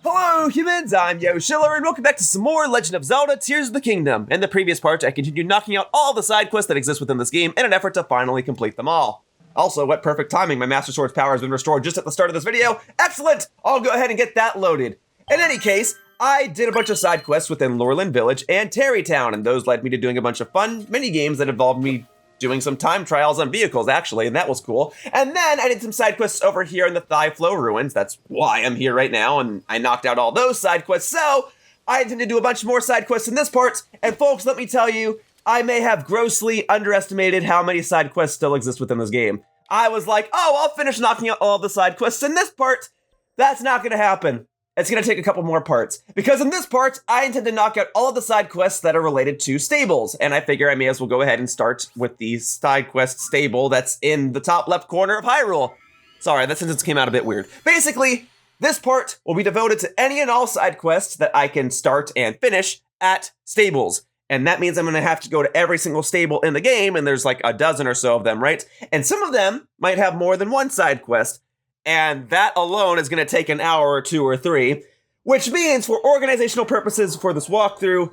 Hello humans, I'm Yoshiller, and welcome back to some more Legend of Zelda Tears of the Kingdom. In the previous part, I continued knocking out all the side quests that exist within this game in an effort to finally complete them all. Also, what perfect timing, my Master Sword's power has been restored just at the start of this video. Excellent! I'll go ahead and get that loaded. In any case, I did a bunch of side quests within Lurelin Village and Tarrytown, and those led me to doing a bunch of fun mini-games that involved me doing some time trials on vehicles, actually, and that was cool. And then I did some side quests over here in the Thigh Flow Ruins. That's why I'm here right now, and I knocked out all those side quests, so I intend to do a bunch more side quests in this part. And folks, let me tell you, I may have grossly underestimated how many side quests still exist within this game. I was like, oh, I'll finish knocking out all the side quests in this part. That's not going to happen. It's going to take a couple more parts, because in this part, I intend to knock out all of the side quests that are related to stables, and I figure I may as well go ahead and start with the side quest stable that's in the top left corner of Hyrule. Sorry, that sentence came out a bit weird. Basically, this part will be devoted to any and all side quests that I can start and finish at stables, and that means I'm going to have to go to every single stable in the game, and there's like a dozen or so of them, right? And some of them might have more than one side quest, and that alone is going to take an hour or two or three, which means for organizational purposes for this walkthrough,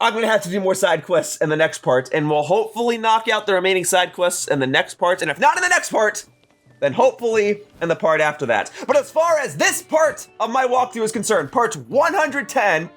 I'm going to have to do more side quests in the next part, and we'll hopefully knock out the remaining side quests in the next part, and if not in the next part, then hopefully in the part after that. But as far as this part of my walkthrough is concerned, part 110,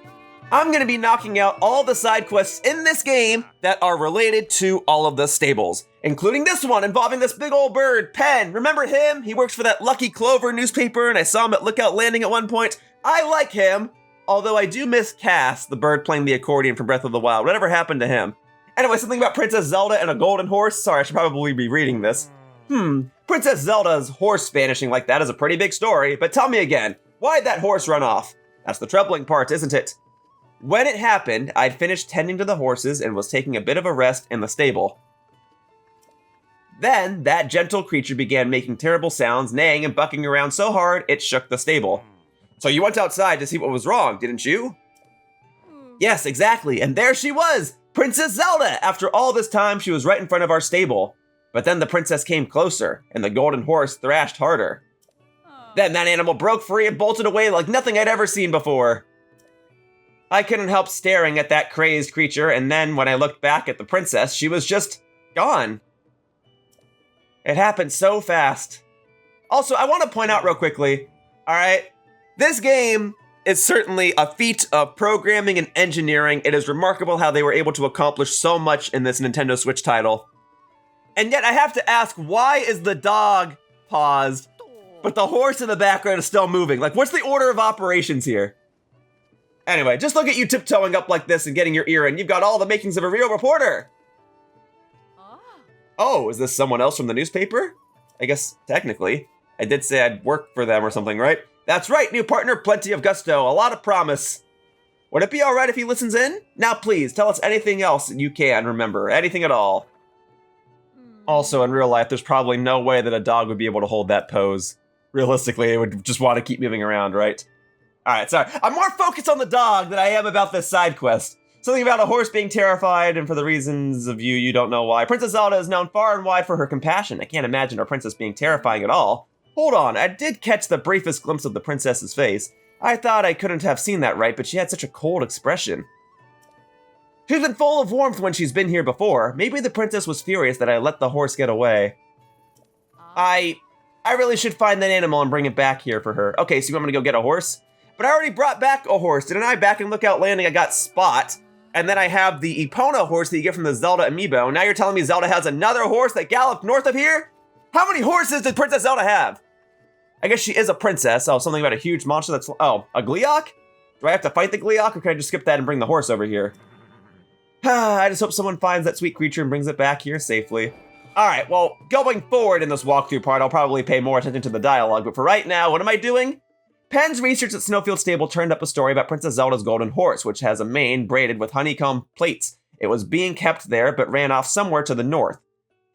I'm going to be knocking out all the side quests in this game that are related to all of the stables, including this one involving this big old bird, Penn. Remember him? He works for that Lucky Clover newspaper, and I saw him at Lookout Landing at one point. I like him, although I do miss Cass, the bird playing the accordion from Breath of the Wild. Whatever happened to him? Anyway, something about Princess Zelda and a golden horse. Sorry, I should probably be reading this. Princess Zelda's horse vanishing like that is a pretty big story, but tell me again, why'd that horse run off? That's the troubling part, isn't it? When it happened, I'd finished tending to the horses and was taking a bit of a rest in the stable. Then, that gentle creature began making terrible sounds, neighing and bucking around so hard it shook the stable. So you went outside to see what was wrong, didn't you? Yes, exactly, and there she was! Princess Zelda! After all this time, she was right in front of our stable. But then the princess came closer, and the golden horse thrashed harder. Then that animal broke free and bolted away like nothing I'd ever seen before. I couldn't help staring at that crazed creature, and then when I looked back at the princess, she was just gone. It happened so fast. Also, I want to point out real quickly, alright, this game is certainly a feat of programming and engineering. It is remarkable how they were able to accomplish so much in this Nintendo Switch title. And yet I have to ask, why is the dog paused, but the horse in the background is still moving? Like, what's the order of operations here? Anyway, just look at you tiptoeing up like this and getting your ear in. You've got all the makings of a real reporter. Oh, is this someone else from the newspaper? I guess, technically. I did say I'd work for them or something, right? That's right, new partner, plenty of gusto, a lot of promise. Would it be all right if he listens in? Now please, tell us anything else you can remember, anything at all. Also, in real life, there's probably no way that a dog would be able to hold that pose. Realistically, it would just want to keep moving around, right? Alright, sorry. I'm more focused on the dog than I am about this side quest. Something about a horse being terrified, and for the reasons of you don't know why. Princess Zelda is known far and wide for her compassion. I can't imagine our princess being terrifying at all. Hold on, I did catch the briefest glimpse of the princess's face. I thought I couldn't have seen that right, but she had such a cold expression. She's been full of warmth when she's been here before. Maybe the princess was furious that I let the horse get away. I really should find that animal and bring it back here for her. Okay, so you want me to go get a horse? But I already brought back a horse, didn't I? Back in Lookout Landing, I got Spot. And then I have the Epona horse that you get from the Zelda amiibo. Now you're telling me Zelda has another horse that galloped north of here? How many horses did Princess Zelda have? I guess she is a princess. Oh, something about a huge monster that's... Oh, a Gleeok? Do I have to fight the Gleeok, or can I just skip that and bring the horse over here? I just hope someone finds that sweet creature and brings it back here safely. Alright, well, going forward in this walkthrough part, I'll probably pay more attention to the dialogue, but for right now, what am I doing? Penn's research at Snowfield Stable turned up a story about Princess Zelda's golden horse, which has a mane braided with honeycomb plates. It was being kept there, but ran off somewhere to the north.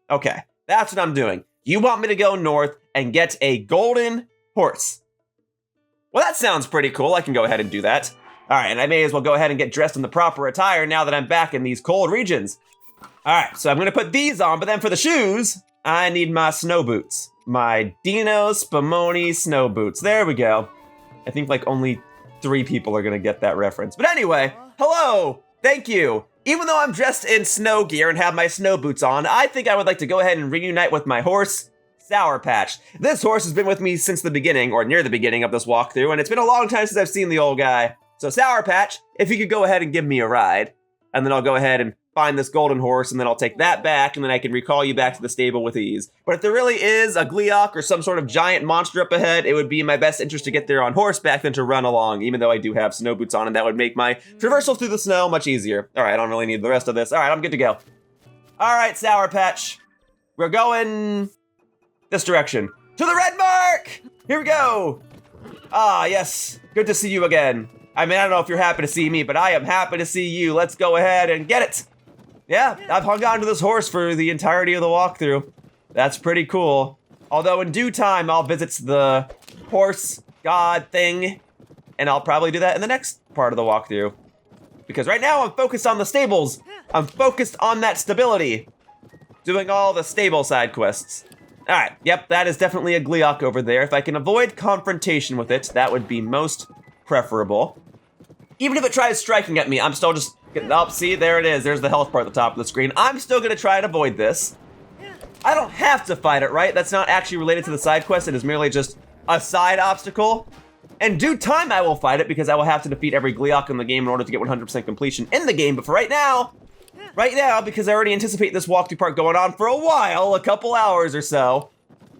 Okay, that's what I'm doing. You want me to go north and get a golden horse. Well, that sounds pretty cool. I can go ahead and do that. All right, and I may as well go ahead and get dressed in the proper attire now that I'm back in these cold regions. All right, so I'm gonna put these on, but then for the shoes, I need my snow boots. My Dino Spumoni snow boots. There we go. I think like only 3 people are gonna get that reference. But anyway, hello, thank you. Even though I'm dressed in snow gear and have my snow boots on, I think I would like to go ahead and reunite with my horse, Sour Patch. This horse has been with me since the beginning, or near the beginning of this walkthrough, and it's been a long time since I've seen the old guy. So Sour Patch, if you could go ahead and give me a ride, and then I'll go ahead and find this golden horse, and then I'll take that back, and then I can recall you back to the stable with ease. But if there really is a Gleeok or some sort of giant monster up ahead, it would be in my best interest to get there on horseback than to run along, even though I do have snow boots on, and that would make my traversal through the snow much easier. All right, I don't really need the rest of this. All right, I'm good to go. All right, Sour Patch. We're going this direction. To the red mark! Here we go. Ah, yes. Good to see you again. I mean, I don't know if you're happy to see me, but I am happy to see you. Let's go ahead and get it. Yeah, I've hung on to this horse for the entirety of the walkthrough. That's pretty cool. Although in due time, I'll visit the horse god thing, and I'll probably do that in the next part of the walkthrough. Because right now, I'm focused on the stables. I'm focused on that stability. Doing all the stable side quests. All right, yep, that is definitely a Gleeok over there. If I can avoid confrontation with it, that would be most preferable. Even if it tries striking at me, I'm still just getting up. See, there it is. There's the health bar at the top of the screen. I'm still gonna try and avoid this. I don't have to fight it, right? That's not actually related to the side quest. It is merely just a side obstacle. In due time, I will fight it because I will have to defeat every Gleeok in the game in order to get 100% completion in the game. But for right now, because I already anticipate this walkthrough part going on for a while, a couple hours or so,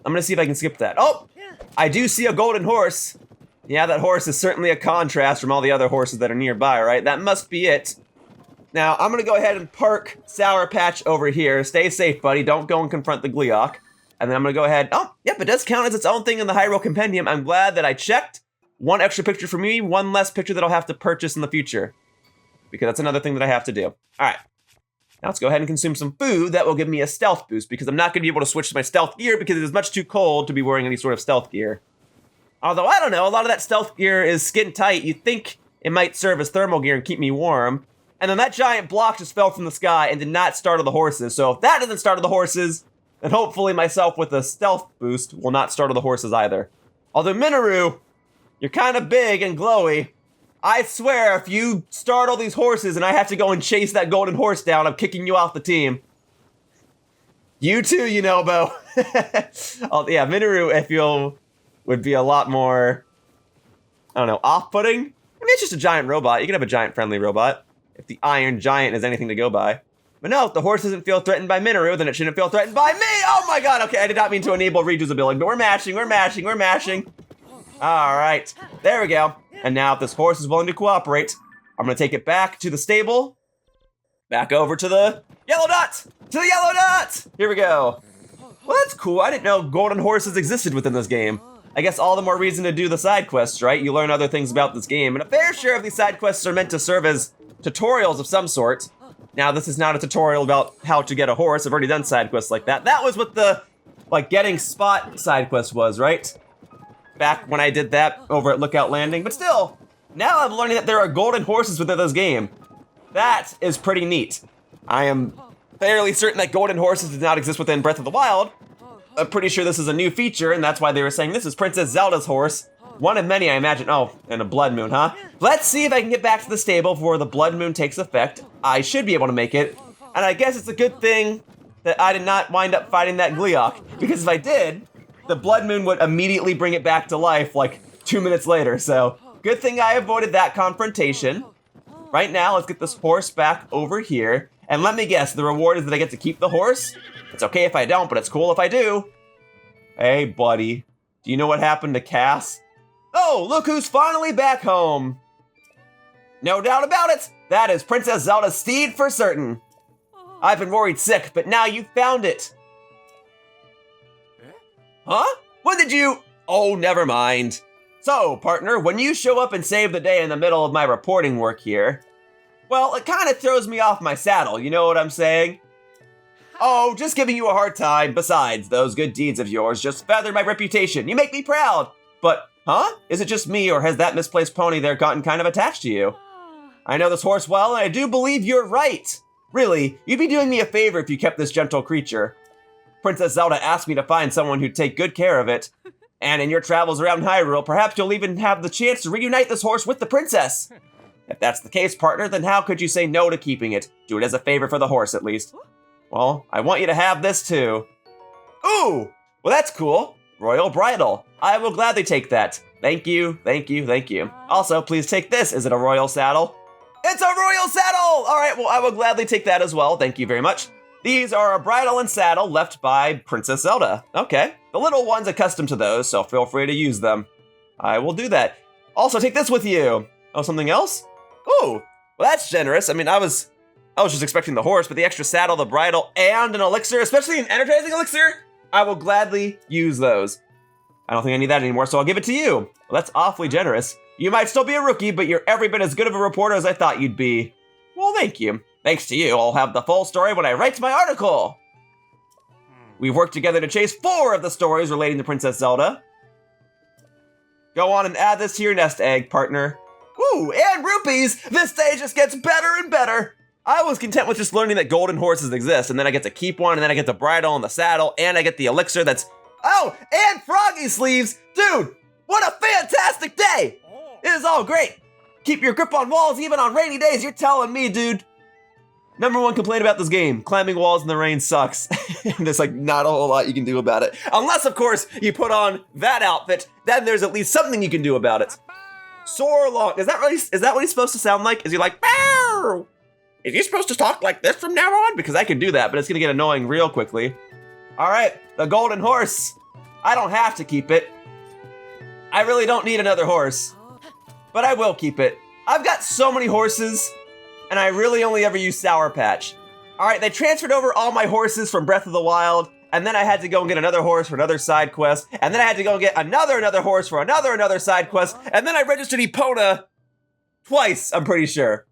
I'm gonna see if I can skip that. Oh, I do see a golden horse. Yeah, that horse is certainly a contrast from all the other horses that are nearby, right? That must be it. Now, I'm gonna go ahead and park Sour Patch over here. Stay safe, buddy. Don't go and confront the Gleeok. And then I'm gonna go ahead. Oh, yep, it does count as its own thing in the Hyrule Compendium. I'm glad that I checked. 1 extra picture for me, 1 less picture that I'll have to purchase in the future. Because that's another thing that I have to do. All right. Now let's go ahead and consume some food that will give me a stealth boost, because I'm not going to be able to switch to my stealth gear because it is much too cold to be wearing any sort of stealth gear. Although, I don't know, a lot of that stealth gear is skin tight. You'd think it might serve as thermal gear and keep me warm. And then that giant block just fell from the sky and did not startle the horses. So if that doesn't startle the horses, then hopefully myself with a stealth boost will not startle the horses either. Although Minoru, you're kind of big and glowy. I swear, if you startle these horses and I have to go and chase that golden horse down, I'm kicking you off the team. You too, you know, Bo. Oh, yeah, Minoru, I feel, would be a lot more, I don't know, off-putting? I mean, it's just a giant robot. You can have a giant friendly robot, if the Iron Giant is anything to go by. But no, if the horse doesn't feel threatened by Minoru, then it shouldn't feel threatened by me! Oh my god, okay, I did not mean to enable Riju's ability, but we're mashing. All right, there we go. And now if this horse is willing to cooperate, I'm gonna take it back to the stable, back over to the yellow dot, Here we go. Well, that's cool. I didn't know golden horses existed within this game. I guess all the more reason to do the side quests, right? You learn other things about this game, and a fair share of these side quests are meant to serve as tutorials of some sort. Now, this is not a tutorial about how to get a horse. I've already done side quests like that. That was what the, like, getting spot side quest was, right? Back when I did that over at Lookout Landing. But still, now I'm learning that there are golden horses within this game. That is pretty neat. I am fairly certain that golden horses did not exist within Breath of the Wild. I'm pretty sure this is a new feature, and that's why they were saying this is Princess Zelda's horse. One of many, I imagine. Oh, and a blood moon, huh? Let's see if I can get back to the stable before the blood moon takes effect. I should be able to make it. And I guess it's a good thing that I did not wind up fighting that Gleeok, because if I did, the blood moon would immediately bring it back to life like 2 minutes later. So good thing I avoided that confrontation. Right now, let's get this horse back over here. And let me guess, the reward is that I get to keep the horse? It's okay if I don't, but it's cool if I do. Hey, buddy. Do you know what happened to Cass? Oh, look who's finally back home. No doubt about it. That is Princess Zelda's steed for certain. I've been worried sick, but now you found it. Huh? What did you... Oh, never mind. So, partner, when you show up and save the day in the middle of my reporting work here, well, it kind of throws me off my saddle, you know what I'm saying? Oh, just giving you a hard time. Besides, those good deeds of yours just feather my reputation. You make me proud. But, huh? Is it just me, or has that misplaced pony there gotten kind of attached to you? I know this horse well, and I do believe you're right. Really, you'd be doing me a favor if you kept this gentle creature. Princess Zelda asked me to find someone who'd take good care of it. And in your travels around Hyrule, perhaps you'll even have the chance to reunite this horse with the princess. If that's the case, partner, then how could you say no to keeping it? Do it as a favor for the horse, at least. Well, I want you to have this, too. Ooh! Well, that's cool. Royal Bridle. I will gladly take that. Thank you, thank you, thank you. Also, please take this. Is it a royal saddle? It's a royal saddle! All right, well, I will gladly take that as well. Thank you very much. These are a bridle and saddle left by Princess Zelda. Okay, the little one's accustomed to those, so feel free to use them. I will do that. Also, take this with you. Oh, something else? Ooh, well, that's generous. I mean, I was just expecting the horse, but the extra saddle, the bridle, and an elixir, especially an energizing elixir, I will gladly use those. I don't think I need that anymore, so I'll give it to you. Well, that's awfully generous. You might still be a rookie, but you're every bit as good of a reporter as I thought you'd be. Well, thank you. Thanks to you, I'll have the full story when I write my article. We've worked together to chase 4 of the stories relating to Princess Zelda. Go on and add this to your nest egg, partner. Ooh, and rupees! This day just gets better and better. I was content with just learning that golden horses exist, and then I get to keep one, and then I get the bridle and the saddle, and I get the elixir that's... Oh, and Froggy sleeves! Dude, what a fantastic day! It is all great. Keep your grip on walls even on rainy days, you're telling me, dude. Number 1 complaint about this game, climbing walls in the rain sucks. There's like not a whole lot you can do about it. Unless, of course, you put on that outfit, then there's at least something you can do about it. Soar long, is that what he's supposed to sound like? Is he like, Bow! Is he supposed to talk like this from now on? Because I can do that, but it's gonna get annoying real quickly. All right, the golden horse. I don't have to keep it. I really don't need another horse, but I will keep it. I've got so many horses, and I really only ever use Sour Patch. All right, they transferred over all my horses from Breath of the Wild, and then I had to go and get another horse for another side quest, and then I had to go and get another horse for another side quest, and then I registered Epona twice, I'm pretty sure.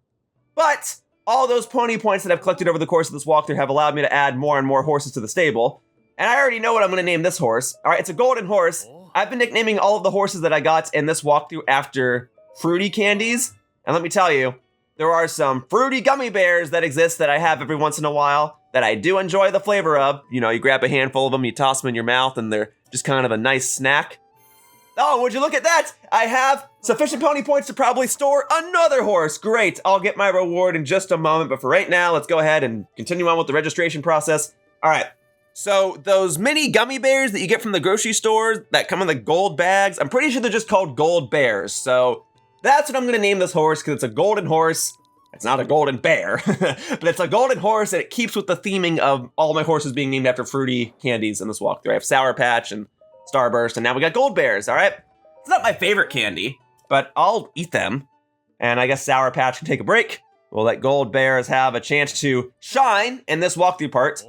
But all those Poni points that I've collected over the course of this walkthrough have allowed me to add more and more horses to the stable, and I already know what I'm gonna name this horse. All right, it's a golden horse. I've been nicknaming all of the horses that I got in this walkthrough after fruity candies, and let me tell you, there are some fruity gummy bears that exist that I have every once in a while that I do enjoy the flavor of. You know, you grab a handful of them, you toss them in your mouth, and they're just kind of a nice snack. Oh, would you look at that? I have sufficient Poni points to probably store another horse. Great, I'll get my reward in just a moment, but for right now, let's go ahead and continue on with the registration process. All right, so those mini gummy bears that you get from the grocery stores that come in the gold bags, I'm pretty sure they're just called gold bears, so that's what I'm gonna name this horse because it's a golden horse. It's not a golden bear, but it's a golden horse and it keeps with the theming of all my horses being named after fruity candies in this walkthrough. I have Sour Patch and Starburst, and now we got gold bears, all right? It's not my favorite candy, but I'll eat them. And I guess Sour Patch can take a break. We'll let gold bears have a chance to shine in this walkthrough part.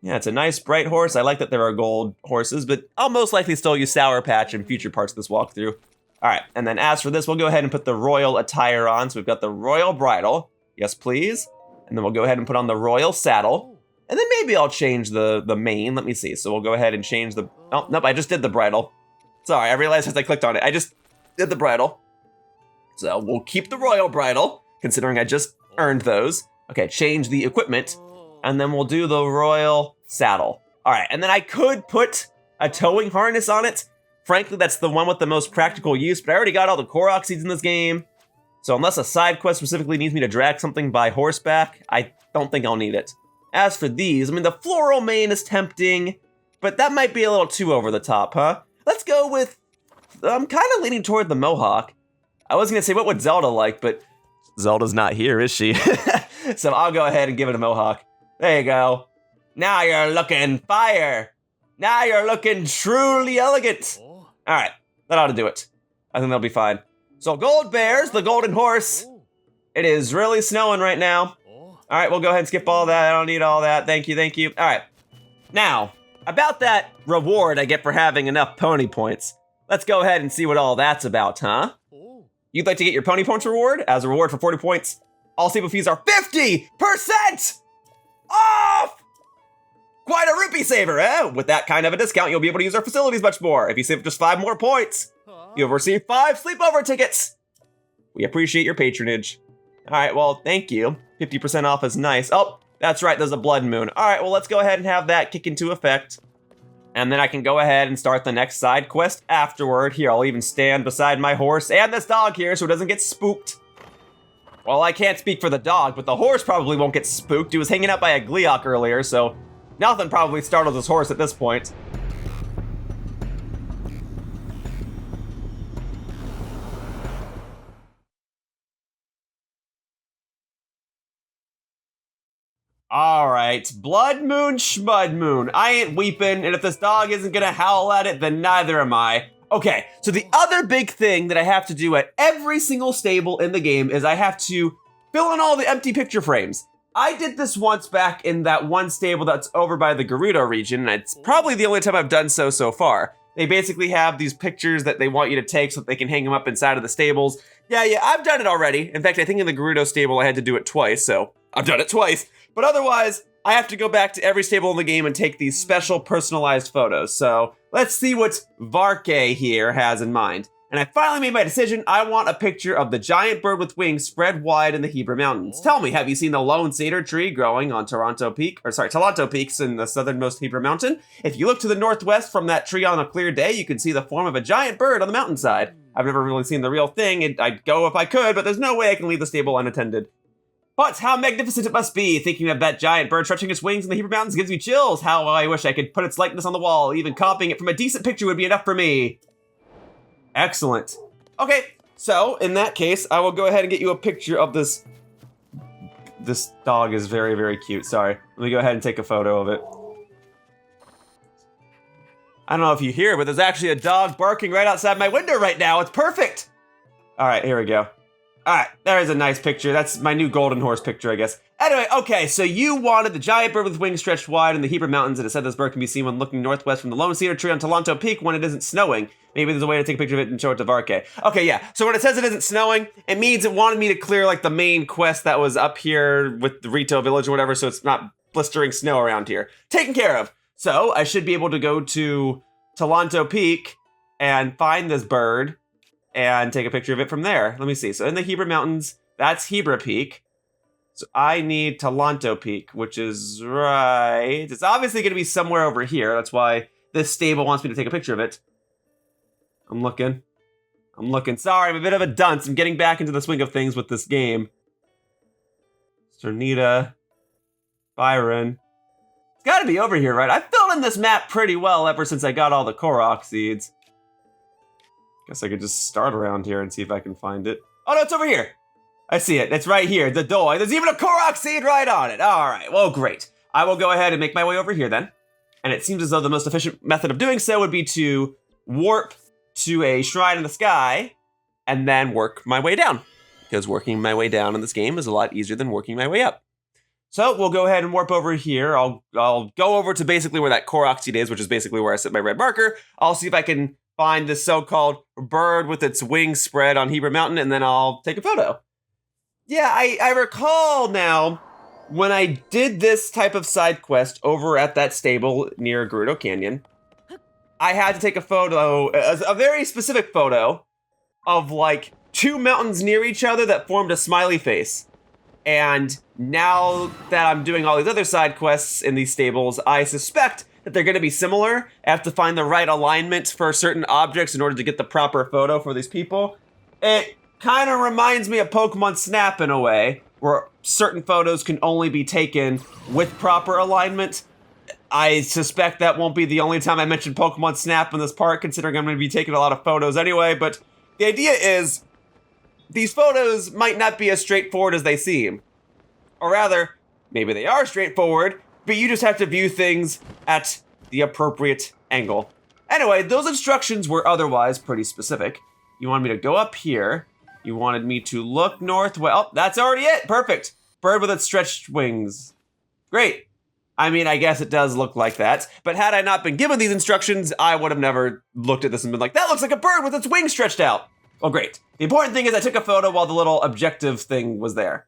Yeah, it's a nice bright horse. I like that there are gold horses, but I'll most likely still use Sour Patch in future parts of this walkthrough. All right, and then as for this, we'll go ahead and put the royal attire on. So we've got the royal bridle, yes please. And then we'll go ahead and put on the royal saddle. And then maybe I'll change the mane, let me see. So we'll go ahead and change the, oh, nope, I just did the bridle. Sorry, I realized as I clicked on it, I just did the bridle. So we'll keep the royal bridle, considering I just earned those. Okay, change the equipment, and then we'll do the royal saddle. All right, and then I could put a towing harness on it. Frankly, that's the one with the most practical use, but I already got all the Korok seeds in this game. So unless a side quest specifically needs me to drag something by horseback, I don't think I'll need it. As for these, I mean, the floral mane is tempting, but that might be a little too over the top, huh? Let's go with, I'm kind of leaning toward the mohawk. I was gonna say, what would Zelda like, but Zelda's not here, is she? So I'll go ahead and give it a mohawk. There you go. Now you're looking fire. Now you're looking truly elegant. All right, that ought to do it. I think that'll be fine. So gold bears, the golden horse. It is really snowing right now. All right, we'll go ahead and skip all that. I don't need all that. Thank you, thank you. All right, now, about that reward I get for having enough Poni points. Let's go ahead and see what all that's about, huh? You'd like to get your Poni points reward? As a reward for 40 points, all stable fees are 50% off! Quite a rupee saver, eh? With that kind of a discount, you'll be able to use our facilities much more. If you save just 5 more points, you'll receive 5 sleepover tickets. We appreciate your patronage. All right, well, thank you. 50% off is nice. Oh, that's right, there's a blood moon. All right, well, let's go ahead and have that kick into effect. And then I can go ahead and start the next side quest afterward. Here, I'll even stand beside my horse and this dog here so it doesn't get spooked. Well, I can't speak for the dog, but the horse probably won't get spooked. He was hanging out by a Gleeok earlier, so nothing probably startled his horse at this point. All right, Blood Moon, Schmud Moon. I ain't weeping, and if this dog isn't gonna howl at it, then neither am I. Okay, so the other big thing that I have to do at every single stable in the game is I have to fill in all the empty picture frames. I did this once back in that one stable that's over by the Gerudo region, and it's probably the only time I've done so far. They basically have these pictures that they want you to take so that they can hang them up inside of the stables. Yeah, I've done it already. In fact, I think in the Gerudo stable I had to do it twice, so I've done it twice. But otherwise, I have to go back to every stable in the game and take these special personalized photos. So let's see what Varke here has in mind. And I finally made my decision. I want a picture of the giant bird with wings spread wide in the Hebra Mountains. Tell me, have you seen the lone cedar tree growing on Talanto Peaks in the southernmost Hebra Mountain? If you look to the northwest from that tree on a clear day, you can see the form of a giant bird on the mountainside. I've never really seen the real thing. I'd go if I could, but there's no way I can leave the stable unattended. But how magnificent it must be! Thinking of that giant bird stretching its wings in the Hebra Mountains gives me chills. How I wish I could put its likeness on the wall. Even copying it from a decent picture would be enough for me. Excellent. Okay, so in that case, I will go ahead and get you a picture of this. This dog is very, very cute. Sorry. Let me go ahead and take a photo of it. I don't know if you hear, but there's actually a dog barking right outside my window right now. It's perfect. All right, here we go. All right, there's a nice picture. That's my new golden horse picture, I guess. Anyway, okay, so you wanted the giant bird with wings stretched wide in the Hebra Mountains, and it said this bird can be seen when looking northwest from the lone cedar tree on Talanto Peak when it isn't snowing. Maybe there's a way to take a picture of it and show it to Varke. Okay, yeah, so when it says it isn't snowing, it means it wanted me to clear, like, the main quest that was up here with the Rito Village or whatever, so it's not blistering snow around here. Taken care of. So I should be able to go to Talanto Peak and find this bird and take a picture of it from there. Let me see. So in the Hebra Mountains, that's Hebra Peak. So I need Talanto Peak, which is right. It's obviously going to be somewhere over here. That's why this stable wants me to take a picture of it. I'm looking. Sorry, I'm a bit of a dunce. I'm getting back into the swing of things with this game. Cernita. Byron. It's got to be over here, right? I've filled in this map pretty well ever since I got all the Korok seeds. Guess I could just start around here and see if I can find it. Oh, no, it's over here. I see it. It's right here. The Doi. There's even a Korok seed right on it. All right. Well, great. I will go ahead and make my way over here then. And it seems as though the most efficient method of doing so would be to warp to a shrine in the sky and then work my way down. Because working my way down in this game is a lot easier than working my way up. So we'll go ahead and warp over here. I'll go over to basically where that Korok seed is, which is basically where I set my red marker. I'll see if I can find this so-called bird with its wings spread on Hebra Mountain, and then I'll take a photo. Yeah, I recall now when I did this type of side quest over at that stable near Gerudo Canyon, I had to take a photo, a very specific photo of like two mountains near each other that formed a smiley face. And now that I'm doing all these other side quests in these stables, I suspect that they're going to be similar. I have to find the right alignment for certain objects in order to get the proper photo for these people. It kind of reminds me of Pokemon Snap in a way, where certain photos can only be taken with proper alignment. I suspect that won't be the only time I mention Pokemon Snap in this part, considering I'm going to be taking a lot of photos anyway, but the idea is these photos might not be as straightforward as they seem. Or rather, maybe they are straightforward, but you just have to view things at the appropriate angle. Anyway, those instructions were otherwise pretty specific. You wanted me to go up here. You wanted me to look north. Well, that's already it. Perfect. Bird with its stretched wings. Great. I mean, I guess it does look like that. But had I not been given these instructions, I would have never looked at this and been like, that looks like a bird with its wings stretched out. Well, great. The important thing is I took a photo while the little objective thing was there.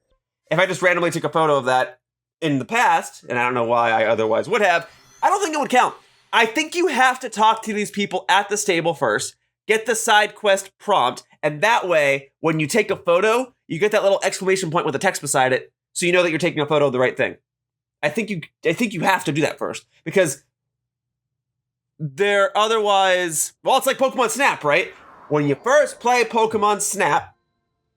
If I just randomly took a photo of that in the past, and I don't know why I otherwise would have, I don't think it would count. I think you have to talk to these people at the stable first, get the side quest prompt, and that way, when you take a photo, you get that little exclamation point with a text beside it, so you know that you're taking a photo of the right thing. I think you have to do that first, because they're otherwise, well, it's like Pokemon Snap, right? When you first play Pokemon Snap,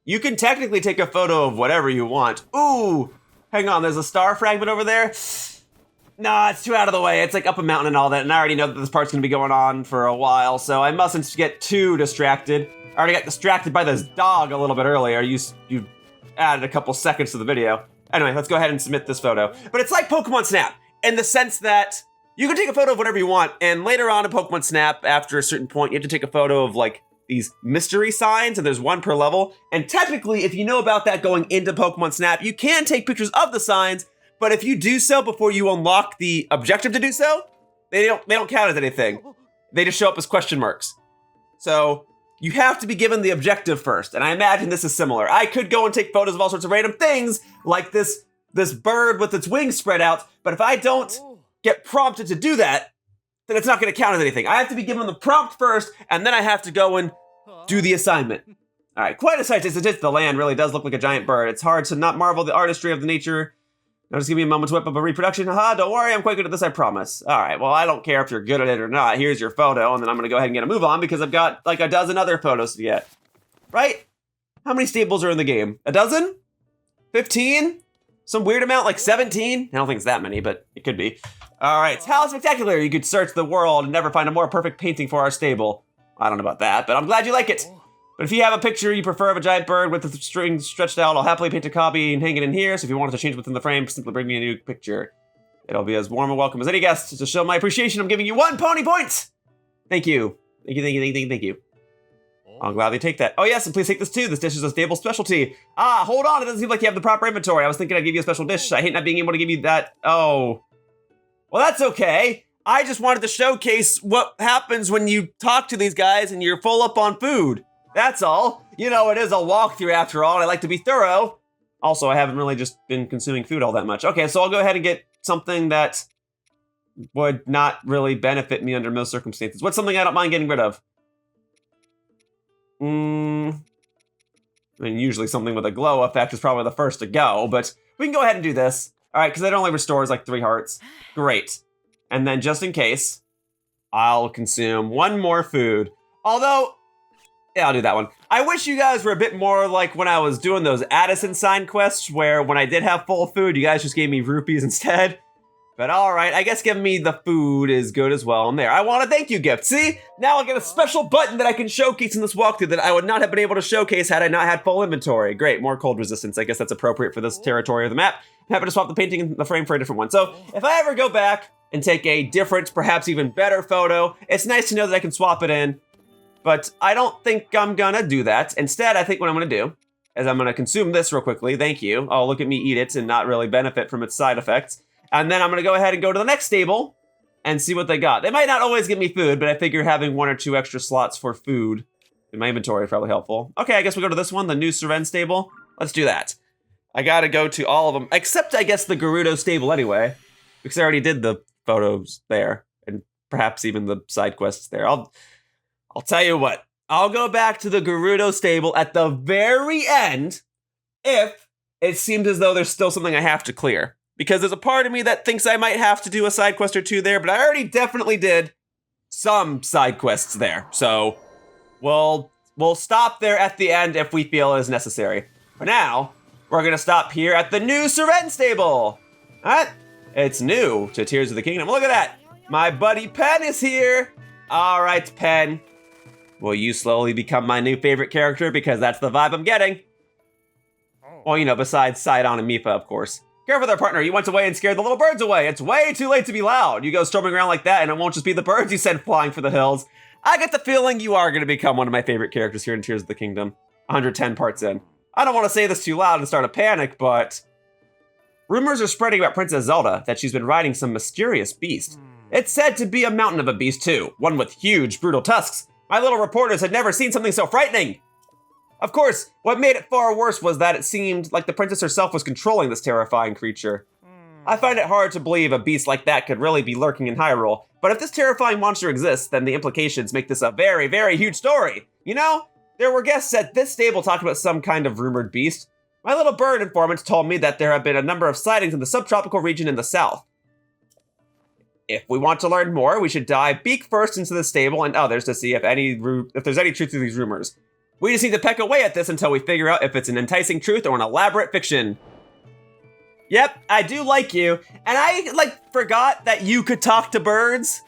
you can technically take a photo of whatever you want. Ooh, hang on, there's a star fragment over there. Nah, it's too out of the way. It's like up a mountain and all that, and I already know that this part's gonna be going on for a while, so I mustn't get too distracted. I already got distracted by this dog a little bit earlier. You added a couple seconds to the video. Anyway, let's go ahead and submit this photo. But it's like Pokemon Snap, in the sense that you can take a photo of whatever you want, and later on in Pokemon Snap, after a certain point, you have to take a photo of like these mystery signs, and there's one per level. And technically, if you know about that going into Pokemon Snap, you can take pictures of the signs, but if you do so before you unlock the objective to do so, they don't count as anything. They just show up as question marks. So you have to be given the objective first, and I imagine this is similar. I could go and take photos of all sorts of random things, like this bird with its wings spread out, but if I don't get prompted to do that, then it's not gonna count as anything. I have to be given the prompt first, and then I have to go and do the assignment. All right, quite a sight to see. The land really does look like a giant bird. It's hard to not marvel the artistry of the nature. Now just give me a moment to whip up a reproduction. Haha, don't worry, I'm quite good at this, I promise. All right, well, I don't care if you're good at it or not. Here's your photo, and then I'm gonna go ahead and get a move on because I've got like a dozen other photos to get. Right? How many stables are in the game? A dozen? 15? Some weird amount, like 17? I don't think it's that many, but it could be. All right, how spectacular. You could search the world and never find a more perfect painting for our stable. I don't know about that, but I'm glad you like it. But if you have a picture you prefer of a giant bird with the string stretched out, I'll happily paint a copy and hang it in here. So if you want it to change within the frame, simply bring me a new picture. It'll be as warm and welcome as any guest. To show my appreciation, I'm giving you 1 Poni point. Thank you. Thank you. I'll gladly take that. Oh yes, and please take this too. This dish is a stable specialty. Ah, hold on, it doesn't seem like you have the proper inventory. I was thinking I'd give you a special dish. I hate not being able to give you that. Oh. Well, that's okay. I just wanted to showcase what happens when you talk to these guys and you're full up on food. That's all. You know, it is a walkthrough after all, and I like to be thorough. Also, I haven't really just been consuming food all that much. Okay, so I'll go ahead and get something that would not really benefit me under most circumstances. What's something I don't mind getting rid of? I mean, usually something with a glow effect is probably the first to go, but we can go ahead and do this. All right, because it only restores like 3 hearts. Great. And then just in case, I'll consume 1 more food. Although, yeah, I'll do that one. I wish you guys were a bit more like when I was doing those Addison side quests, where when I did have full food, you guys just gave me rupees instead. But all right, I guess giving me the food is good as well. And there, I want a thank you gift. See, now I get a special button that I can showcase in this walkthrough that I would not have been able to showcase had I not had full inventory. Great, more cold resistance. I guess that's appropriate for this territory of the map. I'm happy to swap the painting and the frame for a different one. So if I ever go back and take a different, perhaps even better photo, it's nice to know that I can swap it in. But I don't think I'm gonna do that. Instead, I think what I'm gonna do is I'm gonna consume this real quickly. Thank you. Oh, look at me eat it and not really benefit from its side effects. And then I'm gonna go ahead and go to the next stable and see what they got. They might not always give me food, but I figure having 1 or 2 extra slots for food in my inventory is probably helpful. Okay, I guess we go to this one, the new Serenne stable. Let's do that. I gotta go to all of them, except I guess the Gerudo stable anyway, because I already did the photos there, and perhaps even the side quests there. I'll tell you what, I'll go back to the Gerudo stable at the very end if it seems as though there's still something I have to clear. Because there's a part of me that thinks I might have to do a side quest or 2 there, but I already definitely did some side quests there. So we'll stop there at the end if we feel it is necessary. For now, we're gonna stop here at the new Serenne stable. All right, it's new to Tears of the Kingdom. Look at that, my buddy Penn is here. All right, Penn, will you slowly become my new favorite character? Because that's the vibe I'm getting. Well, you know, besides Sidon and Mifa, of course. Care for their partner, you went away and scared the little birds away. It's way too late to be loud. You go storming around like that and it won't just be the birds you sent flying for the hills. I get the feeling you are gonna become one of my favorite characters here in Tears of the Kingdom. 110 parts in. I don't wanna say this too loud and start a panic, but rumors are spreading about Princess Zelda that she's been riding some mysterious beast. It's said to be a mountain of a beast too, one with huge, brutal tusks. My little reporters had never seen something so frightening. Of course, what made it far worse was that it seemed like the princess herself was controlling this terrifying creature. I find it hard to believe a beast like that could really be lurking in Hyrule, but if this terrifying monster exists, then the implications make this a very, very huge story. You know, there were guests at this stable talking about some kind of rumored beast. My little bird informant told me that there have been a number of sightings in the subtropical region in the south. If we want to learn more, we should dive beak first into the stable and others to see if there's any truth to these rumors. We just need to peck away at this until we figure out if it's an enticing truth or an elaborate fiction. Yep, I do like you. And I, forgot that you could talk to birds.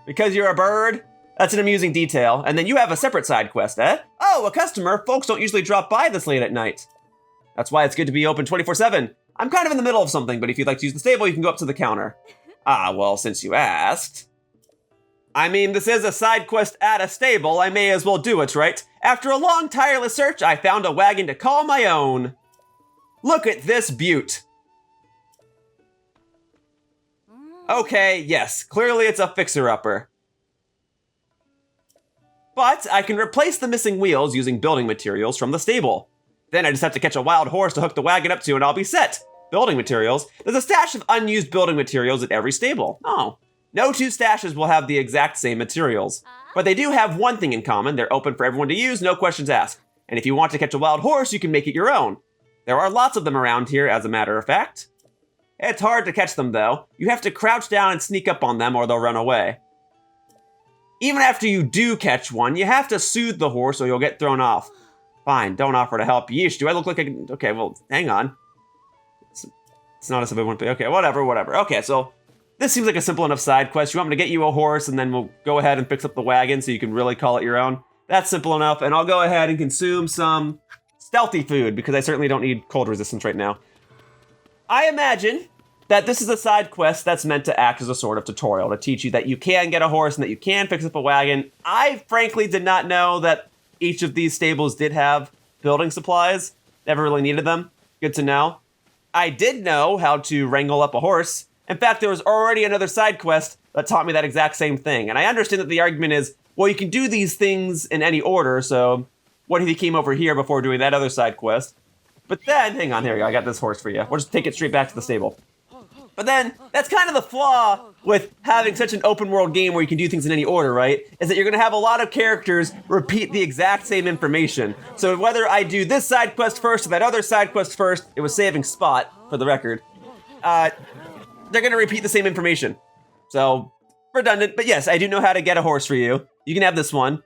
Because you're a bird. That's an amusing detail. And then you have a separate side quest, eh? Oh, a customer. Folks don't usually drop by this late at night. That's why it's good to be open 24/7. I'm kind of in the middle of something, but if you'd like to use the stable, you can go up to the counter. Ah, well, since you asked. I mean, this is a side quest at a stable. I may as well do it, right? After a long, tireless search, I found a wagon to call my own. Look at this beaut. Okay, yes, clearly it's a fixer-upper. But I can replace the missing wheels using building materials from the stable. Then I just have to catch a wild horse to hook the wagon up to and I'll be set. Building materials? There's a stash of unused building materials at every stable. Oh. No two stashes will have the exact same materials. But they do have one thing in common. They're open for everyone to use, no questions asked. And if you want to catch a wild horse, you can make it your own. There are lots of them around here, as a matter of fact. It's hard to catch them, though. You have to crouch down and sneak up on them or they'll run away. Even after you do catch one, you have to soothe the horse or you'll get thrown off. Fine, don't offer to help. Yeesh, do I look like a... Okay, well, hang on. It's not as if I want to... Okay, whatever. Okay, so this seems like a simple enough side quest. You want me to get you a horse and then we'll go ahead and fix up the wagon so you can really call it your own. That's simple enough, and I'll go ahead and consume some stealthy food because I certainly don't need cold resistance right now. I imagine that this is a side quest that's meant to act as a sort of tutorial to teach you that you can get a horse and that you can fix up a wagon. I frankly did not know that each of these stables did have building supplies. Never really needed them. Good to know. I did know how to wrangle up a horse. In fact, there was already another side quest that taught me that exact same thing. And I understand that the argument is, well, you can do these things in any order, so what if you came over here before doing that other side quest? But then, hang on, here we go, I got this horse for you. We'll just take it straight back to the stable. But then, that's kind of the flaw with having such an open world game where you can do things in any order, right? Is that you're gonna have a lot of characters repeat the exact same information. So whether I do this side quest first or that other side quest first, it was saving spot, for the record, they're gonna repeat the same information. So, redundant, but yes, I do know how to get a horse for you. You can have this one.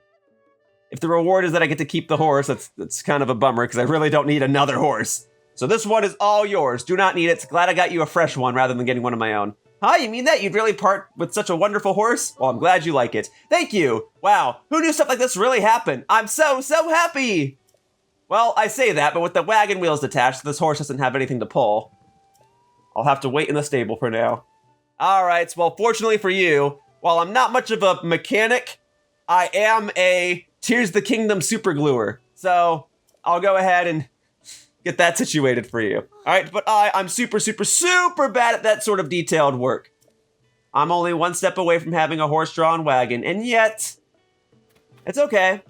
If the reward is that I get to keep the horse, that's kind of a bummer because I really don't need another horse. So this one is all yours. Do not need it. Glad I got you a fresh one rather than getting one of my own. Huh, you mean that? You'd really part with such a wonderful horse? Well, I'm glad you like it. Thank you. Wow, who knew stuff like this really happened? I'm so happy. Well, I say that, but with the wagon wheels detached, this horse doesn't have anything to pull. I'll have to wait in the stable for now. All right, well, fortunately for you, while I'm not much of a mechanic, I am a Tears the Kingdom super gluer. So I'll go ahead and get that situated for you. All right, but I'm super bad at that sort of detailed work. I'm only one step away from having a horse-drawn wagon, and yet, it's okay.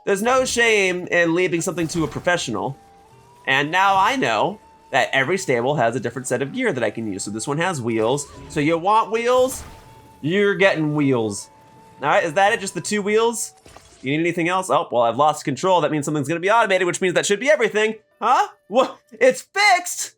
There's no shame in leaving something to a professional. And now I know that every stable has a different set of gear that I can use. So this one has wheels. So you want wheels? You're getting wheels. All right, is that it? Just the 2 wheels? You need anything else? Oh, well, I've lost control. That means something's gonna be automated, which means that should be everything. Huh? What? It's fixed!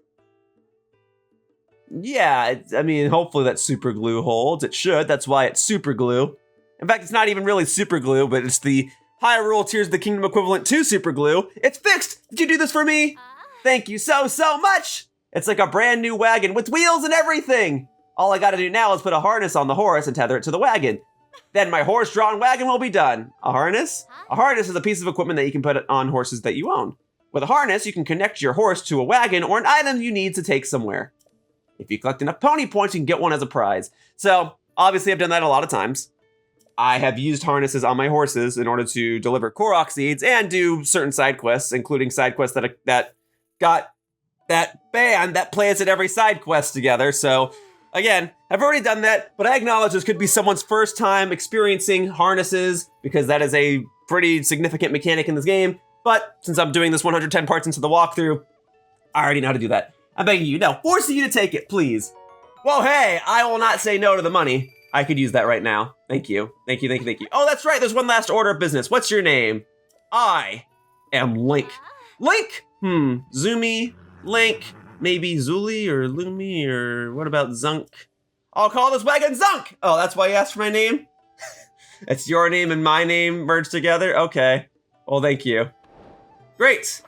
Yeah, I mean, hopefully that super glue holds. It should, that's why it's super glue. In fact, it's not even really super glue, but it's the Hyrule Tears of the Kingdom equivalent to super glue. It's fixed! Did you do this for me? Thank you so much! It's like a brand new wagon with wheels and everything! All I gotta do now is put a harness on the horse and tether it to the wagon. Then my horse-drawn wagon will be done. A harness? A harness is a piece of equipment that you can put on horses that you own. With a harness, you can connect your horse to a wagon or an item you need to take somewhere. If you collect enough pony points, you can get one as a prize. So, obviously I've done that a lot of times. I have used harnesses on my horses in order to deliver Korok seeds and do certain side quests, including side quests that got that band that plays at every side quest together. So, again, I've already done that, but I acknowledge this could be someone's first time experiencing harnesses because that is a pretty significant mechanic in this game. But since I'm doing this 110 parts into the walkthrough, I already know how to do that. I'm begging you, no, forcing you to take it, please. Whoa, hey, I will not say no to the money. I could use that right now. Thank you. Thank you. Oh, that's right, there's one last order of business. What's your name? I am Link. Link? Zumi, Link, maybe Zuli or Lumi, or what about Zunk? I'll call this wagon Zunk. Oh, that's why you asked for my name? It's your name and my name merged together? Okay. Well, thank you. Great.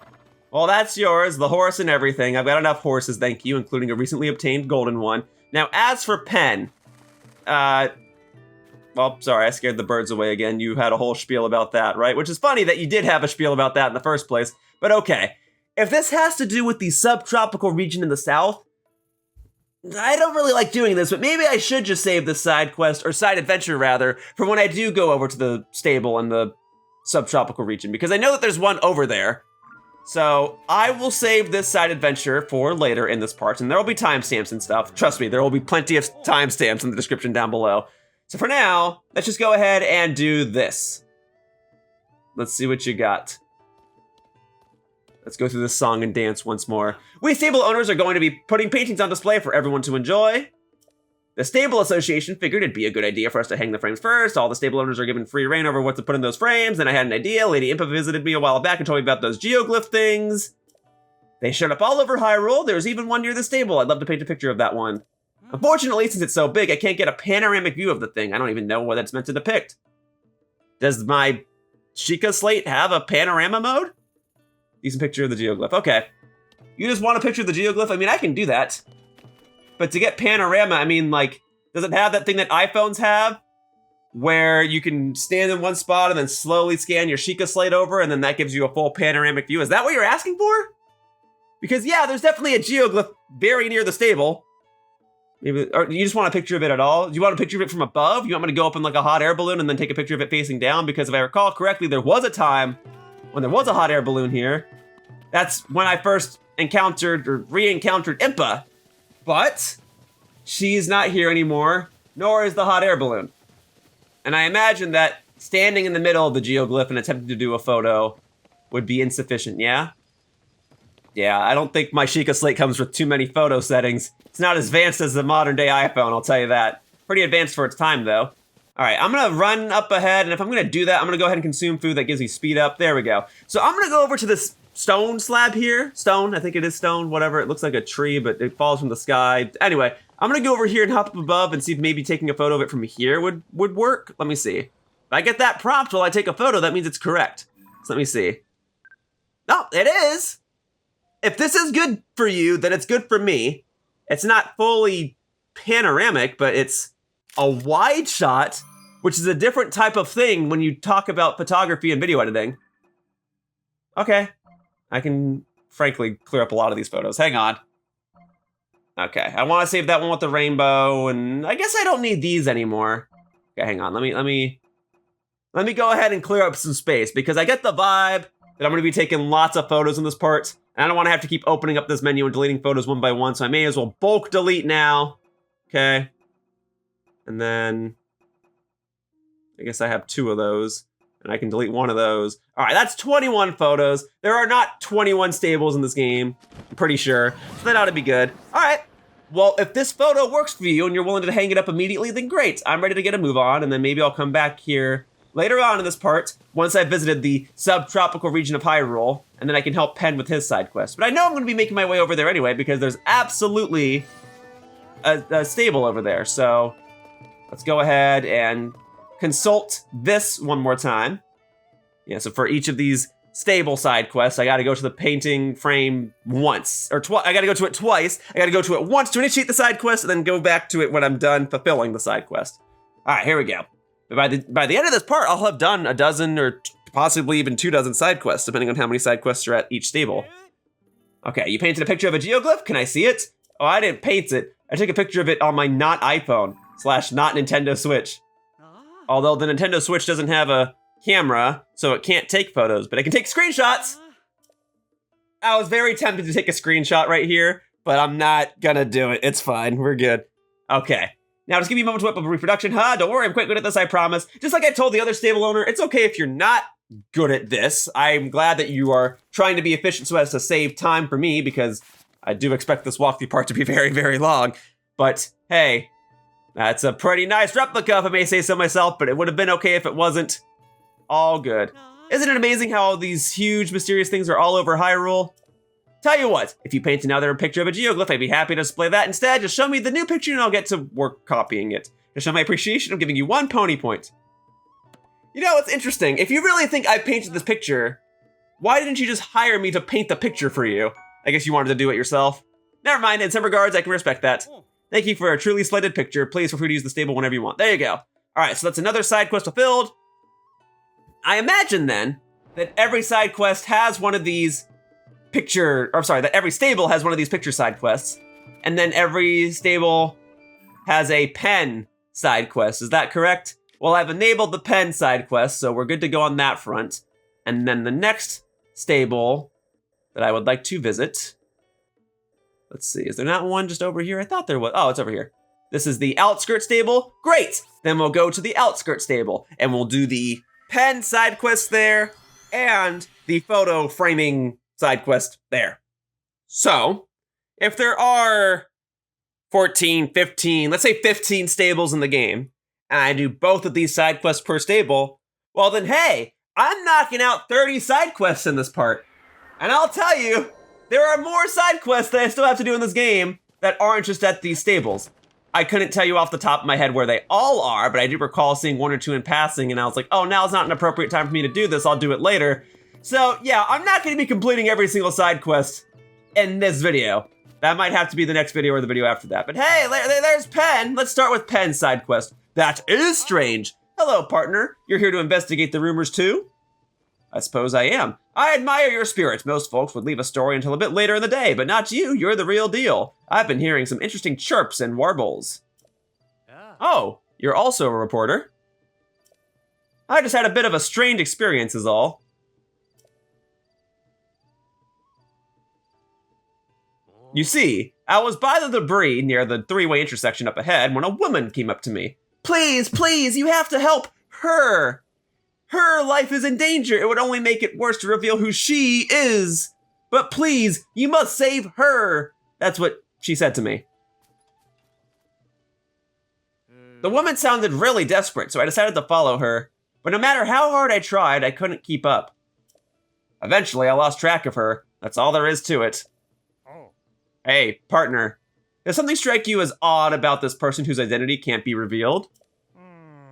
Well, that's yours, the horse and everything. I've got enough horses, thank you, including a recently obtained golden one. Now, as for Penn, well, sorry, I scared the birds away again. You had a whole spiel about that, right? Which is funny that you did have a spiel about that in the first place, but okay. If this has to do with the subtropical region in the south, I don't really like doing this, but maybe I should just save the side quest, or side adventure rather, for when I do go over to the stable in the subtropical region, because I know that there's one over there. So I will save this side adventure for later in this part, and there will be timestamps and stuff. Trust me, there will be plenty of timestamps in the description down below. So for now, let's just go ahead and do this. Let's see what you got. Let's go through this song and dance once more. We stable owners are going to be putting paintings on display for everyone to enjoy. The Stable Association figured it'd be a good idea for us to hang the frames first. All the stable owners are given free reign over what to put in those frames, and I had an idea. Lady Impa visited me a while back and told me about those geoglyph things. They showed up all over Hyrule. There's even one near the stable. I'd love to paint a picture of that one. Unfortunately, since it's so big, I can't get a panoramic view of the thing. I don't even know what it's meant to depict. Does my Sheikah slate have a panorama mode? Decent picture of the geoglyph. Okay. You just want a picture of the geoglyph? I mean, I can do that. But to get panorama, I mean, like, does it have that thing that iPhones have? Where you can stand in one spot and then slowly scan your Sheikah slate over, and then that gives you a full panoramic view? Is that what you're asking for? Because, yeah, there's definitely a geoglyph very near the stable. Maybe, or you just want a picture of it at all? Do you want a picture of it from above? You want me to go up in, like, a hot air balloon and then take a picture of it facing down? Because if I recall correctly, there was a time when there was a hot air balloon here. That's when I first encountered, or re-encountered Impa. But she's not here anymore, nor is the hot air balloon. And I imagine that standing in the middle of the geoglyph and attempting to do a photo would be insufficient, yeah? Yeah, I don't think my Sheikah slate comes with too many photo settings. It's not as advanced as the modern day iPhone, I'll tell you that. Pretty advanced for its time, though. All right, I'm gonna run up ahead, and if I'm gonna do that, I'm gonna go ahead and consume food that gives me speed up. There we go. So I'm gonna go over to this stone slab here. Stone, I think it is stone, whatever. It looks like a tree, but it falls from the sky. Anyway, I'm gonna go over here and hop up above and see if maybe taking a photo of it from here would work. Let me see. If I get that prompt while I take a photo, that means it's correct. So let me see. No, it is. If this is good for you, then it's good for me. It's not fully panoramic, but it's a wide shot, which is a different type of thing when you talk about photography and video editing. Okay. I can, frankly, clear up a lot of these photos. Hang on. Okay, I want to save that one with the rainbow, and I guess I don't need these anymore. Okay, hang on. Let me go ahead and clear up some space, because I get the vibe that I'm going to be taking lots of photos in this part, and I don't want to have to keep opening up this menu and deleting photos one by one, so I may as well bulk delete now. Okay. And then I guess I have 2 of those. And I can delete one of those. All right, that's 21 photos. There are not 21 stables in this game, I'm pretty sure. So that ought to be good. All right, well, if this photo works for you and you're willing to hang it up immediately, then great. I'm ready to get a move on, and then maybe I'll come back here later on in this part, once I've visited the subtropical region of Hyrule, and then I can help Penn with his side quest. But I know I'm gonna be making my way over there anyway, because there's absolutely a stable over there. So let's go ahead and consult this one more time. Yeah, so for each of these stable side quests, I gotta go to the painting frame once, or I gotta go to it twice. I gotta go to it once to initiate the side quest, and then go back to it when I'm done fulfilling the side quest. All right, here we go. By the end of this part, I'll have done a dozen or possibly even 2 dozen side quests, depending on how many side quests are at each stable. Okay, you painted a picture of a geoglyph? Can I see it? Oh, I didn't paint it. I took a picture of it on my not iPhone / not Nintendo Switch. Although the Nintendo Switch doesn't have a camera, so it can't take photos, but it can take screenshots. I was very tempted to take a screenshot right here, but I'm not gonna do it. It's fine, we're good. Okay, now just give me a moment to whip up a reproduction. Don't worry, I'm quite good at this, I promise. Just like I told the other stable owner, it's okay if you're not good at this. I'm glad that you are trying to be efficient so as to save time for me, because I do expect this walkthrough part to be very, very long. But hey, that's a pretty nice replica, if I may say so myself, but it would have been okay if it wasn't. All good. Isn't it amazing how these huge, mysterious things are all over Hyrule? Tell you what, if you paint another picture of a geoglyph, I'd be happy to display that instead. Just show me the new picture and I'll get to work copying it. To show my appreciation, I'm giving you 1 Poni point. You know, it's interesting. If you really think I painted this picture, why didn't you just hire me to paint the picture for you? I guess you wanted to do it yourself. Never mind, in some regards, I can respect that. Thank you for a truly slated picture. Please feel free to use the stable whenever you want. There you go. All right, so that's another side quest fulfilled. I imagine then that every side quest has one of these that every stable has one of these picture side quests, and then every stable has a pen side quest. Is that correct? Well, I've enabled the pen side quest, so we're good to go on that front. And then the next stable that I would like to visit, let's see, is there not one just over here? I thought there was. Oh, it's over here. This is the Outskirt stable. Great. Then we'll go to the Outskirt stable and we'll do the pen side quest there and the photo framing side quest there. So, if there are 14, 15, let's say 15 stables in the game, and I do both of these side quests per stable, well then, hey, I'm knocking out 30 side quests in this part. And I'll tell you, there are more side quests that I still have to do in this game that aren't just at these stables. I couldn't tell you off the top of my head where they all are, but I do recall seeing 1 or 2 in passing, and I was like, oh, now's not an appropriate time for me to do this, I'll do it later. So yeah, I'm not gonna be completing every single side quest in this video. That might have to be the next video or the video after that. But hey, there's Penn. Let's start with Penn's side quest. That is strange. Hello, partner. You're here to investigate the rumors too? I suppose I am. I admire your spirit. Most folks would leave a story until a bit later in the day, but not you. You're the real deal. I've been hearing some interesting chirps and warbles. Oh, you're also a reporter? I just had a bit of a strange experience is all. You see, I was by the debris near the 3-way intersection up ahead when a woman came up to me. Please, please, you have to help her. Her life is in danger. It would only make it worse to reveal who she is. But please, you must save her. That's what she said to me. The woman sounded really desperate, so I decided to follow her. But no matter how hard I tried, I couldn't keep up. Eventually, I lost track of her. That's all there is to it. Hey, partner, does something strike you as odd about this person whose identity can't be revealed?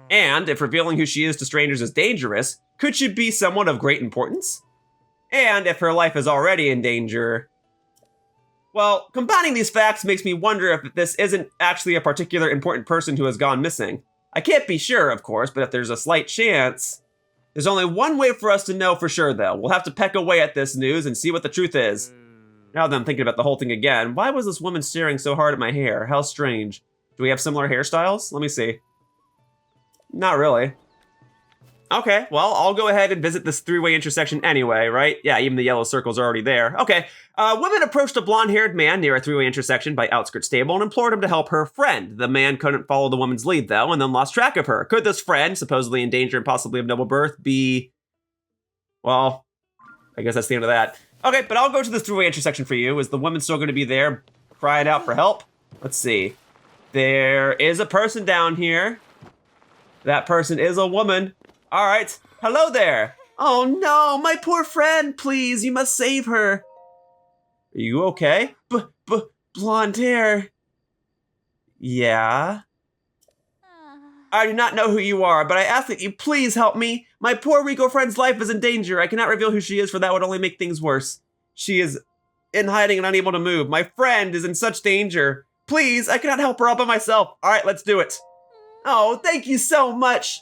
And if revealing who she is to strangers is dangerous, could she be someone of great importance? And if her life is already in danger... Well, combining these facts makes me wonder if this isn't actually a particular important person who has gone missing. I can't be sure, of course, but if there's a slight chance... There's only one way for us to know for sure, though. We'll have to peck away at this news and see what the truth is. Now that I'm thinking about the whole thing again, why was this woman staring so hard at my hair? How strange. Do we have similar hairstyles? Let me see. Not really. Okay, well, I'll go ahead and visit this 3-way intersection anyway, right? Yeah, even the yellow circle's already there. Okay, woman approached a blonde-haired man near a 3-way intersection by Outskirt Stable and implored him to help her friend. The man couldn't follow the woman's lead, though, and then lost track of her. Could this friend, supposedly in danger and possibly of noble birth, be... Well, I guess that's the end of that. Okay, but I'll go to this 3-way intersection for you. Is the woman still going to be there crying out for help? Let's see. There is a person down here. That person is a woman. All right. Hello there. Oh no, my poor friend. Please, you must save her. Are you okay? Blonde hair. Yeah. I do not know who you are, but I ask that you please help me. My poor Rico friend's life is in danger. I cannot reveal who she is, for that would only make things worse. She is in hiding and unable to move. My friend is in such danger. Please, I cannot help her all by myself. All right, let's do it. Oh, thank you so much.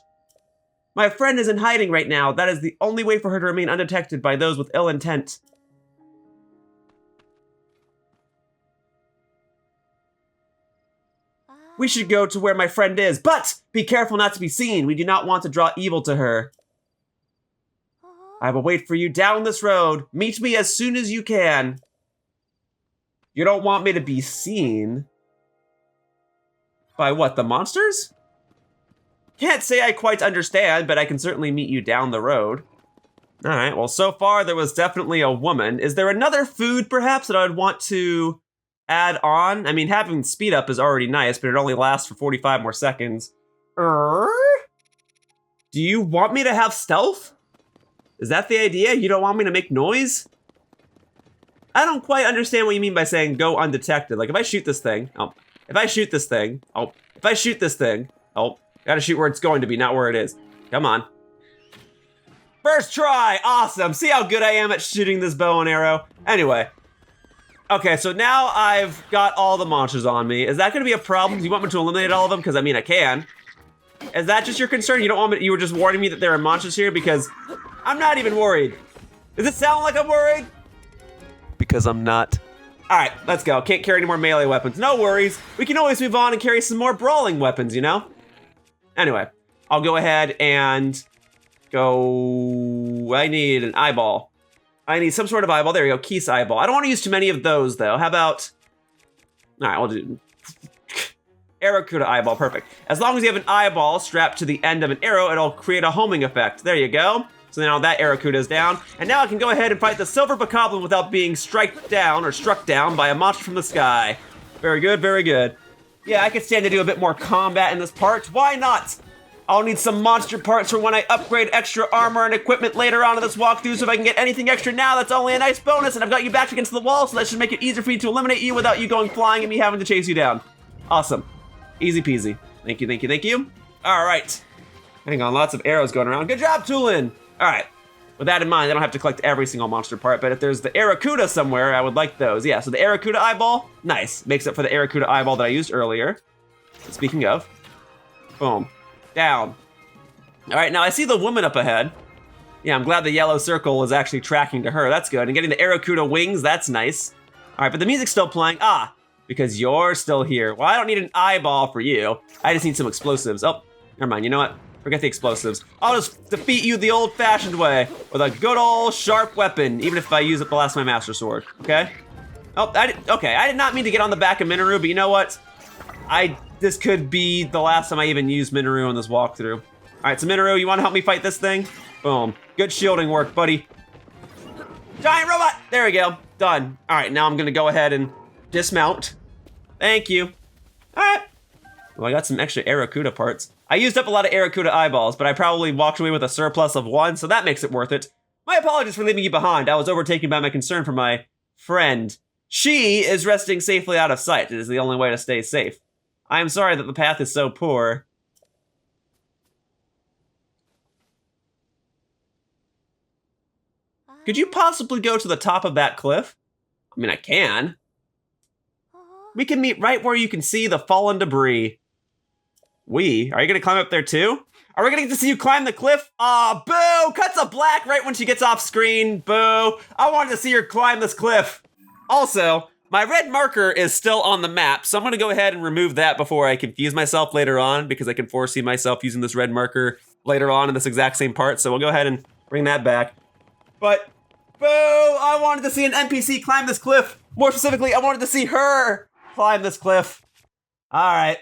My friend is in hiding right now. That is the only way for her to remain undetected by those with ill intent. We should go to where my friend is, but be careful not to be seen. We do not want to draw evil to her. I will wait for you down this road. Meet me as soon as you can. You don't want me to be seen? By what, the monsters? Can't say I quite understand, but I can certainly meet you down the road. All right, well, so far there was definitely a woman. Is there another food, perhaps, that I'd want to add on? I mean, having speed up is already nice, but it only lasts for 45 more seconds. Do you want me to have stealth? Is that the idea? You don't want me to make noise? I don't quite understand what you mean by saying go undetected. Like if I shoot this thing, if I shoot this thing, gotta shoot where it's going to be, not where it is. Come on. First try, awesome. See how good I am at shooting this bow and arrow? Anyway. Okay, so now I've got all the monsters on me. Is that gonna be a problem? Do you want me to eliminate all of them? Because I mean, I can. Is that just your concern? You don't want me, you were just warning me that there are monsters here? Because I'm not even worried. Does it sound like I'm worried? Because I'm not. All right, let's go. Can't carry any more melee weapons. No worries. We can always move on and carry some more brawling weapons, you know? Anyway, I'll go ahead and go. I need an eyeball. I need some sort of eyeball. There we go, Keith's eyeball. I don't want to use too many of those though. How about, all right, I'll do Aracuda eyeball, perfect. As long as you have an eyeball strapped to the end of an arrow, it'll create a homing effect. There you go. So now that Aracuda is down. And now I can go ahead and fight the Silver Bokoblin without being struck down by a monster from the sky. Very good, very good. Yeah, I could stand to do a bit more combat in this part. Why not? I'll need some monster parts for when I upgrade extra armor and equipment later on in this walkthrough, so if I can get anything extra now, that's only a nice bonus, and I've got you backed against the wall, so that should make it easier for you to eliminate you without you going flying and me having to chase you down. Awesome. Easy peasy. Thank you, thank you, thank you. All right. Hang on, lots of arrows going around. Good job, Tulin. All right. With that in mind, I don't have to collect every single monster part, but if there's the Aracuda somewhere, I would like those. Yeah, so the Aracuda eyeball, nice. Makes up for the Aracuda eyeball that I used earlier. Speaking of, boom. Down. All right, now I see the woman up ahead. Yeah, I'm glad the yellow circle is actually tracking to her. That's good. And getting the Aracuda wings, that's nice. All right, but the music's still playing. Ah, because you're still here. Well, I don't need an eyeball for you. I just need some explosives. Oh, never mind. You know what? Forget the explosives. I'll just defeat you the old-fashioned way with a good old sharp weapon, even if I use it the last of my Master Sword, okay? Oh, okay, I did not mean to get on the back of Minoru, but you know what? This could be the last time I even use Minoru on this walkthrough. All right, so Minoru, you wanna help me fight this thing? Boom, good shielding work, buddy. Giant robot, there we go, done. All right, now I'm gonna go ahead and dismount. Thank you. All right, well, I got some extra Aracuda parts. I used up a lot of Aracuda eyeballs, but I probably walked away with a surplus of 1, so that makes it worth it. My apologies for leaving you behind. I was overtaken by my concern for my friend. She is resting safely out of sight. It is the only way to stay safe. I am sorry that the path is so poor. Could you possibly go to the top of that cliff? I mean, I can. We can meet right where you can see the fallen debris. Are you gonna climb up there too? Are we gonna get to see you climb the cliff? Aw, boo! Cuts a black right when she gets off screen, boo! I wanted to see her climb this cliff. Also, my red marker is still on the map, so I'm gonna go ahead and remove that before I confuse myself later on, because I can foresee myself using this red marker later on in this exact same part, so we'll go ahead and bring that back. But, boo! I wanted to see an NPC climb this cliff! More specifically, I wanted to see her climb this cliff. Alright.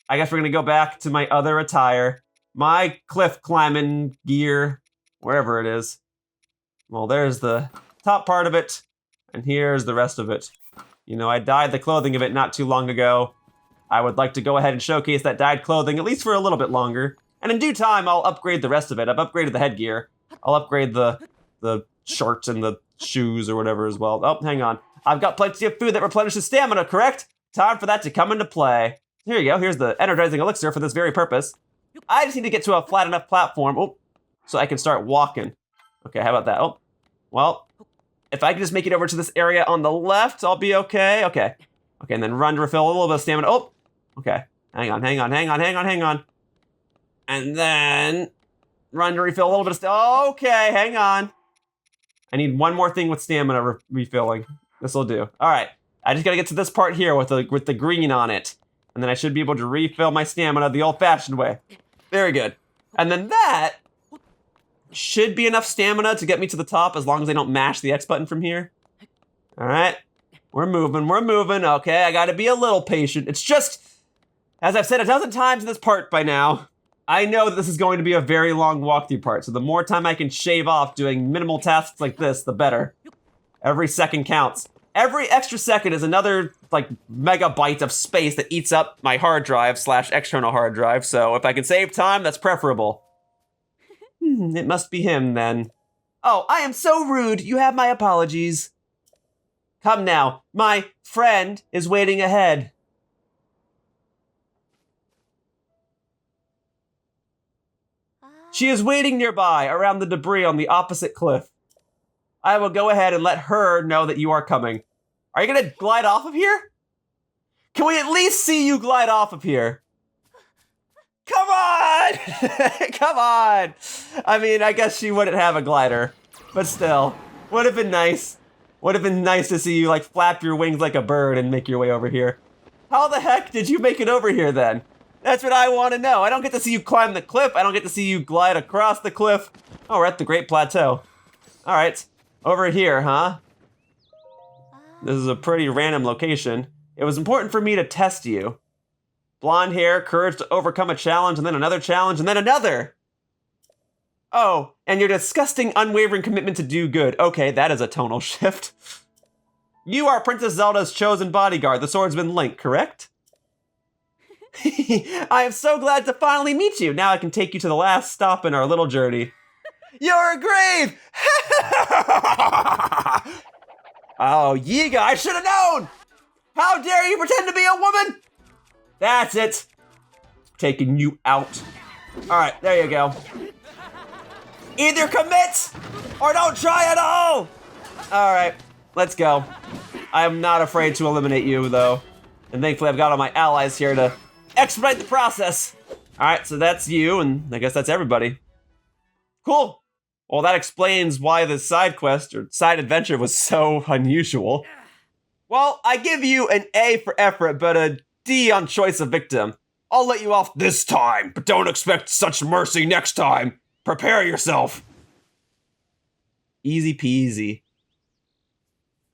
I guess we're gonna go back to my other attire. My cliff climbing gear, wherever it is. Well, there's the top part of it, and here's the rest of it. You know, I dyed the clothing of it not too long ago. I would like to go ahead and showcase that dyed clothing, at least for a little bit longer. And in due time, I'll upgrade the rest of it. I've upgraded the headgear. I'll upgrade the shirt and the shoes or whatever as well. Oh, hang on. I've got plenty of food that replenishes stamina, correct? Time for that to come into play. Here you go, here's the energizing elixir for this very purpose. I just need to get to a flat enough platform, so I can start walking. Okay, how about that? Oh, well, if I can just make it over to this area on the left, I'll be okay. Okay, and then run to refill a little bit of stamina. Oh, okay, hang on. And then run to refill a little bit of stamina. Okay, hang on. I need one more thing with stamina refilling. This'll do. All right, I just gotta get to this part here with the green on it. And then I should be able to refill my stamina the old-fashioned way. Very good. And then that should be enough stamina to get me to the top as long as I don't mash the X button from here. All right, we're moving. Okay, I gotta be a little patient. It's just, as I've said 1,000 times in this part by now, I know that this is going to be a very long walkthrough part, so the more time I can shave off doing minimal tasks like this, the better. Every second counts. Every extra second is another, like, megabyte of space that eats up my hard drive / external hard drive, so if I can save time, that's preferable. It must be him, then. Oh, I am so rude. You have my apologies. Come now, my friend is waiting ahead. She is waiting nearby, around the debris on the opposite cliff. I will go ahead and let her know that you are coming. Are you gonna glide off of here? Can we at least see you glide off of here? Come on! Come on! I mean, I guess she wouldn't have a glider, but still, would have been nice. Would have been nice to see you like flap your wings like a bird and make your way over here. How the heck did you make it over here then? That's what I want to know. I don't get to see you climb the cliff. I don't get to see you glide across the cliff. Oh, we're at the Great Plateau. All right, over here, huh? This is a pretty random location. It was important for me to test you. Blonde hair, courage to overcome a challenge, and then another challenge, and then another. Oh, and your disgusting, unwavering commitment to do good. Okay, that is a tonal shift. You are Princess Zelda's chosen bodyguard, the swordsman Link, correct? I am so glad to finally meet you. Now I can take you to the last stop in our little journey. Your grave! Oh, Yiga, I should have known! How dare you pretend to be a woman? That's it. Taking you out. All right, there you go. Either commit or don't try at all. All right, let's go. I'm not afraid to eliminate you, though. And thankfully, I've got all my allies here to expedite the process. All right, so that's you, and I guess that's everybody. Cool. Well, that explains why the side quest or side adventure was so unusual. Well, I give you an A for effort, but a D on choice of victim. I'll let you off this time, but don't expect such mercy next time. Prepare yourself. Easy peasy.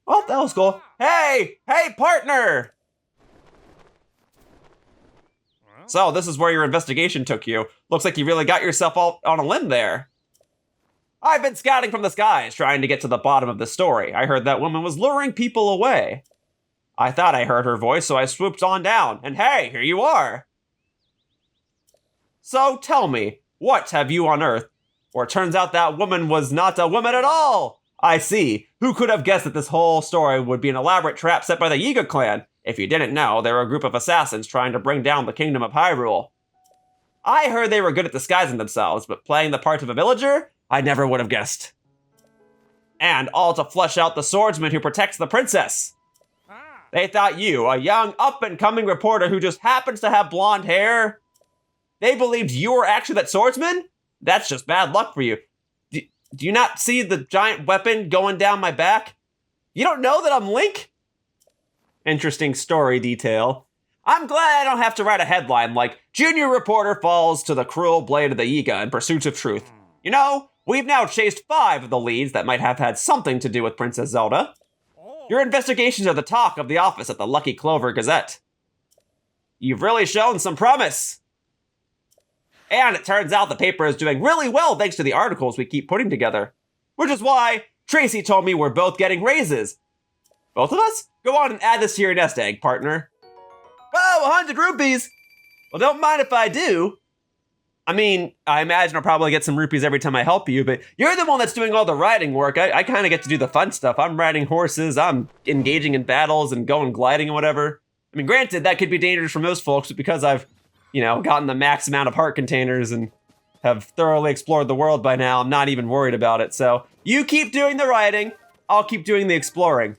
Oh, that was cool. Hey, partner! So, this is where your investigation took you. Looks like you really got yourself all on a limb there. I've been scouting from the skies, trying to get to the bottom of the story. I heard that woman was luring people away. I thought I heard her voice, so I swooped on down. And hey, here you are. So tell me, what have you unearthed? Or it turns out that woman was not a woman at all. I see. Who could have guessed that this whole story would be an elaborate trap set by the Yiga clan? If you didn't know, they were a group of assassins trying to bring down the kingdom of Hyrule. I heard they were good at disguising themselves, but playing the part of a villager? I never would have guessed. And all to flush out the swordsman who protects the princess. They thought you, a young up-and-coming reporter who just happens to have blonde hair, they believed you were actually that swordsman? That's just bad luck for you. Do you not see the giant weapon going down my back? You don't know that I'm Link? Interesting story detail. I'm glad I don't have to write a headline like, Junior reporter falls to the cruel blade of the Yiga in pursuit of truth. You know, we've now chased 5 of the leads that might have had something to do with Princess Zelda. Your investigations are the talk of the office at the Lucky Clover Gazette. You've really shown some promise. And it turns out the paper is doing really well thanks to the articles we keep putting together. Which is why Tracy told me we're both getting raises. Both of us? Go on and add this to your nest egg, partner. Oh, 100 rupees! Well, don't mind if I do. I mean, I imagine I'll probably get some rupees every time I help you, but you're the one that's doing all the riding work. I kind of get to do the fun stuff. I'm riding horses, I'm engaging in battles and going gliding and whatever. I mean, granted, that could be dangerous for most folks, but because I've, gotten the max amount of heart containers and have thoroughly explored the world by now, I'm not even worried about it. So you keep doing the riding, I'll keep doing the exploring.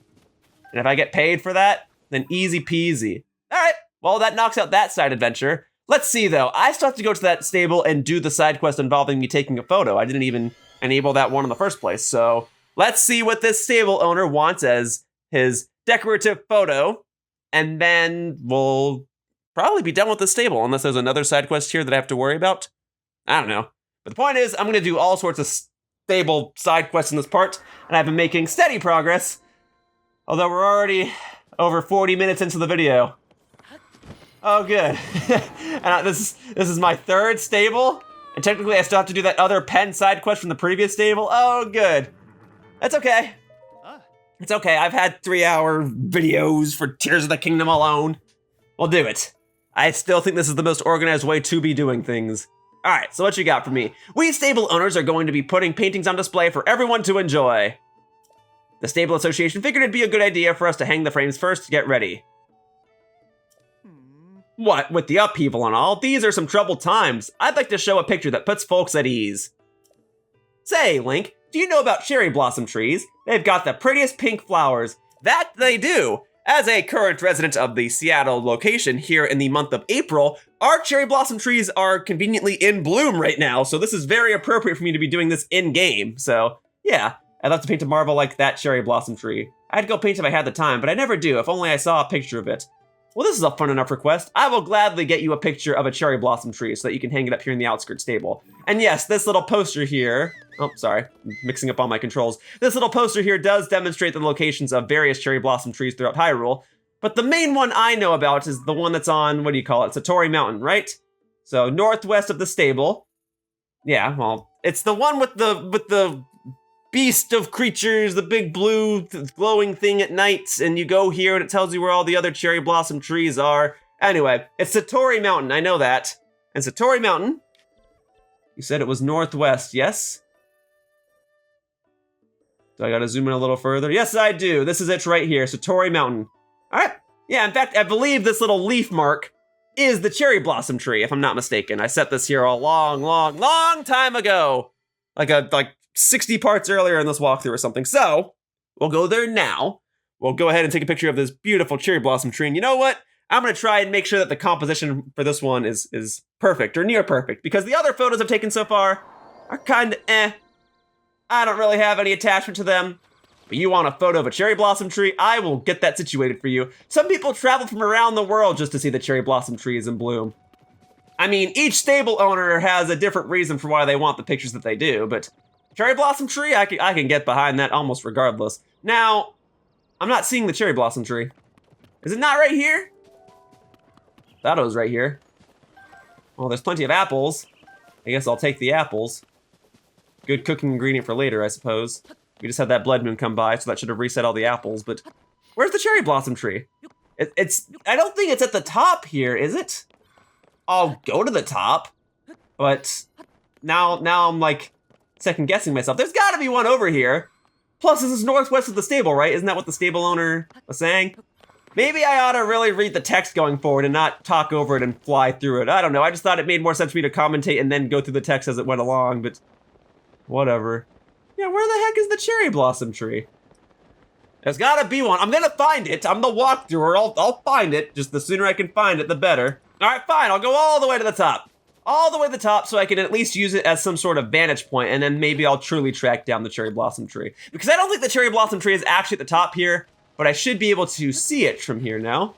And if I get paid for that, then easy peasy. All right, well, that knocks out that side adventure. Let's see, though. I still have to go to that stable and do the side quest involving me taking a photo. I didn't even enable that one in the first place. So let's see what this stable owner wants as his decorative photo. And then we'll probably be done with the stable, unless there's another side quest here that I have to worry about. I don't know. But the point is, I'm going to do all sorts of stable side quests in this part, and I've been making steady progress. Although we're already over 40 minutes into the video. Oh, good. And this is my 3rd stable, and technically I still have to do that other Penn side quest from the previous stable. Oh, good. That's okay. It's okay. I've had 3-hour videos for Tears of the Kingdom alone. We'll do it. I still think this is the most organized way to be doing things. All right, so what you got for me? We stable owners are going to be putting paintings on display for everyone to enjoy. The Stable Association figured it'd be a good idea for us to hang the frames first to get ready. What, with the upheaval and all, these are some troubled times. I'd like to show a picture that puts folks at ease. Say, Link, do you know about cherry blossom trees? They've got the prettiest pink flowers. That they do. As a current resident of the Seattle location here in the month of April, our cherry blossom trees are conveniently in bloom right now, so this is very appropriate for me to be doing this in-game. So, yeah, I'd love to paint a marble like that cherry blossom tree. I'd go paint if I had the time, but I never do, if only I saw a picture of it. Well, this is a fun enough request. I will gladly get you a picture of a cherry blossom tree so that you can hang it up here in the Outskirt stable. And yes, this little poster here, oh, sorry, I'm mixing up all my controls. This little poster here does demonstrate the locations of various cherry blossom trees throughout Hyrule, but the main one I know about is the one that's on, what do you call it, Satori Mountain, right? So northwest of the stable. Yeah, well, it's the one with the beast of creatures, the big blue glowing thing at night, and you go here and it tells you where all the other cherry blossom trees are. Anyway, it's Satori Mountain, I know that. And Satori Mountain, you said it was northwest, yes? So I gotta zoom in a little further. Yes, I do. This is it right here, Satori Mountain. All right. Yeah, in fact, I believe this little leaf mark is the cherry blossom tree, if I'm not mistaken. I set this here a long time ago. Like 60 parts earlier in this walkthrough or something. So, we'll go there now. We'll go ahead and take a picture of this beautiful cherry blossom tree. And you know what? I'm gonna try and make sure that the composition for this one is perfect, or near perfect, because the other photos I've taken so far are kinda eh. I don't really have any attachment to them. But you want a photo of a cherry blossom tree? I will get that situated for you. Some people travel from around the world just to see the cherry blossom trees in bloom. I mean, each stable owner has a different reason for why they want the pictures that they do, but cherry blossom tree, I can get behind that almost regardless. Now, I'm not seeing the cherry blossom tree. Is it not right here? Thought it was right here. Well, there's plenty of apples. I guess I'll take the apples. Good cooking ingredient for later, I suppose. We just had that blood moon come by, so that should have reset all the apples, but where's the cherry blossom tree? I don't think it's at the top here, is it? I'll go to the top, but now I'm like second guessing myself. There's gotta be one over here. Plus, this is northwest of the stable, right? Isn't that what the stable owner was saying? Maybe I ought to really read the text going forward and not talk over it and fly through it. I don't know, I just thought it made more sense for me to commentate and then go through the text as it went along, but whatever. Yeah, where the heck is the cherry blossom tree? There's gotta be one. I'm gonna find it. I'm the walkthrough. I'll find it. Just the sooner I can find it, the better. All right, fine. I'll go all the way to the top. All the way to the top so I can at least use it as some sort of vantage point, and then maybe I'll truly track down the cherry blossom tree. Because I don't think the cherry blossom tree is actually at the top here, but I should be able to see it from here now.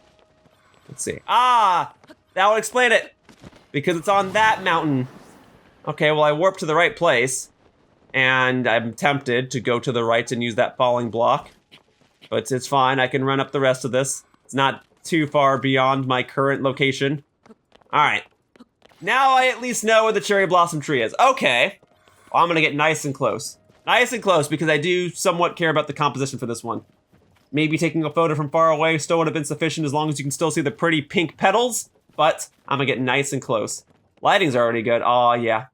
Let's see. Ah, that would explain it. Because it's on that mountain. Okay, well, I warped to the right place. And I'm tempted to go to the right and use that falling block. But it's fine, I can run up the rest of this. It's not too far beyond my current location. All right. Now I at least know where the cherry blossom tree is. Okay. Well, I'm gonna get nice and close. Nice and close, because I do somewhat care about the composition for this one. Maybe taking a photo from far away still would have been sufficient as long as you can still see the pretty pink petals, but I'm gonna get nice and close. Lighting's already good. Oh yeah.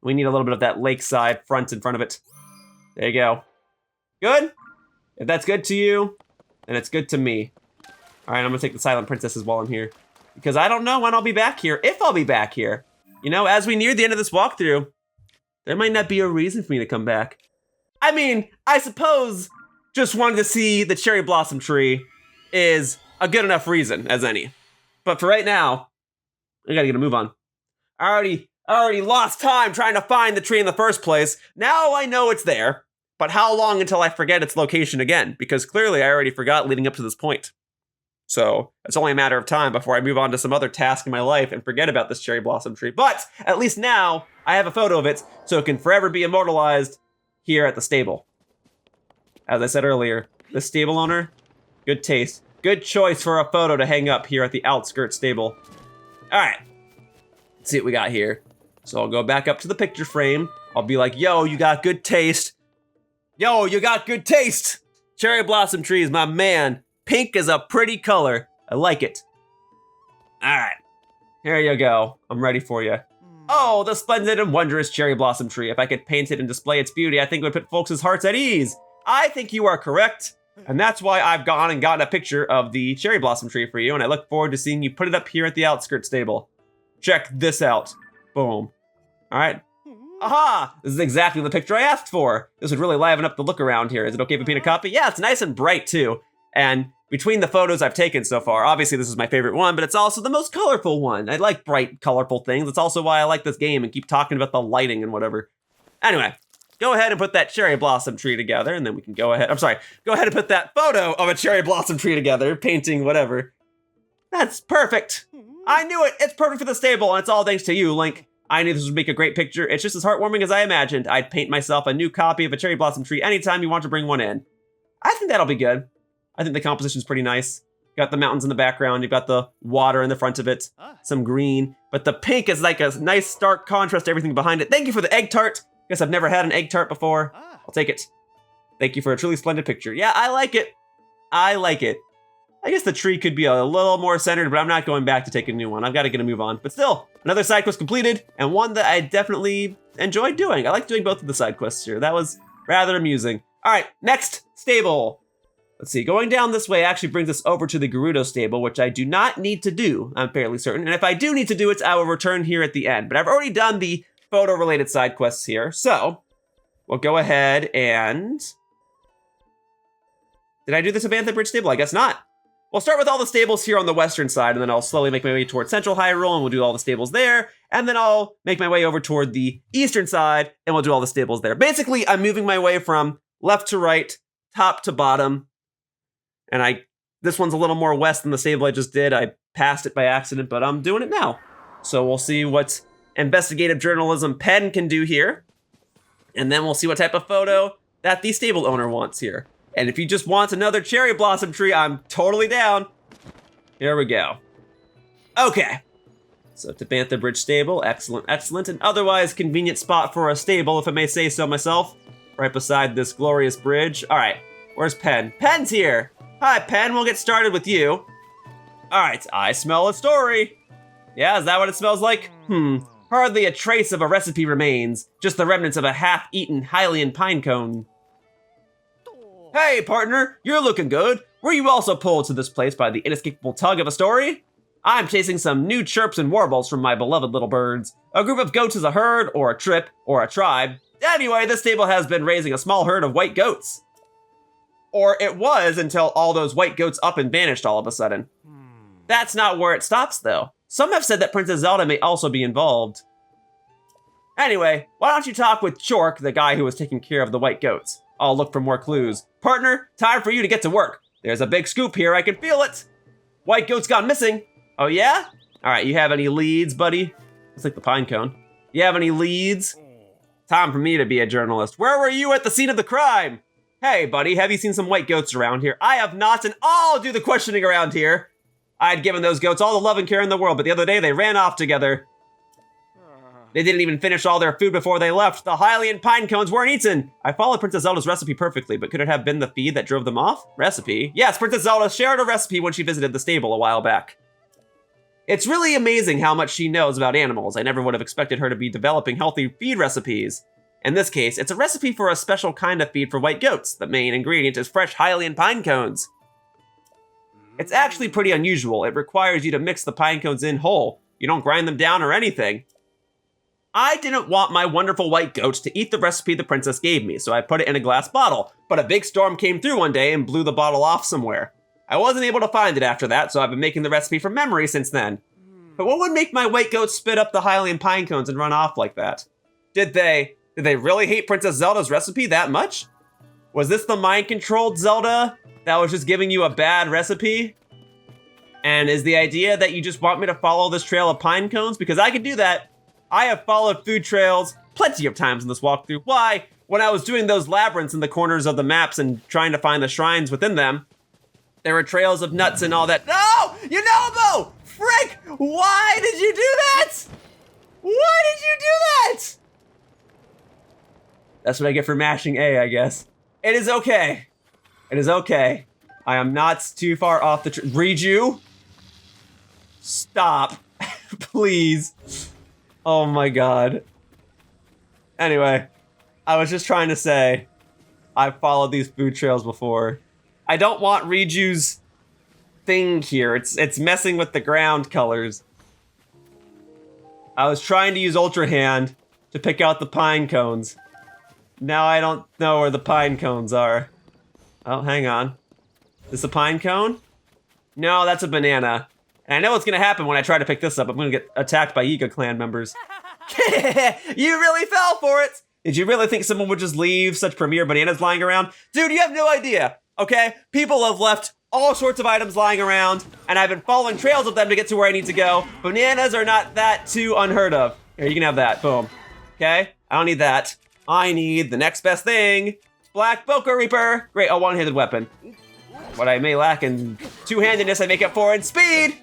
We need a little bit of that lakeside front in front of it. There you go. Good? If that's good to you, then it's good to me. All right, I'm gonna take the Silent Princesses while I'm here. Because I don't know when I'll be back here, if I'll be back here. You know, as we near the end of this walkthrough, there might not be a reason for me to come back. I mean, I suppose just wanting to see the cherry blossom tree is a good enough reason as any. But for right now, I gotta get a move on. I already lost time trying to find the tree in the first place. Now I know it's there, but how long until I forget its location again? Because clearly I already forgot leading up to this point. So it's only a matter of time before I move on to some other task in my life and forget about this cherry blossom tree. But at least now I have a photo of it, so it can forever be immortalized here at the stable. As I said earlier, the stable owner, good taste. Good choice for a photo to hang up here at the Outskirt stable. All right, let's see what we got here. So I'll go back up to the picture frame. I'll be like, yo, you got good taste. Yo, you got good taste. Cherry blossom trees, my man. Pink is a pretty color. I like it. All right, here you go. I'm ready for you. Oh, the splendid and wondrous cherry blossom tree. If I could paint it and display its beauty, I think it would put folks' hearts at ease. I think you are correct. And that's why I've gone and gotten a picture of the cherry blossom tree for you. And I look forward to seeing you put it up here at the Outskirt stable. Check this out. Boom. All right. Aha! This is exactly the picture I asked for. This would really liven up the look around here. Is it okay if I paint a copy? Yeah, it's nice and bright too. And between the photos I've taken so far, obviously this is my favorite one, but it's also the most colorful one. I like bright, colorful things. It's also why I like this game and keep talking about the lighting and whatever. Anyway, go ahead and put that cherry blossom tree together, and then we can go ahead and put that photo of a cherry blossom tree together, painting whatever. That's perfect. I knew it. It's perfect for the stable, and it's all thanks to you, Link. I knew this would make a great picture. It's just as heartwarming as I imagined. I'd paint myself a new copy of a cherry blossom tree anytime you want to bring one in. I think that'll be good. I think the composition's pretty nice. You got the mountains in the background. You've got the water in the front of it. Some green. But the pink is like a nice stark contrast to everything behind it. Thank you for the egg tart. Guess I've never had an egg tart before. I'll take it. Thank you for a truly splendid picture. Yeah, I like it. I like it. I guess the tree could be a little more centered, but I'm not going back to take a new one. I've got to get a move on. But still, another side quest completed, and one that I definitely enjoyed doing. I like doing both of the side quests here. That was rather amusing. All right, next stable. Let's see, going down this way actually brings us over to the Gerudo stable, which I do not need to do, I'm fairly certain. And if I do need to do it, I will return here at the end. But I've already done the photo-related side quests here, so we'll go ahead and... Did I do the Tabantha Bridge stable? I guess not. We'll start with all the stables here on the western side, and then I'll slowly make my way towards central Hyrule, and we'll do all the stables there. And then I'll make my way over toward the eastern side, and we'll do all the stables there. Basically, I'm moving my way from left to right, top to bottom. And this one's a little more west than the stable I just did. I passed it by accident, but I'm doing it now. So we'll see what investigative journalism Penn can do here. And then we'll see what type of photo that the stable owner wants here. And if he just wants another cherry blossom tree, I'm totally down. Here we go. Okay. So Tabantha Bridge stable, excellent, excellent. An otherwise convenient spot for a stable, if I may say so myself. Right beside this glorious bridge. All right, where's Penn? Penn's here. Hi, Penn, we'll get started with you. All right, I smell a story. Yeah, is that what it smells like? Hardly a trace of a recipe remains. Just the remnants of a half-eaten Hylian pine cone. Hey, partner, you're looking good. Were you also pulled to this place by the inescapable tug of a story? I'm chasing some new chirps and warbles from my beloved little birds. A group of goats is a herd, or a trip, or a tribe. Anyway, this stable has been raising a small herd of white goats. Or it was until all those white goats up and vanished all of a sudden. That's not where it stops, though. Some have said that Princess Zelda may also be involved. Anyway, why don't you talk with Chork, the guy who was taking care of the white goats? I'll look for more clues. Partner, time for you to get to work. There's a big scoop here, I can feel it. White goat's gone missing. Oh yeah? All right, you have any leads, buddy? It's like the pine cone. You have any leads? Time for me to be a journalist. Where were you at the scene of the crime? Hey, buddy, have you seen some white goats around here? I have not, and I'll do the questioning around here. I had given those goats all the love and care in the world, but the other day they ran off together. They didn't even finish all their food before they left. The Hylian pine cones weren't eaten. I followed Princess Zelda's recipe perfectly, but could it have been the feed that drove them off? Recipe? Yes, Princess Zelda shared a recipe when she visited the stable a while back. It's really amazing how much she knows about animals. I never would have expected her to be developing healthy feed recipes. In this case, it's a recipe for a special kind of feed for white goats. The main ingredient is fresh Hylian pine cones. It's actually pretty unusual. It requires you to mix the pine cones in whole. You don't grind them down or anything. I didn't want my wonderful white goats to eat the recipe the princess gave me, so I put it in a glass bottle. But a big storm came through one day and blew the bottle off somewhere. I wasn't able to find it after that, so I've been making the recipe from memory since then. But what would make my white goats spit up the Hylian pine cones and run off like that? Did they really hate Princess Zelda's recipe that much? Was this the mind-controlled Zelda that was just giving you a bad recipe? And is the idea that you just want me to follow this trail of pine cones? Because I can do that. I have followed food trails plenty of times in this walkthrough. Why? When I was doing those labyrinths in the corners of the maps and trying to find the shrines within them, there were trails of nuts and all that. No! Yunobo! Frick! Why did you do that? Why did you do that? That's what I get for mashing A, I guess. It is okay. It is okay. I am not too far off the Reju? Stop. Please. Oh my god. Anyway, I was just trying to say I've followed these food trails before. I don't want Riju's thing here. It's messing with the ground colors. I was trying to use Ultra Hand to pick out the pine cones. Now I don't know where the pine cones are. Oh, hang on. Is this a pine cone? No, that's a banana. And I know what's gonna happen when I try to pick this up. I'm gonna get attacked by Yiga clan members. You really fell for it! Did you really think someone would just leave such premier bananas lying around? Dude, you have no idea, okay? People have left all sorts of items lying around, and I've been following trails of them to get to where I need to go. Bananas are not that too unheard of. Here, you can have that, boom. Okay, I don't need that. I need the next best thing. Black Boko Reaper. Great, a one-handed weapon. What I may lack in two-handedness, I make up for in speed.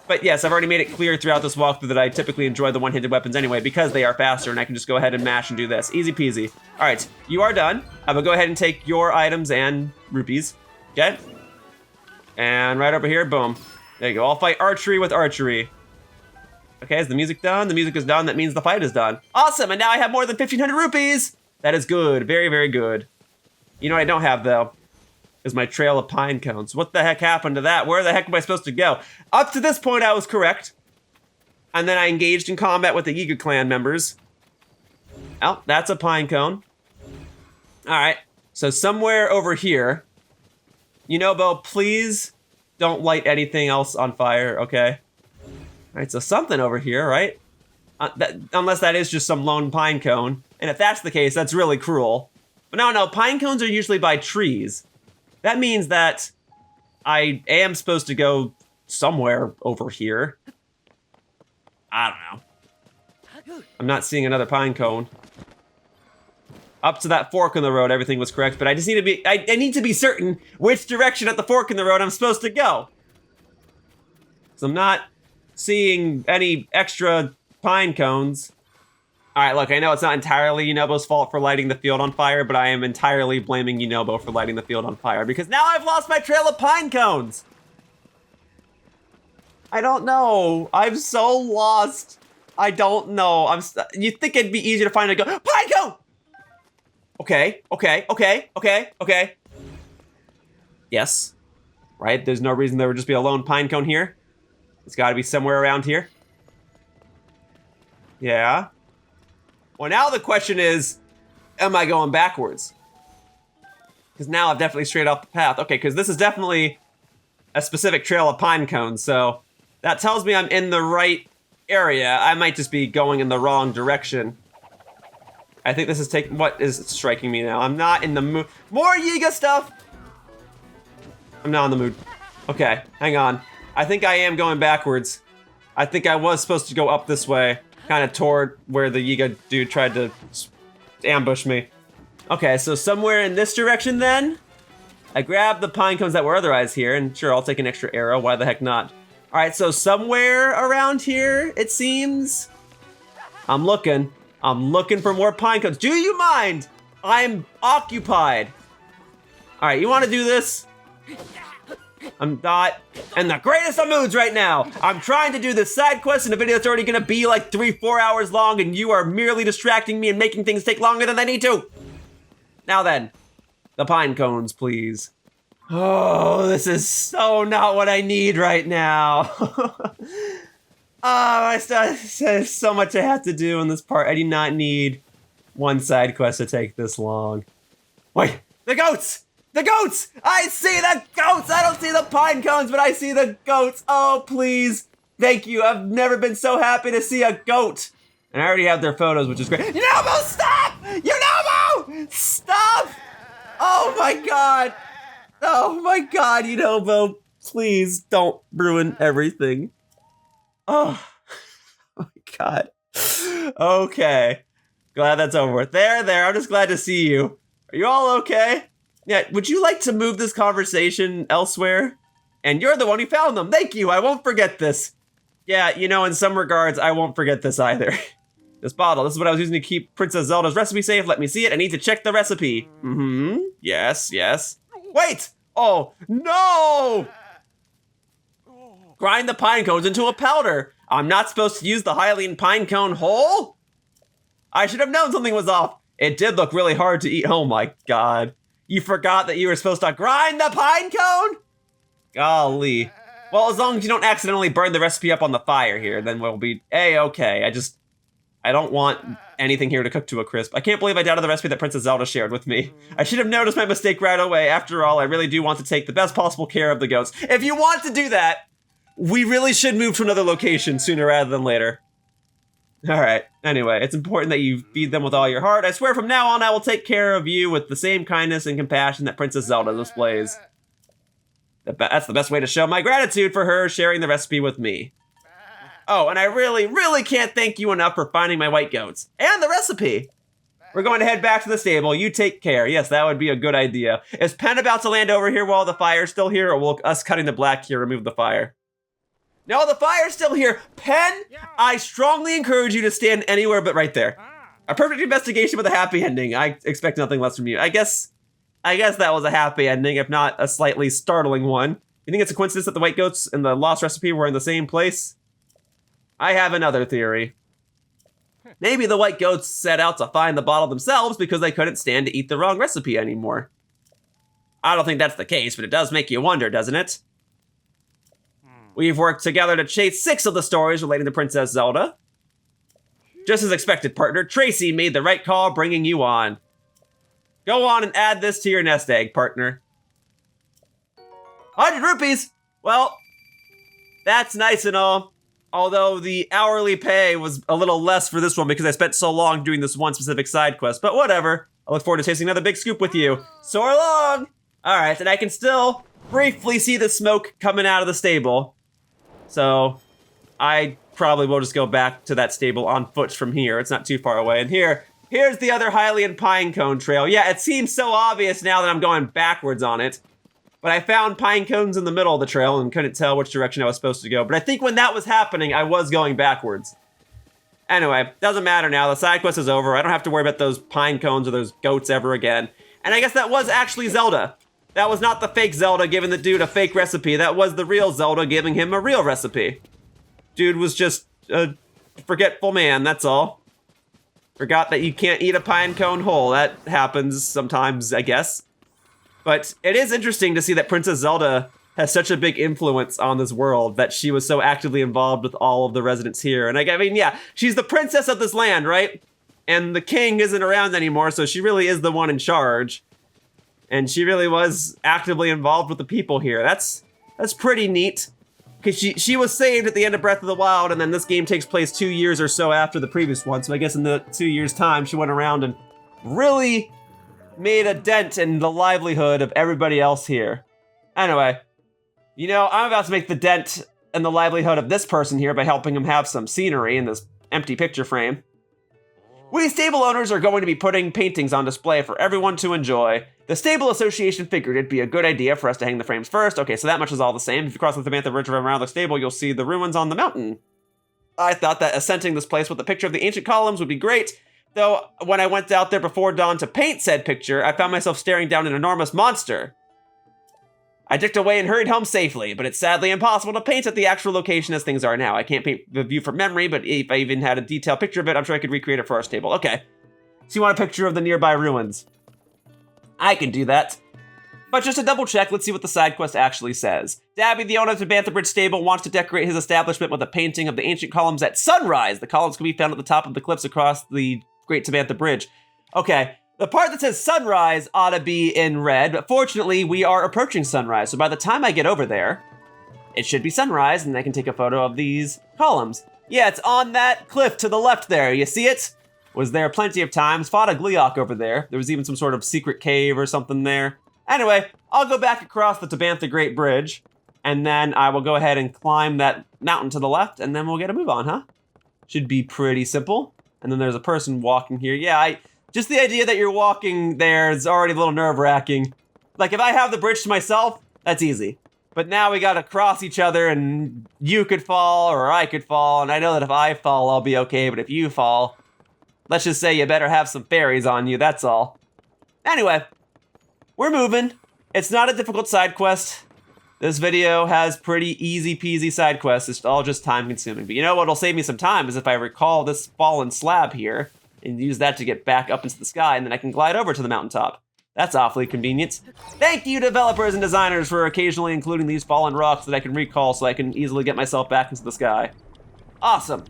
But yes, I've already made it clear throughout this walkthrough that I typically enjoy the one-handed weapons anyway because they are faster and I can just go ahead and mash and do this. Easy peasy. All right, you are done. I will go ahead and take your items and rupees, okay? And right over here, boom. There you go, I'll fight archery with archery. Okay, is the music done? The music is done, that means the fight is done. Awesome, and now I have more than 1,500 rupees. That is good, very, very good. You know what I don't have though? Is my trail of pine cones. What the heck happened to that? Where the heck am I supposed to go? Up to this point, I was correct. And then I engaged in combat with the Yiga clan members. Oh, that's a pine cone. All right, so somewhere over here, Bo, please don't light anything else on fire, okay? All right, so something over here, right? Unless that is just some lone pine cone. And if that's the case, that's really cruel. But no, pine cones are usually by trees. That means that I am supposed to go somewhere over here. I don't know. I'm not seeing another pine cone. Up to that fork in the road, everything was correct, but I just need to be, I need to be certain which direction at the fork in the road I'm supposed to go. So I'm not seeing any extra pine cones. All right, look, I know it's not entirely Yunobo's fault for lighting the field on fire, but I am entirely blaming Yunobo for lighting the field on fire because now I've lost my trail of pine cones. I don't know. I'm so lost. I don't know. You think it'd be easier to find a go, pine cone! Okay. Yes, right? There's no reason there would just be a lone pine cone here. It's gotta be somewhere around here. Yeah. Well, now the question is, am I going backwards? Because now I've definitely strayed off the path. Okay, because this is definitely a specific trail of pine cones, so that tells me I'm in the right area. I might just be going in the wrong direction. I think this is what is striking me now? I'm not in the mood. More Yiga stuff! I'm not in the mood. Okay, hang on. I think I am going backwards. I think I was supposed to go up this way, kind of toward where the Yiga dude tried to ambush me. Okay, so somewhere in this direction then, I grabbed the pine cones that were otherwise here, and sure, I'll take an extra arrow, why the heck not? All right, so somewhere around here, it seems. I'm looking for more pine cones. Do you mind? I'm occupied. All right, you wanna do this? I'm not in the greatest of moods right now. I'm trying to do this side quest in a video that's already gonna be like 3-4 hours long, and you are merely distracting me and making things take longer than they need to. Now then, the pine cones, please. Oh, this is so not what I need right now. There's so much I have to do in this part. I do not need one side quest to take this long. Wait, the goats! The goats! I see the goats! I don't see the pine cones, but I see the goats. Oh, please. Thank you. I've never been so happy to see a goat. And I already have their photos, which is great. Yunobo, stop! Yunobo! Stop! Oh my god. Oh my god, Yunobo. Please don't ruin everything. Oh my god. Okay. Glad that's over with. There. I'm just glad to see you. Are you all okay? Yeah, would you like to move this conversation elsewhere? And you're the one who found them. Thank you. I won't forget this. Yeah, in some regards, I won't forget this either. This bottle, this is what I was using to keep Princess Zelda's recipe safe. Let me see it. I need to check the recipe. Mm-hmm. Yes. Wait! Oh, no! Grind the pine cones into a powder. I'm not supposed to use the Hylian pine cone whole? I should have known something was off. It did look really hard to eat. Oh my god. You forgot that you were supposed to grind the pine cone? Golly. Well, as long as you don't accidentally burn the recipe up on the fire here, then we'll be A-okay. I don't want anything here to cook to a crisp. I can't believe I doubted the recipe that Princess Zelda shared with me. I should have noticed my mistake right away. After all, I really do want to take the best possible care of the goats. If you want to do that, we really should move to another location sooner rather than later. All right. Anyway, it's important that you feed them with all your heart. I swear from now on, I will take care of you with the same kindness and compassion that Princess Zelda displays. That's the best way to show my gratitude for her sharing the recipe with me. Oh, and I really, really can't thank you enough for finding my white goats. And the recipe! We're going to head back to the stable. You take care. Yes, that would be a good idea. Is Penn about to land over here while the fire's still here, or will us cutting the black here remove the fire? No, the fire's still here. Penn, I strongly encourage you to stand anywhere but right there. A perfect investigation with a happy ending. I expect nothing less from you. I guess that was a happy ending, if not a slightly startling one. You think it's a coincidence that the white goats and the lost recipe were in the same place? I have another theory. Maybe the white goats set out to find the bottle themselves because they couldn't stand to eat the wrong recipe anymore. I don't think that's the case, but it does make you wonder, doesn't it? We've worked together to chase 6 of the stories relating to Princess Zelda. Just as expected, partner, Tracy made the right call bringing you on. Go on and add this to your nest egg, partner. 100 rupees! Well, that's nice and all. Although the hourly pay was a little less for this one because I spent so long doing this one specific side quest, but whatever. I look forward to tasting another big scoop with you. Soar long! Alright, and I can still briefly see the smoke coming out of the stable. So, I probably will just go back to that stable on foot from here. It's not too far away. And here's the other Hylian pine cone trail. Yeah, it seems so obvious now that I'm going backwards on it. But I found pine cones in the middle of the trail and couldn't tell which direction I was supposed to go. But I think when that was happening, I was going backwards. Anyway, doesn't matter now. The side quest is over. I don't have to worry about those pine cones or those goats ever again. And I guess that was actually Zelda. That was not the fake Zelda giving the dude a fake recipe. That was the real Zelda giving him a real recipe. Dude was just a forgetful man, that's all. Forgot that you can't eat a pine cone whole. That happens sometimes, I guess. But it is interesting to see that Princess Zelda has such a big influence on this world, that she was so actively involved with all of the residents here. And I mean, yeah, she's the princess of this land, right? And the king isn't around anymore, so she really is the one in charge. And she really was actively involved with the people here. That's pretty neat. Because she was saved at the end of Breath of the Wild, and then this game takes place 2 years or so after the previous one. So I guess in the 2 years' time, she went around and really made a dent in the livelihood of everybody else here. Anyway, you know, I'm about to make the dent in the livelihood of this person here by helping him have some scenery in this empty picture frame. We stable owners are going to be putting paintings on display for everyone to enjoy. The Stable Association figured it'd be a good idea for us to hang the frames first. Okay, so that much is all the same. If you cross the Tabantha Bridge around the stable, you'll see the ruins on the mountain. I thought that ascending this place with a picture of the ancient columns would be great, though when I went out there before dawn to paint said picture, I found myself staring down an enormous monster. I dicked away and hurried home safely, but it's sadly impossible to paint at the actual location as things are now. I can't paint the view from memory, but if I even had a detailed picture of it, I'm sure I could recreate it for our stable. Okay, so you want a picture of the nearby ruins? I can do that. But just to double check, let's see what the side quest actually says. Dabby, the owner of the Tabantha Bridge stable, wants to decorate his establishment with a painting of the ancient columns at sunrise. The columns can be found at the top of the cliffs across the Great Tabantha Bridge. Okay, the part that says sunrise ought to be in red, but fortunately we are approaching sunrise, so by the time I get over there, it should be sunrise, and I can take a photo of these columns. Yeah, it's on that cliff to the left there, you see it? Was there plenty of times, fought a Gleeok over there. There was even some sort of secret cave or something there. Anyway, I'll go back across the Tabantha Great Bridge, and then I will go ahead and climb that mountain to the left, and then we'll get a move on, huh? Should be pretty simple. And then there's a person walking here. Yeah, just the idea that you're walking there is already a little nerve-wracking. Like, if I have the bridge to myself, that's easy. But now we gotta cross each other, and you could fall, or I could fall, and I know that if I fall, I'll be okay, but if you fall, let's just say you better have some fairies on you, that's all. Anyway, we're moving. It's not a difficult side quest. This video has pretty easy peasy side quests. It's all just time consuming. But you know what'll save me some time is if I recall this fallen slab here and use that to get back up into the sky, and then I can glide over to the mountaintop. That's awfully convenient. Thank you, developers and designers, for occasionally including these fallen rocks that I can recall so I can easily get myself back into the sky. Awesome.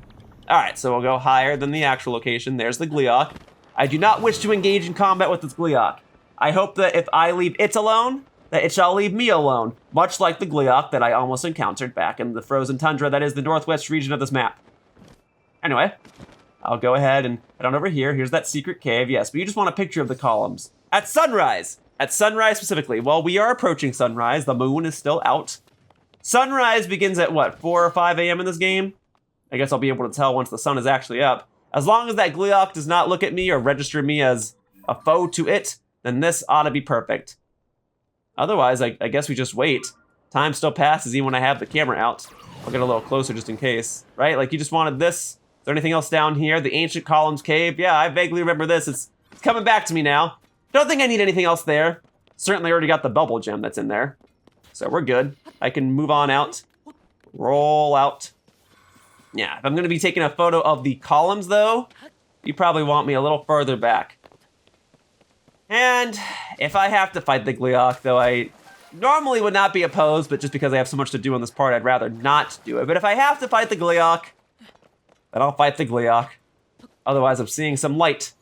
All right, so we'll go higher than the actual location. There's the Gleeok. I do not wish to engage in combat with this Gleeok. I hope that if I leave it alone, that it shall leave me alone, much like the Gleeok that I almost encountered back in the frozen tundra that is the northwest region of this map. Anyway, I'll go ahead and head on over here. Here's that secret cave, yes, but you just want a picture of the columns. At sunrise! At sunrise specifically. Well, we are approaching sunrise. The moon is still out. Sunrise begins at what, 4 or 5 a.m. in this game? I guess I'll be able to tell once the sun is actually up. As long as that Gleeok does not look at me or register me as a foe to it, then this ought to be perfect. Otherwise, I guess we just wait. Time still passes even when I have the camera out. I'll get a little closer just in case, right? Like, you just wanted this. Is there anything else down here? The Ancient Columns Cave. Yeah, I vaguely remember this. It's coming back to me now. Don't think I need anything else there. Certainly already got the bubble gem that's in there. So we're good. I can move on out. Roll out. Yeah, if I'm going to be taking a photo of the columns, though, you probably want me a little further back. And if I have to fight the Gleeok, though I normally would not be opposed, but just because I have so much to do on this part, I'd rather not do it. But if I have to fight the Gleeok, then I'll fight the Gleeok. Otherwise, I'm seeing some light.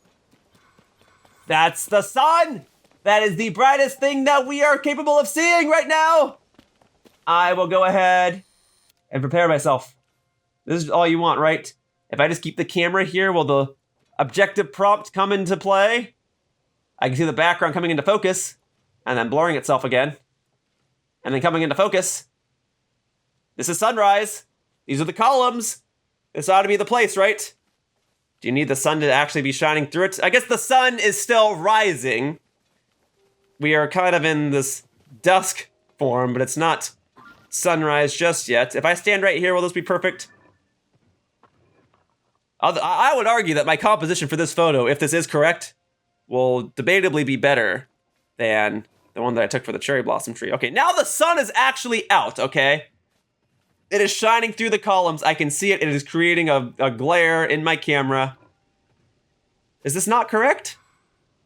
That's the sun! That is the brightest thing that we are capable of seeing right now! I will go ahead and prepare myself. This is all you want, right? If I just keep the camera here, will the objective prompt come into play? I can see the background coming into focus, and then blurring itself again. And then coming into focus. This is sunrise. These are the columns. This ought to be the place, right? Do you need the sun to actually be shining through it? I guess the sun is still rising. We are kind of in this dusk form, but it's not sunrise just yet. If I stand right here, will this be perfect? I would argue that my composition for this photo, if this is correct, will debatably be better than the one that I took for the cherry blossom tree. Okay, now the sun is actually out, okay? It is shining through the columns. I can see it. It is creating a glare in my camera. Is this not correct?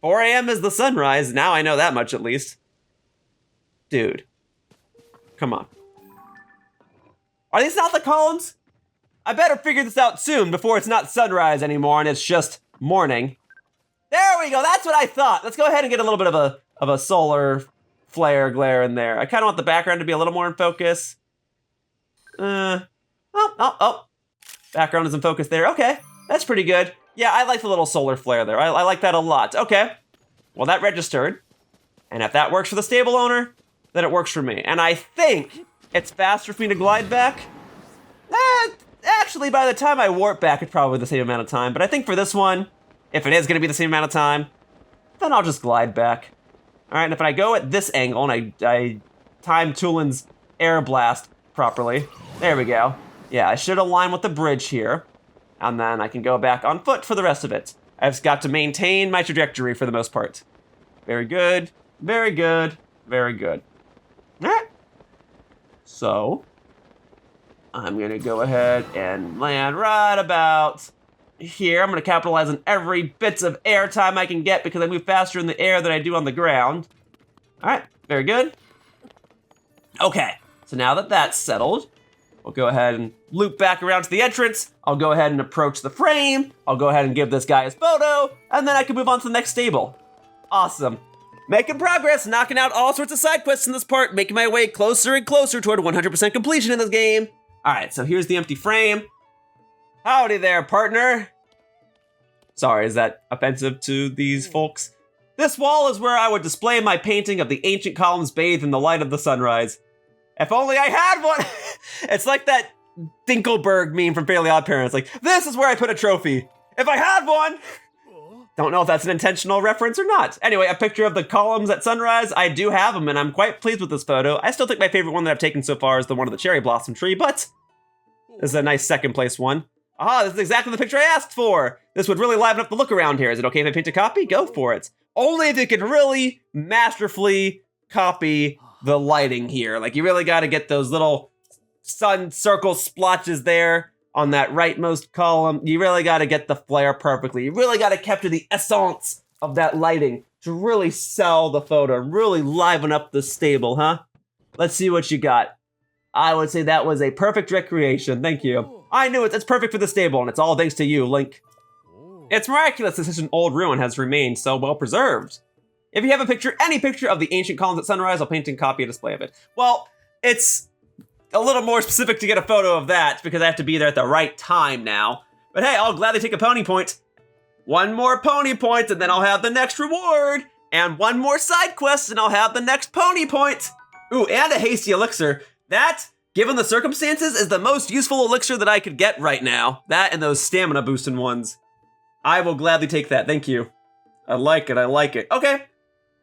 4 a.m. is the sunrise. Now I know that much at least. Dude. Come on. Are these not the columns? I better figure this out soon before it's not sunrise anymore and it's just morning. There we go. That's what I thought. Let's go ahead and get a little bit of a solar flare glare in there. I kind of want the background to be a little more in focus. Oh. Background is in focus there. Okay, that's pretty good. Yeah, I like the little solar flare there. I like that a lot. Okay, well, that registered. And if that works for the stable owner, then it works for me. And I think it's faster for me to glide back. Actually, by the time I warp back, it's probably the same amount of time. But I think for this one, if it is going to be the same amount of time, then I'll just glide back. All right, and if I go at this angle and I time Tulin's air blast properly, there we go. Yeah, I should align with the bridge here, and then I can go back on foot for the rest of it. I've just got to maintain my trajectory for the most part. Very good, very good, very good. All right. So, I'm gonna go ahead and land right about here. I'm gonna capitalize on every bits of air time I can get because I move faster in the air than I do on the ground. All right, very good. Okay, so now that that's settled, we'll go ahead and loop back around to the entrance. I'll go ahead and approach the frame. I'll go ahead and give this guy his photo, and then I can move on to the next stable. Awesome. Making progress, knocking out all sorts of side quests in this part, making my way closer and closer toward 100% completion in this game. All right, so here's the empty frame. Howdy there, partner. Sorry, is that offensive to these folks? This wall is where I would display my painting of the ancient columns bathed in the light of the sunrise. If only I had one! It's like that Dinkelberg meme from Fairly Odd Parents. Like, this is where I put a trophy. If I had one! Don't know if that's an intentional reference or not. Anyway, a picture of the columns at sunrise. I do have them, and I'm quite pleased with this photo. I still think my favorite one that I've taken so far is the one of the cherry blossom tree, but this is a nice second place one. Aha, this is exactly the picture I asked for. This would really liven up the look around here. Is it okay if I paint a copy? Go for it. Only if you can really masterfully copy the lighting here. Like, you really got to get those little sun circle splotches there on that rightmost column. You really got to get the flare perfectly. You really got to capture the essence of that lighting to really sell the photo, really liven up the stable, huh? Let's see what you got. I would say that was a perfect recreation. Thank you. I knew it. It's perfect for the stable, and it's all thanks to you, Link. It's miraculous that such an old ruin has remained so well preserved. If you have a picture, any picture of the ancient columns at sunrise, I'll paint and copy a display of it. Well, it's a little more specific to get a photo of that because I have to be there at the right time now. But hey, I'll gladly take a pony point. One more pony point, and then I'll have the next reward. And one more side quest, and I'll have the next pony point. Ooh, and a hasty elixir. That, given the circumstances, is the most useful elixir that I could get right now. That and those stamina boosting ones. I will gladly take that, thank you. I like it, I like it. Okay,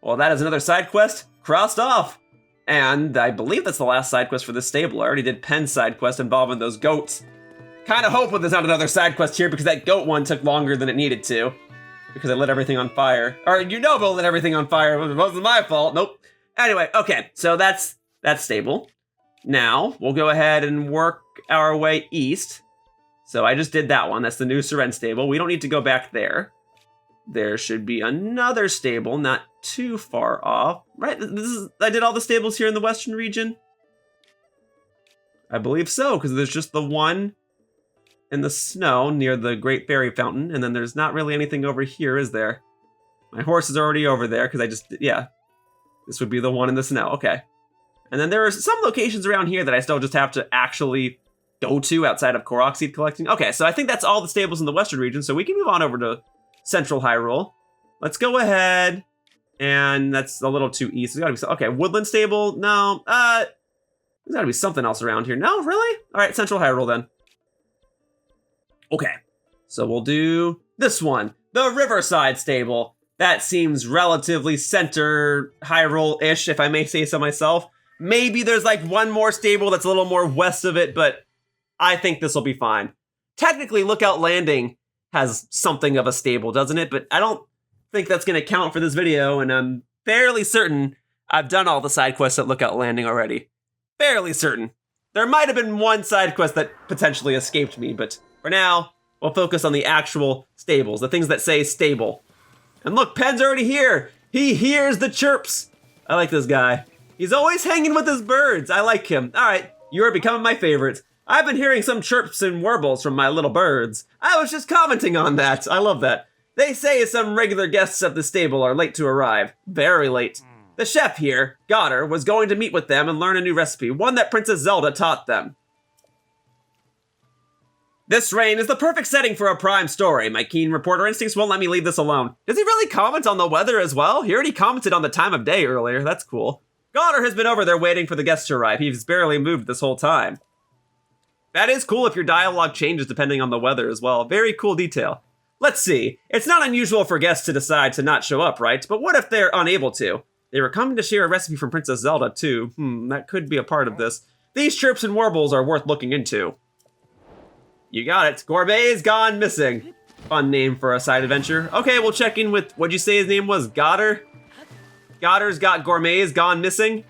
well that is another side quest crossed off. And I believe that's the last side quest for this stable. I already did Penn's side quest involving those goats. Kind of hoping there's not another side quest here because that goat one took longer than it needed to. Because I lit everything on fire. Or you know I lit everything on fire, it wasn't my fault, nope. Anyway, okay, so that's stable. Now, we'll go ahead and work our way east. So I just did that one, that's the new Serenne stable. We don't need to go back there. There should be another stable, not too far off. Right, I did all the stables here in the western region? I believe so, because there's just the one in the snow near the Great Fairy Fountain, and then there's not really anything over here, is there? My horse is already over there, because yeah. This would be the one in the snow, okay. And then there are some locations around here that I still just have to actually go to outside of Korok seed collecting. Okay, so I think that's all the stables in the western region, so we can move on over to central Hyrule. Let's go ahead, and that's a little too east. There's gotta be okay, Woodland stable, no, there's gotta be something else around here. No, really? All right, central Hyrule then. Okay, so we'll do this one, the Riverside stable. That seems relatively center Hyrule-ish, if I may say so myself. Maybe there's like one more stable that's a little more west of it, but I think this will be fine. Technically, Lookout Landing has something of a stable, doesn't it? But I don't think that's going to count for this video, and I'm fairly certain I've done all the side quests at Lookout Landing already. Fairly certain. There might have been one side quest that potentially escaped me, but for now, we'll focus on the actual stables, the things that say stable. And look, Penn's already here. He hears the chirps. I like this guy. He's always hanging with his birds. I like him. All right, you are becoming my favorite. I've been hearing some chirps and warbles from my little birds. I was just commenting on that. I love that. They say some regular guests at the stable are late to arrive. Very late. The chef here, Goddard, was going to meet with them and learn a new recipe, one that Princess Zelda taught them. This rain is the perfect setting for a prime story. My keen reporter instincts won't let me leave this alone. Does he really comment on the weather as well? He already commented on the time of day earlier. That's cool. Goddard has been over there waiting for the guests to arrive. He's barely moved this whole time. That is cool if your dialogue changes depending on the weather as well. Very cool detail. Let's see. It's not unusual for guests to decide to not show up, right? But what if they're unable to? They were coming to share a recipe from Princess Zelda, too. That could be a part of this. These chirps and warbles are worth looking into. You got it. Gourmets gone missing. Fun name for a side adventure. Okay, we'll check in with, what'd you say his name was? Goddard? Goddard's got gourmets gone missing.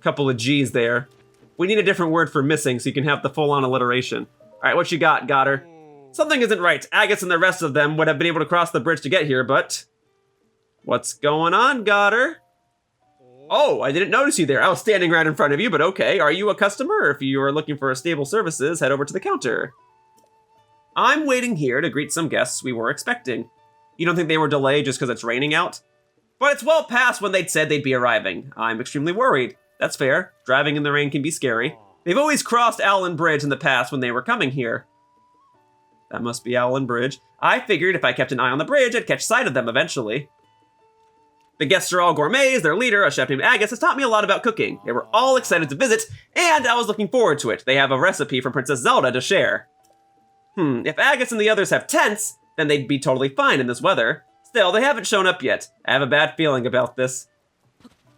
Couple of G's there. We need a different word for missing so you can have the full-on alliteration. All right, what you got, Goddard? Something isn't right. Agus and the rest of them would have been able to cross the bridge to get here, but... What's going on, Goddard? Oh, I didn't notice you there. I was standing right in front of you, but okay. Are you a customer? If you are looking for stable services, head over to the counter. I'm waiting here to greet some guests we were expecting. You don't think they were delayed just because it's raining out? But it's well past when they'd said they'd be arriving. I'm extremely worried. That's fair. Driving in the rain can be scary. They've always crossed Owlin Bridge in the past when they were coming here. That must be Owlin Bridge. I figured if I kept an eye on the bridge, I'd catch sight of them eventually. The guests are all gourmets. Their leader, a chef named Agus, has taught me a lot about cooking. They were all excited to visit, and I was looking forward to it. They have a recipe from Princess Zelda to share. If Agus and the others have tents, then they'd be totally fine in this weather. Still, they haven't shown up yet. I have a bad feeling about this.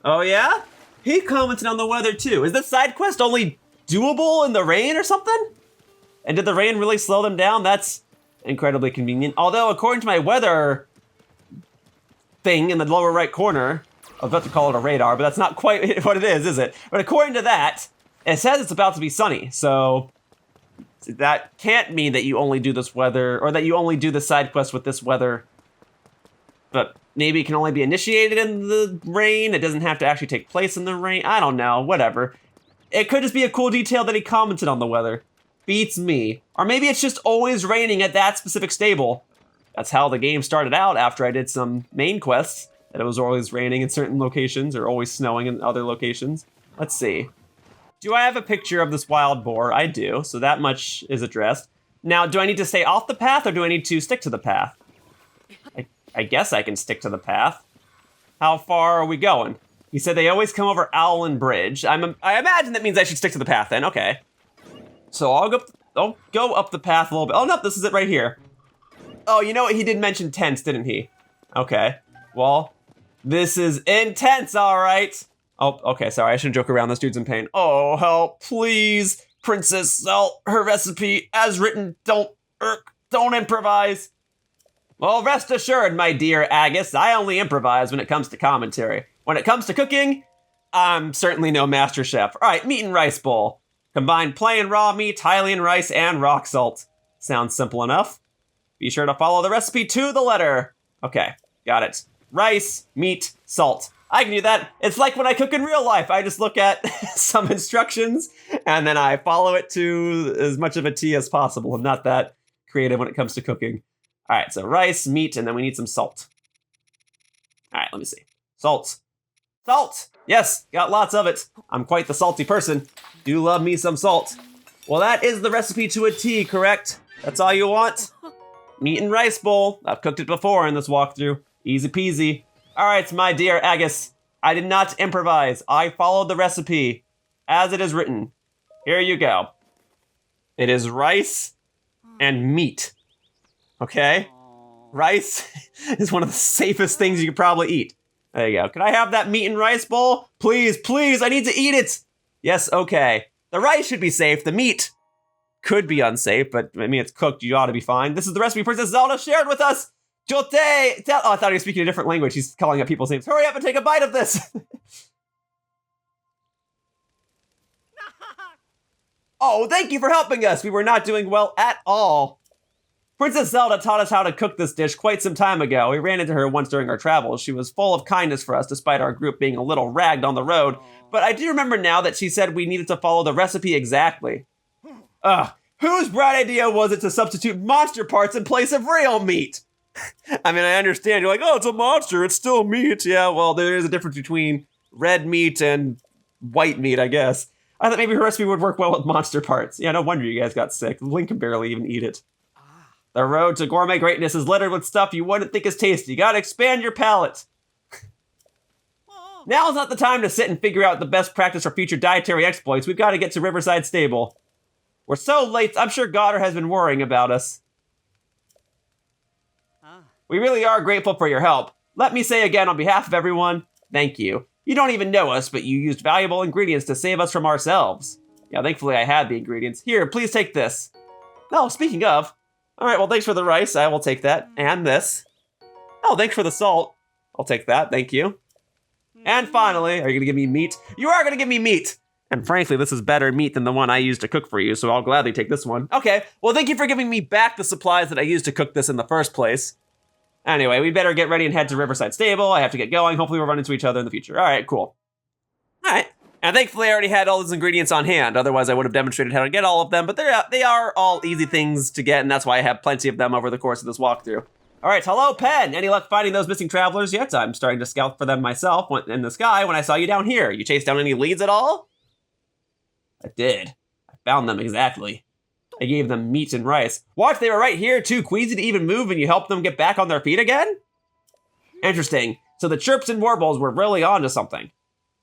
Oh yeah? He commented on the weather too. Is this side quest only doable in the rain or something? And did the rain really slow them down? That's incredibly convenient. Although, according to my weather thing in the lower right corner, I was about to call it a radar, but that's not quite what it is it? But according to that, it says it's about to be sunny, so that can't mean that you only do this weather, or that you only do the side quest with this weather. But maybe it can only be initiated in the rain. It doesn't have to actually take place in the rain. I don't know, whatever. It could just be a cool detail that he commented on the weather. Beats me. Or maybe it's just always raining at that specific stable. That's how the game started out after I did some main quests, that it was always raining in certain locations or always snowing in other locations. Let's see. Do I have a picture of this wild boar? I do, so that much is addressed. Now, do I need to stay off the path or do I need to stick to the path? I guess I can stick to the path. How far are we going? He said they always come over Owlin Bridge. I imagine that means I should stick to the path then, okay. So I'll go up the path a little bit. Oh no, this is it right here. Oh, you know what? He did mention tents, didn't he? Okay, well, this is intense, all right. Oh, okay, sorry, I shouldn't joke around. This dude's in pain. Oh, help, please. Princess Salt, her recipe, as written, don't improvise. Well, rest assured, my dear Agus, I only improvise when it comes to commentary. When it comes to cooking, I'm certainly no master chef. All right, meat and rice bowl. Combine plain raw meat, Hylian rice, and rock salt. Sounds simple enough. Be sure to follow the recipe to the letter. Okay, got it. Rice, meat, salt. I can do that. It's like when I cook in real life. I just look at some instructions, and then I follow it to as much of a T as possible. I'm not that creative when it comes to cooking. All right, so rice, meat, and then we need some salt. All right, let me see. Salt. Salt! Yes, got lots of it. I'm quite the salty person. Do love me some salt. Well, that is the recipe to a T, correct? That's all you want? Meat and rice bowl. I've cooked it before in this walkthrough. Easy peasy. All right, my dear Agus. I did not improvise. I followed the recipe as it is written. Here you go. It is rice and meat. Okay? Rice is one of the safest things you could probably eat. There you go. Can I have that meat and rice bowl? Please, please, I need to eat it. Yes, okay. The rice should be safe. The meat could be unsafe, but I mean, it's cooked. You ought to be fine. This is the recipe Princess Zelda shared with us. Jote! Oh, I thought he was speaking a different language. He's calling up people's names. Hurry up and take a bite of this. Oh, thank you for helping us. We were not doing well at all. Princess Zelda taught us how to cook this dish quite some time ago. We ran into her once during our travels. She was full of kindness for us, despite our group being a little ragged on the road. But I do remember now that she said we needed to follow the recipe exactly. Whose bright idea was it to substitute monster parts in place of real meat? I mean, I understand. You're like, oh, it's a monster. It's still meat. Yeah, well, there is a difference between red meat and white meat, I guess. I thought maybe her recipe would work well with monster parts. Yeah, no wonder you guys got sick. Link can barely even eat it. The road to gourmet greatness is littered with stuff you wouldn't think is tasty. You gotta expand your palate. Now's not the time to sit and figure out the best practice for future dietary exploits. We've got to get to Riverside Stable. We're so late, I'm sure Goddard has been worrying about us. We really are grateful for your help. Let me say again on behalf of everyone, thank you. You don't even know us, but you used valuable ingredients to save us from ourselves. Yeah, thankfully I had the ingredients. Here, please take this. Oh, speaking of. All right, well, thanks for the rice. I will take that. And this. Oh, thanks for the salt. I'll take that. Thank you. And finally, are you going to give me meat? You are going to give me meat. And frankly, this is better meat than the one I used to cook for you, so I'll gladly take this one. Okay, well, thank you for giving me back the supplies that I used to cook this in the first place. Anyway, we better get ready and head to Riverside Stable. I have to get going. Hopefully we'll run into each other in the future. All right, cool. All right. And thankfully I already had all those ingredients on hand. Otherwise I would have demonstrated how to get all of them, but they are all easy things to get, and that's why I have plenty of them over the course of this walkthrough. All right, hello, Penn. Any luck finding those missing travelers yet? I'm starting to scout for them myself in the sky when I saw you down here. You chased down any leads at all? I did. I found them exactly. I gave them meat and rice. Watch, they were right here, too queasy to even move, and you helped them get back on their feet again? Interesting. So the chirps and warbles were really onto something.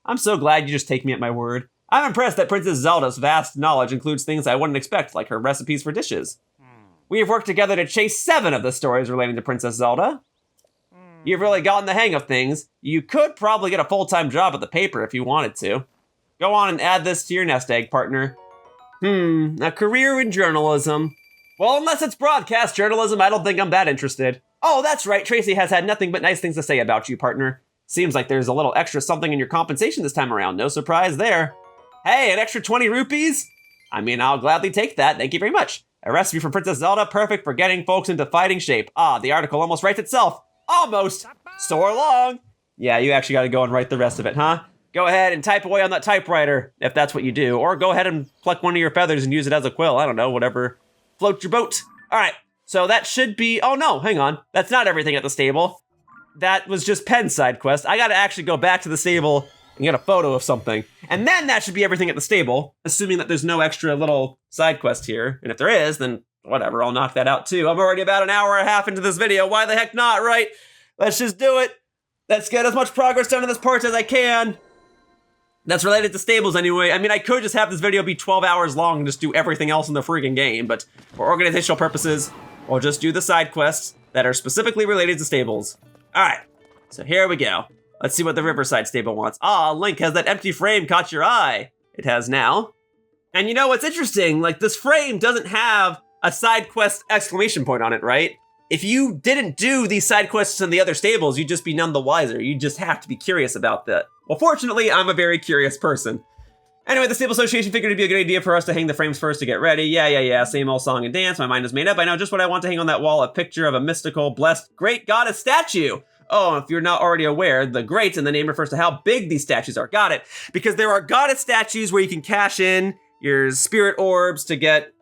I'm so glad you just take me at my word. I'm impressed that Princess Zelda's vast knowledge includes things I wouldn't expect, like her recipes for dishes. We have worked together to chase 7 of the stories relating to Princess Zelda. You've really gotten the hang of things. You could probably get a full-time job at the paper if you wanted to. Go on and add this to your nest egg, partner. A career in journalism. Well, unless it's broadcast journalism, I don't think I'm that interested. Oh, that's right, Tracy has had nothing but nice things to say about you, partner. Seems like there's a little extra something in your compensation this time around. No surprise there. Hey, an extra 20 rupees? I mean, I'll gladly take that. Thank you very much. A recipe for Princess Zelda, perfect for getting folks into fighting shape. Ah, the article almost writes itself. Almost. Soar along. Yeah, you actually got to go and write the rest of it, huh? Go ahead and type away on that typewriter, if that's what you do. Or go ahead and pluck one of your feathers and use it as a quill. I don't know, whatever floats your boat. All right, so that should be... Oh, no, hang on. That's not everything at the stable. That was just Penn's side quest. I got to actually go back to the stable and get a photo of something. And then that should be everything at the stable, assuming that there's no extra little side quest here. And if there is, then whatever, I'll knock that out too. I'm already about an hour and a half into this video. Why the heck not, right? Let's just do it. Let's get as much progress done in this part as I can. That's related to stables anyway. I mean, I could just have this video be 12 hours long and just do everything else in the freaking game, but for organizational purposes, we'll just do the side quests that are specifically related to stables. All right, so here we go. Let's see what the Riverside stable wants. Ah, Link, has that empty frame caught your eye? It has now. And you know what's interesting? Like, this frame doesn't have a side quest exclamation point on it, right? If you didn't do these side quests in the other stables, you'd just be none the wiser. You just have to be curious about that. Well, fortunately, I'm a very curious person. Anyway, the Stable Association figured it'd be a good idea for us to hang the frames first to get ready. Yeah, same old song and dance. My mind is made up. I know just what I want to hang on that wall, a picture of a mystical, blessed, great goddess statue. Oh, if you're not already aware, the great in the name refers to how big these statues are. Got it. Because there are goddess statues where you can cash in your spirit orbs to get,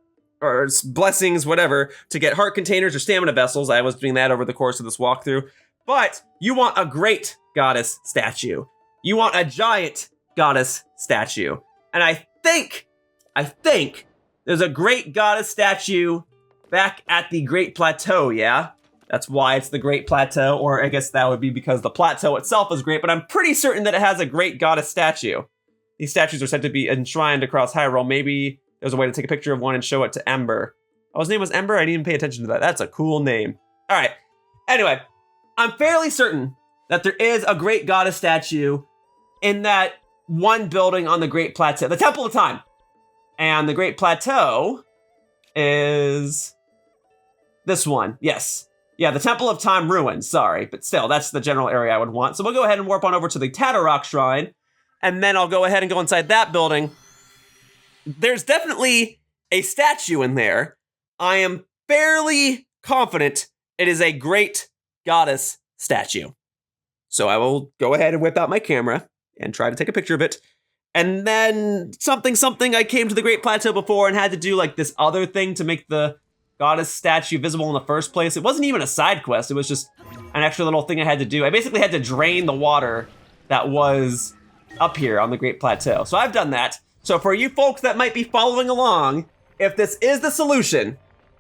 or blessings, whatever, to get heart containers or stamina vessels. I was doing that over the course of this walkthrough. But you want a great goddess statue. You want a giant goddess statue. And I think there's a great goddess statue back at the Great Plateau, yeah? That's why it's the Great Plateau, or I guess that would be because the plateau itself is great, but I'm pretty certain that it has a great goddess statue. These statues are said to be enshrined across Hyrule. Maybe there's a way to take a picture of one and show it to Ember. Oh, his name was Ember? I didn't even pay attention to that. That's a cool name. All right. Anyway, I'm fairly certain that there is a great goddess statue in that one building on the Great Plateau, the Temple of Time. And the Great Plateau is this one. Yes. Yeah, the Temple of Time ruins, sorry. But still, that's the general area I would want. So we'll go ahead and warp on over to the Tatterrock Shrine. And then I'll go ahead and go inside that building. There's definitely a statue in there. I am fairly confident it is a great goddess statue. So I will go ahead and whip out my camera and try to take a picture of it. And then something, I came to the Great Plateau before and had to do like this other thing to make the goddess statue visible in the first place. It wasn't even a side quest. It was just an extra little thing I had to do. I basically had to drain the water that was up here on the Great Plateau. So I've done that. So for you folks that might be following along, if this is the solution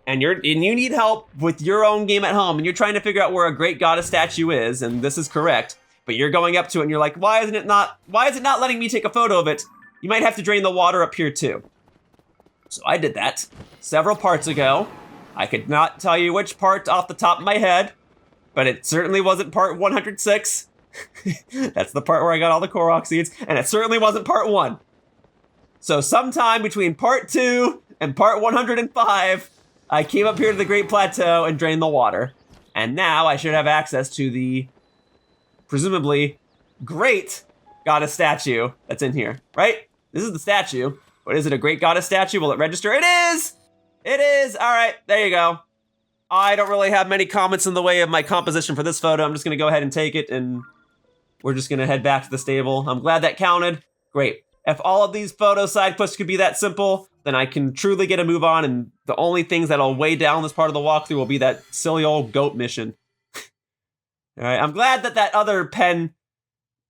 and you need help with your own game at home and you're trying to figure out where a great goddess statue is, and this is correct, but you're going up to it and you're like, why is it not letting me take a photo of it? You might have to drain the water up here too. So I did that several parts ago. I could not tell you which part off the top of my head, but it certainly wasn't part 106. That's the part where I got all the Korok seeds, and it certainly wasn't part 1. So sometime between part 2 and part 105, I came up here to the Great Plateau and drained the water. And now I should have access to the presumably great goddess statue that's in here, right? This is the statue, but is it a great goddess statue? Will it register? It is! It is! All right, there you go. I don't really have many comments in the way of my composition for this photo. I'm just gonna go ahead and take it, and we're just gonna head back to the stable. I'm glad that counted. Great. If all of these photo side quests could be that simple, then I can truly get a move on, and the only things that'll weigh down this part of the walkthrough will be that silly old goat mission. All right, I'm glad that other Penn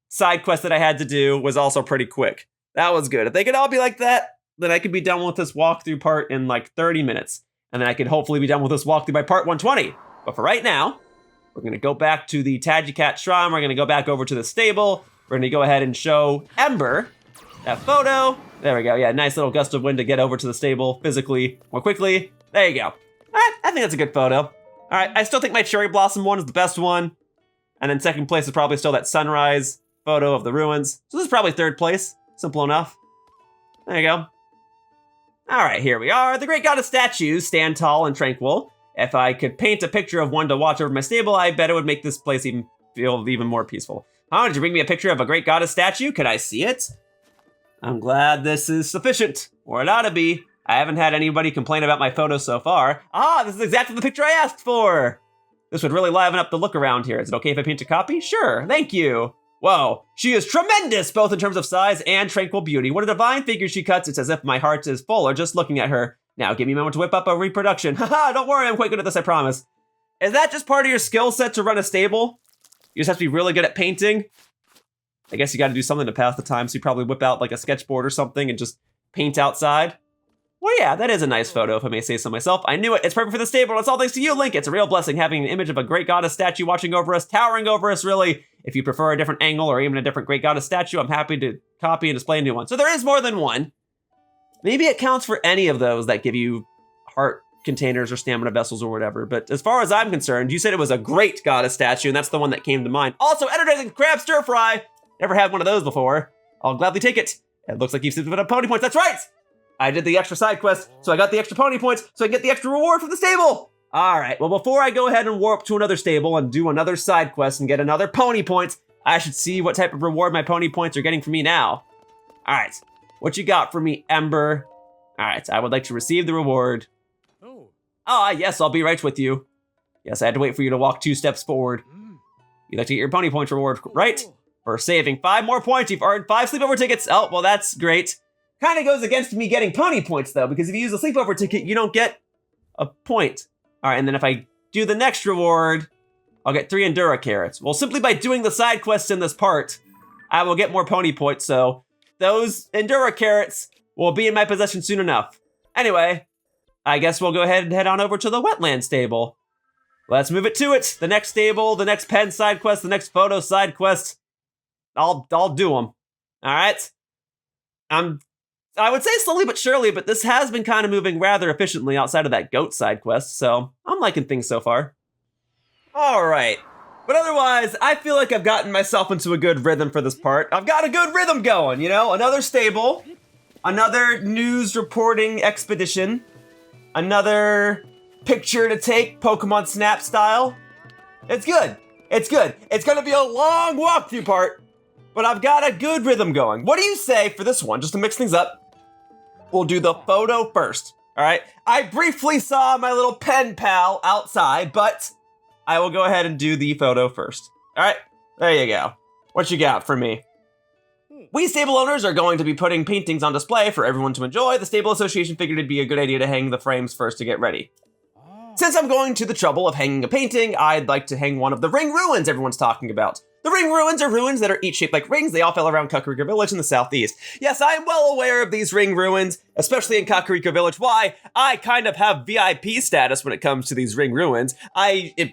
side quest that I had to do was also pretty quick. That was good. If they could all be like that, then I could be done with this walkthrough part in like 30 minutes. And then I could hopefully be done with this walkthrough by part 120. But for right now, we're gonna go back to the Tajicat Shrine. We're gonna go back over to the stable. We're gonna go ahead and show Ember that photo. There we go. Yeah, nice little gust of wind to get over to the stable physically more quickly. There you go. All right, I think that's a good photo. All right, I still think my Cherry Blossom one is the best one. And then second place is probably still that sunrise photo of the ruins. So this is probably third place. Simple enough. There you go. All right, here we are. The great goddess statues stand tall and tranquil. If I could paint a picture of one to watch over my stable, I bet it would make this place feel even more peaceful. Huh, did you bring me a picture of a great goddess statue? Could I see it? I'm glad this is sufficient, or it ought to be. I haven't had anybody complain about my photo so far. Ah, this is exactly the picture I asked for. This would really liven up the look around here. Is it okay if I paint a copy? Sure, thank you. Whoa, she is tremendous, both in terms of size and tranquil beauty. What a divine figure she cuts. It's as if my heart is fuller just looking at her. Now give me a moment to whip up a reproduction. Haha, don't worry, I'm quite good at this, I promise. Is that just part of your skill set to run a stable? You just have to be really good at painting? I guess you gotta do something to pass the time, so you probably whip out like a sketchboard or something and just paint outside. Well, yeah, that is a nice photo, if I may say so myself. I knew it. It's perfect for the stable, and it's all thanks to you, Link. It's a real blessing having an image of a great goddess statue watching over us, towering over us, really. If you prefer a different angle or even a different great goddess statue, I'm happy to copy and display a new one. So there is more than one. Maybe it counts for any of those that give you heart containers or stamina vessels or whatever. But as far as I'm concerned, you said it was a great goddess statue, and that's the one that came to mind. Also, energizing crab stir fry. Never had one of those before. I'll gladly take it. It looks like you've saved up Poni points. That's right! I did the extra side quest, so I got the extra Poni points, so I get the extra reward from the stable. All right, well, before I go ahead and warp to another stable and do another side quest and get another Poni points, I should see what type of reward my Poni points are getting for me now. All right, what you got for me, Ember? All right, I would like to receive the reward. Yes, I'll be right with you. Yes, I had to wait for you to walk 2 steps forward. You'd like to get your Poni points reward, right? For saving 5 more points, you've earned 5 sleepover tickets. Oh, well, that's great. Kind of goes against me getting Poni points, though, because if you use a sleepover ticket, you don't get a point. All right, and then if I do the next reward, I'll get 3 Endura carrots. Well, simply by doing the side quests in this part, I will get more Poni points, so those Endura carrots will be in my possession soon enough. Anyway, I guess we'll go ahead and head on over to the Wetland stable. Let's move it to it. The next stable, the next Penn side quest, the next photo side quest. I'll do them. All right? I would say slowly but surely, but this has been kind of moving rather efficiently outside of that goat side quest, so I'm liking things so far. All right. But otherwise, I feel like I've gotten myself into a good rhythm for this part. I've got a good rhythm going, you know? Another stable, another news reporting expedition, another picture to take, Pokemon Snap style. It's good. It's good. It's gonna be a long walkthrough part, but I've got a good rhythm going. What do you say for this one, just to mix things up? We'll do the photo first, all right? I briefly saw my little pen pal outside, but I will go ahead and do the photo first. All right, there you go. What you got for me? We stable owners are going to be putting paintings on display for everyone to enjoy. The Stable Association figured it'd be a good idea to hang the frames first to get ready. Since I'm going to the trouble of hanging a painting, I'd like to hang one of the ring ruins everyone's talking about. The ring ruins are ruins that are each shaped like rings. They all fell around Kakariko Village in the southeast. Yes, I am well aware of these ring ruins, especially in Kakariko Village. Why? I kind of have VIP status when it comes to these ring ruins.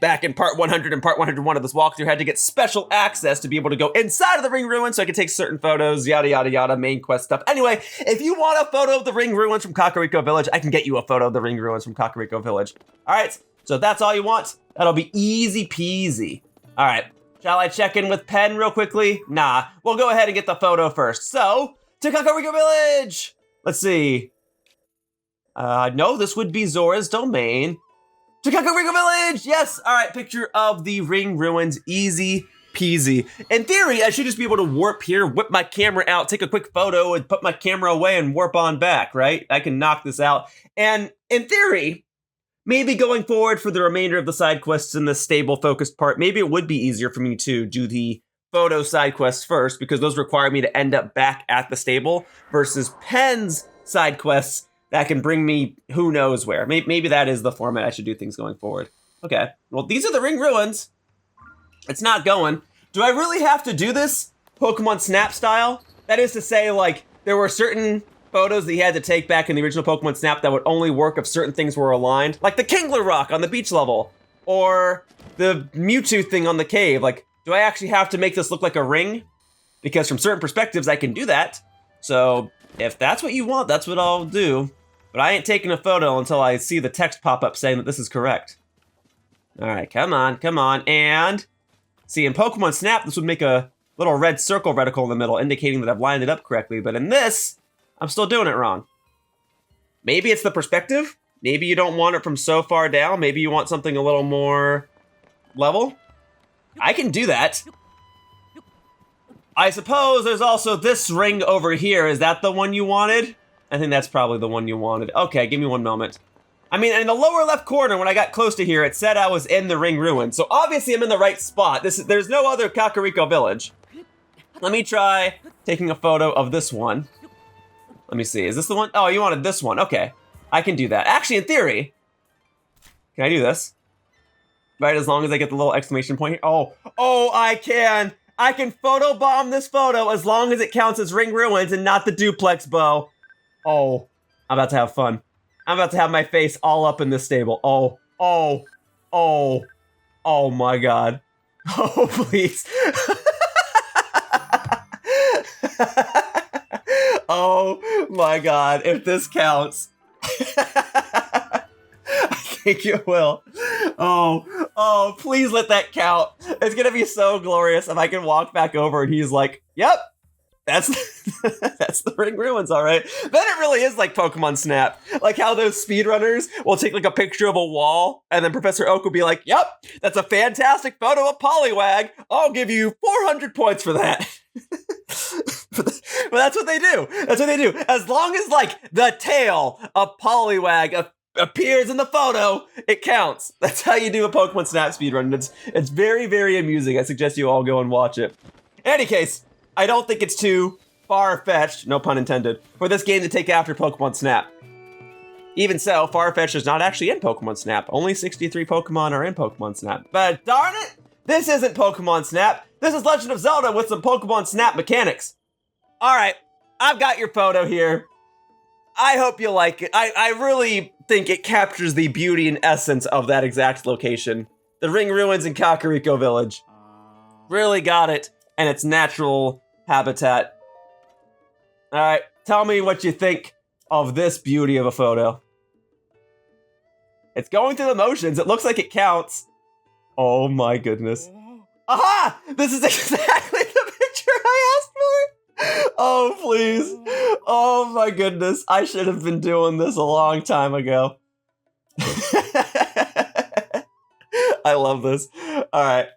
Back in part 100 and part 101 of this walkthrough, had to get special access to be able to go inside of the ring ruins so I could take certain photos, yada, yada, yada, main quest stuff. Anyway, if you want a photo of the ring ruins from Kakariko Village, I can get you a photo of the ring ruins from Kakariko Village. All right, so if that's all you want, that'll be easy peasy. All right. Shall I check in with Penn real quickly? Nah, we'll go ahead and get the photo first. So, to Kakariko Village! Let's see. No, this would be Zora's domain. To Kakariko Village! Yes! All right, picture of the ring ruins. Easy peasy. In theory, I should just be able to warp here, whip my camera out, take a quick photo, and put my camera away and warp on back, right? I can knock this out. And in theory, maybe going forward for the remainder of the side quests in this stable-focused part, maybe it would be easier for me to do the photo side quests first, because those require me to end up back at the stable, versus Penn's side quests that can bring me who knows where. Maybe that is the format I should do things going forward. Okay, well, these are the ring ruins. It's not going. Do I really have to do this Pokemon Snap style? That is to say, like, there were certain photos that he had to take back in the original Pokemon Snap that would only work if certain things were aligned, like the Kingler Rock on the beach level, or the Mewtwo thing on the cave. Like, do I actually have to make this look like a ring? Because from certain perspectives, I can do that. So if that's what you want, that's what I'll do. But I ain't taking a photo until I see the text pop up saying that this is correct. All right, come on, come on. And see, in Pokemon Snap, this would make a little red circle reticle in the middle, indicating that I've lined it up correctly. But in this, I'm still doing it wrong. Maybe it's the perspective. Maybe you don't want it from so far down. Maybe you want something a little more level. I can do that. I suppose there's also this ring over here. Is that the one you wanted? I think that's probably the one you wanted. Okay, give me one moment. I mean, in the lower left corner, when I got close to here, it said I was in the ring ruin. So obviously I'm in the right spot. There's no other Kakariko village. Let me try taking a photo of this one. Let me see, is this the one? Oh, you wanted this one, okay. I can do that. Actually, in theory, can I do this? Right, as long as I get the little exclamation point here. Oh, I can. I can photobomb this photo as long as it counts as ring ruins and not the duplex bow. Oh, I'm about to have fun. I'm about to have my face all up in this stable. Oh my God. Oh, please. Oh my God, if this counts. I think it will. Oh, please let that count. It's gonna be so glorious if I can walk back over and he's like, yep, that's that's the ring ruins, all right. Then it really is like Pokemon Snap. Like how those speedrunners will take like a picture of a wall and then Professor Oak will be like, yep, that's a fantastic photo of Poliwag. I'll give you 400 points for that. But that's what they do. That's what they do. As long as like the tail of Poliwag appears in the photo, it counts. That's how you do a Pokemon Snap speedrun. It's very, very amusing. I suggest you all go and watch it. In any case, I don't think it's too far-fetched, no pun intended, for this game to take after Pokemon Snap. Even so, Farfetch'd is not actually in Pokemon Snap. Only 63 Pokemon are in Pokemon Snap. But darn it, this isn't Pokemon Snap. This is Legend of Zelda with some Pokemon Snap mechanics. All right, I've got your photo here. I hope you like it. I really think it captures the beauty and essence of that exact location. The ring ruins in Kakariko Village. Really got it, and its natural habitat. All right, tell me what you think of this beauty of a photo. It's going through the motions. It looks like it counts. Oh my goodness. Aha! This is exactly the picture I asked for. Oh, please. Oh my goodness. I should have been doing this a long time ago. I love this. All right.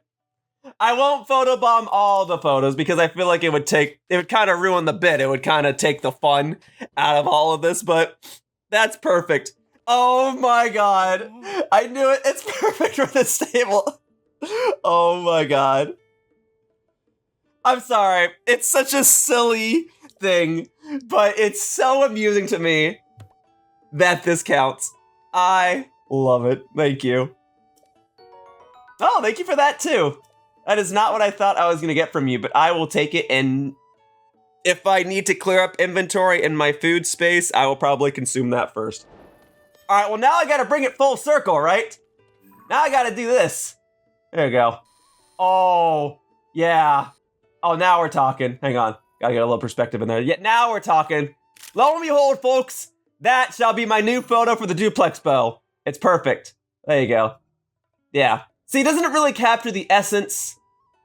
I won't photobomb all the photos because I feel like it would kind of ruin the bit. It would kind of take the fun out of all of this, but that's perfect. Oh my God. I knew it. It's perfect for this stable. Oh my God. I'm sorry. It's such a silly thing, but it's so amusing to me that this counts. I love it. Thank you. Oh, thank you for that too. That is not what I thought I was going to get from you, but I will take it, and if I need to clear up inventory in my food space, I will probably consume that first. All right, well, now I got to bring it full circle, right? Now I got to do this. There you go. Oh, yeah. Oh, now we're talking. Hang on. Got to get a little perspective in there. Yeah, now we're talking. Lo and behold, folks, that shall be my new photo for the duplex bow. It's perfect. There you go. Yeah. See, doesn't it really capture the essence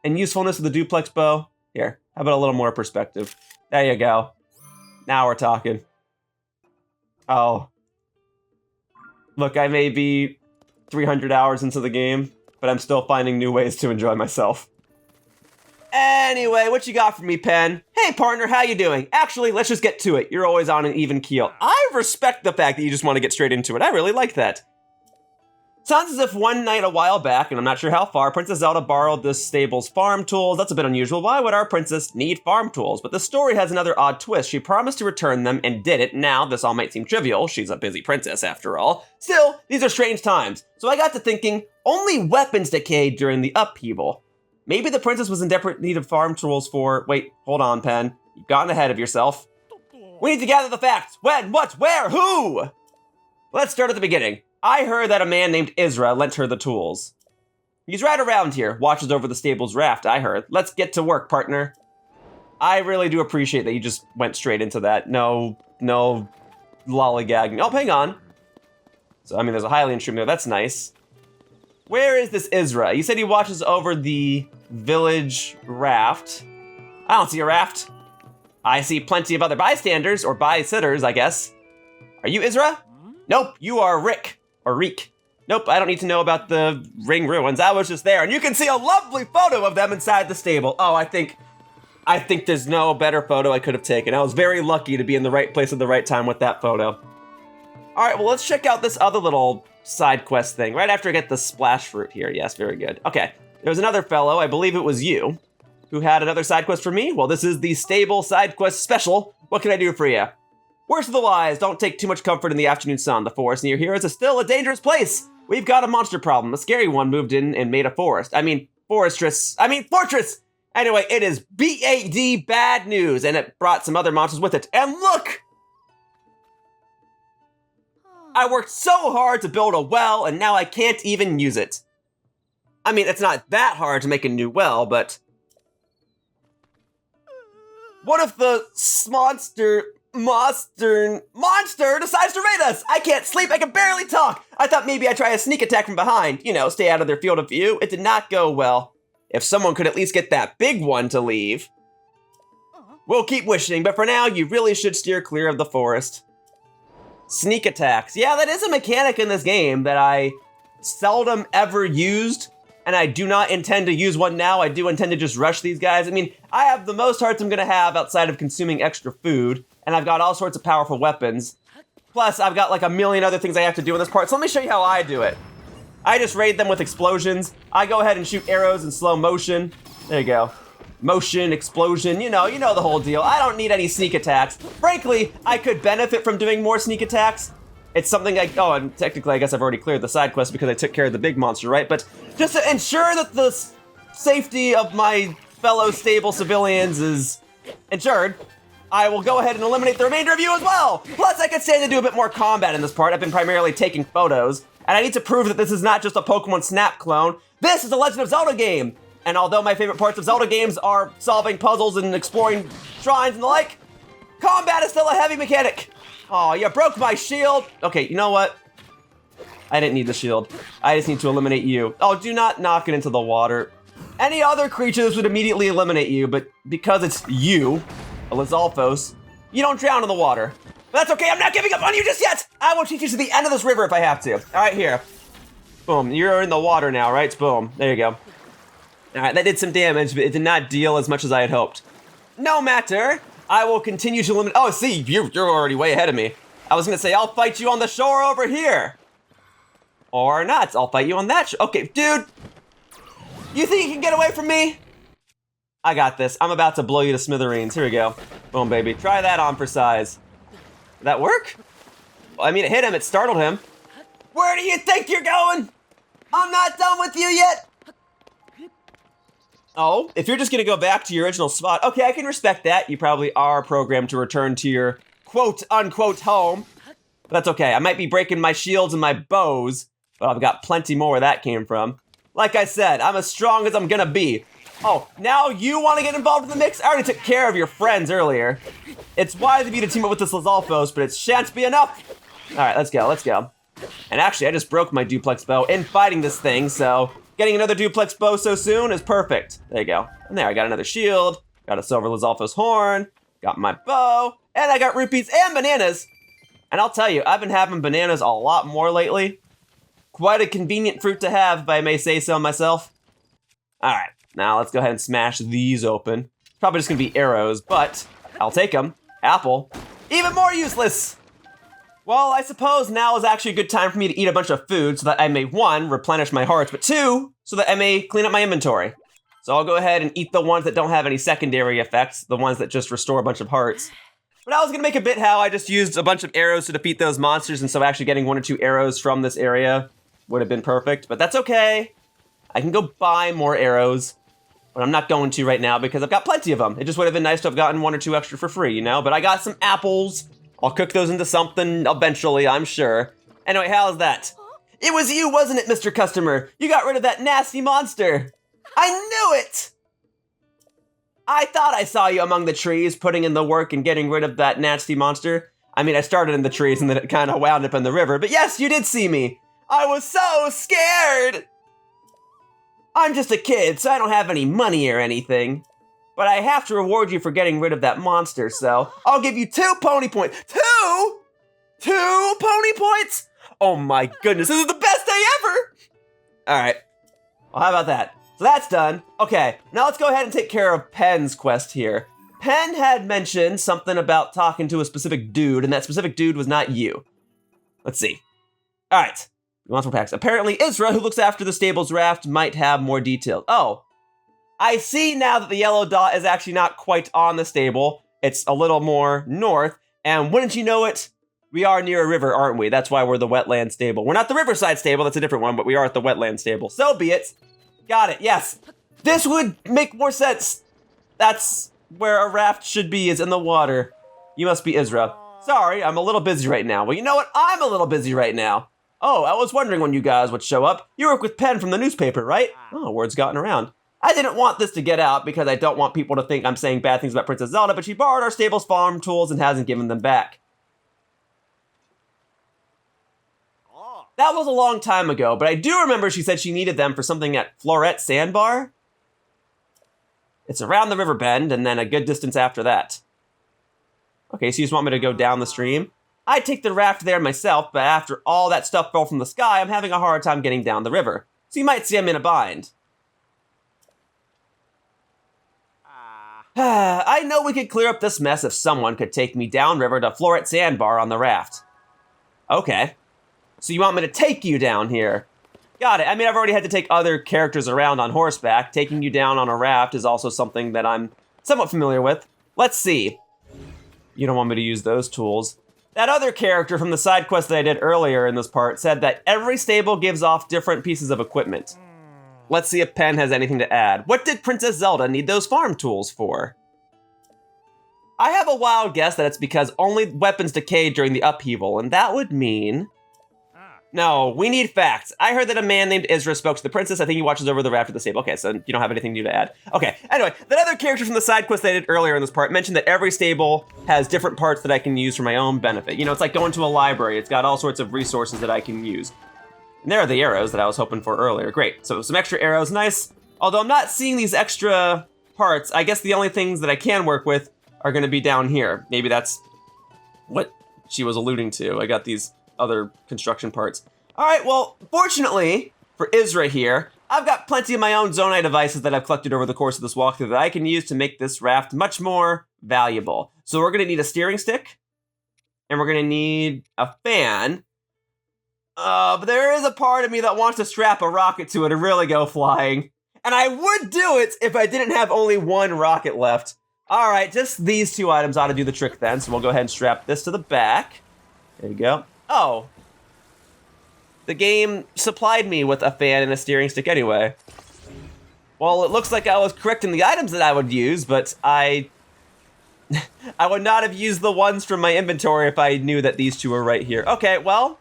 and usefulness of the duplex bow? Here, how about a little more perspective? There you go. Now we're talking. Oh. Look, I may be 300 hours into the game, but I'm still finding new ways to enjoy myself. Anyway, what you got for me, Penn? Hey, partner, how you doing? Actually, let's just get to it. You're always on an even keel. I respect the fact that you just want to get straight into it. I really like that. Sounds as if one night a while back, and I'm not sure how far, Princess Zelda borrowed this stable's farm tools. That's a bit unusual. Why would our princess need farm tools? But the story has another odd twist. She promised to return them and did it. Now, this all might seem trivial. She's a busy princess after all. Still, these are strange times. So I got to thinking, only weapons decayed during the upheaval. Maybe the princess was in desperate need of farm tools for... Wait, hold on, Penn. You've gotten ahead of yourself. We need to gather the facts. When, what, where, who? Let's start at the beginning. I heard that a man named Isra lent her the tools. He's right around here, watches over the stable's raft, I heard. Let's get to work, partner. I really do appreciate that you just went straight into that. No lollygagging. Oh, hang on. So, I mean, there's a Highland stream there. That's nice. Where is this Isra? You said he watches over the village raft. I don't see a raft. I see plenty of other bystanders, or by-sitters, I guess. Are you Isra? Nope, you are Rick. Or Reek. Nope, I don't need to know about the ring ruins. I was just there, and you can see a lovely photo of them inside the stable. Oh, I think there's no better photo I could have taken. I was very lucky to be in the right place at the right time with that photo. All right, well, let's check out this other little side quest thing right after I get the splash fruit here. Yes, very good. Okay, there's another fellow, I believe it was you, who had another side quest for me. Well, this is the stable side quest special. What can I do for you? Worst of the wise, don't take too much comfort in the afternoon sun. The forest near here is still a dangerous place. We've got a monster problem. A scary one moved in and made a forest. Fortress. Anyway, it is BAD bad news, and it brought some other monsters with it. And look! I worked so hard to build a well, and now I can't even use it. I mean, it's not that hard to make a new well, but... What if the monster decides to raid us? I can't sleep, I can barely talk. I thought maybe I'd try a sneak attack from behind. You know, stay out of their field of view. It did not go well. If someone could at least get that big one to leave. We'll keep wishing, but for now, you really should steer clear of the forest. Sneak attacks. Yeah, that is a mechanic in this game that I seldom ever used, and I do not intend to use one now. I do intend to just rush these guys. I mean, I have the most hearts I'm gonna have outside of consuming extra food, and I've got all sorts of powerful weapons. Plus, I've got like a million other things I have to do in this part, so let me show you how I do it. I just raid them with explosions. I go ahead and shoot arrows in slow motion. There you go. Motion, explosion, you know the whole deal. I don't need any sneak attacks. Frankly, I could benefit from doing more sneak attacks. It's something and technically I guess I've already cleared the side quest because I took care of the big monster, right? But just to ensure that the safety of my fellow stable civilians is ensured, I will go ahead and eliminate the remainder of you as well. Plus, I could stand to do a bit more combat in this part. I've been primarily taking photos, and I need to prove that this is not just a Pokemon Snap clone. This is a Legend of Zelda game. And although my favorite parts of Zelda games are solving puzzles and exploring shrines and the like, combat is still a heavy mechanic. Oh, you broke my shield. Okay, you know what? I didn't need the shield. I just need to eliminate you. Oh, do not knock it into the water. Any other creature, this would immediately eliminate you, but because it's you, a Lizalfos, you don't drown in the water. But that's okay, I'm not giving up on you just yet! I will teach you to the end of this river if I have to. All right, here. Boom, you're in the water now, right? Boom, there you go. All right, that did some damage, but it did not deal as much as I had hoped. No matter, I will continue to eliminate. Oh, see, you're already way ahead of me. I was gonna say, I'll fight you on the shore over here. Or not, I'll fight you on that shore. Okay, dude, you think you can get away from me? I got this, I'm about to blow you to smithereens. Here we go. Boom, baby, try that on for size. Did that work? Well, I mean, it hit him, it startled him. Where do you think you're going? I'm not done with you yet. Oh, if you're just gonna go back to your original spot, okay, I can respect that. You probably are programmed to return to your quote-unquote home. But that's okay, I might be breaking my shields and my bows, but I've got plenty more where that came from. Like I said, I'm as strong as I'm gonna be. Oh, now you wanna get involved in the mix? I already took care of your friends earlier. It's wise of you to team up with this Lizalfos, but it shan't be enough. All right, let's go. And actually, I just broke my duplex bow in fighting this thing, so getting another duplex bow so soon is perfect. There you go. And there, I got another shield, got a silver Lizalfos horn, got my bow, and I got rupees and bananas. And I'll tell you, I've been having bananas a lot more lately. Quite a convenient fruit to have, if I may say so myself. All right, now let's go ahead and smash these open. Probably just gonna be arrows, but I'll take them. Apple, even more useless. Well, I suppose now is actually a good time for me to eat a bunch of food so that I may, 1, replenish my hearts, but 2, so that I may clean up my inventory. So I'll go ahead and eat the ones that don't have any secondary effects, the ones that just restore a bunch of hearts. But I was gonna make a bit how I just used a bunch of arrows to defeat those monsters, and so actually getting 1 or 2 arrows from this area would have been perfect, but that's okay. I can go buy more arrows, but I'm not going to right now because I've got plenty of them. It just would have been nice to have gotten 1 or 2 extra for free, you know? But I got some apples. I'll cook those into something eventually, I'm sure. Anyway, how's that? It was you, wasn't it, Mr. Customer? You got rid of that nasty monster. I knew it! I thought I saw you among the trees, putting in the work and getting rid of that nasty monster. I mean, I started in the trees and then it kind of wound up in the river, but yes, you did see me. I was so scared! I'm just a kid, so I don't have any money or anything. But I have to reward you for getting rid of that monster, so I'll give you 2 pony points. 2? 2 pony points? Oh my goodness, this is the best day ever! All right, well, how about that? So that's done. Okay, now let's go ahead and take care of Penn's quest here. Penn had mentioned something about talking to a specific dude, and that specific dude was not you. Let's see. All right. Multiple packs. Apparently, Isra, who looks after the stable's raft, might have more details. Oh, I see now that the yellow dot is actually not quite on the stable. It's a little more north. And wouldn't you know it, we are near a river, aren't we? That's why we're the Wetland stable. We're not the Riverside stable. That's a different one, but we are at the Wetland stable. So be it. Got it. Yes. This would make more sense. That's where a raft should be, is in the water. You must be Isra. Sorry, I'm a little busy right now. Well, you know what? I'm a little busy right now. Oh, I was wondering when you guys would show up. You work with Penn from the newspaper, right? Oh, word's gotten around. I didn't want this to get out because I don't want people to think I'm saying bad things about Princess Zelda, but she borrowed our stable's farm tools and hasn't given them back. That was a long time ago, but I do remember she said she needed them for something at Floret Sandbar. It's around the river bend and then a good distance after that. Okay, so you just want me to go down the stream? I'd take the raft there myself, but after all that stuff fell from the sky, I'm having a hard time getting down the river. So you might see I'm in a bind. I know we could clear up this mess if someone could take me downriver to Floret Sandbar on the raft. Okay. So you want me to take you down here? Got it. I mean, I've already had to take other characters around on horseback. Taking you down on a raft is also something that I'm somewhat familiar with. Let's see. You don't want me to use those tools. That other character from the side quest that I did earlier in this part said that every stable gives off different pieces of equipment. Let's see if Penn has anything to add. What did Princess Zelda need those farm tools for? I have a wild guess that it's because only weapons decayed during the upheaval, and that would mean... No, we need facts. I heard that a man named Isra spoke to the princess. I think he watches over the raft of the stable. Okay, so you don't have anything new to add. Okay, anyway, that other character from the side quest that I did earlier in this part mentioned that every stable has different parts that I can use for my own benefit. You know, it's like going to a library. It's got all sorts of resources that I can use. And there are the arrows that I was hoping for earlier. Great, so some extra arrows, nice. Although I'm not seeing these extra parts, I guess the only things that I can work with are gonna be down here. Maybe that's what she was alluding to. I got these other construction parts. All right, well, fortunately for Isra here, I've got plenty of my own Zonai devices that I've collected over the course of this walkthrough that I can use to make this raft much more valuable. So we're gonna need a steering stick, and we're gonna need a fan. But there is a part of me that wants to strap a rocket to it and really go flying. And I would do it if I didn't have only one rocket left. All right, just these two items ought to do the trick then. So we'll go ahead and strap this to the back. There you go. Oh. The game supplied me with a fan and a steering stick anyway. Well, it looks like I was correct in the items that I would use, but I would not have used the ones from my inventory if I knew that these two were right here. Okay, well,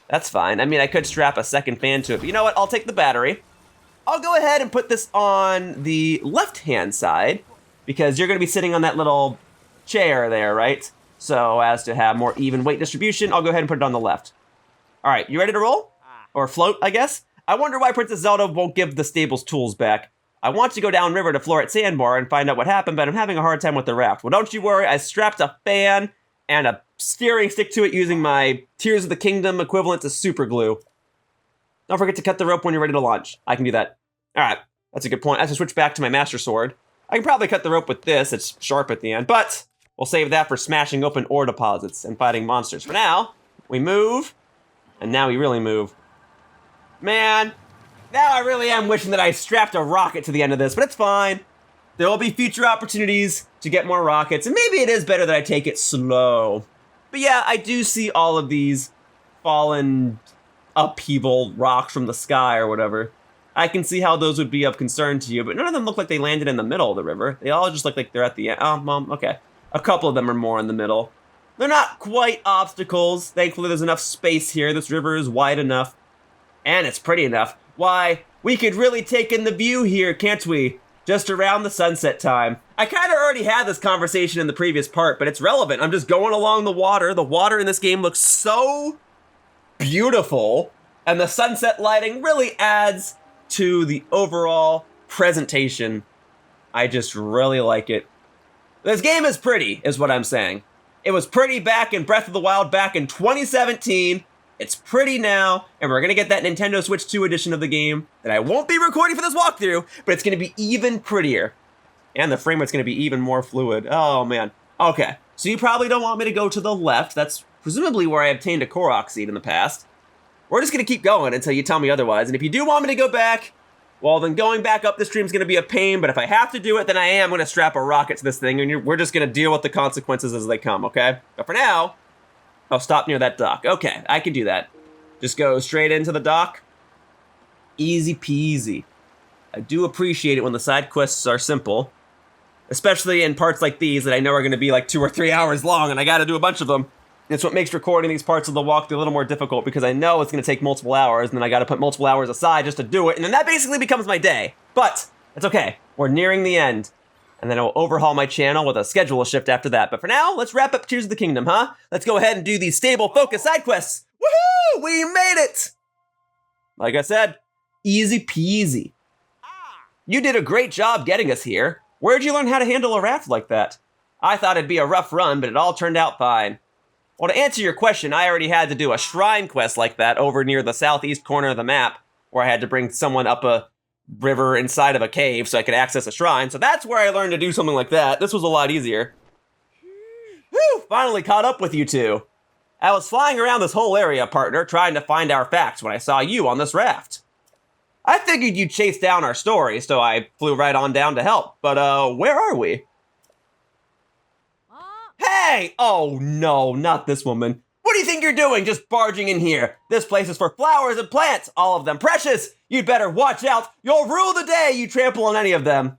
that's fine. I mean, I could strap a second fan to it, but you know what? I'll take the battery. I'll go ahead and put this on the left-hand side, because you're gonna be sitting on that little chair there, right? So as to have more even weight distribution, I'll go ahead and put it on the left. All right, you ready to roll? Or float, I guess? I wonder why Princess Zelda won't give the stable's tools back. I want to go downriver to Floret Sandbar and find out what happened, but I'm having a hard time with the raft. Well, don't you worry, I strapped a fan and a steering stick to it using my Tears of the Kingdom equivalent to super glue. Don't forget to cut the rope when you're ready to launch. I can do that. All right, that's a good point. I have to switch back to my Master Sword. I can probably cut the rope with this, it's sharp at the end, but we'll save that for smashing open ore deposits and fighting monsters. For now, we move, and now we really move. Man, now I really am wishing that I strapped a rocket to the end of this, but it's fine. There will be future opportunities to get more rockets, and maybe it is better that I take it slow. But yeah, I do see all of these fallen upheaval rocks from the sky or whatever. I can see how those would be of concern to you, but none of them look like they landed in the middle of the river. They all just look like they're at the end. Oh, well, okay. A couple of them are more in the middle. They're not quite obstacles. Thankfully, there's enough space here. This river is wide enough. And it's pretty enough. Why, we could really take in the view here, can't we? Just around the sunset time. I kind of already had this conversation in the previous part, but it's relevant. I'm just going along the water. The water in this game looks so beautiful. And the sunset lighting really adds to the overall presentation. I just really like it. This game is pretty, is what I'm saying. It was pretty back in Breath of the Wild back in 2017. It's pretty now, and we're gonna get that Nintendo Switch 2 edition of the game that I won't be recording for this walkthrough, but it's gonna be even prettier. And the frame rate's gonna be even more fluid. Oh man. Okay, so you probably don't want me to go to the left. That's presumably where I obtained a Korok seed in the past. We're just gonna keep going until you tell me otherwise, and if you do want me to go back, well, then going back up the stream is gonna be a pain, but if I have to do it, then I am gonna strap a rocket to this thing, and we're just gonna deal with the consequences as they come, okay? But for now, I'll stop near that dock. Okay, I can do that. Just go straight into the dock. Easy peasy. I do appreciate it when the side quests are simple, especially in parts like these that I know are gonna be like 2 or 3 hours long, and I gotta do a bunch of them. It's what makes recording these parts of the walkthrough a little more difficult because I know it's going to take multiple hours, and then I got to put multiple hours aside just to do it, and then that basically becomes my day. But it's okay. We're nearing the end, and then I'll overhaul my channel with a schedule shift after that. But for now, let's wrap up Tears of the Kingdom, huh? Let's go ahead and do these stable, focused side quests. Woohoo! We made it! Like I said, easy peasy. You did a great job getting us here. Where'd you learn how to handle a raft like that? I thought it'd be a rough run, but it all turned out fine. Well, to answer your question, I already had to do a shrine quest like that over near the southeast corner of the map, where I had to bring someone up a river inside of a cave so I could access a shrine. So that's where I learned to do something like that. This was a lot easier. Whew, finally caught up with you two. I was flying around this whole area, partner, trying to find our facts when I saw you on this raft. I figured you'd chase down our story, so I flew right on down to help. But, where are we? Hey! Oh no, not this woman. What do you think you're doing just barging in here? This place is for flowers and plants, all of them precious. You'd better watch out. You'll rue the day you trample on any of them.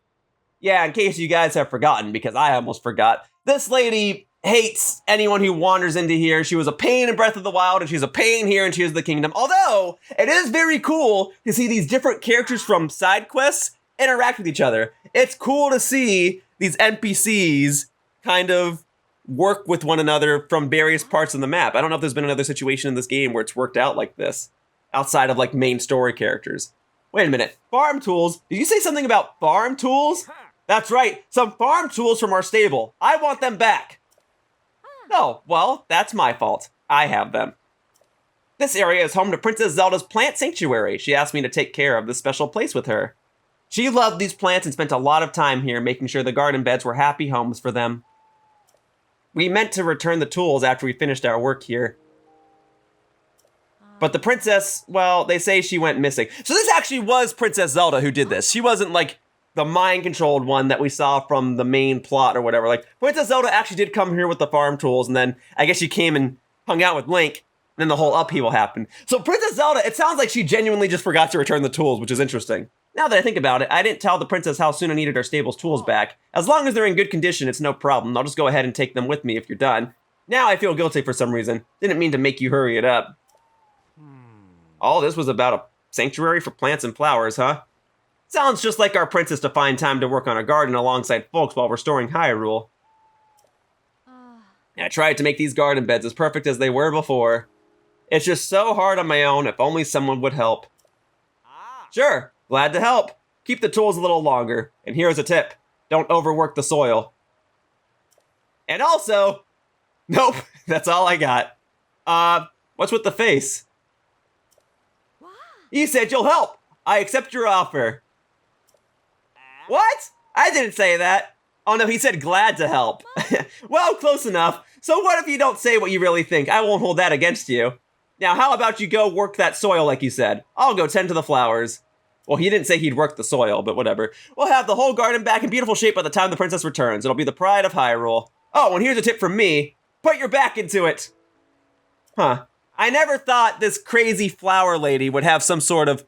Yeah, in case you guys have forgotten, because I almost forgot. This lady hates anyone who wanders into here. She was a pain in Breath of the Wild, and she's a pain here in Tears of the Kingdom. Although, it is very cool to see these different characters from side quests interact with each other. It's cool to see these NPCs kind of work with one another from various parts of the map. I don't know if there's been another situation in this game where it's worked out like this, outside of like main story characters. Wait a minute, farm tools? Did you say something about farm tools? That's right, some farm tools from our stable. I want them back. Oh, well, that's my fault. I have them. This area is home to Princess Zelda's plant sanctuary. She asked me to take care of this special place with her. She loved these plants and spent a lot of time here making sure the garden beds were happy homes for them. We meant to return the tools after we finished our work here. But the princess, well, they say she went missing. So this actually was Princess Zelda who did this. She wasn't like the mind-controlled one that we saw from the main plot or whatever. Like, Princess Zelda actually did come here with the farm tools, and then I guess she came and hung out with Link, and then the whole upheaval happened. So Princess Zelda, it sounds like she genuinely just forgot to return the tools, which is interesting. Now that I think about it, I didn't tell the princess how soon I needed our stable's tools back. As long as they're in good condition, it's no problem. I'll just go ahead and take them with me if you're done. Now I feel guilty for some reason. Didn't mean to make you hurry it up. All this was about a sanctuary for plants and flowers, huh? Sounds just like our princess to find time to work on a garden alongside folks while restoring Hyrule. I tried to make these garden beds as perfect as they were before. It's just so hard on my own, if only someone would help. Sure. Glad to help. Keep the tools a little longer. And here's a tip. Don't overwork the soil. And also, nope, that's all I got. What's with the face? You said you'll help. I accept your offer. What? I didn't say that. Oh no, he said glad to help. Well, close enough. So what if you don't say what you really think? I won't hold that against you. Now, how about you go work that soil like you said? I'll go tend to the flowers. Well, he didn't say he'd work the soil, but whatever. We'll have the whole garden back in beautiful shape by the time the princess returns. It'll be the pride of Hyrule. Oh, and here's a tip from me. Put your back into it. Huh. I never thought this crazy flower lady would have some sort of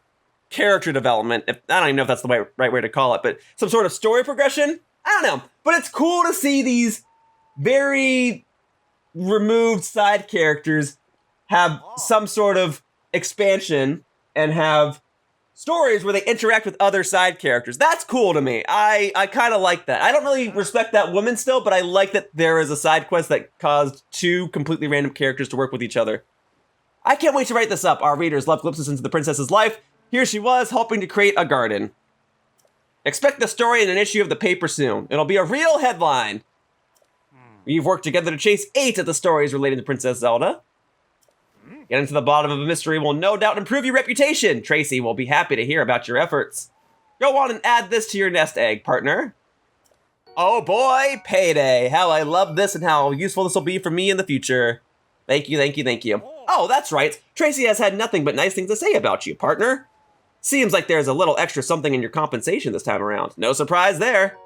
character development. I don't even know if that's the right way to call it, but some sort of story progression? I don't know. But it's cool to see these very removed side characters have some sort of expansion and have stories where they interact with other side characters. That's cool to me. I kind of like that. I don't really respect that woman still, but I like that there is a side quest that caused two completely random characters to work with each other. I can't wait to write this up. Our readers love glimpses into the princess's life. Here she was, helping to create a garden. Expect the story in an issue of the paper soon. It'll be a real headline. We've worked together to chase 8 of the stories related to Princess Zelda. Getting to the bottom of a mystery will no doubt improve your reputation. Tracy will be happy to hear about your efforts. Go on and add this to your nest egg, partner. Oh boy, payday. How I love this and how useful this will be for me in the future. Thank you, thank you, thank you. Oh, that's right. Tracy has had nothing but nice things to say about you, partner. Seems like there's a little extra something in your compensation this time around. No surprise there.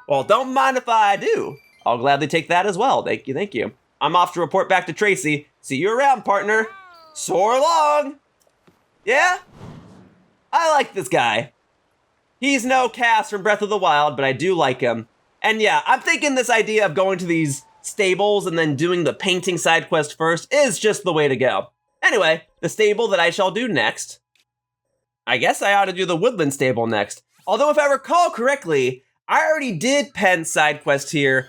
Well, don't mind if I do. I'll gladly take that as well. Thank you, thank you. I'm off to report back to Tracy. See you around, partner. Soar long. Yeah? I like this guy. He's no Cass from Breath of the Wild, but I do like him. And yeah, I'm thinking this idea of going to these stables and then doing the painting side quest first is just the way to go. Anyway, the stable that I shall do next. I guess I ought to do the Woodland stable next. Although if I recall correctly, I already did Penn's side quest here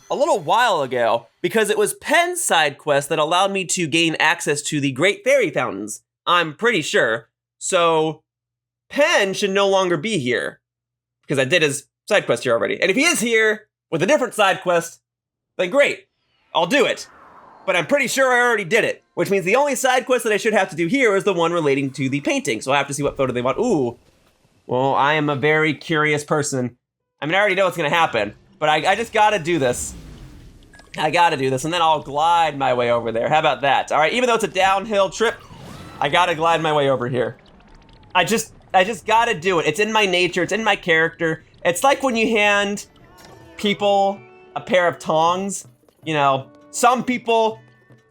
a little while ago because it was Penn's side quest that allowed me to gain access to the Great Fairy Fountains. I'm pretty sure. So Penn should no longer be here because I did his side quest here already. And if he is here with a different side quest, then great, I'll do it. But I'm pretty sure I already did it, which means the only side quest that I should have to do here is the one relating to the painting. So I have to see what photo they want. Ooh, well, I am a very curious person. I mean, I already know what's gonna happen, but I just gotta do this. I gotta do this, and then I'll glide my way over there. How about that? All right, even though it's a downhill trip, I gotta glide my way over here. I just gotta do it. It's in my nature, it's in my character. It's like when you hand people a pair of tongs. You know, some people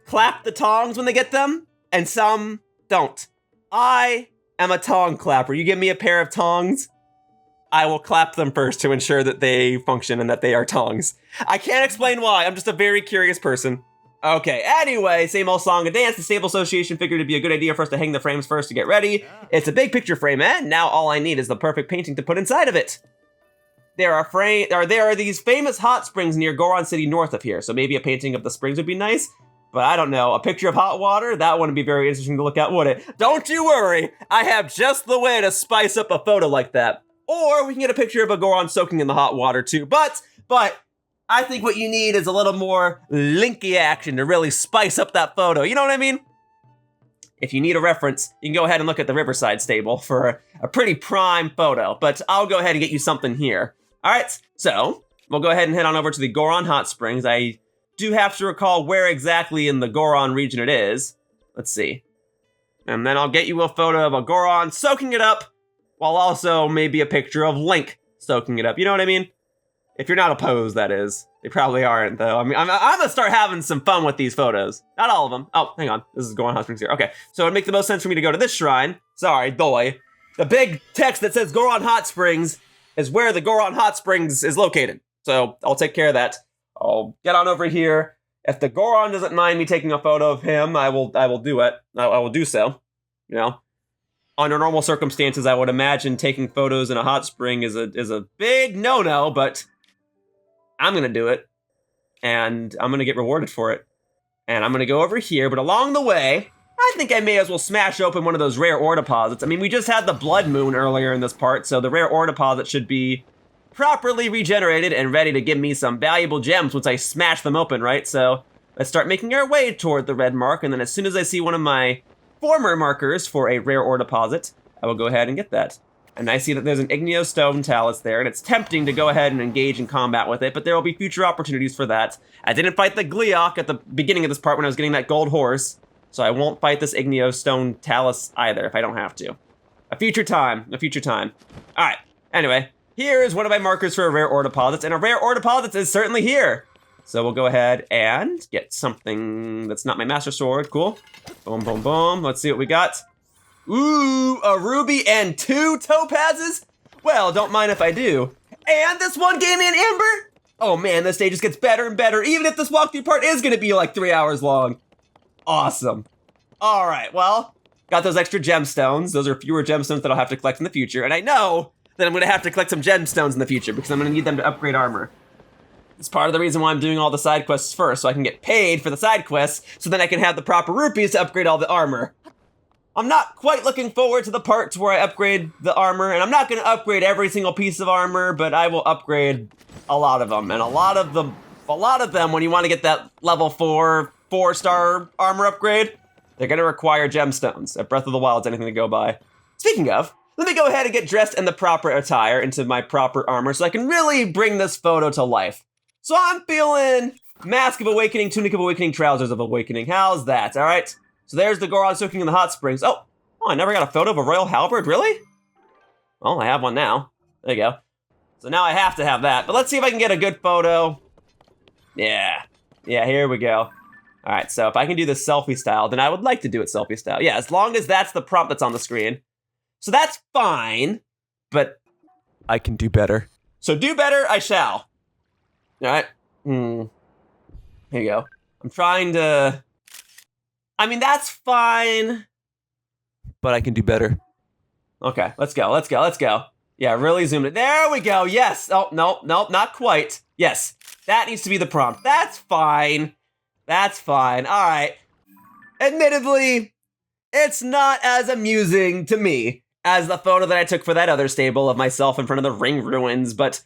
clap the tongs when they get them, and some don't. I am a tong clapper. You give me a pair of tongs, I will clap them first to ensure that they function and that they are tongs. I can't explain why, I'm just a very curious person. Okay, anyway, same old song and dance. The Stable Association figured it'd be a good idea for us to hang the frames first to get ready. It's a big picture frame, and now all I need is the perfect painting to put inside of it. There are these famous hot springs near Goron City north of here, so maybe a painting of the springs would be nice, but I don't know. A picture of hot water? That wouldn't be very interesting to look at, would it? Don't you worry, I have just the way to spice up a photo like that. Or we can get a picture of a Goron soaking in the hot water too, but I think what you need is a little more linky action to really spice up that photo, you know what I mean? If you need a reference, you can go ahead and look at the Riverside stable for a pretty prime photo, but I'll go ahead and get you something here. All right, so we'll go ahead and head on over to the Goron Hot Springs. I do have to recall where exactly in the Goron region it is. Let's see. And then I'll get you a photo of a Goron soaking it up, while also maybe a picture of Link soaking it up. You know what I mean? If you're not opposed, that is. They probably aren't, though. I mean, I'm gonna start having some fun with these photos. Not all of them. Oh, hang on. This is Goron Hot Springs here. Okay, so it'd make the most sense for me to go to this shrine. Sorry, doy. The big text that says Goron Hot Springs is where the Goron Hot Springs is located. So I'll take care of that. I'll get on over here. If the Goron doesn't mind me taking a photo of him, I will do it. I will do so. You know, under normal circumstances, I would imagine taking photos in a hot spring is a big no-no, but I'm gonna do it, and I'm gonna get rewarded for it. And I'm gonna go over here, but along the way, I think I may as well smash open one of those rare ore deposits. I mean, we just had the Blood Moon earlier in this part, so the rare ore deposit should be properly regenerated and ready to give me some valuable gems once I smash them open, right? So let's start making our way toward the red mark, and then as soon as I see one of my former markers for a rare ore deposit, I will go ahead and get that. And I see that there's an Igneo Stone Talus there, and it's tempting to go ahead and engage in combat with it, but there will be future opportunities for that. I didn't fight the Gleeok at the beginning of this part when I was getting that gold horse, so I won't fight this Igneo Stone Talus either if I don't have to. A future time. All right, anyway, here is one of my markers for a rare ore deposits, and a rare ore deposit is certainly here. So we'll go ahead and get something that's not my Master Sword. Cool. Boom, boom, boom. Let's see what we got. Ooh, a ruby and 2 topazes? Well, don't mind if I do. And this one gave me an amber? Oh man, this day just gets better and better, even if this walkthrough part is gonna be like 3 hours long. Awesome. All right, well, got those extra gemstones. Those are fewer gemstones that I'll have to collect in the future, and I know that I'm gonna have to collect some gemstones in the future because I'm gonna need them to upgrade armor. It's part of the reason why I'm doing all the side quests first, so I can get paid for the side quests, so then I can have the proper rupees to upgrade all the armor. I'm not quite looking forward to the parts where I upgrade the armor, and I'm not gonna upgrade every single piece of armor, but I will upgrade a lot of them, and a lot of them, when you wanna get that level 4, 4-star armor upgrade, they're gonna require gemstones. If Breath of the Wild's anything to go by. Speaking of, let me go ahead and get dressed in the proper attire, into my proper armor, so I can really bring this photo to life. So I'm feeling Mask of Awakening, Tunic of Awakening, Trousers of Awakening. How's that? All right. So there's the Goron soaking in the hot springs. Oh, I never got a photo of a royal halberd, really? Well, I have one now. There you go. So now I have to have that. But let's see if I can get a good photo. Yeah, here we go. All right, so if I can do this selfie style, then I would like to do it selfie style. Yeah, as long as that's the prompt that's on the screen. So that's fine, but I can do better. So do better, I shall. All right. Here you go. I'm trying to... I mean, that's fine, but I can do better. Okay, let's go. Yeah, really zoomed it. There we go, yes. Oh, no, not quite. Yes, that needs to be the prompt. That's fine. All right. Admittedly, it's not as amusing to me as the photo that I took for that other stable of myself in front of the ring ruins, but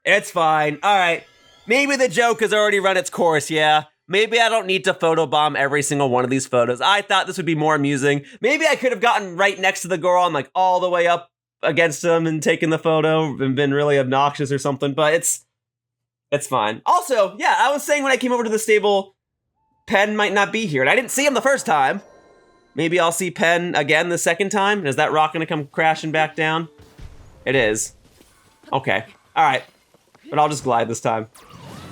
it's fine. All right. Maybe the joke has already run its course, yeah. Maybe I don't need to photobomb every single one of these photos. I thought this would be more amusing. Maybe I could have gotten right next to the Goron, like all the way up against him and taken the photo and been really obnoxious or something, but it's fine. Also, yeah, I was saying when I came over to the stable, Penn might not be here, and I didn't see him the first time. Maybe I'll see Penn again the second time. Is that rock gonna come crashing back down? It is. Okay, all right, but I'll just glide this time.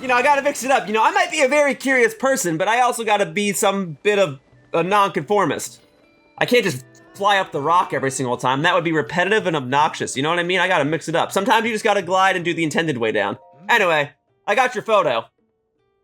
You know, I gotta mix it up. You know, I might be a very curious person, but I also gotta be some bit of a nonconformist. I can't just fly up the rock every single time. That would be repetitive and obnoxious. You know what I mean? I gotta mix it up. Sometimes you just gotta glide and do the intended way down. Anyway, I got your photo.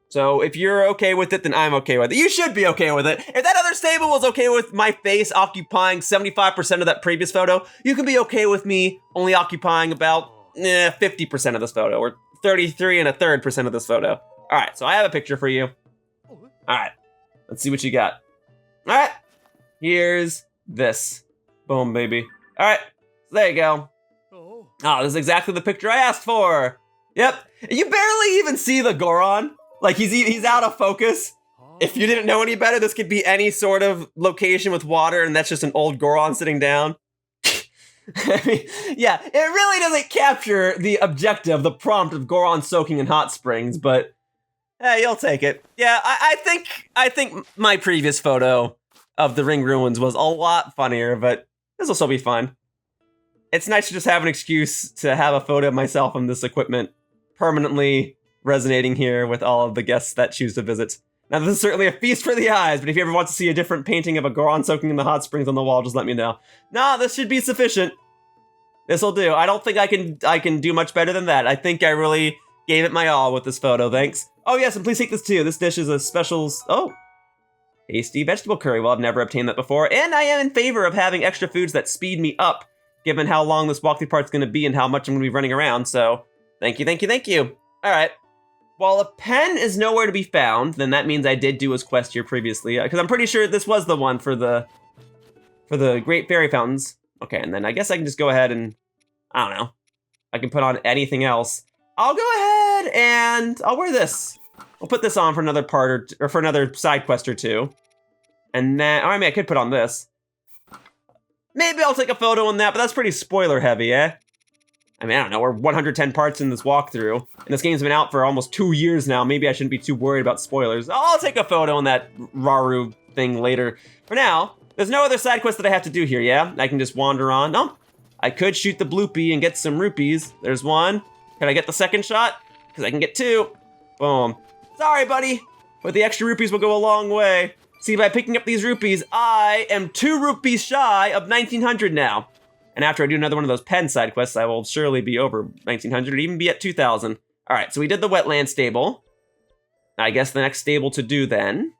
So if you're okay with it, then I'm okay with it. You should be okay with it. If that other stable was okay with my face occupying 75% of that previous photo, you can be okay with me only occupying about 50% of this photo, or 33 1/3% of this photo. All right, so I have a picture for you. All right, let's see what you got. All right, here's this. Boom, baby. All right, so there you go. Oh, this is exactly the picture I asked for. Yep, you barely even see the Goron. Like, he's out of focus. If you didn't know any better, this could be any sort of location with water, and that's just an old Goron sitting down. I mean, yeah, it really doesn't capture the objective, the prompt of Goron soaking in hot springs, but hey, you'll take it. Yeah, I think my previous photo of the ring ruins was a lot funnier, but this will still be fun. It's nice to just have an excuse to have a photo of myself in this equipment permanently resonating here with all of the guests that choose to visit. Now, this is certainly a feast for the eyes, but if you ever want to see a different painting of a Goron soaking in the hot springs on the wall, just let me know. Nah, this should be sufficient. This'll do. I don't think I can do much better than that. I think I really gave it my all with this photo, thanks. Oh yes, and please take this too. This dish is a special, tasty vegetable curry. Well, I've never obtained that before, and I am in favor of having extra foods that speed me up, given how long this walkthrough part's gonna be and how much I'm gonna be running around, so thank you. All right. While a Penn is nowhere to be found, then that means I did do his quest here previously, because I'm pretty sure this was the one for the Great Fairy Fountains. Okay, and then I guess I can just go ahead and, I don't know, I can put on anything else. I'll go ahead and I'll wear this. I'll put this on for another part or for another side quest or two. And then, I mean, I could put on this. Maybe I'll take a photo on that, but that's pretty spoiler heavy, eh? I mean, I don't know, we're 110 parts in this walkthrough, and this game's been out for almost 2 years now. Maybe I shouldn't be too worried about spoilers. I'll take a photo on that Raru thing later. For now, there's no other side quest that I have to do here, yeah? I can just wander on. No, I could shoot the bloopy and get some rupees. There's one. Can I get the second shot? Because I can get 2. Boom. Sorry, buddy, but the extra rupees will go a long way. See, by picking up these rupees, I am 2 rupees shy of 1900 now. And after I do another one of those Penn side quests, I will surely be over 1900, even be at 2000. All right, so we did the Wetland stable. I guess the next stable to do then,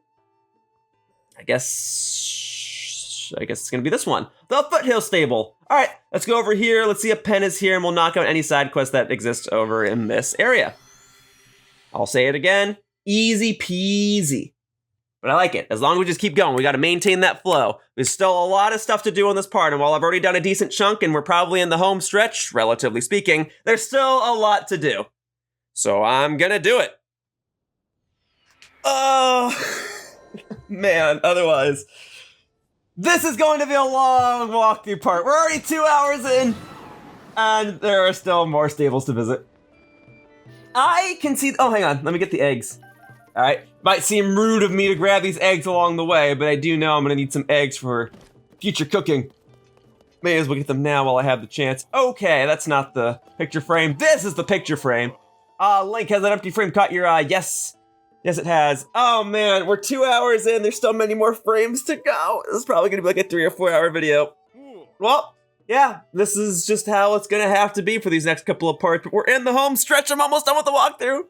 I guess it's gonna be this one, the Foothill stable. All right, let's go over here. Let's see if Penn is here, and we'll knock out any side quests that exist over in this area. I'll say it again, easy peasy. But I like it. As long as we just keep going, we got to maintain that flow. There's still a lot of stuff to do on this part, and while I've already done a decent chunk and we're probably in the home stretch, relatively speaking, there's still a lot to do. So I'm gonna do it. Oh, man, otherwise, this is going to be a long walkthrough part. We're already 2 hours in, and there are still more stables to visit. I can see, oh, hang on, let me get the eggs. All right, might seem rude of me to grab these eggs along the way, but I do know I'm gonna need some eggs for future cooking. May as well get them now while I have the chance. Okay, that's not the picture frame. This is the picture frame. Link, has that empty frame caught your eye? Yes. Yes, it has. Oh man, we're 2 hours in. There's still many more frames to go. This is probably gonna be like a 3 or 4 hour video. Well, yeah, this is just how it's gonna have to be for these next couple of parts, but we're in the home stretch. I'm almost done with the walkthrough.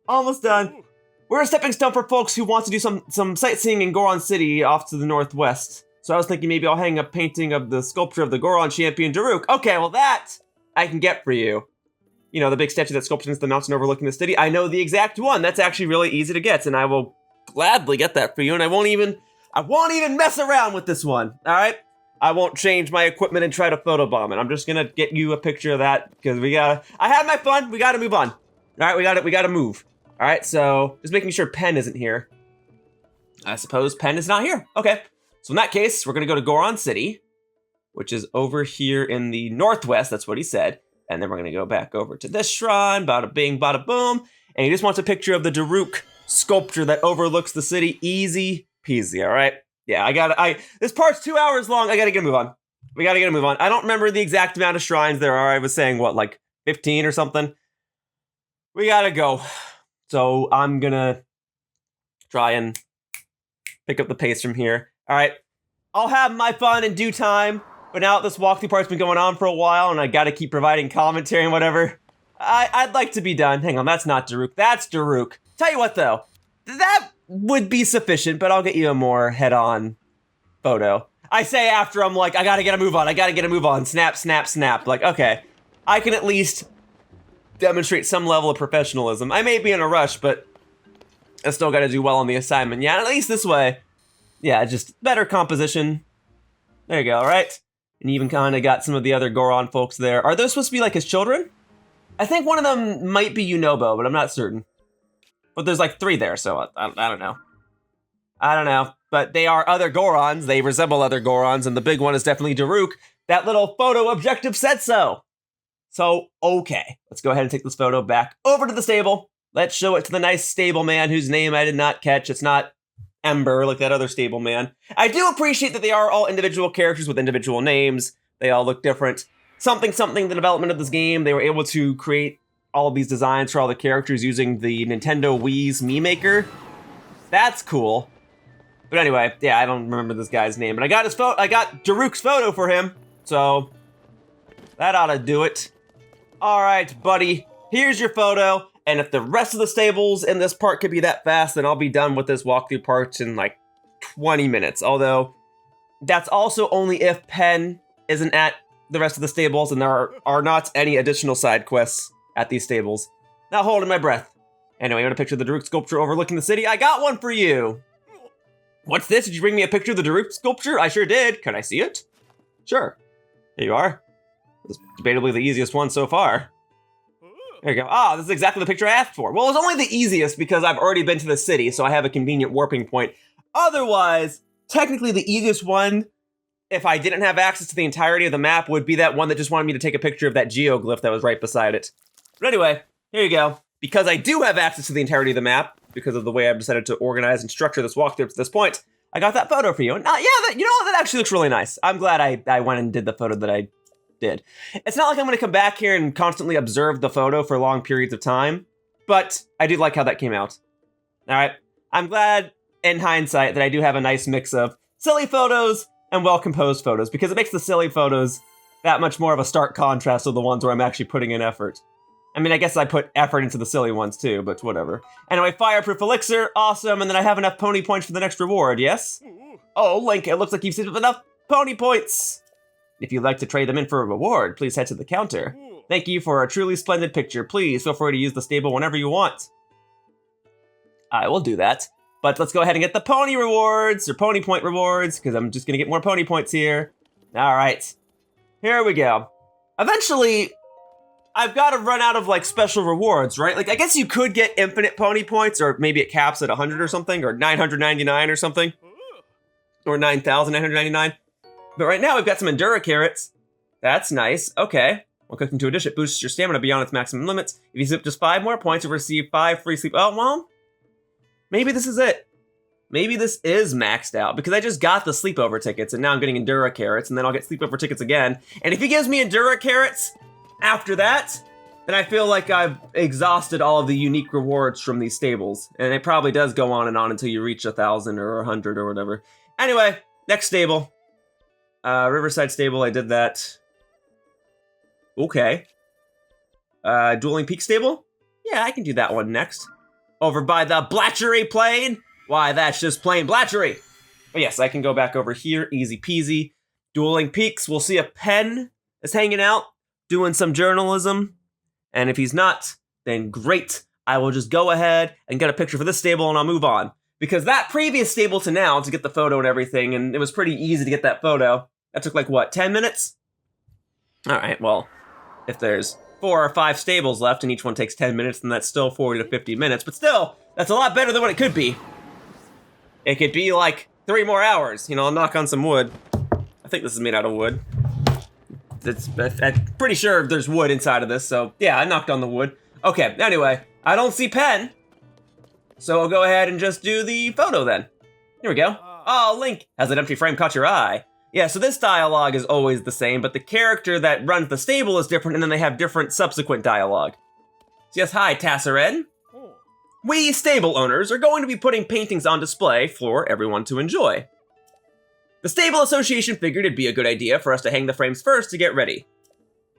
Almost done. We're a stepping stone for folks who want to do some sightseeing in Goron City off to the northwest. So I was thinking maybe I'll hang a painting of the sculpture of the Goron champion, Daruk. Okay, well that I can get for you. You know, the big statue that sculpted into the mountain overlooking the city. I know the exact one. That's actually really easy to get, and I will gladly get that for you, and I won't even mess around with this one, all right? I won't change my equipment and try to photobomb it. I'm just gonna get you a picture of that, because I had my fun, we gotta move on. All right, we gotta move. All right, so just making sure Penn isn't here. I suppose Penn is not here. Okay, so in that case, we're gonna go to Goron City, which is over here in the northwest, that's what he said. And then we're gonna go back over to this shrine, bada bing, bada boom. And he just wants a picture of the Daruk sculpture that overlooks the city. Easy peasy, all right? Yeah, this part's 2 hours long. I gotta get a move on. We gotta get a move on. I don't remember the exact amount of shrines there are. I was saying, what, like 15 or something? We gotta go. So I'm gonna try and pick up the pace from here. All right, I'll have my fun in due time, but now that this walkthrough part's been going on for a while and I gotta keep providing commentary and whatever, I'd like to be done. Hang on, that's not Daruk, that's Daruk. Tell you what though, that would be sufficient, but I'll get you a more head-on photo. I say after I'm like, I gotta get a move on, snap, snap, snap. Like, okay, I can at least demonstrate some level of professionalism. I may be in a rush, but I still gotta do well on the assignment. Yeah, at least this way. Yeah, just better composition. There you go, all right? And you even kind of got some of the other Goron folks there. Are those supposed to be like his children? I think one of them might be Yunobo, but I'm not certain. But there's like 3 there, so I don't know. I don't know, but they are other Gorons. They resemble other Gorons, and the big one is definitely Daruk. That little photo objective said so. So, okay, let's go ahead and take this photo back over to the stable. Let's show it to the nice stable man whose name I did not catch. It's not Ember like that other stable man. I do appreciate that they are all individual characters with individual names. They all look different. Something, the development of this game, they were able to create all of these designs for all the characters using the Nintendo Wii's Mii Maker. That's cool. But anyway, yeah, I don't remember this guy's name, but I got Daruk's photo for him, so that ought to do it. All right, buddy, here's your photo, and if the rest of the stables in this part could be that fast, then I'll be done with this walkthrough part in like 20 minutes, although that's also only if Penn isn't at the rest of the stables and there are not any additional side quests at these stables. Not holding my breath. Anyway, you want a picture of the Daruk sculpture overlooking the city? I got one for you! What's this? Did you bring me a picture of the Daruk sculpture? I sure did. Can I see it? Sure. Here you are. This is debatably the easiest one so far. There you go. Ah, this is exactly the picture I asked for. Well, it was only the easiest because I've already been to the city, so I have a convenient warping point. Otherwise, technically the easiest one, if I didn't have access to the entirety of the map, would be that one that just wanted me to take a picture of that geoglyph that was right beside it. But anyway, here you go. Because I do have access to the entirety of the map, because of the way I've decided to organize and structure this walkthrough to this point, I got that photo for you. And yeah, you know what? That actually looks really nice. I'm glad I went and did the photo that I did. It's not like I'm going to come back here and constantly observe the photo for long periods of time, but I do like how that came out. All right. I'm glad, in hindsight, that I do have a nice mix of silly photos and well-composed photos, because it makes the silly photos that much more of a stark contrast to the ones where I'm actually putting in effort. I mean, I guess I put effort into the silly ones too, but whatever. Anyway, fireproof elixir, awesome, and then I have enough pony points for the next reward, yes? Oh, Link, it looks like you've saved up enough pony points! If you'd like to trade them in for a reward, please head to the counter. Thank you for a truly splendid picture. Please feel free to use the stable whenever you want. I will do that. But let's go ahead and get the pony rewards, or pony point rewards, because I'm just going to get more pony points here. All right. Here we go. Eventually, I've got to run out of, like, special rewards, right? Like, I guess you could get infinite pony points, or maybe it caps at 100 or something, or 999 or something. Or 9,999. But right now, we've got some Endura carrots. That's nice. Okay. While cooking to a dish, it boosts your stamina beyond its maximum limits. If you sleep just 5 more points, you'll receive 5 free sleep. Oh, well. maybe this is it. Maybe this is maxed out because I just got the sleepover tickets and now I'm getting Endura carrots and then I'll get sleepover tickets again. And if he gives me Endura carrots after that, then I feel like I've exhausted all of the unique rewards from these stables. And it probably does go on and on until you reach 1,000 or 100 or whatever. Anyway, next stable. Riverside stable, I did that. Okay. Dueling Peak stable? Yeah, I can do that one next. Over by the Blatchery Plain? Why, that's just plain Blatchery. But yes, I can go back over here, easy peasy. Dueling Peaks, we'll see if Penn is hanging out, doing some journalism. And if he's not, then great. I will just go ahead and get a picture for this stable and I'll move on. Because that previous stable to now, to get the photo and everything, and it was pretty easy to get that photo. That took like, what, 10 minutes? All right, well, if there's 4 or 5 stables left and each one takes 10 minutes, then that's still 40 to 50 minutes. But still, that's a lot better than what it could be. It could be like 3 more hours. You know, I'll knock on some wood. I think this is made out of wood. I'm pretty sure there's wood inside of this, so yeah, I knocked on the wood. Okay, anyway, I don't see Penn, so I'll go ahead and just do the photo then. Here we go. Oh, Link, has an empty frame caught your eye? Yeah, so this dialogue is always the same, but the character that runs the stable is different, and then they have different subsequent dialogue. So yes, hi, Serenne. We stable owners are going to be putting paintings on display for everyone to enjoy. The Stable Association figured it'd be a good idea for us to hang the frames first to get ready.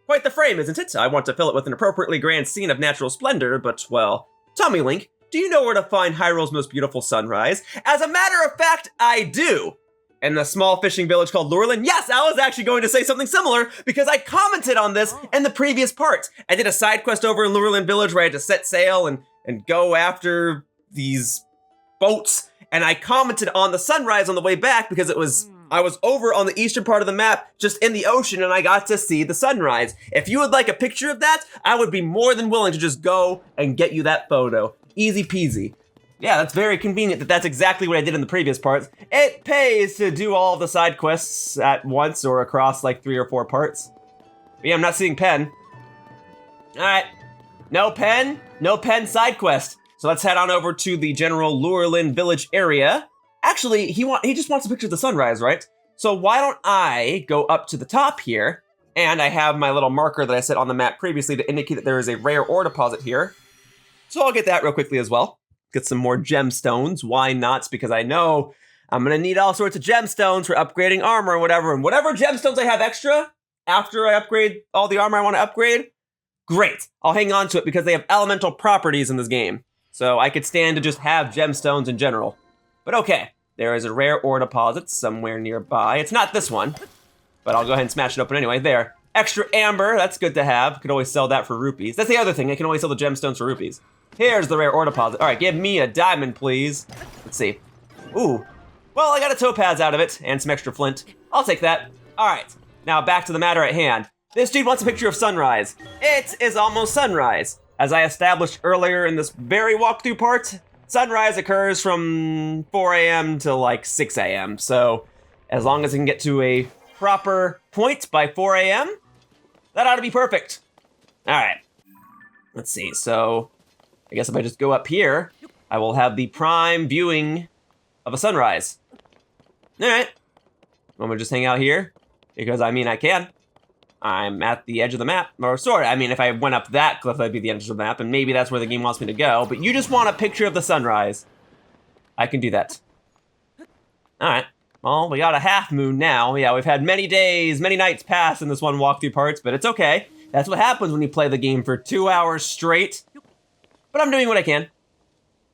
Quite the frame, isn't it? I want to fill it with an appropriately grand scene of natural splendor, but, well, tell me, Link, do you know where to find Hyrule's most beautiful sunrise? As a matter of fact, I do! In the small fishing village called Woodland. Yes, I was actually going to say something similar because I commented on this in the previous part. I did a side quest over in Woodland Village where I had to set sail and go after these boats. And I commented on the sunrise on the way back because I was over on the eastern part of the map, just in the ocean, and I got to see the sunrise. If you would like a picture of that, I would be more than willing to just go and get you that photo. Easy peasy. Yeah, that's very convenient that that's exactly what I did in the previous parts. It pays to do all the side quests at once or across like 3 or 4 parts. But yeah, I'm not seeing Penn. All right, no Penn side quest. So let's head on over to the general Woodland Village area. Actually, he just wants a picture of the sunrise, right? So why don't I go up to the top here, and I have my little marker that I set on the map previously to indicate that there is a rare ore deposit here. So I'll get that real quickly as well. Get some more gemstones. Why not? Because I know I'm gonna need all sorts of gemstones for upgrading armor or whatever. And whatever gemstones I have extra after I upgrade all the armor I want to upgrade, great. I'll hang on to it because they have elemental properties in this game. So I could stand to just have gemstones in general. But okay, there is a rare ore deposit somewhere nearby. It's not this one, but I'll go ahead and smash it open anyway. There, extra amber, that's good to have. Could always sell that for rupees. That's the other thing, I can always sell the gemstones for rupees. Here's the rare ore deposit. All right, give me a diamond, please. Let's see. Ooh, well, I got a topaz out of it and some extra flint. I'll take that. All right, now back to the matter at hand. This dude wants a picture of sunrise. It is almost sunrise. As I established earlier in this very walkthrough part, sunrise occurs from 4 a.m. to like 6 a.m. So as long as I can get to a proper point by 4 a.m., that ought to be perfect. All right, let's see. So I guess if I just go up here, I will have the prime viewing of a sunrise. All right, I'm gonna just hang out here because I mean I can. I'm at the edge of the map, or sort of. I mean, if I went up that cliff, that'd be the edge of the map, and maybe that's where the game wants me to go, but you just want a picture of the sunrise. I can do that. All right, well, we got a half moon now. Yeah, we've had many days, many nights pass in this one walkthrough parts, but it's okay. That's what happens when you play the game for 2 hours straight. But I'm doing what I can.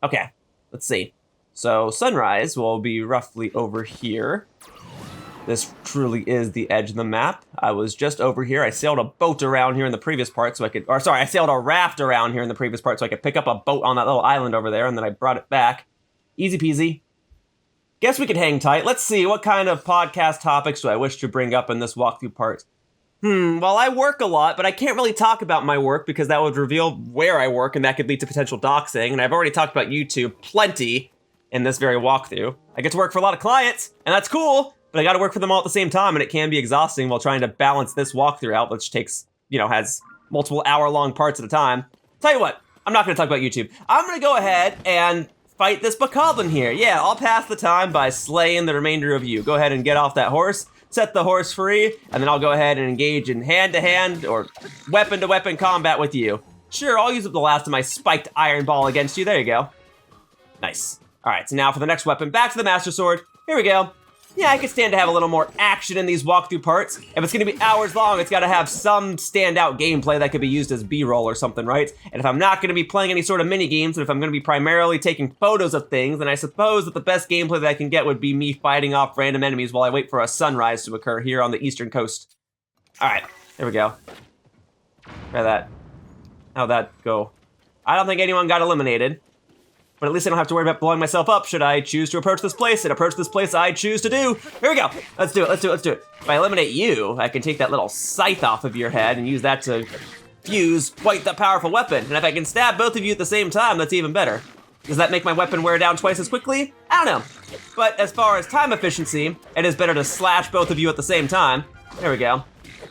Okay, let's see. So sunrise will be roughly over here. This truly is the edge of the map. I was just over here. I sailed a boat around here in the previous part so I could, I sailed a raft around here in the previous part so I could pick up a boat on that little island over there, and then I brought it back. Easy peasy. Guess we could hang tight. Let's see, what kind of podcast topics do I wish to bring up in this walkthrough part? Well, I work a lot, but I can't really talk about my work because that would reveal where I work, and that could lead to potential doxing, and I've already talked about YouTube plenty in this very walkthrough. I get to work for a lot of clients, and that's cool, but I gotta work for them all at the same time, and it can be exhausting while trying to balance this walkthrough out, which takes, has multiple hour-long parts at a time. Tell you what, I'm not gonna talk about YouTube. I'm gonna go ahead and fight this bokoblin here. Yeah, I'll pass the time by slaying the remainder of you. Go ahead and get off that horse, set the horse free, and then I'll go ahead and engage in hand-to-hand or weapon-to-weapon combat with you. Sure, I'll use up the last of my spiked iron ball against you. There you go. Nice. All right, so now for the next weapon, back to the Master Sword. Here we go. Yeah, I could stand to have a little more action in these walkthrough parts. If it's gonna be hours long, it's gotta have some standout gameplay that could be used as B-roll or something, right? And if I'm not gonna be playing any sort of mini games, and if I'm gonna be primarily taking photos of things, then I suppose that the best gameplay that I can get would be me fighting off random enemies while I wait for a sunrise to occur here on the eastern coast. All right, there we go. Try that. How'd that go? I don't think anyone got eliminated. But at least I don't have to worry about blowing myself up should I choose to approach this place and approach this place I choose to do. Here we go. Let's do it, let's do it, let's do it. If I eliminate you, I can take that little scythe off of your head and use that to fuse quite the powerful weapon. And if I can stab both of you at the same time, that's even better. Does that make my weapon wear down twice as quickly? I don't know. But as far as time efficiency, it is better to slash both of you at the same time. There we go.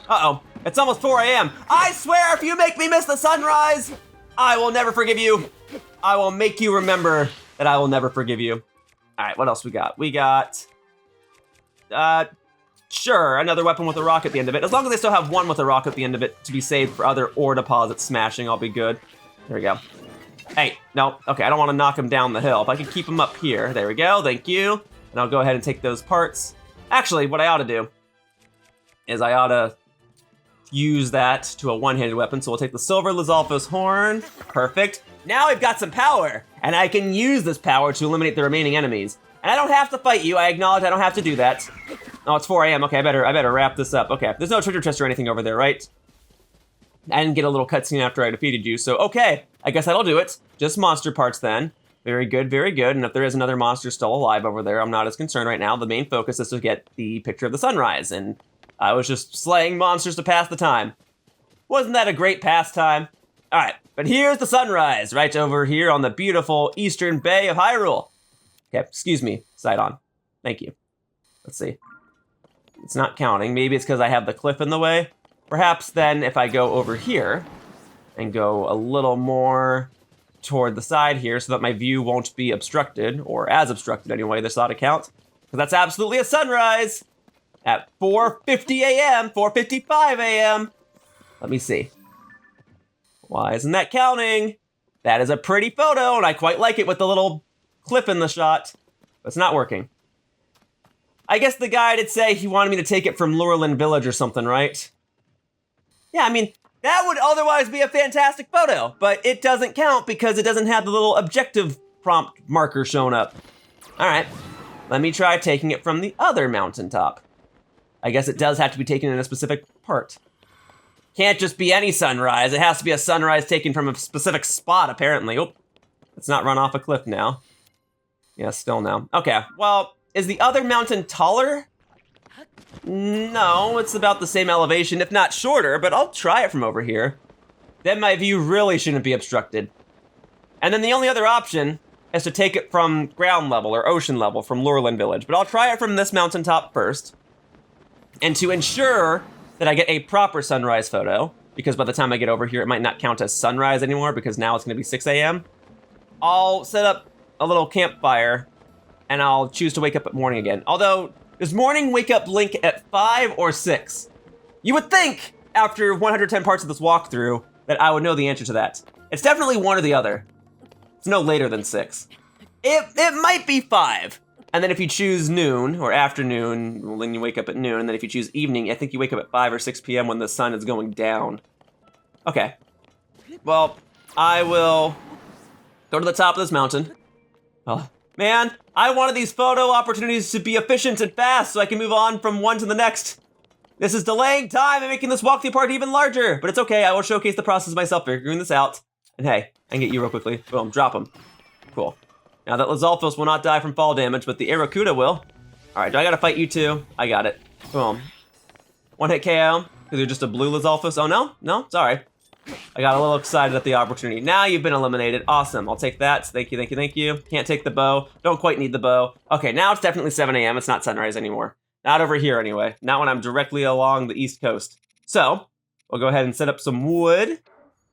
Uh-oh, it's almost 4 a.m. I swear if you make me miss the sunrise, I will never forgive you. I will make you remember that I will never forgive you. All right, what else we got? We got, sure, another weapon with a rock at the end of it. As long as I still have one with a rock at the end of it to be saved for other ore deposit smashing, I'll be good. There we go. Hey, no, okay, I don't want to knock him down the hill. If I could keep him up here, there we go, thank you. And I'll go ahead and take those parts. Actually, what I ought to do is I ought to use that to a one-handed weapon. So we'll take the silver Lizalfos horn, perfect. Now I've got some power, and I can use this power to eliminate the remaining enemies. And I don't have to fight you, I acknowledge I don't have to do that. Oh, it's 4 a.m, okay, I better wrap this up. Okay, there's no treasure chest or anything over there, right? I didn't get a little cutscene after I defeated you, so okay, I guess that'll do it. Just monster parts then. Very good, very good. And if there is another monster still alive over there, I'm not as concerned right now. The main focus is to get the picture of the sunrise, and I was just slaying monsters to pass the time. Wasn't that a great pastime? All right, but here's the sunrise, right over here on the beautiful eastern bay of Hyrule. Okay, excuse me, Sidon. Thank you. Let's see. It's not counting. Maybe it's because I have the cliff in the way. Perhaps then if I go over here and go a little more toward the side here so that my view won't be obstructed, or as obstructed anyway, this ought to count. Because that's absolutely a sunrise at 4:50 a.m., 4:55 a.m. Let me see. Why isn't that counting? That is a pretty photo, and I quite like it with the little cliff in the shot. But it's not working. I guess the guy did say he wanted me to take it from Lurelin Village or something, right? Yeah, I mean, that would otherwise be a fantastic photo, but it doesn't count because it doesn't have the little objective prompt marker showing up. All right, let me try taking it from the other mountaintop. I guess it does have to be taken in a specific part. Can't just be any sunrise. It has to be a sunrise taken from a specific spot, apparently. Oh, let's not run off a cliff now. Yeah, still no. Okay, well, is the other mountain taller? No, it's about the same elevation, if not shorter, but I'll try it from over here. Then my view really shouldn't be obstructed. And then the only other option is to take it from ground level or ocean level from Lurelin Village, but I'll try it from this mountaintop first. And to ensure that I get a proper sunrise photo, because by the time I get over here, it might not count as sunrise anymore because now it's gonna be 6 a.m. I'll set up a little campfire and I'll choose to wake up at morning again. Although, does morning wake up Link at 5 or 6? You would think, after 110 parts of this walkthrough, that I would know the answer to that. It's definitely one or the other. It's no later than 6. It might be 5. And then if you choose noon or afternoon, well, then you wake up at noon. And then if you choose evening, I think you wake up at 5 or 6 p.m. when the sun is going down. Okay. Well, I will go to the top of this mountain. Oh, man, I wanted these photo opportunities to be efficient and fast so I can move on from one to the next. This is delaying time and making this walkthrough part even larger, but it's okay. I will showcase the process myself figuring this out. And hey, I can get you real quickly. Boom, drop him. Cool. Now that Lizalfos will not die from fall damage, but the Aracuda will. All right, do I gotta fight you too? I got it. Boom. One hit KO, because you're just a blue Lizalfos. Oh no, no, sorry. I got a little excited at the opportunity. Now you've been eliminated, awesome. I'll take that, thank you, thank you, thank you. Can't take the bow, don't quite need the bow. Okay, now it's definitely 7 a.m., it's not sunrise anymore. Not over here anyway, not when I'm directly along the east coast. So, we'll go ahead and set up some wood.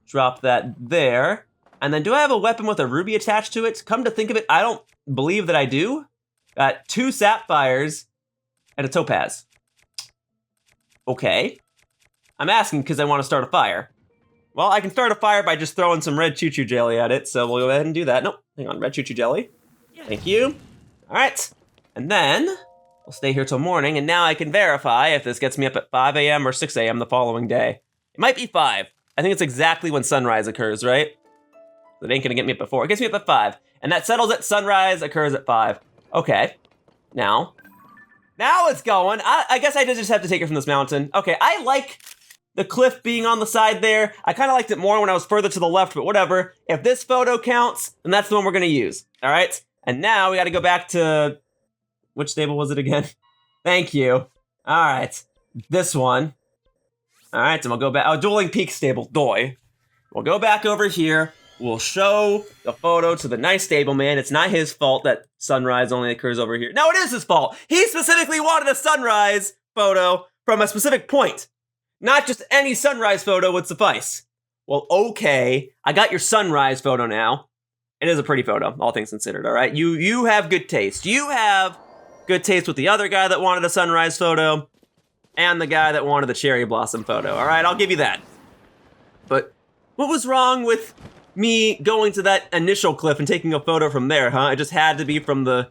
Drop that there. And then do I have a weapon with a ruby attached to it? Come to think of it, I don't believe that I do. Got 2 sapphires and a topaz. Okay. I'm asking because I want to start a fire. Well, I can start a fire by just throwing some red choo-choo jelly at it, so we'll go ahead and do that. Nope, hang on, red choo-choo jelly. Thank you. All right, and then we'll stay here till morning, and now I can verify if this gets me up at 5 a.m. or 6 a.m. the following day. It might be 5. I think it's exactly when sunrise occurs, right? It ain't gonna get me up at 4. It gets me up at 5, and that settles it. Sunrise occurs at 5. Okay, now it's going. I guess I just have to take it from this mountain. Okay, I like the cliff being on the side there. I kind of liked it more when I was further to the left, but whatever. If this photo counts, then that's the one we're gonna use, all right? And now we gotta go back to, which stable was it again? Thank you. All right, this one. All right, and we'll go back, Dueling Peak stable, doy. We'll go back over here. We'll show the photo to the nice stableman. It's not his fault that sunrise only occurs over here. No, it is his fault. He specifically wanted a sunrise photo from a specific point. Not just any sunrise photo would suffice. Well, okay, I got your sunrise photo now. It is a pretty photo, all things considered, all right? You have good taste. You have good taste with the other guy that wanted a sunrise photo and the guy that wanted the cherry blossom photo, all right? I'll give you that. But what was wrong with me going to that initial cliff and taking a photo from there, huh? It just had to be from the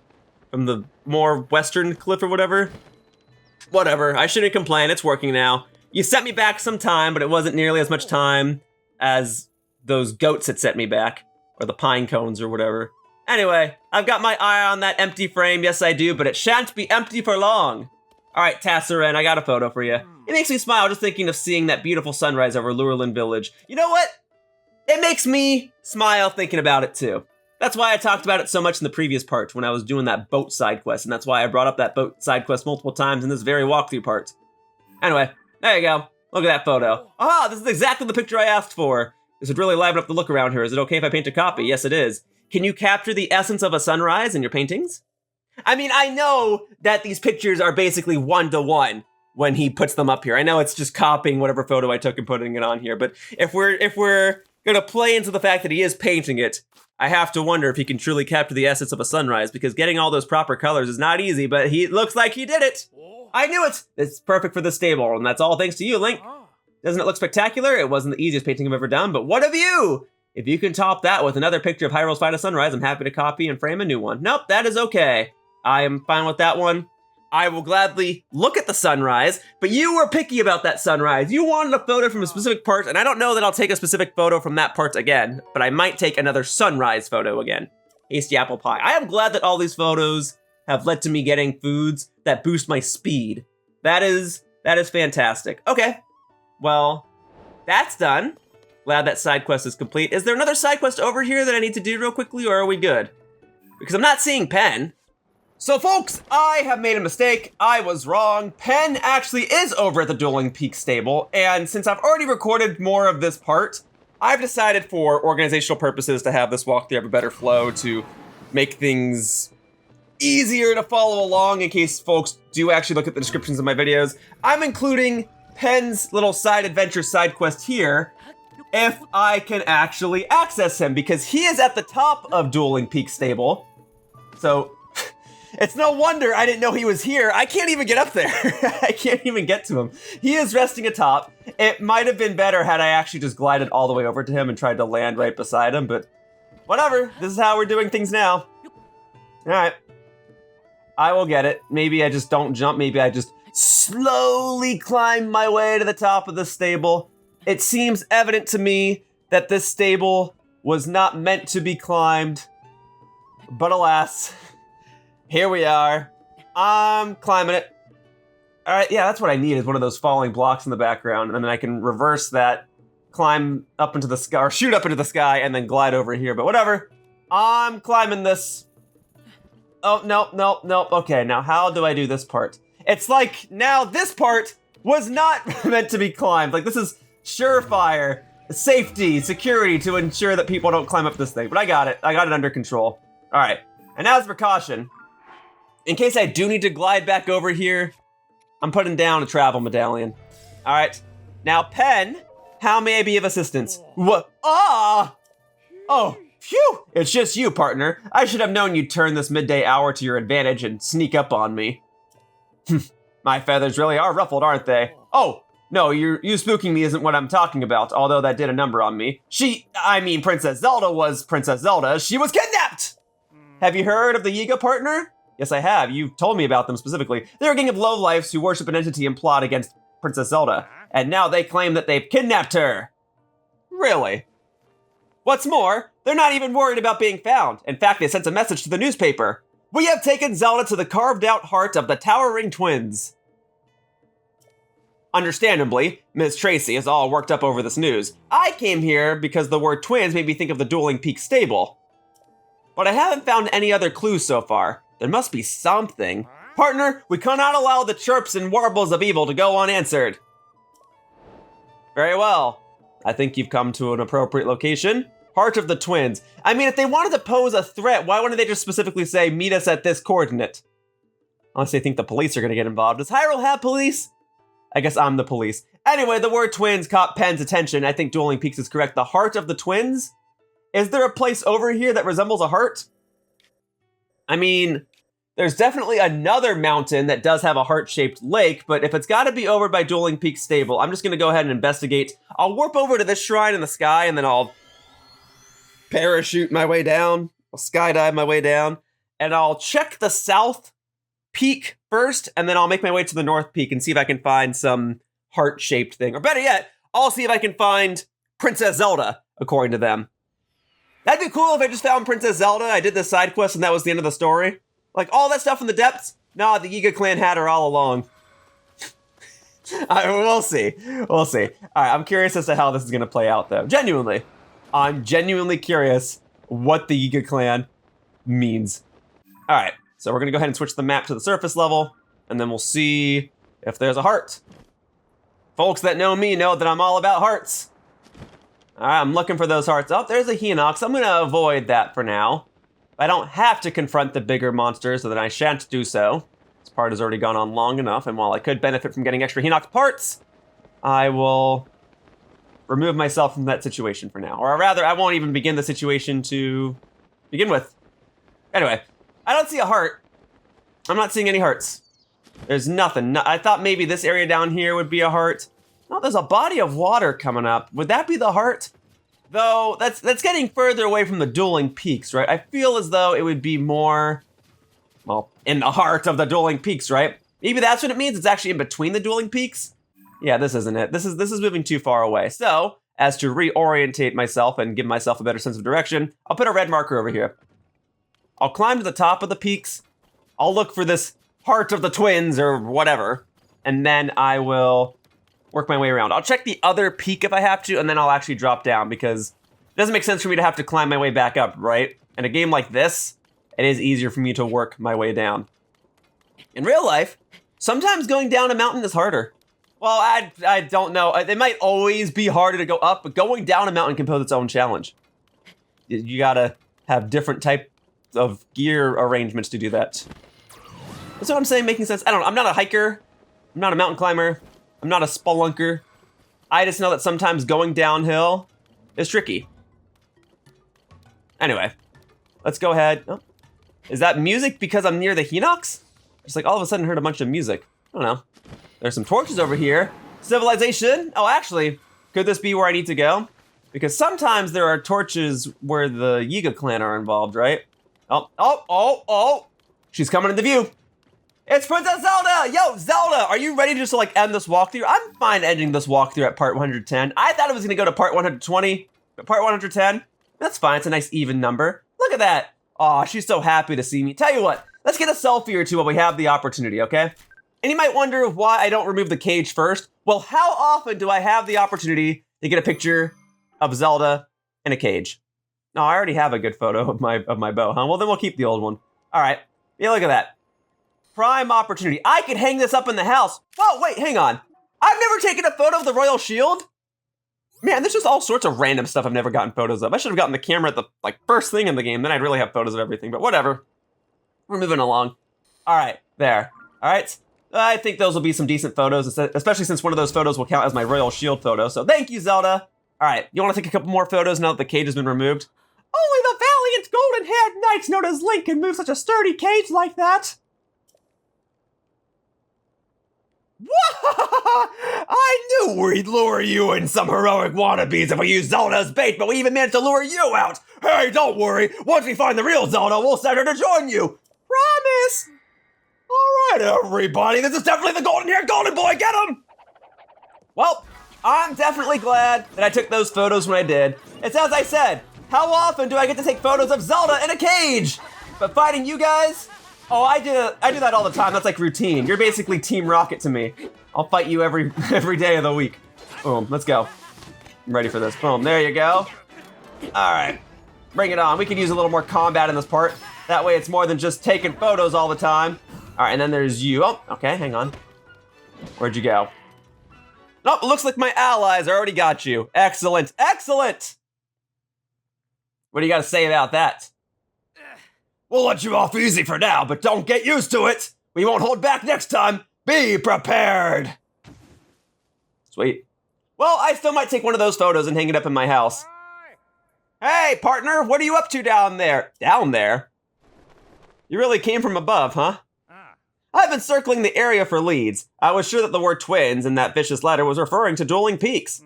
more western cliff or whatever. Whatever, I shouldn't complain, it's working now. You sent me back some time, but it wasn't nearly as much time as those goats had sent me back, or the pine cones or whatever. Anyway, I've got my eye on that empty frame, yes I do, but it shan't be empty for long. All right, Serenne, I got a photo for you. It makes me smile just thinking of seeing that beautiful sunrise over Lureland Village. You know what? It makes me smile thinking about it too. That's why I talked about it so much in the previous part when I was doing that boat side quest, and that's why I brought up that boat side quest multiple times in this very walkthrough part. Anyway, there you go. Look at that photo. Ah, this is exactly the picture I asked for. This would really liven up the look around here. Is it okay if I paint a copy? Yes, it is. Can you capture the essence of a sunrise in your paintings? I mean, I know that these pictures are basically 1-to-1 when he puts them up here. I know it's just copying whatever photo I took and putting it on here, but if we're gonna play into the fact that he is painting it, I have to wonder if he can truly capture the essence of a sunrise, because getting all those proper colors is not easy, but he looks like he did it. I knew it! It's perfect for the stable, and that's all thanks to you, Link. Doesn't it look spectacular? It wasn't the easiest painting I've ever done, but what of you? If you can top that with another picture of Hyrule's finest sunrise, I'm happy to copy and frame a new one. Nope, that is okay. I am fine with that one. I will gladly look at the sunrise, but you were picky about that sunrise. You wanted a photo from a specific part, and I don't know that I'll take a specific photo from that part again, but I might take another sunrise photo again. Hasty apple pie. I am glad that all these photos have led to me getting foods that boost my speed. That is fantastic. Okay, well, that's done. Glad that side quest is complete. Is there another side quest over here that I need to do real quickly, or are we good? Because I'm not seeing Penn. So folks, I have made a mistake. I was wrong. Penn actually is over at the Dueling Peak stable, and since I've already recorded more of this part, I've decided for organizational purposes to have this walkthrough have a better flow to make things easier to follow along in case folks do actually look at the descriptions of my videos. I'm including Penn's little side adventure side quest here if I can actually access him, because he is at the top of Dueling Peak stable. So it's no wonder I didn't know he was here. I can't even get up there. I can't even get to him. He is resting atop. It might have been better had I actually just glided all the way over to him and tried to land right beside him, but whatever. This is how we're doing things now. All right. I will get it. Maybe I just don't jump. Maybe I just slowly climb my way to the top of the stable. It seems evident to me that this stable was not meant to be climbed, but alas, here we are. I'm climbing it. All right, yeah, that's what I need, is one of those falling blocks in the background, and then I can reverse that, climb up into the sky, or shoot up into the sky, and then glide over here, but whatever. I'm climbing this. Oh, nope. Okay, now how do I do this part? It's like, now this part was not meant to be climbed. Like, this is surefire, safety, security to ensure that people don't climb up this thing, but I got it under control. All right, and as a precaution, in case I do need to glide back over here, I'm putting down a travel medallion. All right, now Penn, how may I be of assistance? What? Ah! Oh, phew! It's just you, partner. I should have known you'd turn this midday hour to your advantage and sneak up on me. My feathers really are ruffled, aren't they? Oh, no, you spooking me isn't what I'm talking about, although that did a number on me. Princess Zelda was Princess Zelda. She was kidnapped! Have you heard of the Yiga, partner? Yes, I have. You told me about them specifically. They're a gang of lowlifes who worship an entity and plot against Princess Zelda. And now they claim that they've kidnapped her. Really? What's more, they're not even worried about being found. In fact, they sent a message to the newspaper. We have taken Zelda to the carved-out heart of the Towering Twins. Understandably, Ms. Tracy is all worked up over this news. I came here because the word twins made me think of the Dueling Peak stable. But I haven't found any other clues so far. There must be something. Partner, we cannot allow the chirps and warbles of evil to go unanswered. Very well. I think you've come to an appropriate location. Heart of the Twins. I mean, if they wanted to pose a threat, why wouldn't they just specifically say, meet us at this coordinate? Unless they think the police are going to get involved. Does Hyrule have police? I guess I'm the police. Anyway, the word twins caught Penn's attention. I think Dueling Peaks is correct. The Heart of the Twins? Is there a place over here that resembles a heart? I mean, there's definitely another mountain that does have a heart-shaped lake, but if it's got to be over by Dueling Peak Stable, I'm just going to go ahead and investigate. I'll warp over to this shrine in the sky, and then I'll parachute my way down. I'll skydive my way down, and I'll check the south peak first, and then I'll make my way to the north peak and see if I can find some heart-shaped thing. Or better yet, I'll see if I can find Princess Zelda, according to them. That'd be cool if I just found Princess Zelda, I did the side quest, and that was the end of the story. Like, all that stuff in the depths? Nah, the Yiga clan had her all along. We'll see. We'll see. All right, I'm curious as to how this is going to play out, though. Genuinely. I'm genuinely curious what the Yiga clan means. All right, so we're going to go ahead and switch the map to the surface level, and then we'll see if there's a heart. Folks that know me know that I'm all about hearts. All right, I'm looking for those hearts. Oh, there's a Hinox. I'm going to avoid that for now. I don't have to confront the bigger monsters, so then I shan't do so. This part has already gone on long enough, and while I could benefit from getting extra Hinox parts, I will remove myself from that situation for now. Or rather, I won't even begin the situation to begin with. Anyway, I don't see a heart. I'm not seeing any hearts. There's nothing. I thought maybe this area down here would be a heart. No, there's a body of water coming up. Would that be the heart? Though, that's getting further away from the Dueling Peaks, right? I feel as though it would be more, well, in the heart of the Dueling Peaks, right? Maybe that's what it means. It's actually in between the Dueling Peaks. Yeah, this isn't it. This is moving too far away. So, as to reorientate myself and give myself a better sense of direction, I'll put a red marker over here. I'll climb to the top of the peaks. I'll look for this Heart of the Twins or whatever, and then I will work my way around. I'll check the other peak if I have to, and then I'll actually drop down because it doesn't make sense for me to have to climb my way back up, right? In a game like this, it is easier for me to work my way down. In real life, sometimes going down a mountain is harder. Well, I don't know. It might always be harder to go up, but going down a mountain can pose its own challenge. You gotta have different types of gear arrangements to do that. That's what I'm saying, making sense. I don't know. I'm not a hiker. I'm not a mountain climber. I'm not a spelunker. I just know that sometimes going downhill is tricky. Anyway, let's go ahead. Oh, is that music because I'm near the Hinox? Just like all of a sudden heard a bunch of music. I don't know. There's some torches over here. Civilization. Oh, actually, could this be where I need to go? Because sometimes there are torches where the Yiga clan are involved, right? Oh. She's coming into view. It's Princess Zelda! Yo, Zelda, are you ready to just like end this walkthrough? I'm fine ending this walkthrough at part 110. I thought it was gonna go to part 120, but part 110, that's fine, it's a nice even number. Look at that. Aw, she's so happy to see me. Tell you what, let's get a selfie or two while we have the opportunity, okay? And you might wonder why I don't remove the cage first. Well, how often do I have the opportunity to get a picture of Zelda in a cage? No, I already have a good photo of my bow, huh? Well, then we'll keep the old one. All right, yeah, look at that. Prime opportunity. I could hang this up in the house. Oh, wait, hang on. I've never taken a photo of the royal shield. Man, there's just all sorts of random stuff I've never gotten photos of. I should have gotten the camera at the first thing in the game. Then I'd really have photos of everything, but whatever. We're moving along. All right, there. All right. I think those will be some decent photos, especially since one of those photos will count as my royal shield photo. So thank you, Zelda. All right, you want to take a couple more photos now that the cage has been removed? Only the valiant golden-haired knight known as Link can move such a sturdy cage like that. I knew we'd lure you and some heroic wannabes if we used Zelda as bait, but we even managed to lure you out. Hey, don't worry. Once we find the real Zelda, we'll send her to join you. Promise. All right, everybody. This is definitely the golden-haired golden boy. Get him. Well, I'm definitely glad that I took those photos when I did. It's as I said. How often do I get to take photos of Zelda in a cage? But fighting you guys? Oh, I do that all the time. That's like routine. You're basically Team Rocket to me. I'll fight you every day of the week. Boom, let's go. I'm ready for this. Boom, there you go. All right, bring it on. We could use a little more combat in this part. That way it's more than just taking photos all the time. All right, and then there's you. Oh, okay, hang on. Where'd you go? Nope, looks like my allies already got you. Excellent, excellent. What do you got to say about that? We'll let you off easy for now, but don't get used to it. We won't hold back next time. Be prepared. Sweet. Well, I still might take one of those photos and hang it up in my house. Hey, partner, what are you up to down there? Down there? You really came from above, huh? I've been circling the area for leads. I was sure that the word twins in that vicious letter was referring to Dueling Peaks.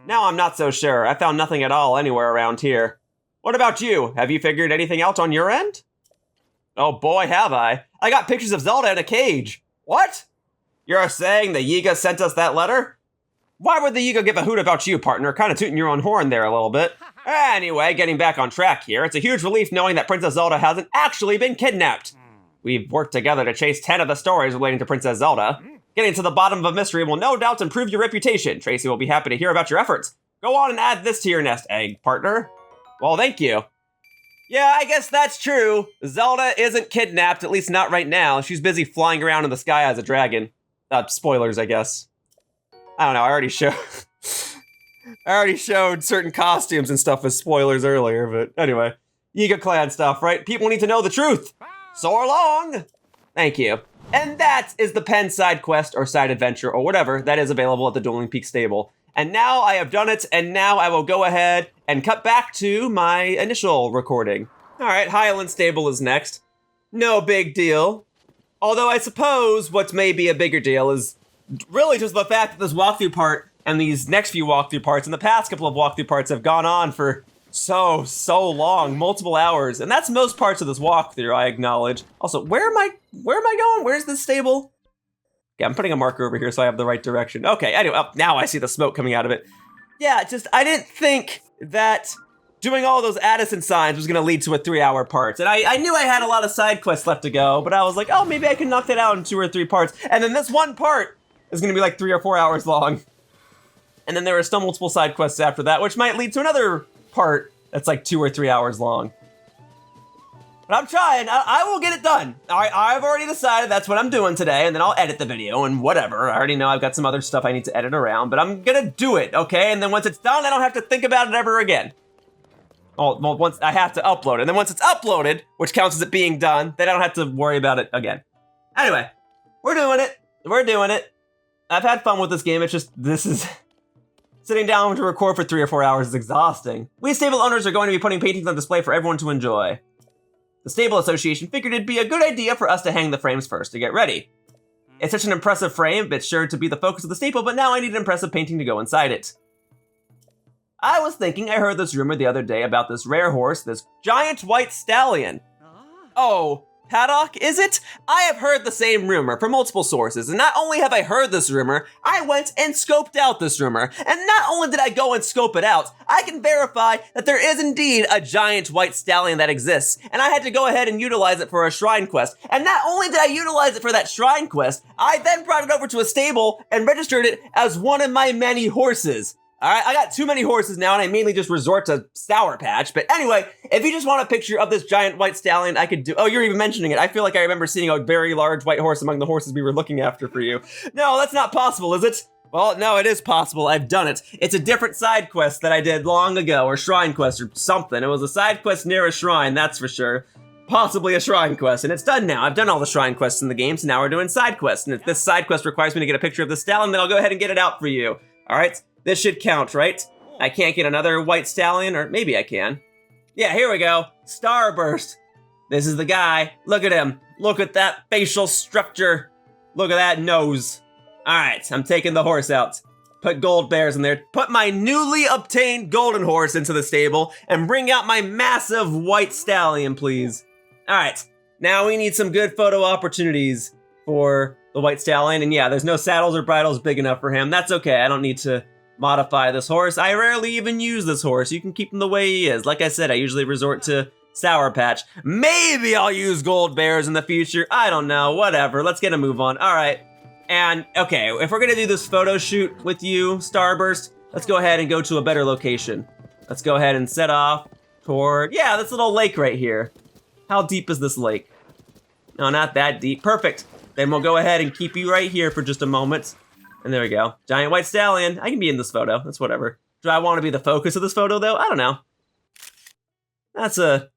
Now I'm not so sure. I found nothing at all anywhere around here. What about you? Have you figured anything out on your end? Oh boy, have I. I got pictures of Zelda in a cage. What? You're saying the Yiga sent us that letter? Why would the Yiga give a hoot about you, partner? Kind of tooting your own horn there a little bit. Anyway, getting back on track here, it's a huge relief knowing that Princess Zelda hasn't actually been kidnapped. We've worked together to chase 10 of the stories relating to Princess Zelda. Getting to the bottom of a mystery will no doubt improve your reputation. Tracy will be happy to hear about your efforts. Go on and add this to your nest egg, partner. Well, thank you. Yeah, I guess that's true. Zelda isn't kidnapped, at least not right now. She's busy flying around in the sky as a dragon. Spoilers, I guess. I don't know, I already showed certain costumes and stuff as spoilers earlier, but anyway. Yiga clan stuff, right? People need to know the truth. So long! Thank you. And that is the Penn side quest or side adventure or whatever that is available at the Dueling Peak stable. And now I have done it, and now I will go ahead and cut back to my initial recording. All right, Highland stable is next. No big deal. Although I suppose what may be a bigger deal is really just the fact that this walkthrough part and these next few walkthrough parts and the past couple of walkthrough parts have gone on for so long, multiple hours. And that's most parts of this walkthrough, I acknowledge. Also, where am I going? Where's this stable? Okay, I'm putting a marker over here so I have the right direction. Okay, anyway, now I see the smoke coming out of it. Yeah, I didn't think that doing all those Addison signs was gonna lead to a 3-hour part. And I knew I had a lot of side quests left to go, but I was like, oh, maybe I can knock that out in 2 or 3 parts. And then this one part is gonna be like 3 or 4 hours long. And then there are still multiple side quests after that, which might lead to another part that's like 2 or 3 hours long. But I'm trying, I will get it done. I've already decided that's what I'm doing today, and then I'll edit the video and whatever. I already know I've got some other stuff I need to edit around, but I'm gonna do it, okay? And then once it's done, I don't have to think about it ever again. Oh, well, once I have to upload it, and then once it's uploaded, which counts as it being done, then I don't have to worry about it again. Anyway, we're doing it. I've had fun with this game, it's just, sitting down to record for 3 or 4 hours is exhausting. We stable owners are going to be putting paintings on display for everyone to enjoy. The Stable Association figured it'd be a good idea for us to hang the frames first to get ready. It's such an impressive frame, it's sure to be the focus of the stable, but now I need an impressive painting to go inside it. I was thinking I heard this rumor the other day about this rare horse, this giant white stallion. Oh, paddock, is it? I have heard the same rumor from multiple sources, and not only have I heard this rumor, I went and scoped out this rumor. And not only did I go and scope it out, I can verify that there is indeed a giant white stallion that exists, and I had to go ahead and utilize it for a shrine quest. And not only did I utilize it for that shrine quest, I then brought it over to a stable and registered it as one of my many horses. Alright, I got too many horses now, and I mainly just resort to Sour Patch. But anyway, if you just want a picture of this giant white stallion, I could do... Oh, you're even mentioning it. I feel like I remember seeing a very large white horse among the horses we were looking after for you. No, that's not possible, is it? Well, no, it is possible. I've done it. It's a different side quest that I did long ago, or shrine quest or something. It was a side quest near a shrine, that's for sure. Possibly a shrine quest, and it's done now. I've done all the shrine quests in the game, so now we're doing side quests. And if this side quest requires me to get a picture of the stallion, then I'll go ahead and get it out for you. Alright? This should count, right? I can't get another white stallion, or maybe I can. Yeah, here we go. Starburst. This is the guy. Look at him. Look at that facial structure. Look at that nose. All right, I'm taking the horse out. Put gold bears in there. Put my newly obtained golden horse into the stable and bring out my massive white stallion, please. All right, now we need some good photo opportunities for the white stallion. And yeah, there's no saddles or bridles big enough for him. That's okay, I don't need to modify this horse. I rarely even use this horse. You can keep him the way he is. Like I said, I usually resort to Sour Patch. Maybe I'll use gold bears in the future. I don't know, whatever. Let's get a move on. All right. And okay, if we're gonna do this photo shoot with you, Starburst, let's go ahead and go to a better location. Let's go ahead and set off toward, yeah, this little lake right here. How deep is this lake? No, not that deep. Perfect. Then we'll go ahead and keep you right here for just a moment. And there we go. Giant white stallion. I can be in this photo. That's whatever. Do I want to be the focus of this photo, though? I don't know. That's a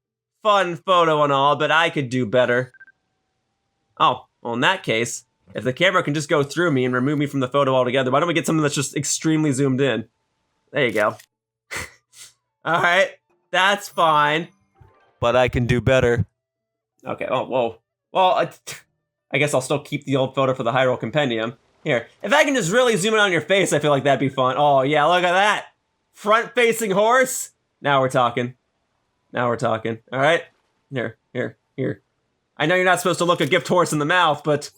fun photo and all, but I could do better. Oh, well, in that case, if the camera can just go through me and remove me from the photo altogether, why don't we get something that's just extremely zoomed in? There you go. All right, that's fine. But I can do better. Okay, oh, whoa. Well, I guess I'll still keep the old photo for the Hyrule Compendium. Here, if I can just really zoom in on your face, I feel like that'd be fun. Oh, yeah, look at that. Front-facing horse. Now we're talking. Now we're talking. All right? Here. I know you're not supposed to look a gift horse in the mouth, but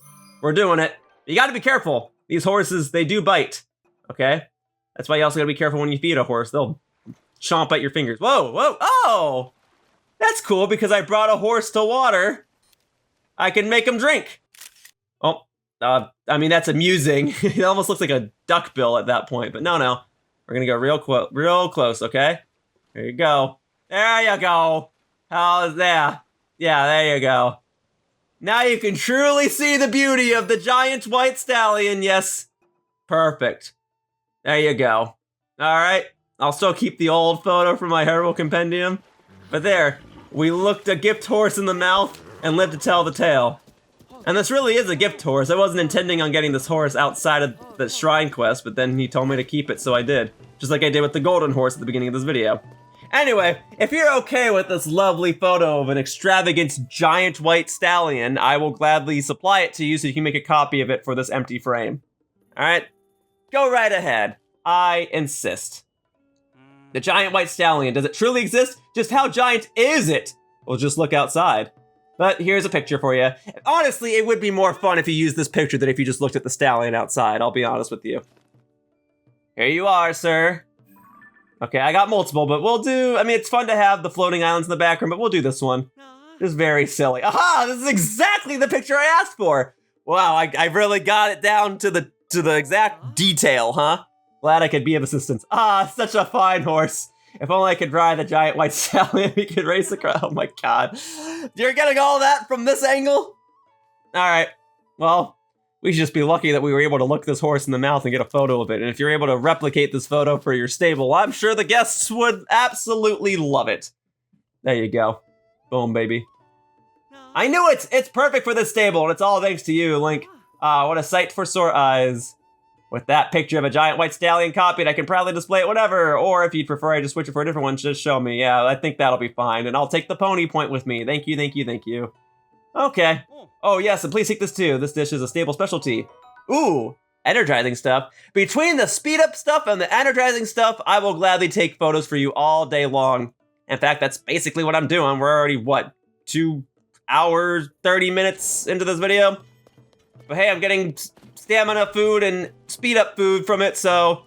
we're doing it. You gotta be careful. These horses, they do bite. Okay? That's why you also gotta be careful when you feed a horse. They'll chomp at your fingers. Whoa, whoa, oh! That's cool because I brought a horse to water. I can make him drink. Oh. I mean, that's amusing. It almost looks like a duckbill at that point, but no. We're gonna go real close, okay? There you go. There you go. How's that? Yeah, there you go. Now you can truly see the beauty of the giant white stallion, yes. Perfect. There you go. All right, I'll still keep the old photo from my Hyrule Compendium, but there, we looked a gift horse in the mouth and lived to tell the tale. And this really is a gift horse. I wasn't intending on getting this horse outside of the shrine quest, but then he told me to keep it, so I did. Just like I did with the golden horse at the beginning of this video. Anyway, if you're okay with this lovely photo of an extravagant giant white stallion, I will gladly supply it to you so you can make a copy of it for this empty frame. Alright? Go right ahead. I insist. The giant white stallion, does it truly exist? Just how giant is it? We'll just look outside. But here's a picture for you. Honestly, it would be more fun if you used this picture than if you just looked at the stallion outside, I'll be honest with you. Here you are, sir. Okay, I got multiple, but we'll do, I mean, it's fun to have the floating islands in the background, but we'll do this one. It's very silly. Aha, this is exactly the picture I asked for. Wow, I really got it down to the exact detail, huh? Glad I could be of assistance. Ah, such a fine horse. If only I could ride the giant white stallion, we could race across. Oh my god. You're getting all that from this angle? Alright, well, we should just be lucky that we were able to look this horse in the mouth and get a photo of it. And if you're able to replicate this photo for your stable, I'm sure the guests would absolutely love it. There you go. Boom, baby. I knew it! It's perfect for this stable, and it's all thanks to you, Link. What a sight for sore eyes. With that picture of a giant white stallion copied, I can proudly display it whatever. Or if you'd prefer I just switch it for a different one, just show me. Yeah, I think that'll be fine. And I'll take the pony point with me. Thank you. Okay. Oh, yes, and please take this too. This dish is a stable specialty. Ooh, energizing stuff. Between the speed up stuff and the energizing stuff, I will gladly take photos for you all day long. In fact, that's basically what I'm doing. We're already, what, 2 hours, 30 minutes into this video? But hey, I'm getting stamina food and speed up food from it, so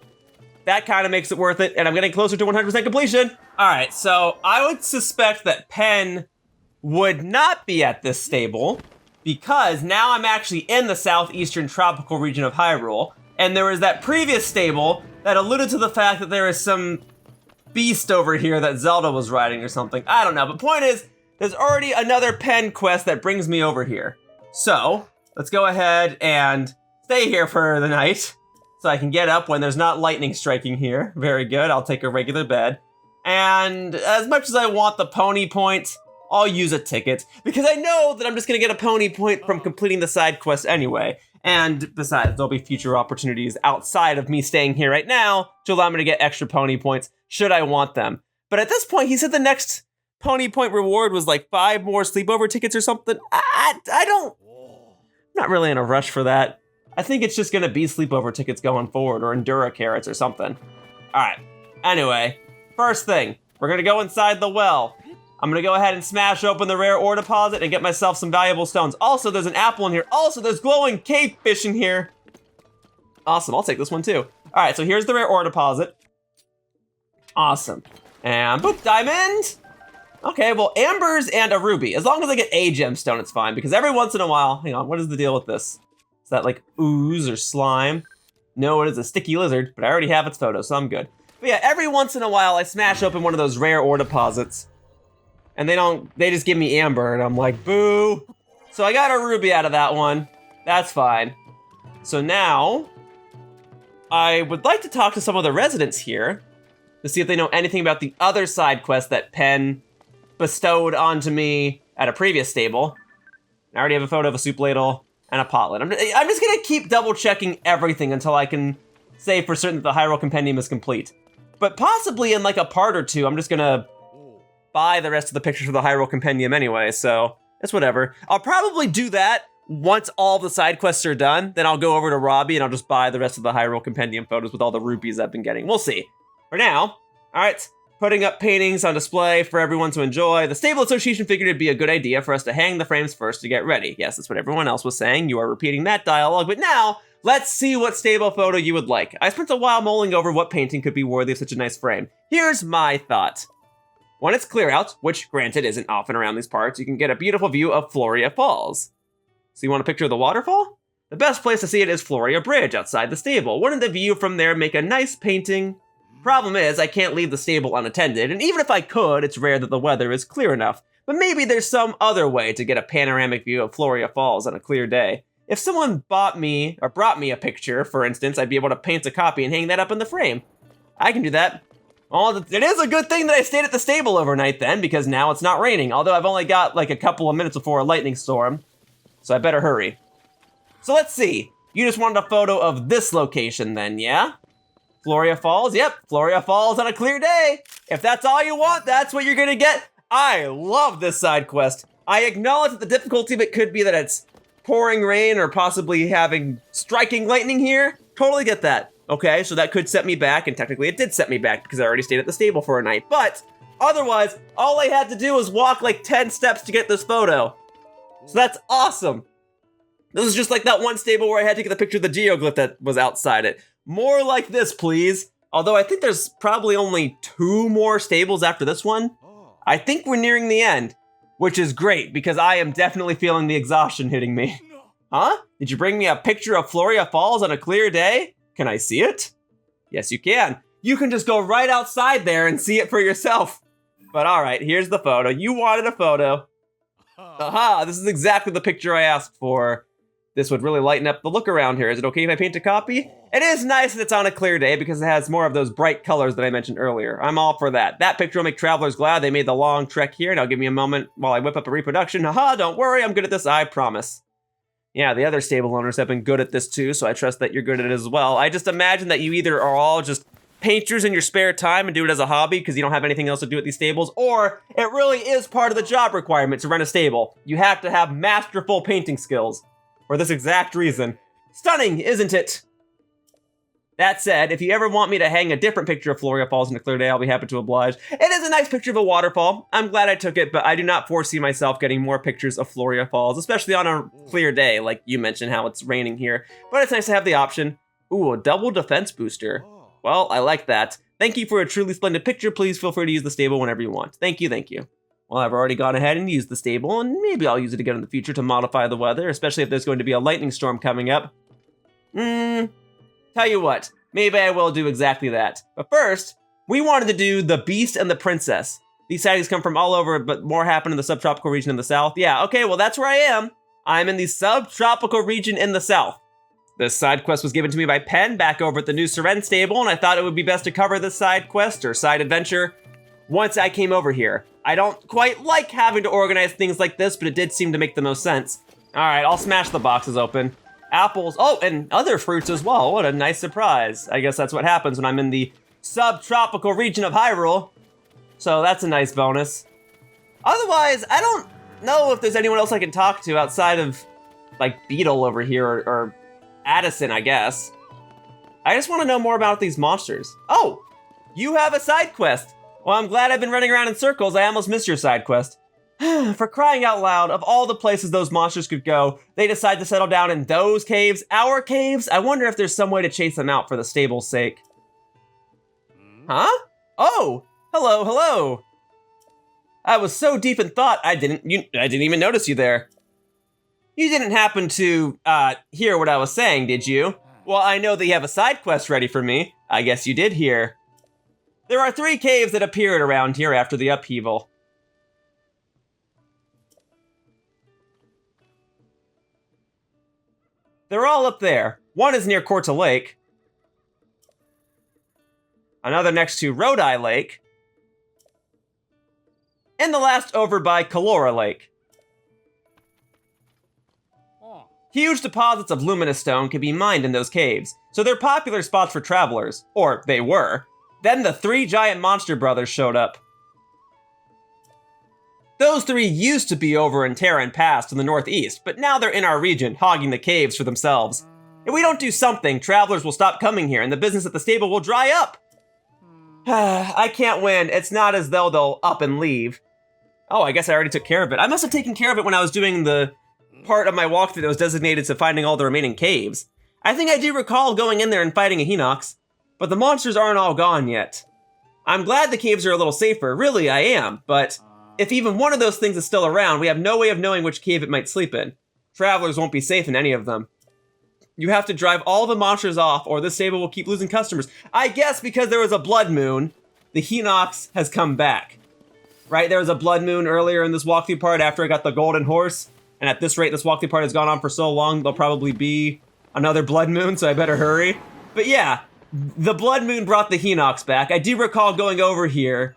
that kind of makes it worth it, and I'm getting closer to 100% completion. All right, so I would suspect that Penn would not be at this stable because now I'm actually in the southeastern tropical region of Hyrule, and there was that previous stable that alluded to the fact that there is some beast over here that Zelda was riding or something. I don't know, but point is, there's already another Penn quest that brings me over here. So let's go ahead and stay here for the night so I can get up when there's not lightning striking here. Very good, I'll take a regular bed. And as much as I want the pony point, I'll use a ticket because I know that I'm just gonna get a pony point from completing the side quest anyway. And besides, there'll be future opportunities outside of me staying here right now to allow me to get extra pony points should I want them. But at this point, he said the next Pony point reward was like 5 more sleepover tickets or something. I'm not really in a rush for that. I think it's just gonna be sleepover tickets going forward or Endura carrots or something. All right, anyway, first thing, we're gonna go inside the well. I'm gonna go ahead and smash open the rare ore deposit and get myself some valuable stones. Also, there's an apple in here. Also, there's glowing cave fish in here. Awesome, I'll take this one too. All right, so here's the rare ore deposit. Awesome. And boop, diamond. Okay, well, ambers and a ruby. As long as I get a gemstone, it's fine, because every once in a while, hang on, what is the deal with this? Is that like ooze or slime? No, it is a sticky lizard, but I already have its photo, so I'm good. But yeah, every once in a while, I smash open one of those rare ore deposits, and they just give me amber, and I'm like, boo. So I got a ruby out of that one. That's fine. So now, I would like to talk to some of the residents here to see if they know anything about the other side quest that Penn bestowed onto me at a previous stable. I already have a photo of a soup ladle and a potlet. I'm just gonna keep double checking everything until I can say for certain that the Hyrule Compendium is complete. But possibly in like a part or two, I'm just gonna buy the rest of the pictures for the Hyrule Compendium anyway, so it's whatever. I'll probably do that once all the side quests are done. Then I'll go over to Robbie and I'll just buy the rest of the Hyrule Compendium photos with all the rupees I've been getting. We'll see. For now, all right, putting up paintings on display for everyone to enjoy. The Stable Association figured it'd be a good idea for us to hang the frames first to get ready. Yes, that's what everyone else was saying. You are repeating that dialogue, but now let's see what stable photo you would like. I spent a while mulling over what painting could be worthy of such a nice frame. Here's my thought. When it's clear out, which granted isn't often around these parts, you can get a beautiful view of Floria Falls. So you want a picture of the waterfall? The best place to see it is Floria Bridge outside the stable. Wouldn't the view from there make a nice painting? Problem is, I can't leave the stable unattended, and even if I could, it's rare that the weather is clear enough. But maybe there's some other way to get a panoramic view of Floria Falls on a clear day. If someone brought me a picture, for instance, I'd be able to paint a copy and hang that up in the frame. I can do that. Well, it is a good thing that I stayed at the stable overnight then, because now it's not raining, although I've only got like a couple of minutes before a lightning storm, so I better hurry. So let's see. You just wanted a photo of this location then, yeah? Floria Falls? Yep, Floria Falls on a clear day. If that's all you want, that's what you're gonna get. I love this side quest. I acknowledge that the difficulty of it could be that it's pouring rain or possibly having striking lightning here. Totally get that. Okay, so that could set me back, and technically it did set me back because I already stayed at the stable for a night. But otherwise, all I had to do was walk like 10 steps to get this photo. So that's awesome. This is just like that one stable where I had to get the picture of the geoglyph that was outside it. More like this, please. Although I think there's probably only 2 more stables after this one. I think we're nearing the end, which is great because I am definitely feeling the exhaustion hitting me. Huh? Did you bring me a picture of Floria Falls on a clear day? Can I see it? Yes, you can. You can just go right outside there and see it for yourself. But all right, here's the photo. You wanted a photo. Aha, this is exactly the picture I asked for. This would really lighten up the look around here. Is it okay if I paint a copy? It is nice that it's on a clear day because it has more of those bright colors that I mentioned earlier. I'm all for that. That picture will make travelers glad they made the long trek here. Now give me a moment while I whip up a reproduction. Haha, don't worry, I'm good at this, I promise. Yeah, the other stable owners have been good at this too, so I trust that you're good at it as well. I just imagine that you either are all just painters in your spare time and do it as a hobby because you don't have anything else to do at these stables, or it really is part of the job requirement to run a stable. You have to have masterful painting skills for this exact reason. Stunning, isn't it? That said, if you ever want me to hang a different picture of Floria Falls on a clear day, I'll be happy to oblige. It is a nice picture of a waterfall. I'm glad I took it, but I do not foresee myself getting more pictures of Floria Falls, especially on a clear day, like you mentioned how it's raining here. But it's nice to have the option. Ooh, a double defense booster. Well, I like that. Thank you for a truly splendid picture. Please feel free to use the stable whenever you want. Thank you, thank you. Well, I've already gone ahead and used the stable, and maybe I'll use it again in the future to modify the weather, especially if there's going to be a lightning storm coming up. Tell you what, maybe I will do exactly that. But first, we wanted to do the Beast and the Princess. These sightings come from all over, but more happen in the subtropical region in the south. Yeah, okay, well that's where I am. I'm in the subtropical region in the south. This side quest was given to me by Penn back over at the new Serenne stable, and I thought it would be best to cover this side quest or side adventure once I came over here. I don't quite like having to organize things like this, but it did seem to make the most sense. All right, I'll smash the boxes open. Apples, oh, and other fruits as well. What a nice surprise. I guess that's what happens when I'm in the subtropical region of Hyrule. So that's a nice bonus. Otherwise, I don't know if there's anyone else I can talk to outside of, like, Beetle over here, or Addison, I guess. I just want to know more about these monsters. Oh, you have a side quest. Well, I'm glad I've been running around in circles. I almost missed your side quest. For crying out loud, of all the places those monsters could go, they decide to settle down in those caves, our caves? I wonder if there's some way to chase them out for the stable's sake. Huh? Oh, hello. I was so deep in thought, I didn't even notice you there. You didn't happen to, hear what I was saying, did you? Well, I know that you have a side quest ready for me. I guess you did hear. There are 3 caves that appeared around here after the upheaval. They're all up there. One is near Corta Lake. Another next to Rodai Lake. And the last over by Calora Lake. Huge deposits of luminous stone can be mined in those caves, so they're popular spots for travelers. Or they were. Then the 3 giant monster brothers showed up. Those 3 used to be over in Terran Pass in the northeast, but now they're in our region, hogging the caves for themselves. If we don't do something, travelers will stop coming here and the business at the stable will dry up. I can't win. It's not as though they'll up and leave. Oh, I guess I already took care of it. I must have taken care of it when I was doing the part of my walkthrough that was designated to finding all the remaining caves. I think I do recall going in there and fighting a Hinox, but the monsters aren't all gone yet. I'm glad the caves are a little safer, really I am, but if even one of those things is still around, we have no way of knowing which cave it might sleep in. Travelers won't be safe in any of them. You have to drive all the monsters off, or this stable will keep losing customers. I guess because there was a blood moon, the Hinox has come back. Right, there was a blood moon earlier in this walkthrough part after I got the golden horse, and at this rate, this walkthrough part has gone on for so long, there'll probably be another blood moon, so I better hurry. But yeah, the blood moon brought the Hinox back. I do recall going over here,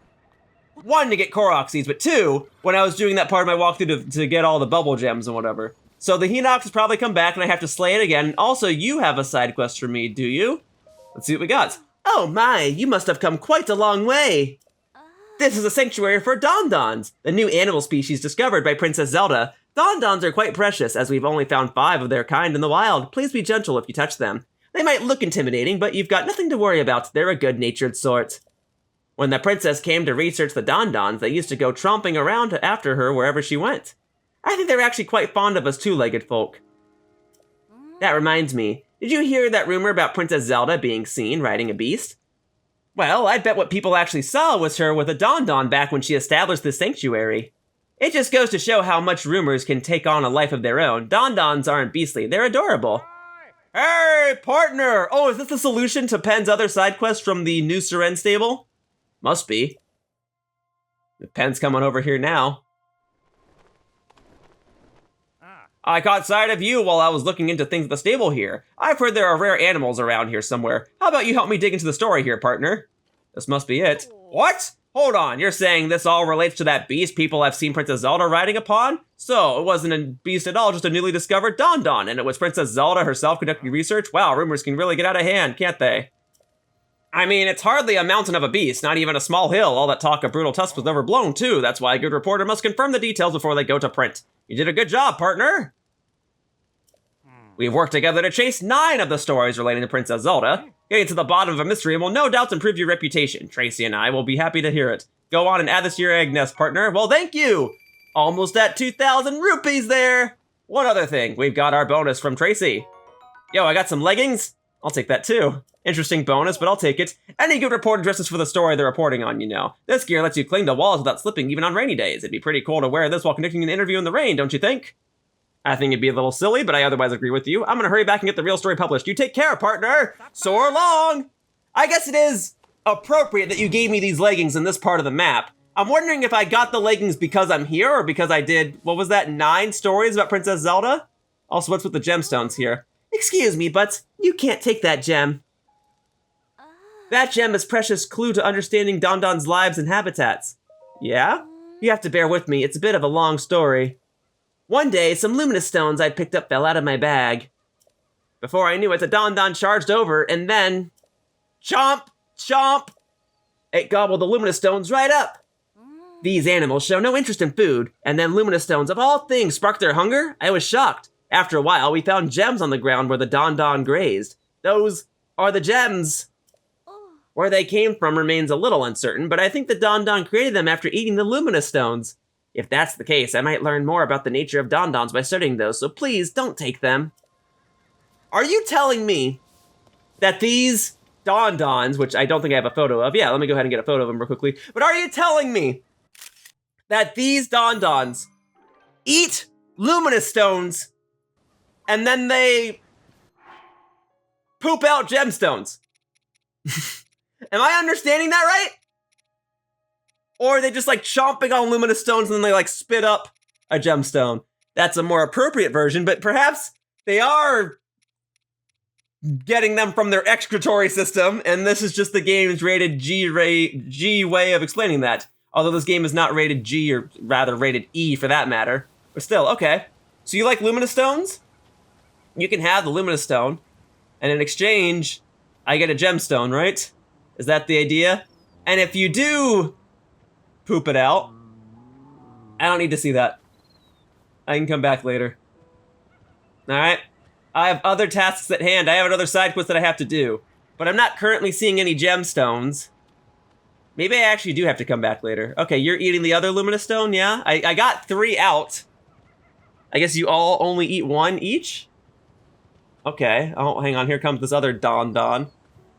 1, to get Korok seeds, but 2, when I was doing that part of my walkthrough to get all the bubble gems and whatever. So the Hinox has probably come back and I have to slay it again. Also, you have a side quest for me, do you? Let's see what we got. Oh my, you must have come quite a long way. This is a sanctuary for Dondons, the new animal species discovered by Princess Zelda. Dondons are quite precious, as we've only found 5 of their kind in the wild. Please be gentle if you touch them. They might look intimidating, but you've got nothing to worry about. They're a good-natured sort. When the princess came to research the Dondons, they used to go tromping around after her wherever she went. I think they're actually quite fond of us two-legged folk. That reminds me, did you hear that rumor about Princess Zelda being seen riding a beast? Well, I bet what people actually saw was her with a Dondon back when she established this sanctuary. It just goes to show how much rumors can take on a life of their own. Dondons aren't beastly, they're adorable. Hey, partner! Oh, is this the solution to Penn's other side quest from the new Serenne stable? Must be. Penn's coming over here now. I caught sight of you while I was looking into things at the stable here. I've heard there are rare animals around here somewhere. How about you help me dig into the story here, partner? This must be it. What? Hold on, you're saying this all relates to that beast people have seen Princess Zelda riding upon? So, it wasn't a beast at all, just a newly discovered Dondon, and it was Princess Zelda herself conducting research? Wow, rumors can really get out of hand, can't they? I mean, it's hardly a mountain of a beast, not even a small hill. All that talk of brutal tusks was overblown, too. That's why a good reporter must confirm the details before they go to print. You did a good job, partner. We've worked together to chase 9 of the stories relating to Princess Zelda. Getting to the bottom of a mystery will no doubt improve your reputation. Tracy and I will be happy to hear it. Go on and add this to your egg nest, partner. Well, thank you. Almost at 2,000 rupees there. One other thing, we've got our bonus from Tracy. Yo, I got some leggings. I'll take that too. Interesting bonus, but I'll take it. Any good reporter dresses for the story they're reporting on, you know. This gear lets you cling to walls without slipping even on rainy days. It'd be pretty cool to wear this while conducting an interview in the rain, don't you think? I think it'd be a little silly, but I otherwise agree with you. I'm gonna hurry back and get the real story published. You take care, partner! Soar long! I guess it is appropriate that you gave me these leggings in this part of the map. I'm wondering if I got the leggings because I'm here or because I did, what was that, 9 stories about Princess Zelda? Also, what's with the gemstones here? Excuse me, but you can't take that gem. That gem is precious clue to understanding Dondon's lives and habitats. Yeah? You have to bear with me, it's a bit of a long story. One day, some luminous stones I'd picked up fell out of my bag. Before I knew it, the Dondon charged over, and then... Chomp! Chomp! It gobbled the luminous stones right up. These animals show no interest in food, and then luminous stones of all things spark their hunger? I was shocked. After a while, we found gems on the ground where the Don grazed. Those are the gems. Where they came from remains a little uncertain, but I think the Don created them after eating the luminous stones. If that's the case, I might learn more about the nature of Dons by studying those, so please don't take them. Are you telling me that these Dons, which I don't think I have a photo of, yeah, let me go ahead and get a photo of them real quickly, but are you telling me that these Dons eat luminous stones and then they poop out gemstones? Am I understanding that right? Or are they just like chomping on luminous stones and then they like spit up a gemstone? That's a more appropriate version, but perhaps they are getting them from their excretory system, and this is just the game's rated G way of explaining that. Although this game is not rated G, or rather rated E for that matter. But still, okay. So you like luminous stones? You can have the luminous stone, and in exchange, I get a gemstone, right? Is that the idea? And if you do poop it out, I don't need to see that. I can come back later. Alright? I have other tasks at hand. I have another side quest that I have to do. But I'm not currently seeing any gemstones. Maybe I actually do have to come back later. Okay, you're eating the other luminous stone, yeah? I got 3 out. I guess you all only eat 1 each? Okay, oh, hang on, here comes this other Don.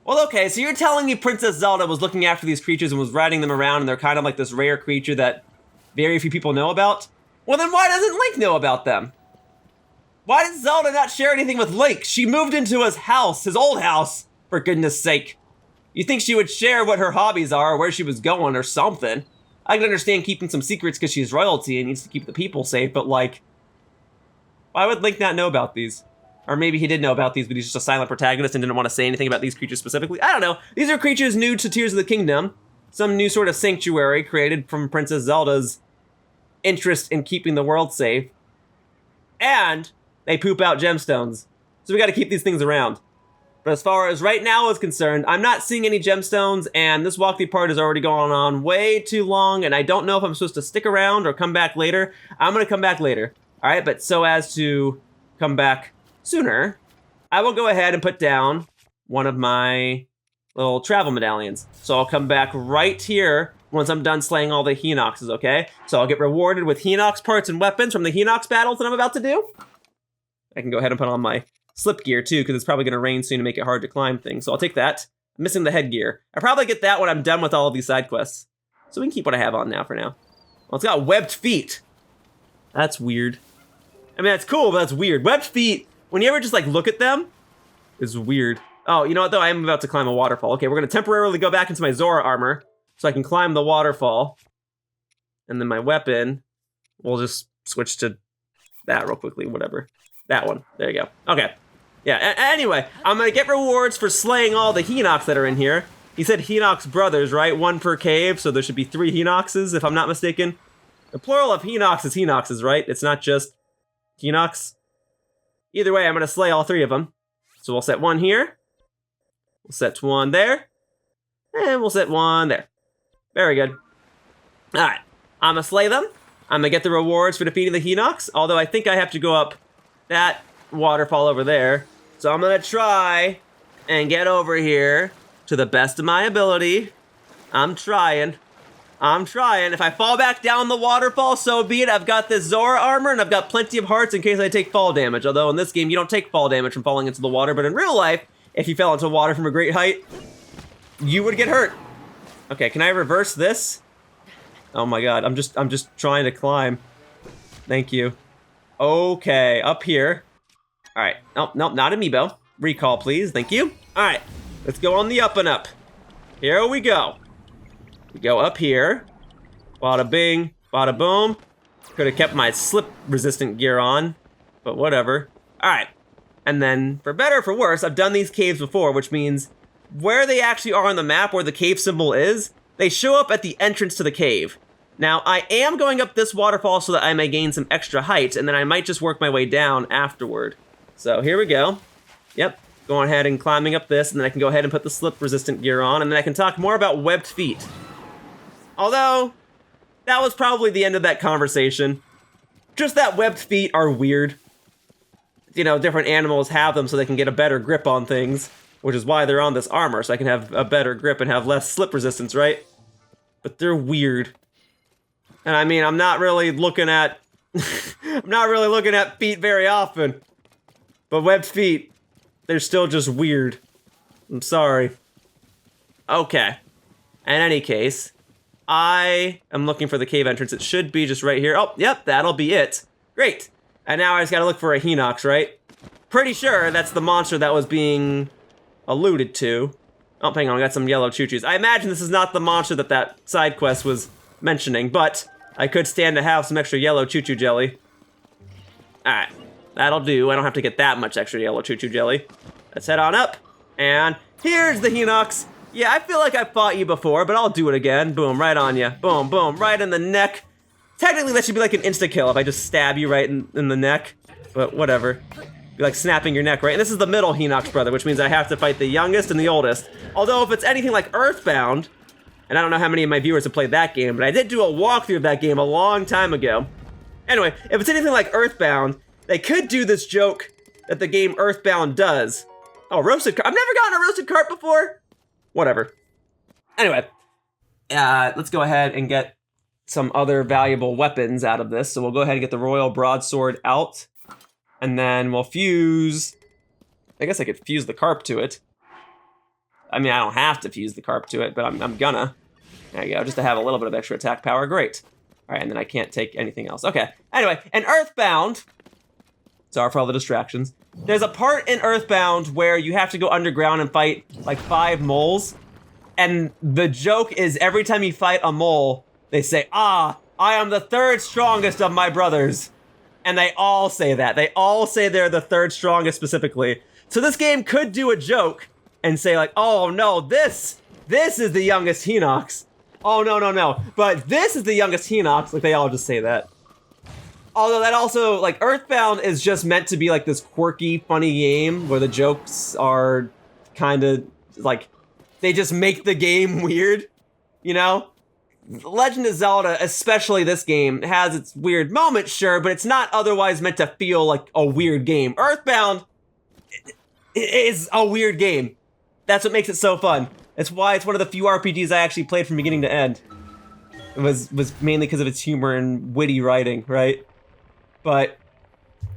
Well, okay, so you're telling me Princess Zelda was looking after these creatures and was riding them around, and they're kind of like this rare creature that very few people know about? Well, then why doesn't Link know about them? Why did Zelda not share anything with Link? She moved into his house, his old house, for goodness sake. You think she would share what her hobbies are, or where she was going, or something? I can understand keeping some secrets because she's royalty and needs to keep the people safe, but like, why would Link not know about these? Or maybe he did know about these, but he's just a silent protagonist and didn't want to say anything about these creatures specifically. I don't know. These are creatures new to Tears of the Kingdom. Some new sort of sanctuary created from Princess Zelda's interest in keeping the world safe. And they poop out gemstones. So we got to keep these things around. But as far as right now is concerned, I'm not seeing any gemstones, and this walkthrough part is already going on way too long, and I don't know if I'm supposed to stick around or come back later. I'm going to come back later. All right, but so as to come back sooner, I will go ahead and put down one of my little travel medallions. So I'll come back right here once I'm done slaying all the Hinoxes, okay? So I'll get rewarded with Hinox parts and weapons from the Hinox battles that I'm about to do. I can go ahead and put on my slip gear too, because it's probably gonna rain soon to make it hard to climb things. So I'll take that. I'm missing the headgear. I'll probably get that when I'm done with all of these side quests. So we can keep what I have on now for now. Well, it's got webbed feet. That's weird. I mean, that's cool, but that's weird. Webbed feet, when you ever just like look at them, is weird. Oh, you know what though? I am about to climb a waterfall. Okay, we're gonna temporarily go back into my Zora armor so I can climb the waterfall. And then my weapon, we'll just switch to that real quickly, whatever. That one, there you go. Okay, yeah, anyway, I'm gonna get rewards for slaying all the Hinox that are in here. He said Hinox brothers, right? 1 per cave, so there should be 3 Hinoxes, if I'm not mistaken. The plural of Hinox is Hinoxes, right? It's not just Hinox. Either way, I'm gonna slay all 3 of them. So we'll set 1 here. We'll set 1 there. And we'll set 1 there. Very good. All right, I'm gonna slay them. I'm gonna get the rewards for defeating the Hinox, although I think I have to go up that waterfall over there. So I'm gonna try and get over here to the best of my ability. I'm trying. If I fall back down the waterfall, so be it. I've got this Zora armor and I've got plenty of hearts in case I take fall damage. Although in this game, you don't take fall damage from falling into the water, but in real life, if you fell into water from a great height, you would get hurt. Okay, can I reverse this? Oh my god, I'm just trying to climb. Thank you. Okay, up here. All right, nope, not amiibo. Recall, please, thank you. All right, let's go on the up and up. Here we go. We go up here. Bada bing, bada boom. Could have kept my slip resistant gear on, but whatever. All right, and then for better or for worse, I've done these caves before, which means where they actually are on the map, where the cave symbol is, they show up at the entrance to the cave. Now, I am going up this waterfall so that I may gain some extra height, and then I might just work my way down afterward. So here we go. Yep, going ahead and climbing up this, and then I can go ahead and put the slip resistant gear on, and then I can talk more about webbed feet. Although, that was probably the end of that conversation. Just that webbed feet are weird. You know, different animals have them so they can get a better grip on things, which is why they're on this armor, so I can have a better grip and have less slip resistance, right? But they're weird. And I mean, I'm not really looking at I'm not really looking at feet very often. But webbed feet, they're still just weird. I'm sorry. Okay. In any case, I am looking for the cave entrance. It should be just right here. Oh, yep, that'll be it. Great. And now I just gotta look for a Hinox, right? Pretty sure that's the monster that was being alluded to. Oh, hang on, I got some yellow choo-choos. I imagine this is not the monster that side quest was mentioning, but I could stand to have some extra yellow choo-choo jelly. Alright, that'll do. I don't have to get that much extra yellow choo-choo jelly. Let's head on up. And here's the Hinox. Yeah, I feel like I fought you before, but I'll do it again. Boom, right on you. Boom, boom, right in the neck. Technically, that should be like an insta-kill if I just stab you right in the neck. But whatever. Be like snapping your neck, right? And this is the middle Hinox brother, which means I have to fight the youngest and the oldest. Although if it's anything like Earthbound, and I don't know how many of my viewers have played that game, but I did do a walkthrough of that game a long time ago. Anyway, if it's anything like Earthbound, they could do this joke that the game Earthbound does. Oh, roasted carp. I've never gotten a roasted carp before. Whatever. Anyway, let's go ahead and get some other valuable weapons out of this. So we'll go ahead and get the Royal Broadsword out. And then we'll fuse... I guess I could fuse the carp to it. I mean, I don't have to fuse the carp to it, but I'm gonna. There you go, just to have a little bit of extra attack power. Great. All right, and then I can't take anything else. Okay, anyway, in Earthbound... Sorry for all the distractions. There's a part in Earthbound where you have to go underground and fight like 5 moles. And the joke is every time you fight a mole, they say, "Ah, I am the 3rd strongest of my brothers." And they all say that. They all say they're the 3rd strongest specifically. So this game could do a joke and say like, "Oh no, this is the youngest Hinox. Oh no. But this is the youngest Hinox." Like they all just say that. Although that also, like, Earthbound is just meant to be like this quirky, funny game where the jokes are kind of like, they just make the game weird, you know? Legend of Zelda, especially this game, has its weird moments, sure, but it's not otherwise meant to feel like a weird game. Earthbound is a weird game. That's what makes it so fun. It's why it's one of the few RPGs I actually played from beginning to end. It was mainly because of its humor and witty writing, right? But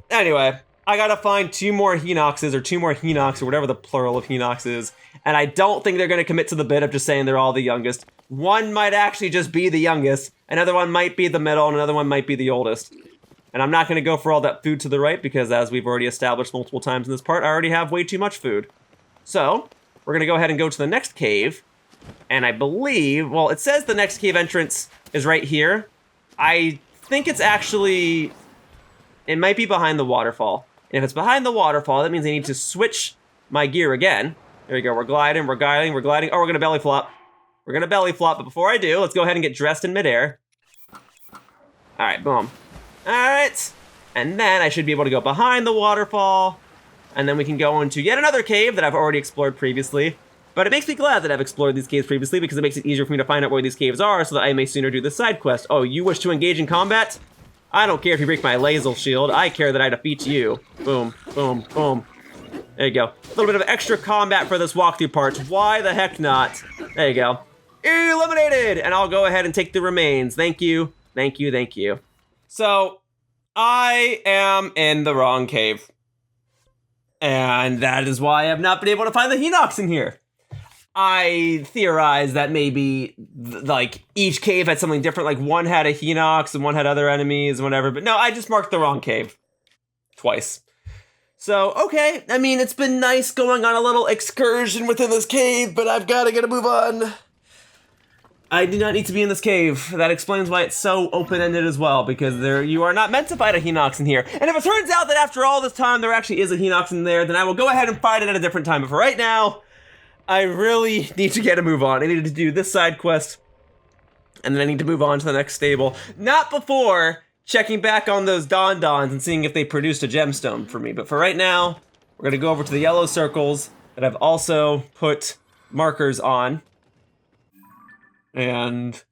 anyway, I gotta find 2 more Hinoxes, or 2 more Hinox, or whatever the plural of Hinox is. And I don't think they're gonna commit to the bit of just saying they're all the youngest. One might actually just be the youngest, another one might be the middle, and another one might be the oldest. And I'm not gonna go for all that food to the right, because as we've already established multiple times in this part, I already have way too much food. So, we're gonna go ahead and go to the next cave. And I believe, well, it says the next cave entrance is right here. I think it's actually... It might be behind the waterfall. And if it's behind the waterfall, that means I need to switch my gear again. There we go, we're gliding. Oh, we're gonna belly flop. We're gonna belly flop, but before I do, let's go ahead and get dressed in midair. All right, boom. All right, and then I should be able to go behind the waterfall, and then we can go into yet another cave that I've already explored previously. But it makes me glad that I've explored these caves previously because it makes it easier for me to find out where these caves are so that I may sooner do the side quest. Oh, you wish to engage in combat? I don't care if you break my laser shield. I care that I defeat you. Boom, boom, boom. There you go. A little bit of extra combat for this walkthrough part. Why the heck not? There you go. Eliminated! And I'll go ahead and take the remains. Thank you, thank you, thank you. So, I am in the wrong cave. And that is why I have not been able to find the Hinox in here. I theorized that maybe, like, each cave had something different, like one had a Hinox and one had other enemies and whatever, but no, I just marked the wrong cave. Twice. So, okay, I mean, it's been nice going on a little excursion within this cave, but I've got to get a move on. I do not need to be in this cave. That explains why it's so open-ended as well, because you are not meant to fight a Hinox in here. And if it turns out that after all this time there actually is a Hinox in there, then I will go ahead and fight it at a different time. But for right now, I really need to get a move on. I need to do this side quest, and then I need to move on to the next stable. Not before checking back on those Don-Dons and seeing if they produced a gemstone for me. But for right now, we're gonna go over to the yellow circles that I've also put markers on. And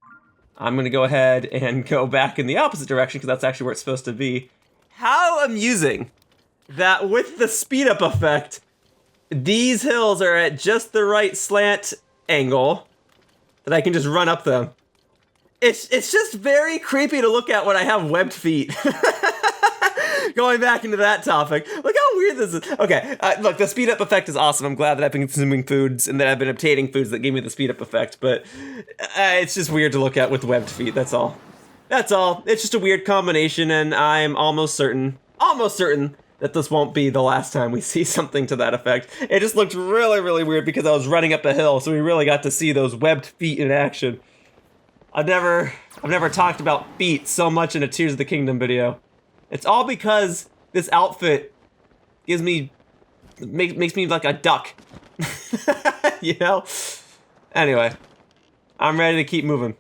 I'm going to go ahead and go back in the opposite direction because that's actually where it's supposed to be. How amusing that with the speed up effect, these hills are at just the right slant angle that I can just run up them. It's just very creepy to look at when I have webbed feet. Going back into that topic, look how weird this is. Okay, look, the speed up effect is awesome. I'm glad that I've been consuming foods and that I've been obtaining foods that give me the speed up effect, but it's just weird to look at with webbed feet, that's all. That's all. It's just a weird combination, and I'm almost certain that this won't be the last time we see something to that effect. It just looked really, really weird because I was running up a hill, so we really got to see those webbed feet in action. I've never talked about feet so much in a Tears of the Kingdom video. It's all because this outfit makes me like a duck. You know? Anyway, I'm ready to keep moving.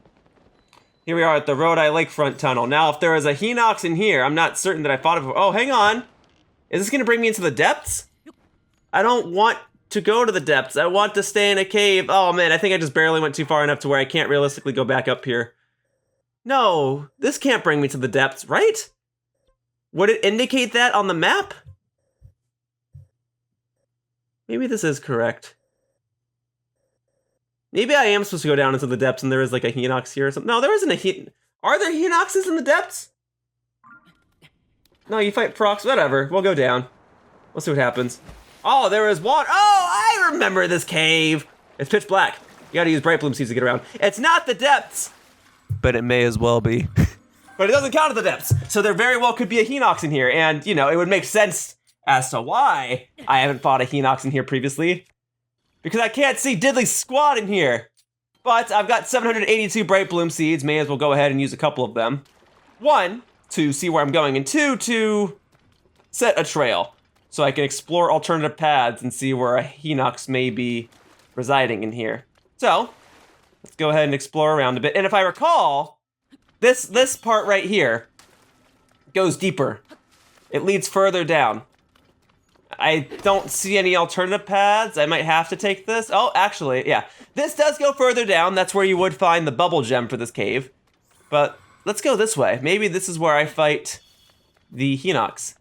Here we are at the Rodai Lakefront tunnel. Now, if there is a Hinox in here, I'm not certain that I fought it before. Oh, hang on. Is this gonna bring me into the depths? I don't want to go to the depths. I want to stay in a cave. Oh man, I think I just barely went too far enough to where I can't realistically go back up here. No, this can't bring me to the depths, right? Would it indicate that on the map? Maybe this is correct. Maybe I am supposed to go down into the depths and there is like a Hinox here or something. No, there isn't a Are there Hinoxes in the depths? No, you fight procs, whatever. We'll go down. We'll see what happens. Oh, there is water. Oh, I remember this cave. It's pitch black. You gotta use bright bloom seeds to get around. It's not the depths. But it may as well be. But it doesn't count at the depths. So there very well could be a Hinox in here. And, you know, it would make sense as to why I haven't fought a Hinox in here previously. Because I can't see diddly squat in here. But I've got 782 bright bloom seeds. May as well go ahead and use a couple of them. 1, to see where I'm going. And 2, to set a trail. So I can explore alternative paths and see where a Hinox may be residing in here. So, let's go ahead and explore around a bit. And if I recall, this part right here goes deeper. It leads further down. I don't see any alternative paths. I might have to take this. Oh, actually, yeah. This does go further down. That's where you would find the bubble gem for this cave. But let's go this way. Maybe this is where I fight the Hinox.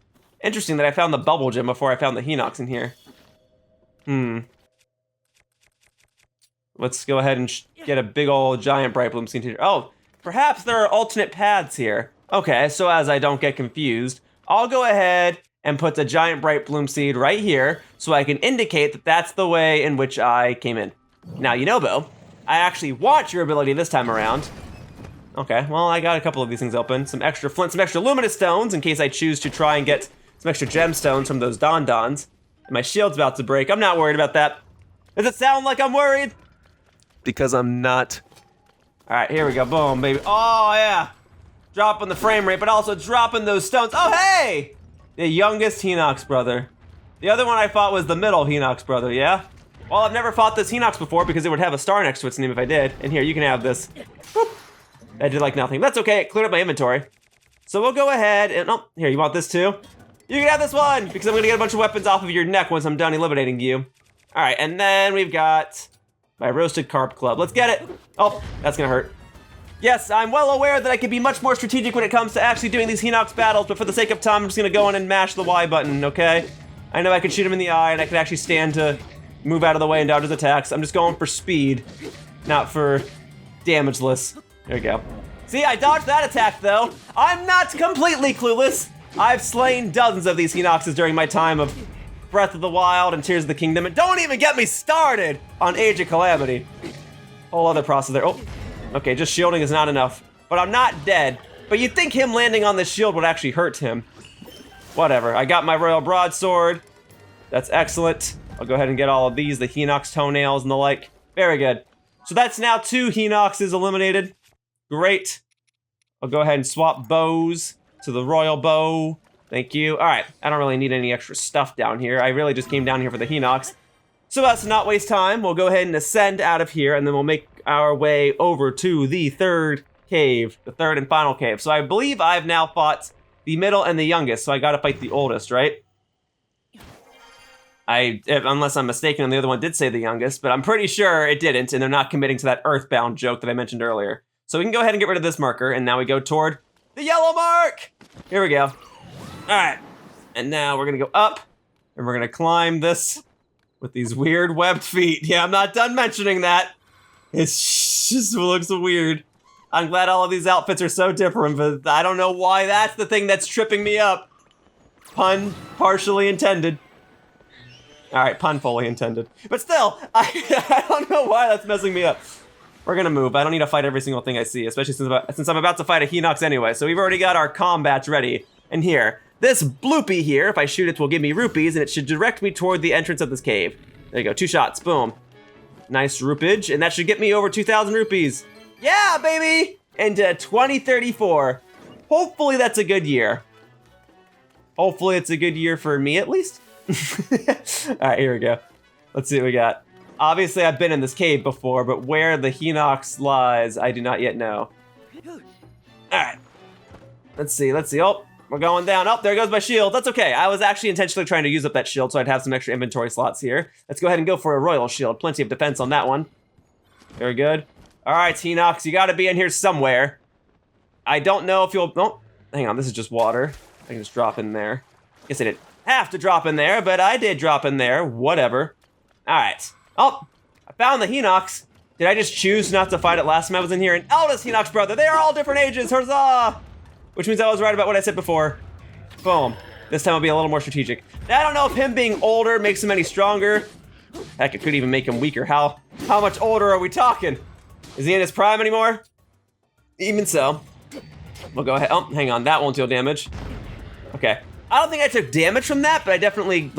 Interesting that I found the bubble gem before I found the Hinox in here. Let's go ahead and get a big old giant bright bloom seed here. Oh, perhaps there are alternate paths here. Okay, so as I don't get confused, I'll go ahead and put the giant bright bloom seed right here so I can indicate that that's the way in which I came in. Now, you know, Bo, I actually want your ability this time around. Okay, well, I got a couple of these things open. Some extra flint, some extra luminous stones in case I choose to try and get some extra gemstones from those Don-Dons. And my shield's about to break. I'm not worried about that. Does it sound like I'm worried? Because I'm not. All right, here we go. Boom, baby. Oh, yeah. Dropping the frame rate, but also dropping those stones. Oh, hey! The youngest Hinox brother. The other one I fought was the middle Hinox brother, yeah? Well, I've never fought this Hinox before because it would have a star next to its name if I did. And here, you can have this. Boop. I did like nothing. That's okay, it cleared up my inventory. So we'll go ahead and, oh, here, you want this too? You can have this one because I'm gonna get a bunch of weapons off of your neck once I'm done eliminating you. All right, and then we've got my roasted carp club. Let's get it. Oh, that's gonna hurt. Yes, I'm well aware that I can be much more strategic when it comes to actually doing these Hinox battles, but for the sake of time, I'm just gonna go in and mash the Y button, okay? I know I can shoot him in the eye and I can actually stand to move out of the way and dodge his attacks. I'm just going for speed, not for damageless. There we go. See, I dodged that attack though. I'm not completely clueless. I've slain dozens of these Hinoxes during my time of Breath of the Wild and Tears of the Kingdom, and don't even get me started on Age of Calamity. Whole other process there. Oh, okay, just shielding is not enough. But I'm not dead. But you'd think him landing on this shield would actually hurt him. Whatever, I got my Royal Broadsword. That's excellent. I'll go ahead and get all of these, the Hinox toenails and the like. Very good. So that's now 2 Hinoxes eliminated. Great. I'll go ahead and swap bows to the Royal Bow. Thank you. All right, I don't really need any extra stuff down here. I really just came down here for the Hinox. So as to not waste time, we'll go ahead and ascend out of here, and then we'll make our way over to the 3rd cave, the 3rd and final cave. So I believe I've now fought the middle and the youngest, so I gotta fight the oldest, right? Unless I'm mistaken, and the other one did say the youngest, but I'm pretty sure it didn't, and they're not committing to that Earthbound joke that I mentioned earlier. So we can go ahead and get rid of this marker, and now we go toward the yellow mark. Here we go. All right, and now we're gonna go up, and we're gonna climb this with these weird webbed feet. Yeah, I'm not done mentioning that. It just looks weird. I'm glad all of these outfits are so different, but I don't know why that's the thing that's tripping me up. Pun partially intended. All right, pun fully intended. But still, I don't know why that's messing me up. We're gonna move. I don't need to fight every single thing I see, especially since I'm about to fight a Hinox anyway. So we've already got our combats ready. And here, this bloopy here, if I shoot it, will give me rupees, and it should direct me toward the entrance of this cave. There you go, 2 shots, boom. Nice rupage, and that should get me over 2,000 rupees. Yeah, baby! Into 2034. Hopefully that's a good year. Hopefully it's a good year for me, at least. All right, here we go. Let's see what we got. Obviously, I've been in this cave before, but where the Hinox lies, I do not yet know. All right. Let's see. Oh, we're going down. Oh, there goes my shield. That's okay. I was actually intentionally trying to use up that shield so I'd have some extra inventory slots here. Let's go ahead and go for a royal shield. Plenty of defense on that one. Very good. All right, Hinox, you got to be in here somewhere. I don't know if you'll... Oh, hang on. This is just water. I can just drop in there. Guess I didn't have to drop in there, but I did drop in there. Whatever. All right. Oh, I found the Hinox. Did I just choose not to fight it last time I was in here? An eldest Hinox brother. They are all different ages. Huzzah! Which means I was right about what I said before. Boom. This time I'll be a little more strategic. Now, I don't know if him being older makes him any stronger. Heck, it could even make him weaker. How much older are we talking? Is he in his prime anymore? Even so. We'll go ahead. Oh, hang on. That won't deal damage. Okay. I don't think I took damage from that, but I definitely,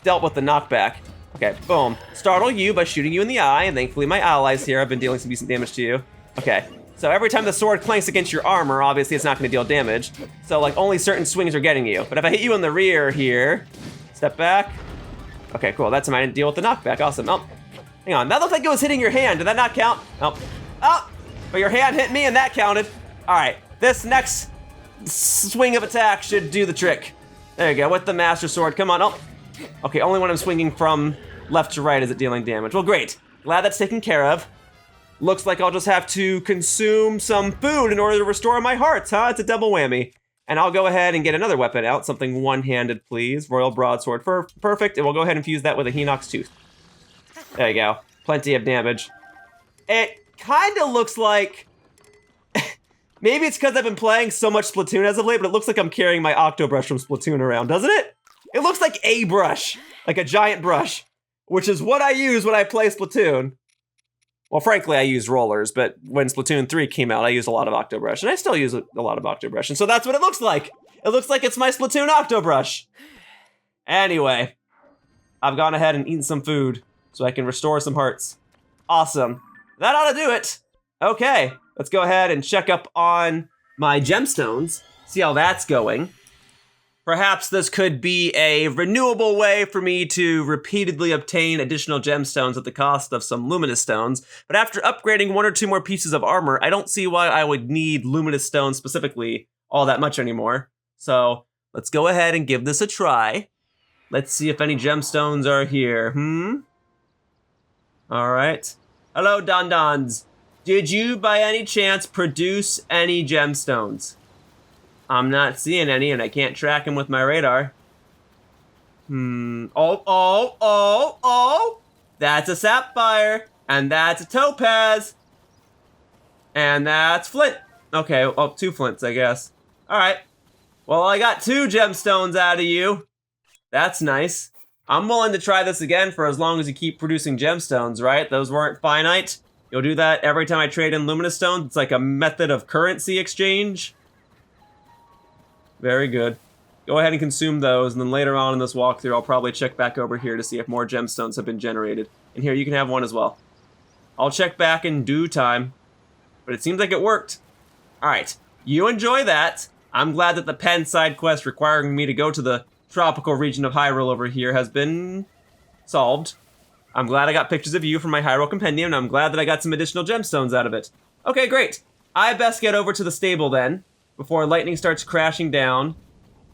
dealt with the knockback. Okay, boom. Startle you by shooting you in the eye, and thankfully my allies here have been dealing some decent damage to you. Okay, so every time the sword clanks against your armor, obviously it's not gonna deal damage. So, only certain swings are getting you. But if I hit you in the rear here, step back. Okay, cool, that's time I didn't deal with the knockback, awesome. Oh, hang on, that looked like it was hitting your hand. Did that not count? Oh, but your hand hit me and that counted. All right, this next swing of attack should do the trick. There you go, with the Master Sword, come on, oh. Okay, only when I'm swinging from left to right is it dealing damage. Well, great. Glad that's taken care of. Looks like I'll just have to consume some food in order to restore my hearts, huh? It's a double whammy. And I'll go ahead and get another weapon out, something one-handed, please. Royal Broadsword, perfect. And we'll go ahead and fuse that with a Hinox Tooth. There you go. Plenty of damage. It kind of looks like... Maybe it's because I've been playing so much Splatoon as of late, but it looks like I'm carrying my Octobrush from Splatoon around, doesn't it? It looks like a brush, like a giant brush, which is what I use when I play Splatoon. Well, frankly, I use rollers, but when Splatoon 3 came out, I used a lot of Octobrush, and I still use a lot of Octobrush, and so that's what it looks like. It looks like it's my Splatoon Octobrush. Anyway, I've gone ahead and eaten some food so I can restore some hearts. Awesome. That ought to do it. Okay, let's go ahead and check up on my gemstones, see how that's going. Perhaps this could be a renewable way for me to repeatedly obtain additional gemstones at the cost of some luminous stones. But after upgrading 1 or 2 more pieces of armor, I don't see why I would need luminous stones specifically all that much anymore. So let's go ahead and give this a try. Let's see if any gemstones are here. All right. Hello, Don-Dons. Did you by any chance produce any gemstones? I'm not seeing any, and I can't track them with my radar. Oh. That's a sapphire, and that's a topaz, and that's flint. Okay, well, 2 flints, I guess. All right. Well, I got 2 gemstones out of you. That's nice. I'm willing to try this again for as long as you keep producing gemstones, right? Those weren't finite. You'll do that every time I trade in luminous stones. It's like a method of currency exchange. Very good. Go ahead and consume those, and then later on in this walkthrough, I'll probably check back over here to see if more gemstones have been generated. And here, you can have one as well. I'll check back in due time, but it seems like it worked. All right, you enjoy that. I'm glad that the Penn side quest requiring me to go to the tropical region of Hyrule over here has been solved. I'm glad I got pictures of you from my Hyrule Compendium, and I'm glad that I got some additional gemstones out of it. Okay, great. I best get over to the stable then, before lightning starts crashing down,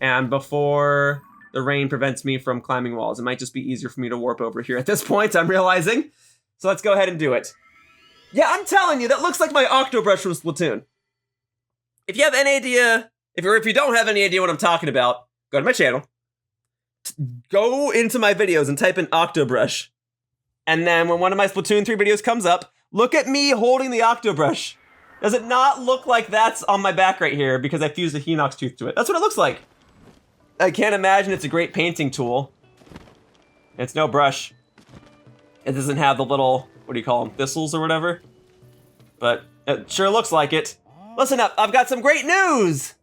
and before the rain prevents me from climbing walls. It might just be easier for me to warp over here at this point, I'm realizing. So let's go ahead and do it. Yeah, I'm telling you, that looks like my Octobrush from Splatoon. If you have any idea, if you don't have any idea what I'm talking about, go to my channel, go into my videos and type in Octobrush. And then when one of my Splatoon 3 videos comes up, look at me holding the Octobrush. Does it not look like that's on my back right here because I fused a Hinox tooth to it? That's what it looks like. I can't imagine it's a great painting tool. It's no brush. It doesn't have the little, what do you call them, thistles or whatever? But it sure looks like it. Listen up, I've got some great news!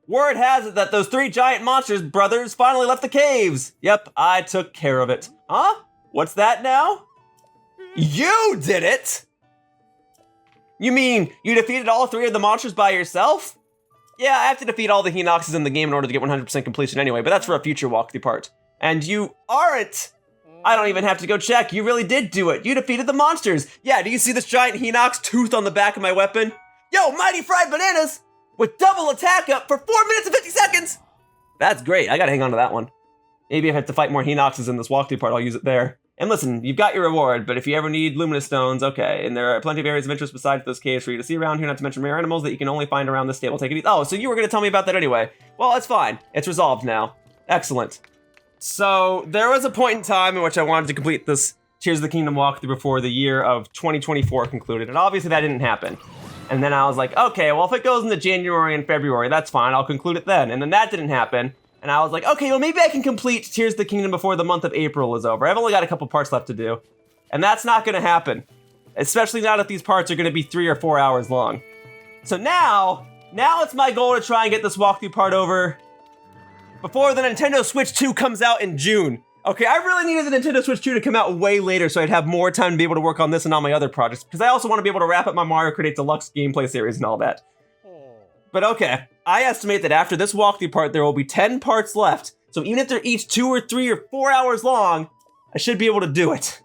Word has it that those 3 giant monsters brothers finally left the caves. Yep, I took care of it. Huh? What's that now? You did it? You mean you defeated all 3 of the monsters by yourself? Yeah, I have to defeat all the Hinoxes in the game in order to get 100% completion anyway, but that's for a future walkthrough part. And you aren't! I don't even have to go check, you really did do it. You defeated the monsters. Yeah, do you see this giant Hinox tooth on the back of my weapon? Yo, mighty fried bananas! With double attack up for 4 minutes and 50 seconds! That's great, I gotta hang on to that one. Maybe if I have to fight more Hinoxes in this walkthrough part, I'll use it there. And listen, you've got your reward, but if you ever need luminous stones, okay. And there are plenty of areas of interest besides those caves for you to see around here, not to mention rare animals that you can only find around this stable. Take it easy. Oh, so you were gonna tell me about that anyway. Well, it's fine. It's resolved now. Excellent. So, there was a point in time in which I wanted to complete this Tears of the Kingdom walkthrough before the year of 2024 concluded, and obviously that didn't happen. And then I was like, okay, well if it goes into January and February, that's fine, I'll conclude it then. And then that didn't happen. And I was like, okay, well maybe I can complete Tears of the Kingdom before the month of April is over. I've only got a couple parts left to do. And that's not gonna happen. Especially not if these parts are gonna be 3 or 4 hours long. So now it's my goal to try and get this walkthrough part over before the Nintendo Switch 2 comes out in June. Okay, I really needed the Nintendo Switch 2 to come out way later so I'd have more time to be able to work on this and all my other projects, because I also want to be able to wrap up my Mario Kart 8 Deluxe gameplay series and all that. But okay, I estimate that after this walkthrough part, there will be 10 parts left, so even if they're each 2 or 3 or 4 hours long, I should be able to do it.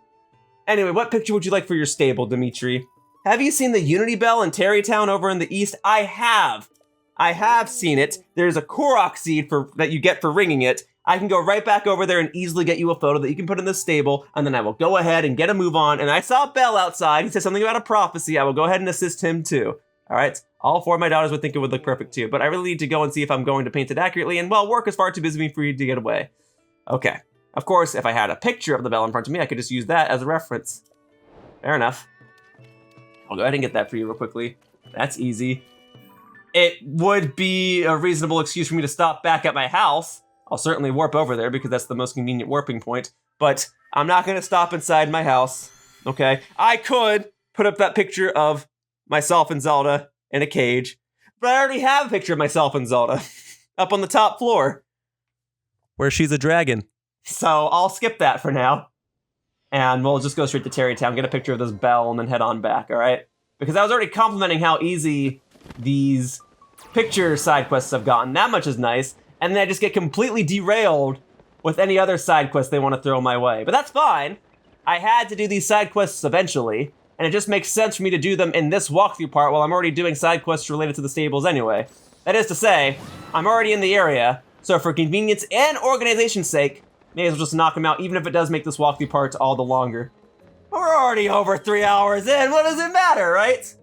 Anyway, what picture would you like for your stable, Dimitri? Have you seen the Unity Bell in Terrytown over in the east? I have seen it. There's a Korok seed that you get for ringing it. I can go right back over there and easily get you a photo that you can put in the stable, and then I will go ahead and get a move on. And I saw Bell outside. He said something about a prophecy. I will go ahead and assist him too. All right, all 4 of my daughters would think it would look perfect too, but I really need to go and see if I'm going to paint it accurately, and well, work is far too busy for me to get away. Okay, of course, if I had a picture of the bell in front of me, I could just use that as a reference. Fair enough. I'll go ahead and get that for you real quickly. That's easy. It would be a reasonable excuse for me to stop back at my house. I'll certainly warp over there because that's the most convenient warping point, but I'm not gonna stop inside my house, okay? I could put up that picture of myself and Zelda in a cage, but I already have a picture of myself and Zelda up on the top floor where she's a dragon. So I'll skip that for now, and we'll just go straight to Terrytown, get a picture of this bell, and then head on back, all right? Because I was already complimenting how easy these picture side quests have gotten. That much is nice. And then I just get completely derailed with any other side quests they want to throw my way. But that's fine. I had to do these side quests eventually, and it just makes sense for me to do them in this walkthrough part while I'm already doing side quests related to the stables anyway. That is to say, I'm already in the area, so for convenience and organization's sake, may as well just knock them out, even if it does make this walkthrough part all the longer. We're already over 3 hours in, what does it matter, right?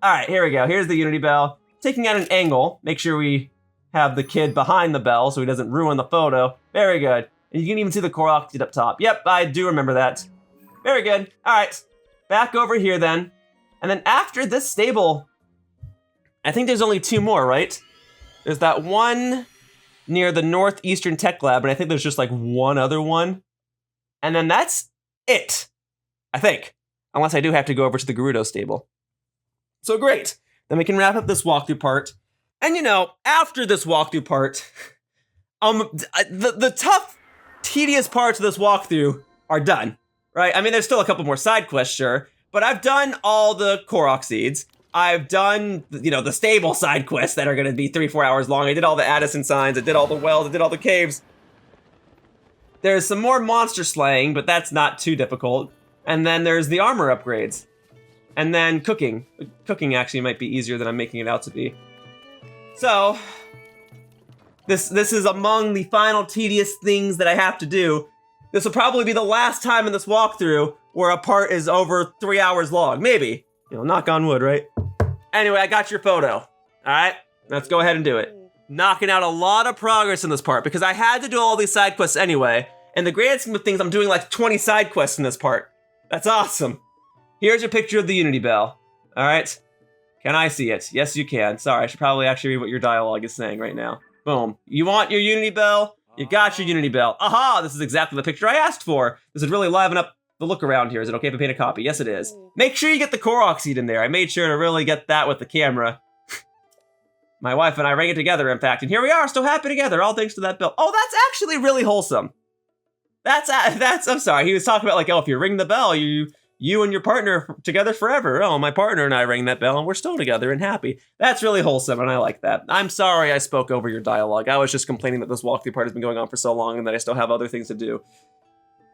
Alright, here we go. Here's the Unity Bell. Taking out an angle, make sure we have the kid behind the bell so he doesn't ruin the photo. Very good. And you can even see the Korok seed up top. Yep, I do remember that. Very good. All right, back over here then. And then after this stable, I think there's only 2 more, right? There's that one near the Northeastern Tech Lab, and I think there's just like one other one. And then that's it, I think. Unless I do have to go over to the Gerudo stable. So great. Then we can wrap up this walkthrough part. And you know, after this walkthrough part, the tough, tedious parts of this walkthrough are done, right? I mean, there's still a couple more side quests, sure, but I've done all the Korok seeds. I've done, you know, the stable side quests that are gonna be 3-4 hours long. I did all the Addison signs, I did all the wells, I did all the caves. There's some more monster slaying, but that's not too difficult. And then there's the armor upgrades. And then cooking. Cooking actually might be easier than I'm making it out to be. So, this is among the final tedious things that I have to do. This will probably be the last time in this walkthrough where a part is over 3 hours long. Maybe You know, knock on wood, right? Anyway, I got your photo. All right, let's go ahead and do it. Knocking out a lot of progress in this part because I had to do all these side quests anyway. In the grand scheme of things, I'm doing like 20 side quests in this part. That's awesome. Here's your picture of the Unity Bell. All right. Can I see it? Yes, you can. Sorry, I should probably actually read what your dialogue is saying right now. Boom. You want your Unity Bell? You got your Unity Bell. Aha! This is exactly the picture I asked for. This would really liven up the look around here. Is it okay if I paint a copy? Yes, it is. Make sure you get the Korok seed in there. I made sure to really get that with the camera. My wife and I rang it together, in fact, and here we are, still happy together, all thanks to that bell. Oh, that's actually really wholesome. I'm sorry, he was talking about like, oh, if you ring the bell, you and your partner together forever. Oh, my partner and I rang that bell and we're still together and happy. That's really wholesome and I like that. I'm sorry I spoke over your dialogue. I was just complaining that this walkthrough part has been going on for so long and that I still have other things to do.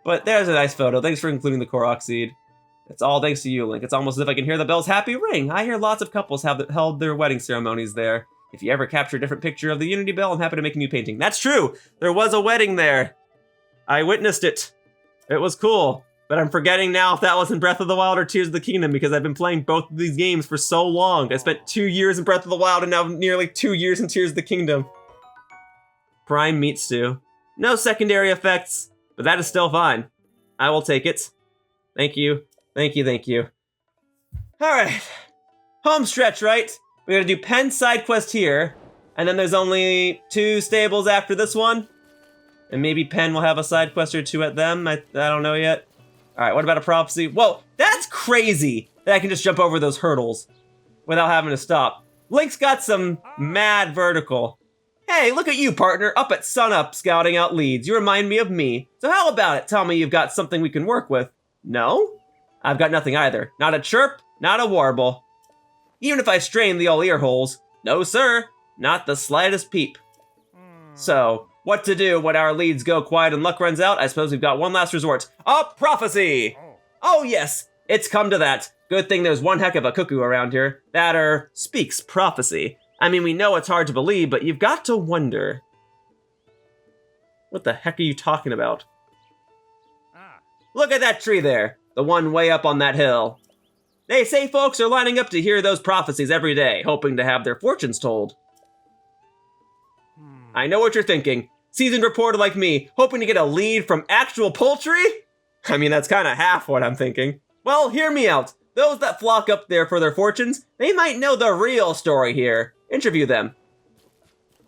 But there's a nice photo. Thanks for including the Korok seed. It's all thanks to you, Link. It's almost as if I can hear the bell's happy ring. I hear lots of couples have held their wedding ceremonies there. If you ever capture a different picture of the Unity Bell, I'm happy to make a new painting. That's true. There was a wedding there. I witnessed it. It was cool. But I'm forgetting now if that was in Breath of the Wild or Tears of the Kingdom because I've been playing both of these games for so long. I spent 2 years in Breath of the Wild and now nearly 2 years in Tears of the Kingdom. Prime meat stew. No secondary effects, but that is still fine. I will take it. Thank you. Thank you, thank you. All right. Home stretch, right? We're gonna do Penn side quest here, and then there's only 2 stables after this one. And maybe Penn will have a side quest or 2 at them. I don't know yet. All right, what about a prophecy? Whoa, that's crazy that I can just jump over those hurdles without having to stop. Link's got some mad vertical. Hey, look at you, partner, up at sunup scouting out leads. You remind me of me. So how about it? Tell me you've got something we can work with. No? I've got nothing either. Not a chirp, not a warble. Even if I strain the old ear holes. No, sir, not the slightest peep. So, what to do when our leads go quiet and luck runs out? I suppose we've got one last resort. A prophecy! Oh yes, it's come to that. Good thing there's one heck of a cuckoo around here that speaks prophecy. I mean, we know it's hard to believe, but you've got to wonder. What the heck are you talking about? Look at that tree there, the one way up on that hill. They say folks are lining up to hear those prophecies every day, hoping to have their fortunes told. I know what you're thinking. Seasoned reporter like me, hoping to get a lead from actual poultry? I mean, that's kind of half what I'm thinking. Well, hear me out. Those that flock up there for their fortunes, they might know the real story here. Interview them.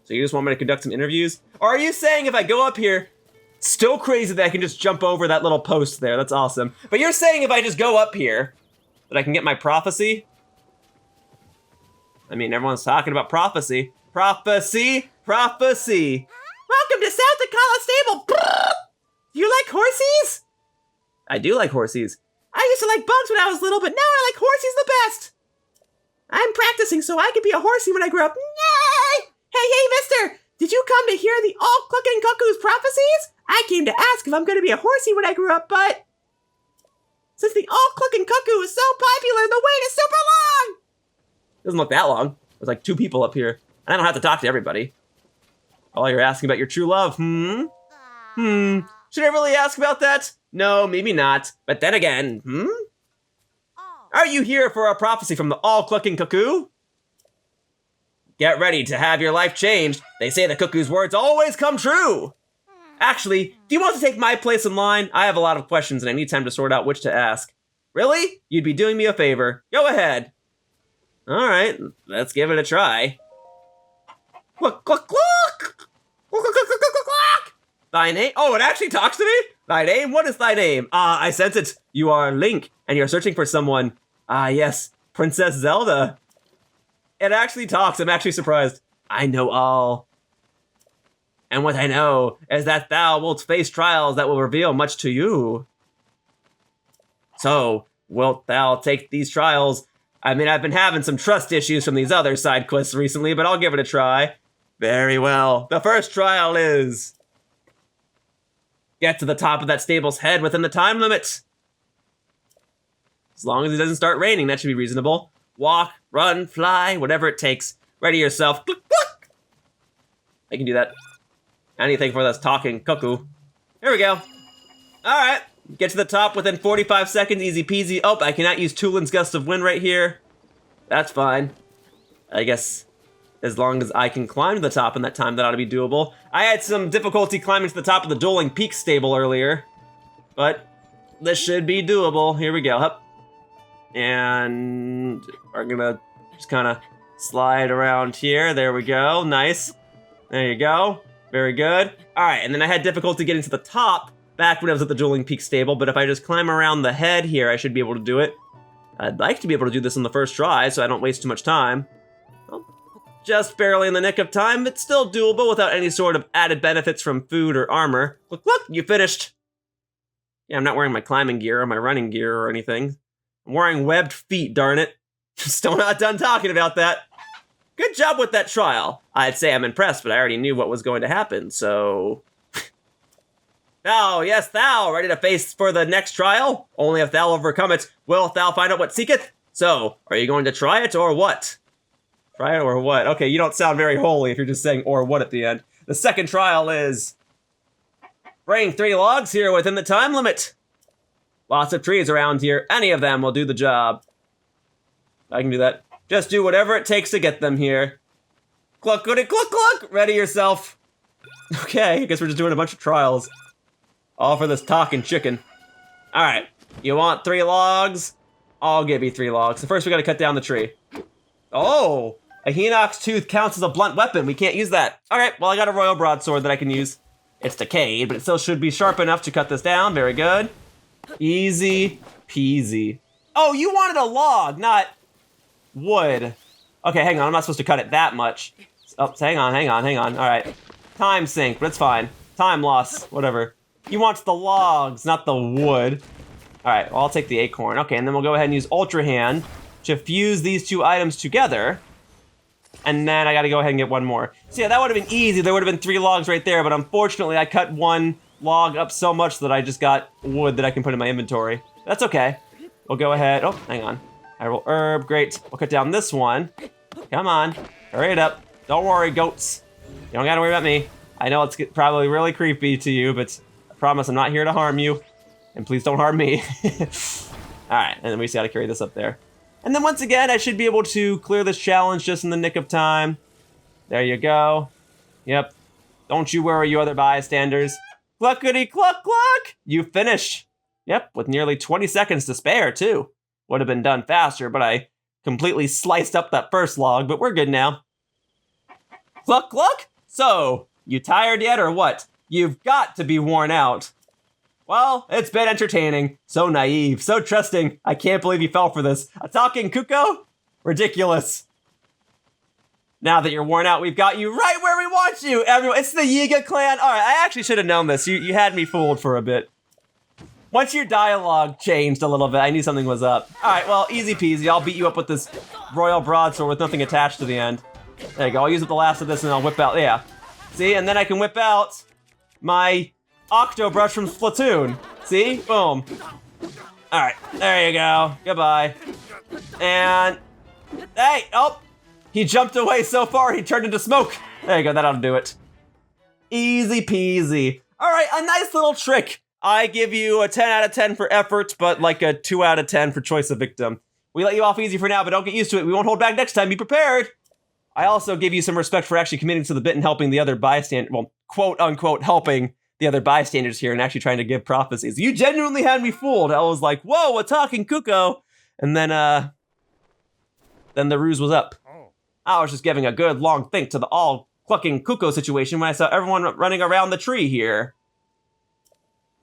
So you just want me to conduct some interviews? Or are you saying if I go up here, still crazy that I can just jump over that little post there, that's awesome. But you're saying if I just go up here, that I can get my prophecy? I mean, everyone's talking about prophecy. Prophecy, prophecy. Welcome to South Dakota Stable. Do you like horsies? I do like horsies. I used to like bugs when I was little, but now I like horsies the best. I'm practicing so I could be a horsey when I grow up. Yay! Hey, mister! Did you come to hear the All-Clucking Cuckoo's prophecies? I came to ask if I'm going to be a horsey when I grew up, but since the All-Clucking Cuckoo is so popular, the wait is super long! Doesn't look that long. There's like 2 people up here. And I don't have to talk to everybody. Oh, you're asking about your true love, Should I really ask about that? No, maybe not. But then again, Are you here for a prophecy from the All-Clucking Cuckoo? Get ready to have your life changed. They say the cuckoo's words always come true. Actually, do you want to take my place in line? I have a lot of questions and I need time to sort out which to ask. Really? You'd be doing me a favor. Go ahead. All right, let's give it a try. Cluck, cluck, cluck! Cluck, cluck, cluck, cluck, cluck, cluck! Thy name? Oh, it actually talks to me? Thy name? What is thy name? I sense it. You are Link, and you're searching for someone. Yes, Princess Zelda. It actually talks. I'm actually surprised. I know all. And what I know is that thou wilt face trials that will reveal much to you. So, wilt thou take these trials? I mean, I've been having some trust issues from these other side quests recently, but I'll give it a try. Very well. The first trial is get to the top of that stable's head within the time limit. As long as it doesn't start raining, that should be reasonable. Walk, run, fly, whatever it takes. Ready yourself. Click, click. I can do that. Anything for this talking cuckoo. Here we go. All right, Get to the top within 45 seconds, easy peasy. Oh, I cannot use Tulin's Gust of Wind right here. That's fine. I guess as long as I can climb to the top in that time, that ought to be doable. I had some difficulty climbing to the top of the Dueling Peak stable earlier, but this should be doable. Here we go. Hup. And we're gonna just kind of slide around here. There we go. Nice. There you go. Very good. All right, and then I had difficulty getting to the top back when I was at the Dueling Peak stable, but if I just climb around the head here, I should be able to do it. I'd like to be able to do this in the first try, so I don't waste too much time. Well, just barely in the nick of time, but still doable without any sort of added benefits from food or armor. Look, you finished. Yeah, I'm not wearing my climbing gear or my running gear or anything. I'm wearing webbed feet, darn it. Still not done talking about that. Good job with that trial. I'd say I'm impressed, but I already knew what was going to happen, so... Thou, yes, thou, ready to face for the next trial? Only if thou overcome it, wilt thou find out what seeketh? So, are you going to try it, or what? Try it, or what? Okay, you don't sound very holy if you're just saying or what at the end. The second trial is... Bring 3 logs here within the time limit. Lots of trees around here. Any of them will do the job. I can do that. Just do whatever it takes to get them here. Cluck, goody, cluck, cluck! Ready yourself. Okay, I guess we're just doing a bunch of trials. All for this talking chicken. All right, you want 3 logs? I'll give you 3 logs. So first we gotta cut down the tree. Oh, a Hinox tooth counts as a blunt weapon. We can't use that. All right, well I got a royal broadsword that I can use. It's decayed, but it still should be sharp enough to cut this down. Very good. Easy peasy. Oh, you wanted a log, not wood. Okay, hang on, I'm not supposed to cut it that much. Oh, hang on. All right. Time sink, but it's fine. Time loss, whatever. You want the logs, not the wood. All right, well, I'll take the acorn. Okay, and then we'll go ahead and use Ultra Hand to fuse these 2 items together. And then I gotta go ahead and get 1 more. So yeah, that would have been easy. There would have been 3 logs right there, but unfortunately I cut 1 log up so much that I just got wood that I can put in my inventory. That's okay. We'll go ahead. Oh, hang on. Hyrule herb, great. We'll cut down this one. Come on, hurry it up. Don't worry, goats. You don't gotta worry about me. I know it's probably really creepy to you, but I promise I'm not here to harm you. And please don't harm me. All right, and then we just gotta carry this up there. And then once again, I should be able to clear this challenge just in the nick of time. There you go. Yep. Don't you worry, you other bystanders. Cluckety cluck cluck! You finished. Yep, with nearly 20 seconds to spare, too. Would have been done faster, but I completely sliced up that first log, but we're good now. Cluck cluck? So, you tired yet or what? You've got to be worn out. Well, it's been entertaining. So naive, so trusting. I can't believe you fell for this. A talking Cucco? Ridiculous. Now that you're worn out, we've got you right where we want you, everyone. It's the Yiga clan. All right, I actually should have known this. You had me fooled for a bit. Once your dialogue changed a little bit, I knew something was up. All right, well, easy peasy. I'll beat you up with this royal broadsword with nothing attached to the end. There you go. I'll use up the last of this and I'll whip out. Yeah. See, and then I can whip out my Octo Brush from Splatoon. See? Boom. All right, there you go. Goodbye. And, hey, oh, he jumped away so far he turned into smoke. There you go, that ought to do it. Easy peasy. All right, a nice little trick. I give you a 10 out of 10 for effort, but like a 2 out of 10 for choice of victim. We let you off easy for now, but don't get used to it. We won't hold back next time. Be prepared. I also give you some respect for actually committing to the bit and helping the other bystander, well, quote unquote, helping the other bystanders here and actually trying to give prophecies. You genuinely had me fooled. I was like, whoa, a talking Cucco. And then the ruse was up. I was just giving a good long think to the all-clucking Cucco situation when I saw everyone running around the tree here.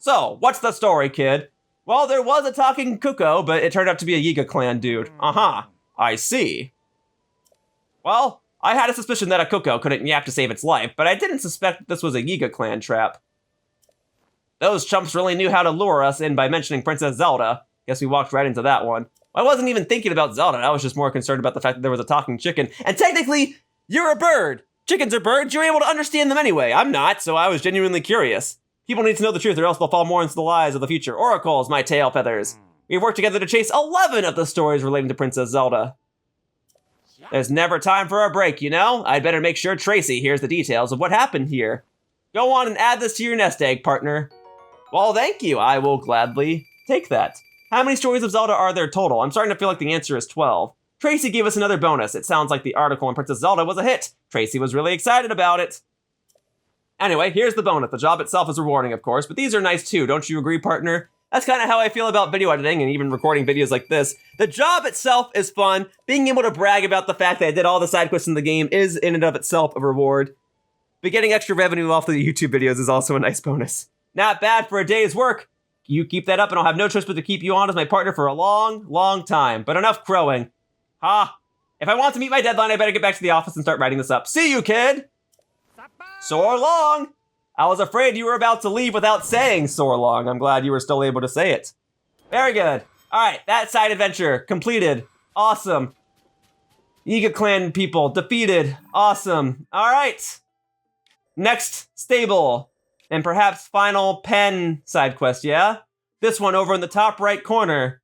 So, what's the story, kid? Well, there was a talking Cucco, but it turned out to be a Yiga clan dude. Uh-huh, I see. Well, I had a suspicion that a Cucco couldn't yap to save its life, but I didn't suspect this was a Yiga clan trap. Those chumps really knew how to lure us in by mentioning Princess Zelda. Guess we walked right into that one. I wasn't even thinking about Zelda. I was just more concerned about the fact that there was a talking chicken. And technically, you're a bird. Chickens are birds. You're able to understand them anyway. I'm not, so I was genuinely curious. People need to know the truth or else they'll fall more into the lies of the future. Oracles, my tail feathers. We've worked together to chase 11 of the stories relating to Princess Zelda. There's never time for a break, you know? I'd better make sure Tracy hears the details of what happened here. Go on and add this to your nest egg, partner. Well, thank you. I will gladly take that. How many stories of Zelda are there total? I'm starting to feel like the answer is 12. Tracy gave us another bonus. It sounds like the article in Princess Zelda was a hit. Tracy was really excited about it. Anyway, here's the bonus. The job itself is rewarding, of course, but these are nice too. Don't you agree, partner? That's kind of how I feel about video editing and even recording videos like this. The job itself is fun. Being able to brag about the fact that I did all the side quests in the game is in and of itself a reward. But getting extra revenue off the YouTube videos is also a nice bonus. Not bad for a day's work. You keep that up and I'll have no choice but to keep you on as my partner for a long, long time. But enough crowing. If I want to meet my deadline, I better get back to the office and start writing this up. See you, kid! So long! I was afraid you were about to leave without saying so long. I'm glad you were still able to say it. Very good. All right, that side adventure completed. Awesome. Yiga clan people defeated. Awesome. All right. Next stable. And perhaps final Penn side quest, yeah? This one over in the top right corner.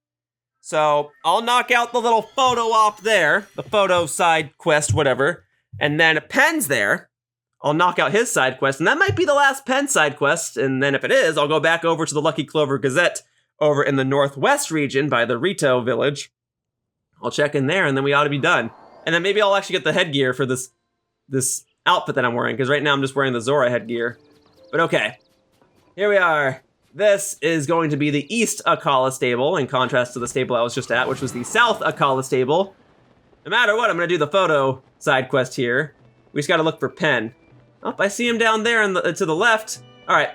So I'll knock out the little photo off there, the photo side quest, whatever. And then Penn's there. I'll knock out his side quest, and that might be the last Penn side quest. And then if it is, I'll go back over to the Lucky Clover Gazette over in the northwest region by the Rito village. I'll check in there, and then we ought to be done. And then maybe I'll actually get the headgear for this outfit that I'm wearing, because right now I'm just wearing the Zora headgear. But okay, here we are. This is going to be the East Akala stable, in contrast to the stable I was just at, which was the South Akala stable. No matter what, I'm gonna do the photo side quest here. We just gotta look for Penn. Oh, I see him down there to the left. All right,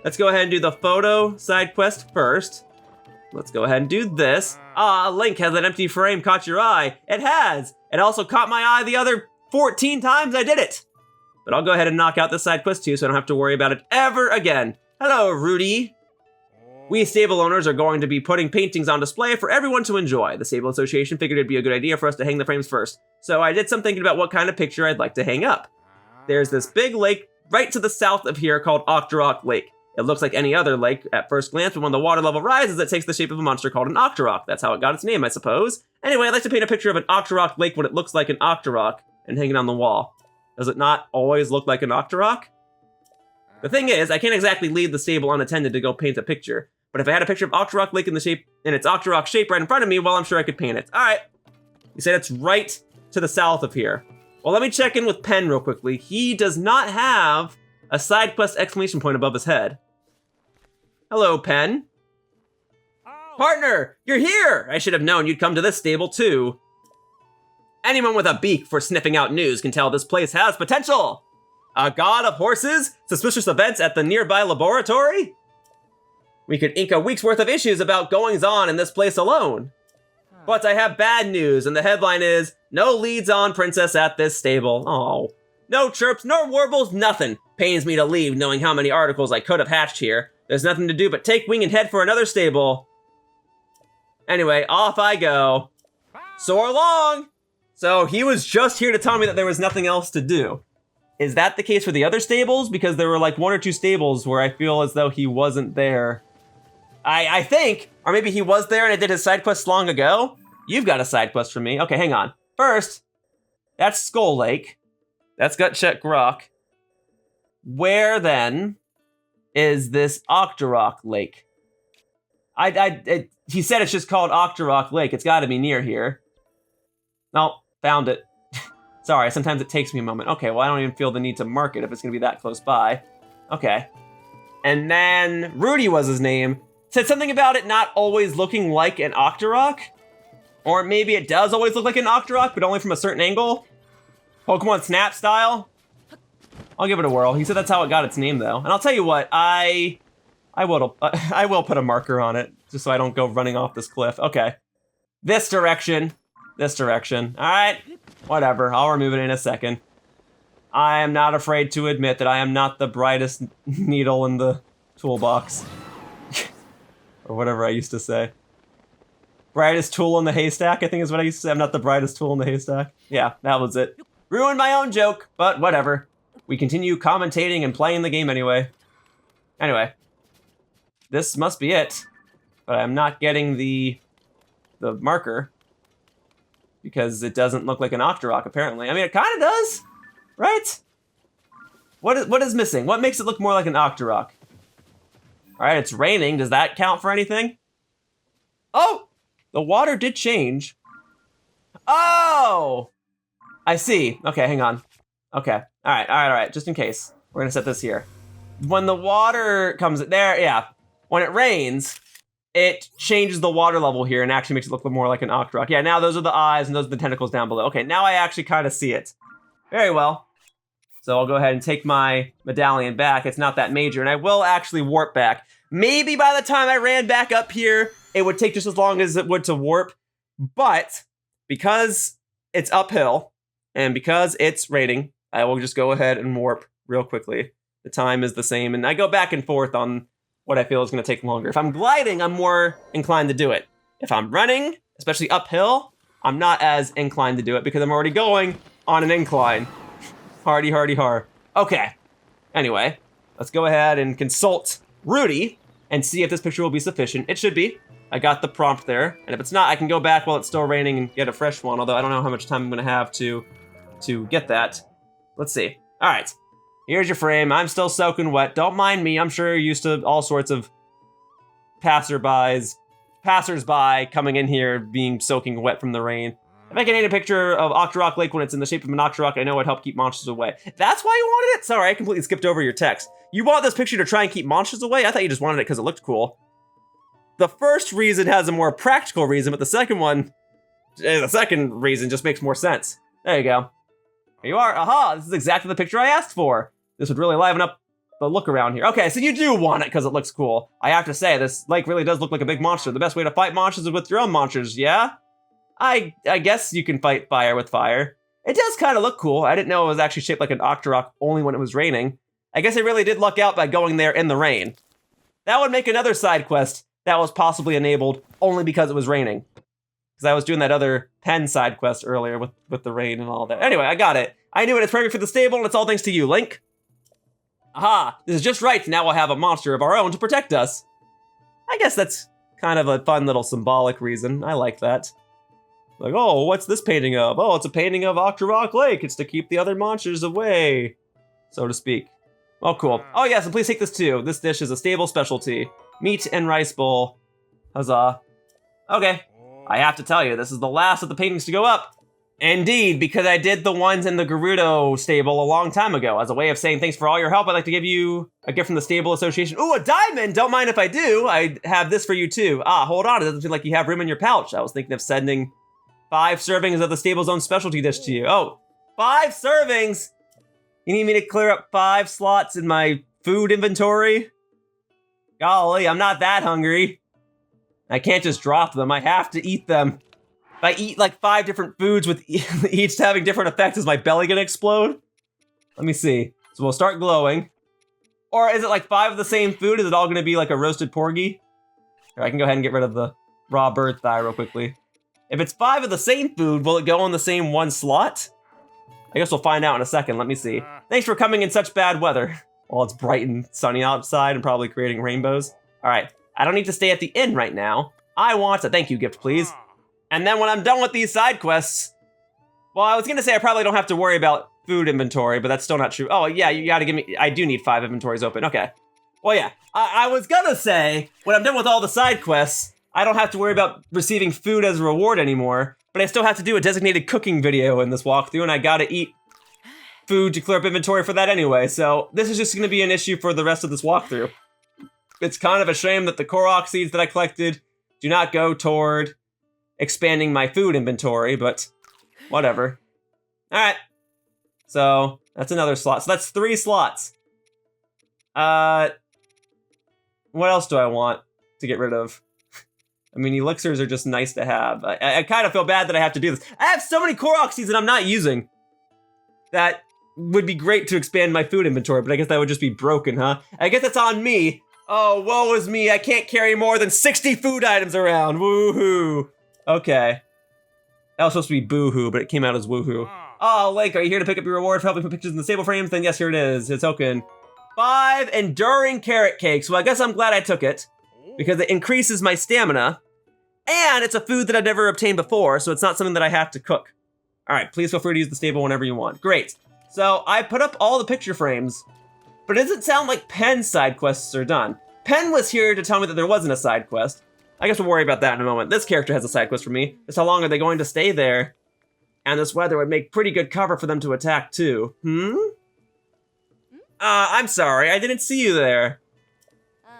let's go ahead and do the photo side quest first. Let's go ahead and do this. Link, has that empty frame caught your eye? It has. It also caught my eye the other 14 times I did it. But I'll go ahead and knock out this side quest too, so I don't have to worry about it ever again. Hello, Rudy. We stable owners are going to be putting paintings on display for everyone to enjoy. The Stable Association figured it'd be a good idea for us to hang the frames first. So I did some thinking about what kind of picture I'd like to hang up. There's this big lake right to the south of here called Octorok Lake. It looks like any other lake at first glance, but when the water level rises, it takes the shape of a monster called an Octorok. That's how it got its name, I suppose. Anyway, I'd like to paint a picture of an Octorok Lake when it looks like an Octorok and hang it on the wall. Does it not always look like an Octorok? The thing is, I can't exactly leave the stable unattended to go paint a picture. But if I had a picture of Octorok Lake in its Octorok shape right in front of me, well, I'm sure I could paint it. All right. You said it's right to the south of here. Well, let me check in with Penn real quickly. He does not have a side quest exclamation point above his head. Hello, Penn. Oh. Partner, you're here! I should have known you'd come to this stable, too. Anyone with a beak for sniffing out news can tell this place has potential. A god of horses? Suspicious events at the nearby laboratory? We could ink a week's worth of issues about goings-on in this place alone. But I have bad news, and the headline is, no leads on Princess at this stable. Oh. No chirps, no warbles, nothing. Pains me to leave knowing how many articles I could have hatched here. There's nothing to do but take wing and head for another stable. Anyway, off I go. Soar long! So he was just here to tell me that there was nothing else to do. Is that the case for the other stables? Because there were like 1 or 2 stables where I feel as though he wasn't there. I think, or maybe he was there and I did his side quest long ago. You've got a side quest for me. Okay, hang on. First, that's Skull Lake. That's Gutcheck Rock. Where then is this Octorok Lake? He said it's just called Octorok Lake. It's got to be near here. Oh, found it. Sorry, sometimes it takes me a moment. Okay, well, I don't even feel the need to mark it if it's going to be that close by. Okay. And then Rudy was his name. Said something about it not always looking like an Octorok. Or maybe it does always look like an Octorok, but only from a certain angle. Pokemon Snap style. I'll give it a whirl. He said that's how it got its name, though. And I'll tell you what, I will put a marker on it, just so I don't go running off this cliff. Okay. This direction. This direction. All right. Whatever. I'll remove it in a second. I am not afraid to admit that I am not the brightest needle in the toolbox. Or whatever I used to say. Brightest tool in the haystack, I think is what I used to say. I'm not the brightest tool in the haystack. Yeah, that was it. Ruined my own joke, but whatever. We continue commentating and playing the game anyway. Anyway. This must be it. But I'm not getting the marker. Because it doesn't look like an Octorok, apparently. I mean, it kind of does, right? What is missing? What makes it look more like an Octorok? All right, it's raining. Does that count for anything? Oh, the water did change. Oh, I see. Okay, hang on. Okay, all right. Just in case, we're gonna set this here. When the water comes there, yeah. When it rains, it changes the water level here and actually makes it look more like an Octorok. Yeah, now those are the eyes and those are the tentacles down below. Okay, now I actually kind of see it. Very well. So I'll go ahead and take my medallion back. It's not that major, and I will actually warp back. Maybe by the time I ran back up here, it would take just as long as it would to warp. But because it's uphill and because it's raining, I will just go ahead and warp real quickly. The time is the same, and I go back and forth on what I feel is going to take longer. If I'm gliding, I'm more inclined to do it. If I'm running, especially uphill, I'm not as inclined to do it because I'm already going on an incline. Hardy, hardy, har. Okay. Anyway, let's go ahead and consult Rudy and see if this picture will be sufficient. It should be. I got the prompt there, and if it's not, I can go back while it's still raining and get a fresh one, although I don't know how much time I'm going to have to get that. Let's see. All right. Here's your frame. I'm still soaking wet. Don't mind me. I'm sure you're used to all sorts of passersby coming in here being soaking wet from the rain. If I can paint a picture of Octorok Lake when it's in the shape of an Octorok, I know it'd help keep monsters away. That's why you wanted it? Sorry, I completely skipped over your text. You want this picture to try and keep monsters away? I thought you just wanted it because it looked cool. The first reason has a more practical reason, but the second reason just makes more sense. There you go. Here you are. Aha, this is exactly the picture I asked for. This would really liven up the look around here. Okay, so you do want it because it looks cool. I have to say, this lake really does look like a big monster. The best way to fight monsters is with your own monsters, yeah? I guess you can fight fire with fire. It does kind of look cool. I didn't know it was actually shaped like an Octorok only when it was raining. I guess I really did luck out by going there in the rain. That would make another side quest that was possibly enabled only because it was raining. Because I was doing that other Penn side quest earlier with the rain and all that. Anyway, I got it. I knew it. It's perfect for the stable, and it's all thanks to you, Link. Aha, this is just right. Now we'll have a monster of our own to protect us. I guess that's kind of a fun little symbolic reason. I like that. Like, oh, what's this painting of? Oh, it's a painting of Octorok Lake. It's to keep the other monsters away, so to speak. Oh, cool. Oh, yes, and please take this too. This dish is a stable specialty. Meat and rice bowl. Huzzah. Okay, I have to tell you, this is the last of the paintings to go up. Indeed, because I did the ones in the Gerudo stable a long time ago. As a way of saying thanks for all your help, I'd like to give you a gift from the Stable Association. Ooh, a diamond! Don't mind if I do. I have this for you too. Ah, hold on, it doesn't feel like you have room in your pouch. I was thinking of sending 5 servings of the stable's own specialty dish to you. Oh, 5 servings? You need me to clear up 5 slots in my food inventory? Golly, I'm not that hungry. I can't just drop them, I have to eat them. If I eat like 5 different foods with each having different effects, is my belly gonna explode? Let me see. So we'll start glowing. Or is it like 5 of the same food? Is it all gonna be like a roasted porgy? Here, I can go ahead and get rid of the raw bird thigh real quickly. If it's 5 of the same food, will it go in the same one slot? I guess we'll find out in a second. Let me see. Thanks for coming in such bad weather. Well, it's bright and sunny outside and probably creating rainbows. All right, I don't need to stay at the inn right now. I want a thank you gift, please. And then when I'm done with these side quests, well, I was gonna say I probably don't have to worry about food inventory, but that's still not true. Oh yeah, you gotta give me, I do need 5 inventories open, okay. Well yeah, I was gonna say, when I'm done with all the side quests, I don't have to worry about receiving food as a reward anymore, but I still have to do a designated cooking video in this walkthrough, and I gotta eat food to clear up inventory for that anyway, so this is just gonna be an issue for the rest of this walkthrough. It's kind of a shame that the Korok seeds that I collected do not go toward expanding my food inventory, but whatever. All right, so that's another slot. So that's 3 slots. What else do I want to get rid of? I mean, elixirs are just nice to have. I kind of feel bad that I have to do this. I have so many Korok seeds that I'm not using. That would be great to expand my food inventory, but I guess that would just be broken, huh? I guess that's on me. Oh, woe is me. I can't carry more than 60 food items around. Woohoo. Okay. That was supposed to be boo-hoo, but it came out as woohoo. Oh, Link, are you here to pick up your reward for helping put pictures in the stable frames? Then yes, here it is. It's token. 5 enduring carrot cakes. Well, I guess I'm glad I took it, because it increases my stamina, and it's a food that I've never obtained before, so it's not something that I have to cook. All right, please feel free to use the stable whenever you want. Great. So I put up all the picture frames, but it doesn't sound like Penn side quests are done. Penn was here to tell me that there wasn't a side quest. I guess we'll worry about that in a moment. This character has a side quest for me. Just how long are they going to stay there? And this weather would make pretty good cover for them to attack too. I'm sorry, I didn't see you there.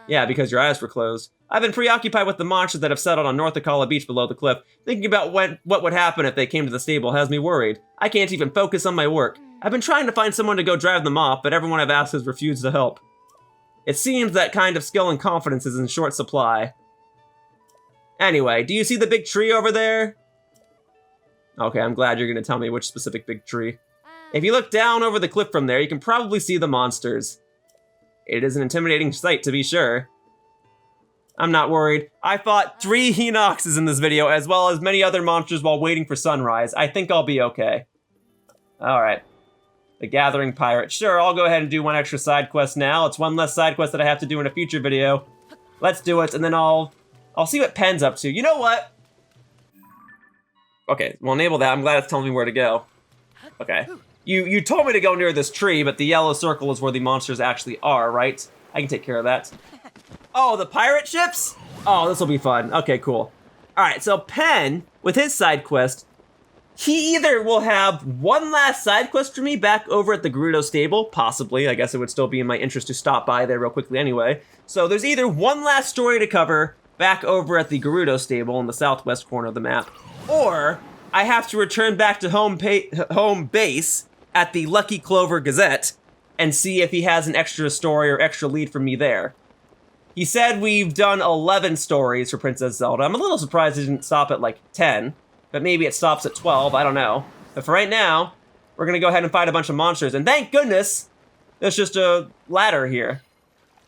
Yeah, because your eyes were closed. I've been preoccupied with the monsters that have settled on North Akala Beach below the cliff. Thinking about what would happen if they came to the stable has me worried. I can't even focus on my work. I've been trying to find someone to go drive them off, but everyone I've asked has refused to help. It seems that kind of skill and confidence is in short supply. Anyway, do you see the big tree over there? Okay, I'm glad you're gonna tell me which specific big tree. If you look down over the cliff from there, you can probably see the monsters. It is an intimidating sight, to be sure. I'm not worried. I fought 3 Hinoxes in this video, as well as many other monsters while waiting for sunrise. I think I'll be okay. Alright. The Gathering Pirate. Sure, I'll go ahead and do one extra side quest now. It's one less side quest that I have to do in a future video. Let's do it, and then I'll see what Penn's up to. You know what? Okay, we'll enable that. I'm glad it's telling me where to go. Okay. You told me to go near this tree, but the yellow circle is where the monsters actually are, right? I can take care of that. Oh, the pirate ships? Oh, this will be fun. Okay, cool. All right, so Penn, with his side quest, he either will have one last side quest for me back over at the Gerudo stable, possibly. I guess it would still be in my interest to stop by there real quickly anyway. So there's either one last story to cover back over at the Gerudo stable in the southwest corner of the map, or I have to return back to home base at the Lucky Clover Gazette and see if he has an extra story or extra lead for me there. He said we've done 11 stories for Princess Zelda. I'm a little surprised it didn't stop at like 10, but maybe it stops at 12, I don't know. But for right now, we're gonna go ahead and fight a bunch of monsters, and thank goodness there's just a ladder here.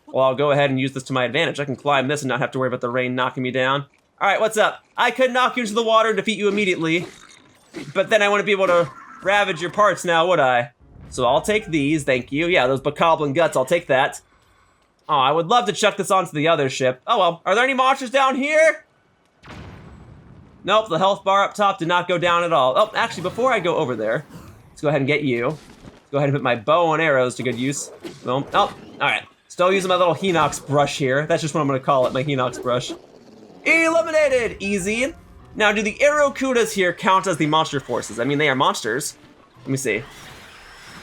Well, I'll go ahead and use this to my advantage. I can climb this and not have to worry about the rain knocking me down. All right, what's up? I could knock you into the water and defeat you immediately, but then I wouldn't be able to ravage your parts now, would I? So I'll take these, thank you. Yeah, those bokoblin guts, I'll take that. Oh, I would love to chuck this onto the other ship. Oh well, are there any monsters down here? Nope, the health bar up top did not go down at all. Oh, actually, before I go over there, let's go ahead and get you. Let's go ahead and put my bow and arrows to good use. Boom. Oh, all right. Still using my little Hinox brush here. That's just what I'm gonna call it, my Hinox brush. Eliminated! Easy. Now, do the Aerokudas here count as the monster forces? I mean, they are monsters. Let me see.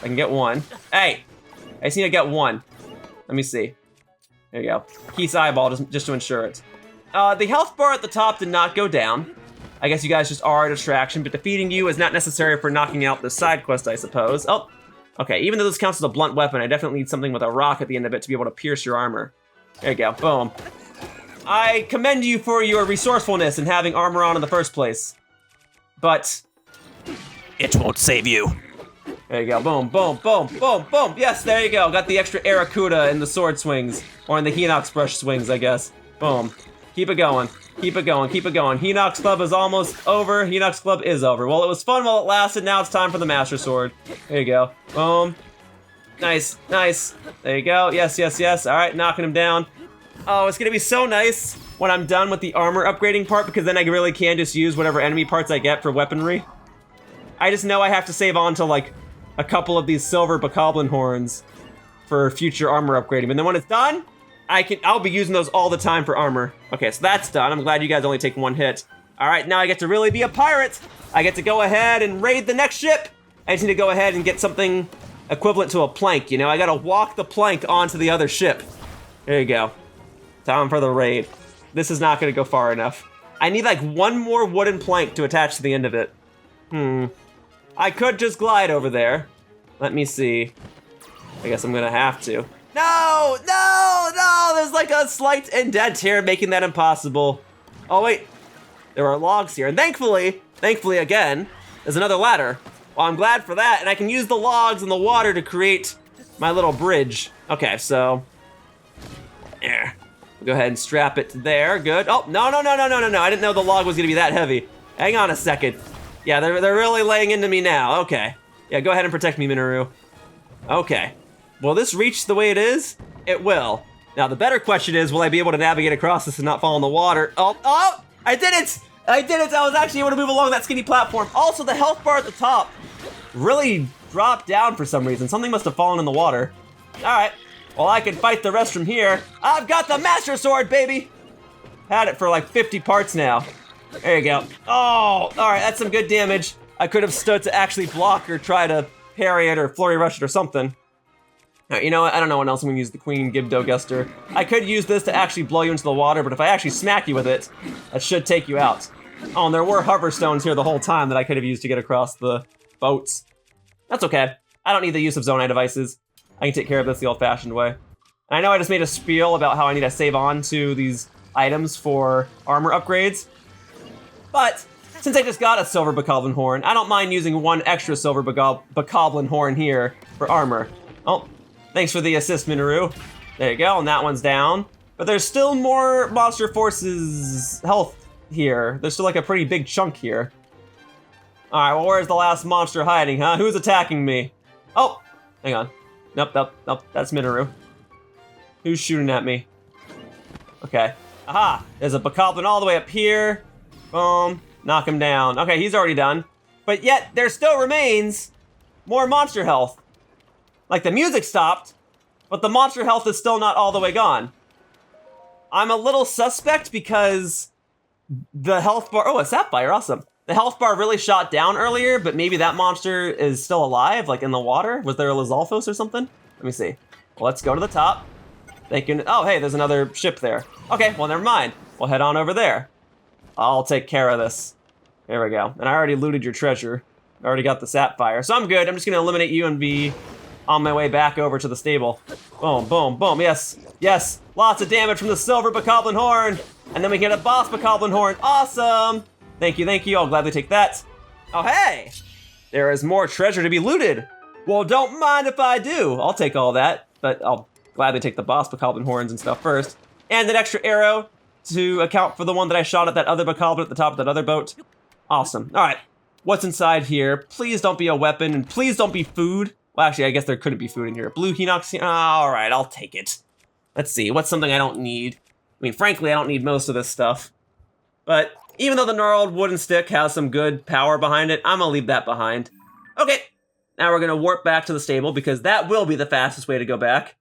I can get one. Hey, I just need to get one. Let me see. There you go. Keith's eyeball, just to ensure it. The health bar at the top did not go down. I guess you guys just are a distraction, but defeating you is not necessary for knocking out the side quest, I suppose. Oh, okay, even though this counts as a blunt weapon, I definitely need something with a rock at the end of it to be able to pierce your armor. There you go, boom. I commend you for your resourcefulness in having armor on in the first place. But it won't save you. There you go, boom, boom, boom, boom, boom. Yes, there you go. Got the extra Aerokuda in the sword swings, or in the Hinox brush swings, I guess. Boom. Keep it going, keep it going, keep it going. Hinox Club is almost over. Hinox Club is over. Well, it was fun while it lasted. Now it's time for the Master Sword. There you go, boom. Nice, nice. There you go, yes, yes, yes. All right, knocking him down. Oh, it's gonna be so nice when I'm done with the armor upgrading part, because then I really can just use whatever enemy parts I get for weaponry. I just know I have to save on to like a couple of these silver bokoblin horns for future armor upgrading. And then when it's done, I'll be using those all the time for armor. Okay, so that's done. I'm glad you guys only take one hit. All right, now I get to really be a pirate. I get to go ahead and raid the next ship. I just need to go ahead and get something equivalent to a plank, you know? I gotta walk the plank onto the other ship. There you go. Time for the raid. This is not gonna go far enough. I need like one more wooden plank to attach to the end of it. I could just glide over there. Let me see. I guess I'm gonna have to. No, no, no, there's like a slight indent here making that impossible. Oh wait, there are logs here. And thankfully again, there's another ladder. Well, I'm glad for that, and I can use the logs and the water to create my little bridge. Okay, so, there. We'll go ahead and strap it to there, good. Oh, no, no, no, no, no, no, no, I didn't know the log was gonna be that heavy. Hang on a second. Yeah, they're really laying into me now, okay. Yeah, go ahead and protect me, Minoru. Okay. Will this reach the way it is? It will. Now, the better question is, will I be able to navigate across this and not fall in the water? Oh, oh, I did it! I did it! I was actually able to move along that skinny platform. Also, the health bar at the top really dropped down for some reason. Something must have fallen in the water. All right, Well, I can fight the rest from here. I've got the Master Sword, baby! Had it for like 50 parts now. There you go. Oh, all right, that's some good damage. I could have stood to actually block or try to parry it or flurry rush it or something. All right, you know what? I don't know what else I'm gonna use the Queen Gibdo Guster. I could use this to actually blow you into the water, but if I actually smack you with it, that should take you out. Oh, and there were hover stones here the whole time that I could have used to get across the boats. That's okay. I don't need the use of Zonai devices. I can take care of this the old-fashioned way. And I know I just made a spiel about how I need to save on to these items for armor upgrades, but since I just got a silver bokoblin horn, I don't mind using one extra silver bokoblin horn here for armor. Oh, thanks for the assist, Minoru. There you go, and that one's down. But there's still more Monster Forces health here. There's still like a pretty big chunk here. All right, well, where's the last monster hiding, huh? Who's attacking me? Oh, hang on. Nope, that's Minoru. Who's shooting at me? Okay. Aha, there's a bokoblin all the way up here. Boom, knock him down. Okay, he's already done. But yet, there still remains more monster health. Like, the music stopped, but the monster health is still not all the way gone. I'm a little suspect because the health bar, oh, a sapphire, awesome. The health bar really shot down earlier, but maybe that monster is still alive, like in the water? Was there a Lizalfos or something? Let me see. Well, let's go to the top. They can, oh, hey, there's another ship there. Okay, well, never mind. We'll head on over there. I'll take care of this. There we go. And I already looted your treasure. I already got the sapphire, so I'm good. I'm just gonna eliminate you and be on my way back over to the stable. Boom, boom, boom, yes, yes. Lots of damage from the silver bokoblin horn. And then we get a boss bokoblin horn, awesome. Thank you, I'll gladly take that. Oh, hey, there is more treasure to be looted. Well, don't mind if I do. I'll take all that, but I'll gladly take the boss bokoblin horns and stuff first. And an extra arrow to account for the one that I shot at that other bokoblin at the top of that other boat. Awesome, all right. What's inside here? Please don't be a weapon, and please don't be food. Well, actually, I guess there couldn't be food in here. Blue Hinox, all right, I'll take it. Let's see, what's something I don't need? I mean, frankly, I don't need most of this stuff. But even though the gnarled wooden stick has some good power behind it, I'm gonna leave that behind. Okay, now we're gonna warp back to the stable because that will be the fastest way to go back.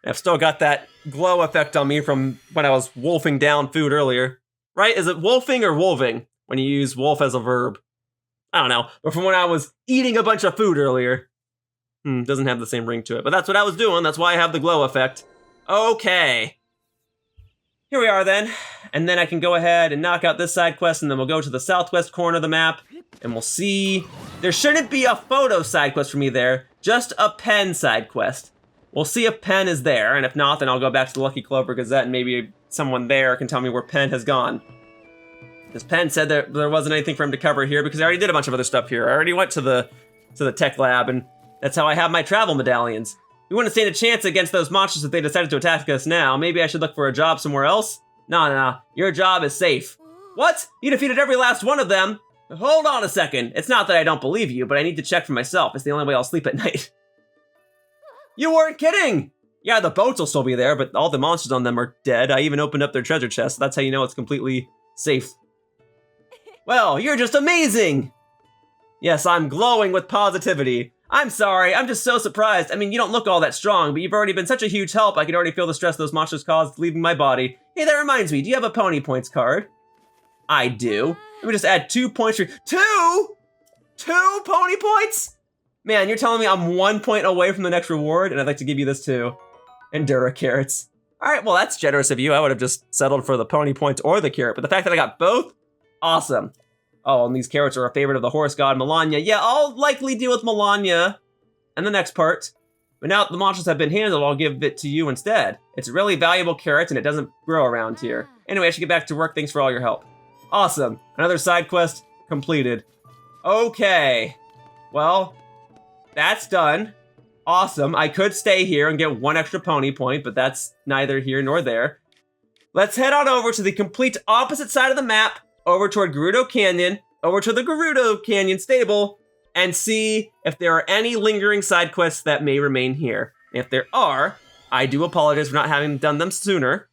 I've still got that glow effect on me from when I was wolfing down food earlier. Right, is it wolfing or wolving when you use wolf as a verb? I don't know, but from when I was eating a bunch of food earlier. Doesn't have the same ring to it, but that's what I was doing. That's why I have the glow effect. Okay. Here we are then. And then I can go ahead and knock out this side quest, and then we'll go to the southwest corner of the map, and we'll see. There shouldn't be a photo side quest for me there, just a Penn side quest. We'll see if Penn is there, and if not, then I'll go back to the Lucky Clover Gazette, and maybe someone there can tell me where Penn has gone. Because Penn said there wasn't anything for him to cover here, because I already did a bunch of other stuff here. I already went to the tech lab, and that's how I have my travel medallions. We wouldn't stand a chance against those monsters if they decided to attack us now. Maybe I should look for a job somewhere else? No, your job is safe. What? You defeated every last one of them? Hold on a second. It's not that I don't believe you, but I need to check for myself. It's the only way I'll sleep at night. You weren't kidding! Yeah, the boats will still be there, but all the monsters on them are dead. I even opened up their treasure chest, so that's how you know it's completely safe. Well, you're just amazing! Yes, I'm glowing with positivity. I'm sorry, I'm just so surprised. I mean, you don't look all that strong, but you've already been such a huge help. I can already feel the stress those monsters caused leaving my body. Hey, that reminds me, do you have a Poni points card? I do. Let me just add 2 points for you. Two Poni points? Man, you're telling me I'm 1 point away from the next reward, and I'd like to give you this too. Endura carrots. All right, well, that's generous of you. I would have just settled for the Poni points or the carrot, but the fact that I got both, awesome. Oh, and these carrots are a favorite of the horse god, Melania. Yeah, I'll likely deal with Melania in the next part. But now that the monsters have been handled, I'll give it to you instead. It's a really valuable carrot, and it doesn't grow around here. Anyway, I should get back to work. Thanks for all your help. Awesome. Another side quest completed. Okay. Well, that's done. Awesome. I could stay here and get 1 extra Poni point, but that's neither here nor there. Let's head on over to the complete opposite side of the map, over toward Gerudo Canyon, over to the Gerudo Canyon stable, and see if there are any lingering side quests that may remain here. If there are, I do apologize for not having done them sooner.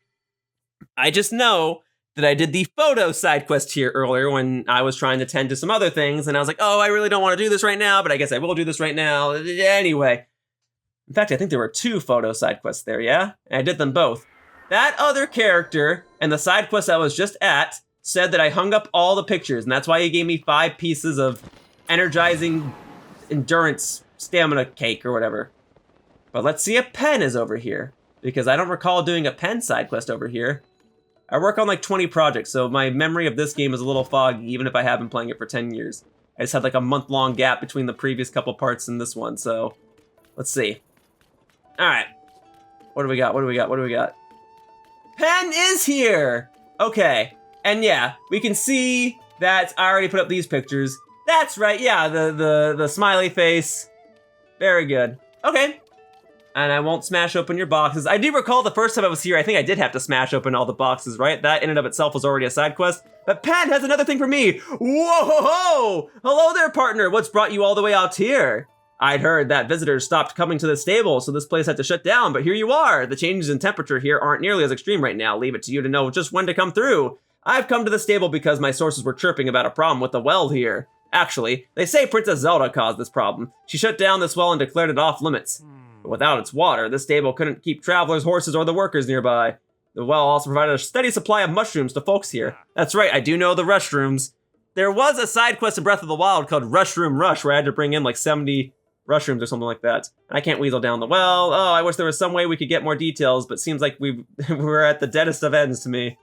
I just know that I did the photo side quest here earlier when I was trying to tend to some other things, and I was like, oh, I really don't want to do this right now, but I guess I will do this right now. Anyway, In fact, I think there were 2 photo side quests there, yeah? And I did them both. That other character and the side quest I was just at said that I hung up all the pictures, and that's why he gave me 5 pieces of energizing endurance stamina cake or whatever. But let's see if Penn is over here, because I don't recall doing a Penn side quest over here. I work on like 20 projects, so my memory of this game is a little foggy, even if I have been playing it for 10 years. I just had like a month-long gap between the previous couple parts and this one, so let's see. All right, what do we got? What do we got? What do we got? Penn is here! Okay, and yeah, we can see that I already put up these pictures. That's right, yeah, the smiley face. Very good. Okay. And I won't smash open your boxes. I do recall the first time I was here, I think I did have to smash open all the boxes, right? That in and of itself was already a side quest. But Penn has another thing for me. Whoa! Hello there, partner. What's brought you all the way out here? I'd heard that visitors stopped coming to the stable, so this place had to shut down, but here you are. The changes in temperature here aren't nearly as extreme right now. Leave it to you to know just when to come through. I've come to the stable because my sources were chirping about a problem with the well here. Actually, they say Princess Zelda caused this problem. She shut down this well and declared it off limits. But without its water, this stable couldn't keep travelers, horses, or the workers nearby. The well also provided a steady supply of mushrooms to folks here. That's right, I do know the restrooms. There was a side quest in Breath of the Wild called Rushroom Rush where I had to bring in like 70 mushrooms or something like that. And I can't weasel down the well. Oh, I wish there was some way we could get more details, but seems like we're at the deadest of ends to me.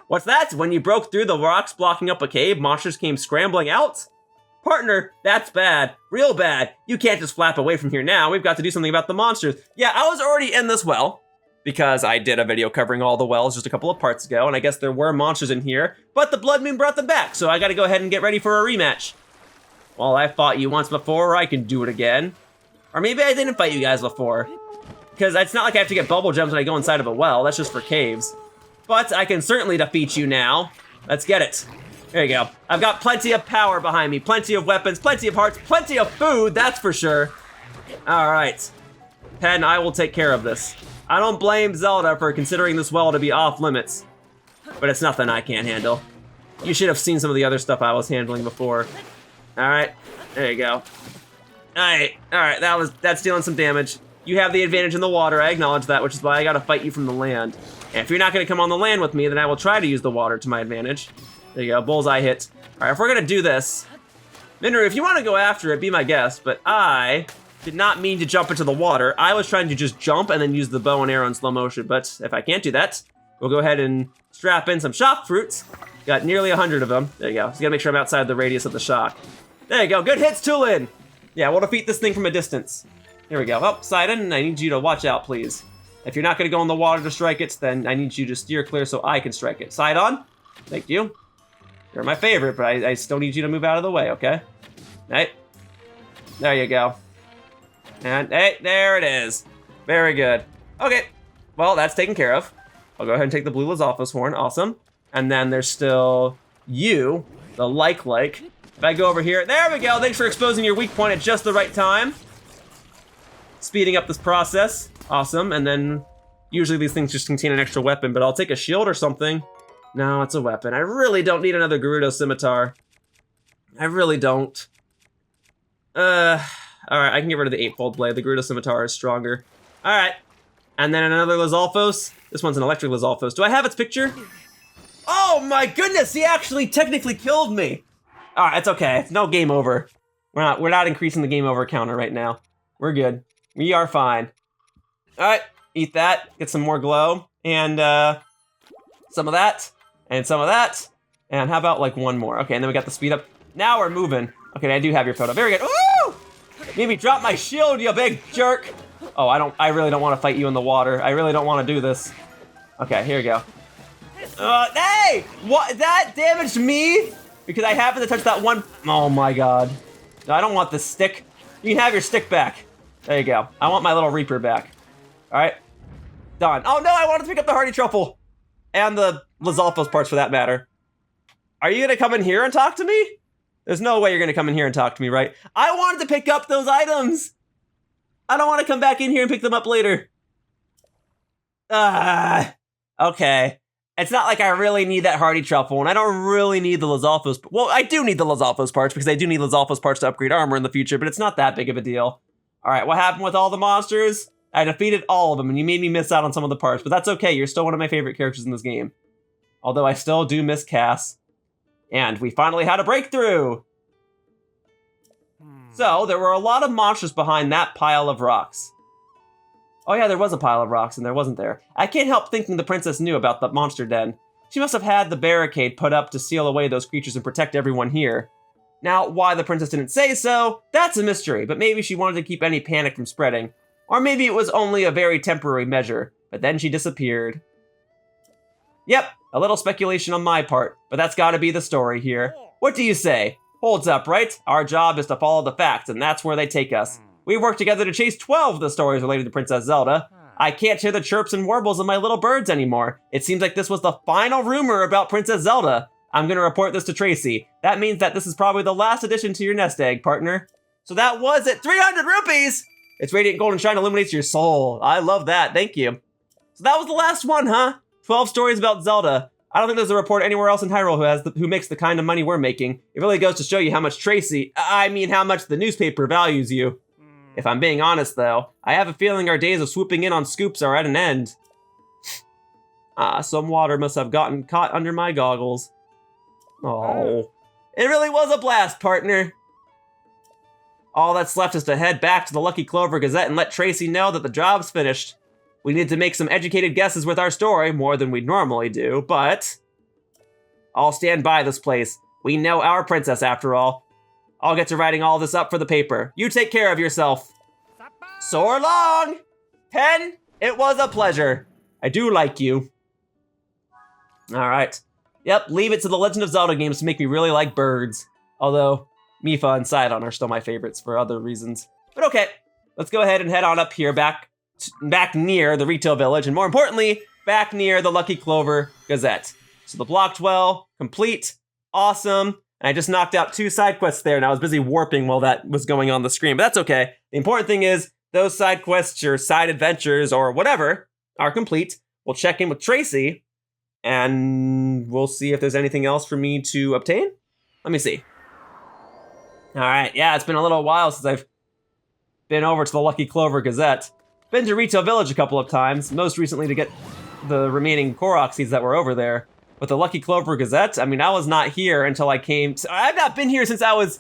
What's that? When you broke through the rocks blocking up a cave, monsters came scrambling out? Partner, that's bad. Real bad. You can't just flap away from here now. We've got to do something about the monsters. Yeah, I was already in this well because I did a video covering all the wells just a couple of parts ago, and I guess there were monsters in here, but the Blood Moon brought them back, so I gotta go ahead and get ready for a rematch. Well, I fought you once before, I can do it again. Or maybe I didn't fight you guys before, because it's not like I have to get bubble gems when I go inside of a well. That's just for caves. But I can certainly defeat you now. Let's get it. There you go. I've got plenty of power behind me, plenty of weapons, plenty of hearts, plenty of food, that's for sure. All right. Penn, I will take care of this. I don't blame Zelda for considering this well to be off limits, but it's nothing I can't handle. You should have seen some of the other stuff I was handling before. All right, there you go. All right, that's dealing some damage. You have the advantage in the water, I acknowledge that, which is why I gotta fight you from the land. And if you're not gonna come on the land with me, then I will try to use the water to my advantage. There you go, bullseye hit. All right, if we're gonna do this, Minru, if you wanna go after it, be my guest, but I did not mean to jump into the water. I was trying to just jump and then use the bow and arrow in slow motion, but if I can't do that, we'll go ahead and strap in some shock fruits. Got nearly 100 of them. There you go, just gotta make sure I'm outside the radius of the shock. There you go, good hits, Tulin. Yeah, we'll defeat this thing from a distance. Here we go. Oh, Sidon, I need you to watch out, please. If you're not gonna go in the water to strike it, then I need you to steer clear so I can strike it. Sidon, thank you. You're my favorite, but I still need you to move out of the way, okay? Right. There you go. And, hey, there it is. Very good. Okay, well, that's taken care of. I'll go ahead and take the blue Lizalfos horn, awesome. And then there's still you, the like. If I go over here, there we go. Thanks for exposing your weak point at just the right time. Speeding up this process, awesome. And then usually these things just contain an extra weapon, but I'll take a shield or something. No, it's a weapon. I really don't need another Gerudo scimitar. I really don't. All right, I can get rid of the 8-fold blade. The Gerudo scimitar is stronger. All right, and then another Lizalfos. This one's an electric Lizalfos. Do I have its picture? Oh my goodness, he actually technically killed me. All right, it's okay. It's no game over. We're not increasing the game over counter right now. We're good. We are fine. All right, eat that. Get some more glow and some of that and some of that. And how about like one more? Okay, and then we got the speed up. Now we're moving. Okay, I do have your photo. Very good. Ooh! Made me drop my shield, you big jerk. Oh, I really don't want to fight you in the water. I really don't want to do this. Okay, here we go. Hey! What? That damaged me? Because I happened to touch that one. Oh my god. No, I don't want this stick. You can have your stick back. There you go. I want my little Reaper back. All right. Done. Oh no, I wanted to pick up the Hardy Truffle. And the Lizalfos parts for that matter. Are you gonna come in here and talk to me? There's no way you're gonna come in here and talk to me, right? I wanted to pick up those items. I don't want to come back in here and pick them up later. Okay. It's not like I really need that Hardy Truffle, and I don't really need the Lizalfos. Well, I do need the Lizalfos parts, because I do need Lizalfos parts to upgrade armor in the future, but it's not that big of a deal. All right, what happened with all the monsters? I defeated all of them, and you made me miss out on some of the parts, but that's okay. You're still one of my favorite characters in this game. Although I still do miss Cass. And we finally had a breakthrough! So, there were a lot of monsters behind that pile of rocks. Oh yeah, there was a pile of rocks, and there wasn't there. I can't help thinking the princess knew about the monster den. She must have had the barricade put up to seal away those creatures and protect everyone here. Now, why the princess didn't say so, that's a mystery, but maybe she wanted to keep any panic from spreading. Or maybe it was only a very temporary measure, but then she disappeared. Yep, a little speculation on my part, but that's gotta be the story here. What do you say? Holds up, right? Our job is to follow the facts, and that's where they take us. We worked together to chase 12 of the stories related to Princess Zelda. I can't hear the chirps and warbles of my little birds anymore. It seems like this was the final rumor about Princess Zelda. I'm gonna report this to Tracy. That means that this is probably the last addition to your nest egg, partner. So that was it, 300 rupees! Its radiant golden shine illuminates your soul. I love that, thank you. So that was the last one, huh? 12 stories about Zelda. I don't think there's a report anywhere else in Hyrule who makes the kind of money we're making. It really goes to show you how much how much the newspaper values you. If I'm being honest though, I have a feeling our days of swooping in on scoops are at an end. Some water must have gotten caught under my goggles. Oh, it really was a blast, partner. All that's left is to head back to the Lucky Clover Gazette and let Tracy know that the job's finished. We need to make some educated guesses with our story, more than we'd normally do, but I'll stand by this place. We know our princess after all. I'll get to writing all this up for the paper. You take care of yourself. So long! Penn, it was a pleasure. I do like you. All right. Yep, leave it to the Legend of Zelda games to make me really like birds. Although, Mifa and Sidon are still my favorites for other reasons. But okay, let's go ahead and head on up here back near the retail village, and more importantly, back near the Lucky Clover Gazette. So the block 12, complete, awesome, and I just knocked out 2 side quests there, and I was busy warping while that was going on the screen, but that's okay. The important thing is, those side quests or side adventures or whatever are complete. We'll check in with Tracy, and we'll see if there's anything else for me to obtain. Let me see. All right, yeah, it's been a little while since I've been over to the Lucky Clover Gazette. Been to Retail Village a couple of times, most recently to get the remaining Korok seeds that were over there. With the Lucky Clover Gazette, I mean, I was not here until I came I've not been here since I was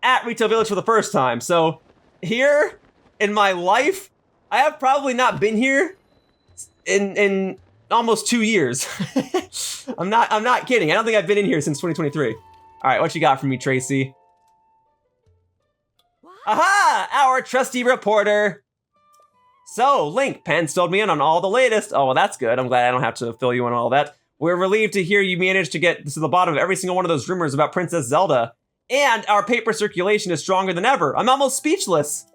at Retail Village for the first time. So here in my life, I have probably not been here in almost 2 years. I'm not kidding. I don't think I've been in here since 2023. All right, what you got for me, Tracy? Aha! Our trusty reporter. So, Link, Penn filled me in on all the latest. Oh, well, that's good. I'm glad I don't have to fill you in on all that. We're relieved to hear you managed to get to the bottom of every single one of those rumors about Princess Zelda. And our paper circulation is stronger than ever. I'm almost speechless.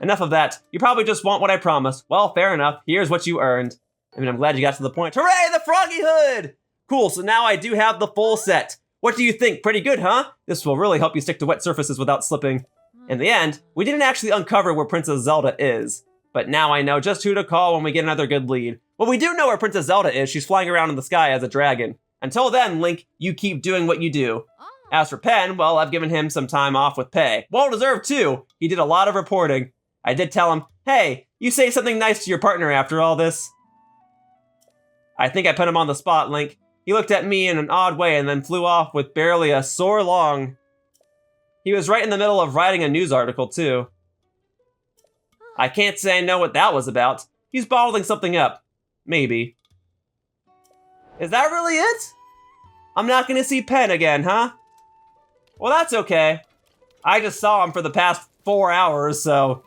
Enough of that. You probably just want what I promised. Well, fair enough. Here's what you earned. I mean, I'm glad you got to the point. Hooray, the Froggy hood! Cool, so now I do have the full set. What do you think? Pretty good, huh? This will really help you stick to wet surfaces without slipping. In the end, we didn't actually uncover where Princess Zelda is. But now I know just who to call when we get another good lead. Well, we do know where Princess Zelda is. She's flying around in the sky as a dragon. Until then, Link, you keep doing what you do. As for Penn, well, I've given him some time off with pay. Well deserved, too. He did a lot of reporting. I did tell him, hey, you say something nice to your partner after all this. I think I put him on the spot, Link. He looked at me in an odd way and then flew off with barely a soar long. He was right in the middle of writing a news article, too. I can't say I know what that was about. He's bottling something up. Maybe. Is that really it? I'm not gonna see Penn again, huh? Well, that's okay. I just saw him for the past 4 hours, so...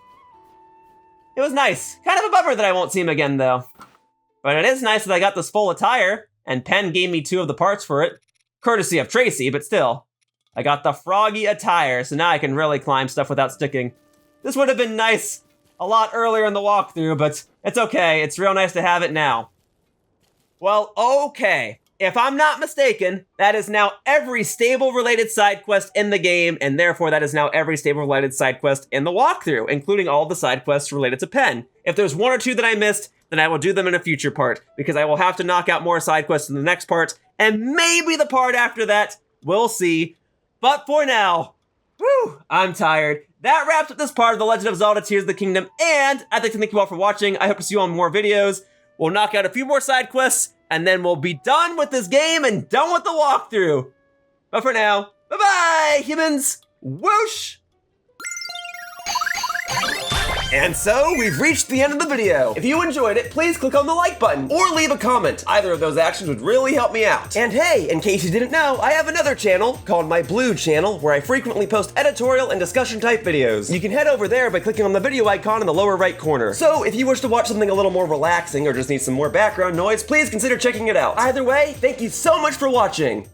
It was nice. Kind of a bummer that I won't see him again, though. But it is nice that I got this full attire, and Penn gave me 2 of the parts for it. Courtesy of Tracy, but still. I got the Froggy attire, so now I can really climb stuff without sticking. This would have been nice a lot earlier in the walkthrough, but it's okay. It's real nice to have it now. Well, okay. If I'm not mistaken, that is now every stable-related side quest in the game, and therefore that is now every stable-related side quest in the walkthrough, including all the side quests related to Penn. If there's 1 or 2 that I missed, then I will do them in a future part, because I will have to knock out more side quests in the next part, and maybe the part after that. We'll see. But for now, whew, I'm tired. That wraps up this part of The Legend of Zelda Tears of the Kingdom, and I'd like to thank you all for watching. I hope to see you on more videos. We'll knock out a few more side quests, and then we'll be done with this game and done with the walkthrough. But for now, bye-bye, humans! Whoosh! And so, we've reached the end of the video. If you enjoyed it, please click on the like button or leave a comment. Either of those actions would really help me out. And hey, in case you didn't know, I have another channel called my Blue channel where I frequently post editorial and discussion type videos. You can head over there by clicking on the video icon in the lower right corner. So if you wish to watch something a little more relaxing or just need some more background noise, please consider checking it out. Either way, thank you so much for watching.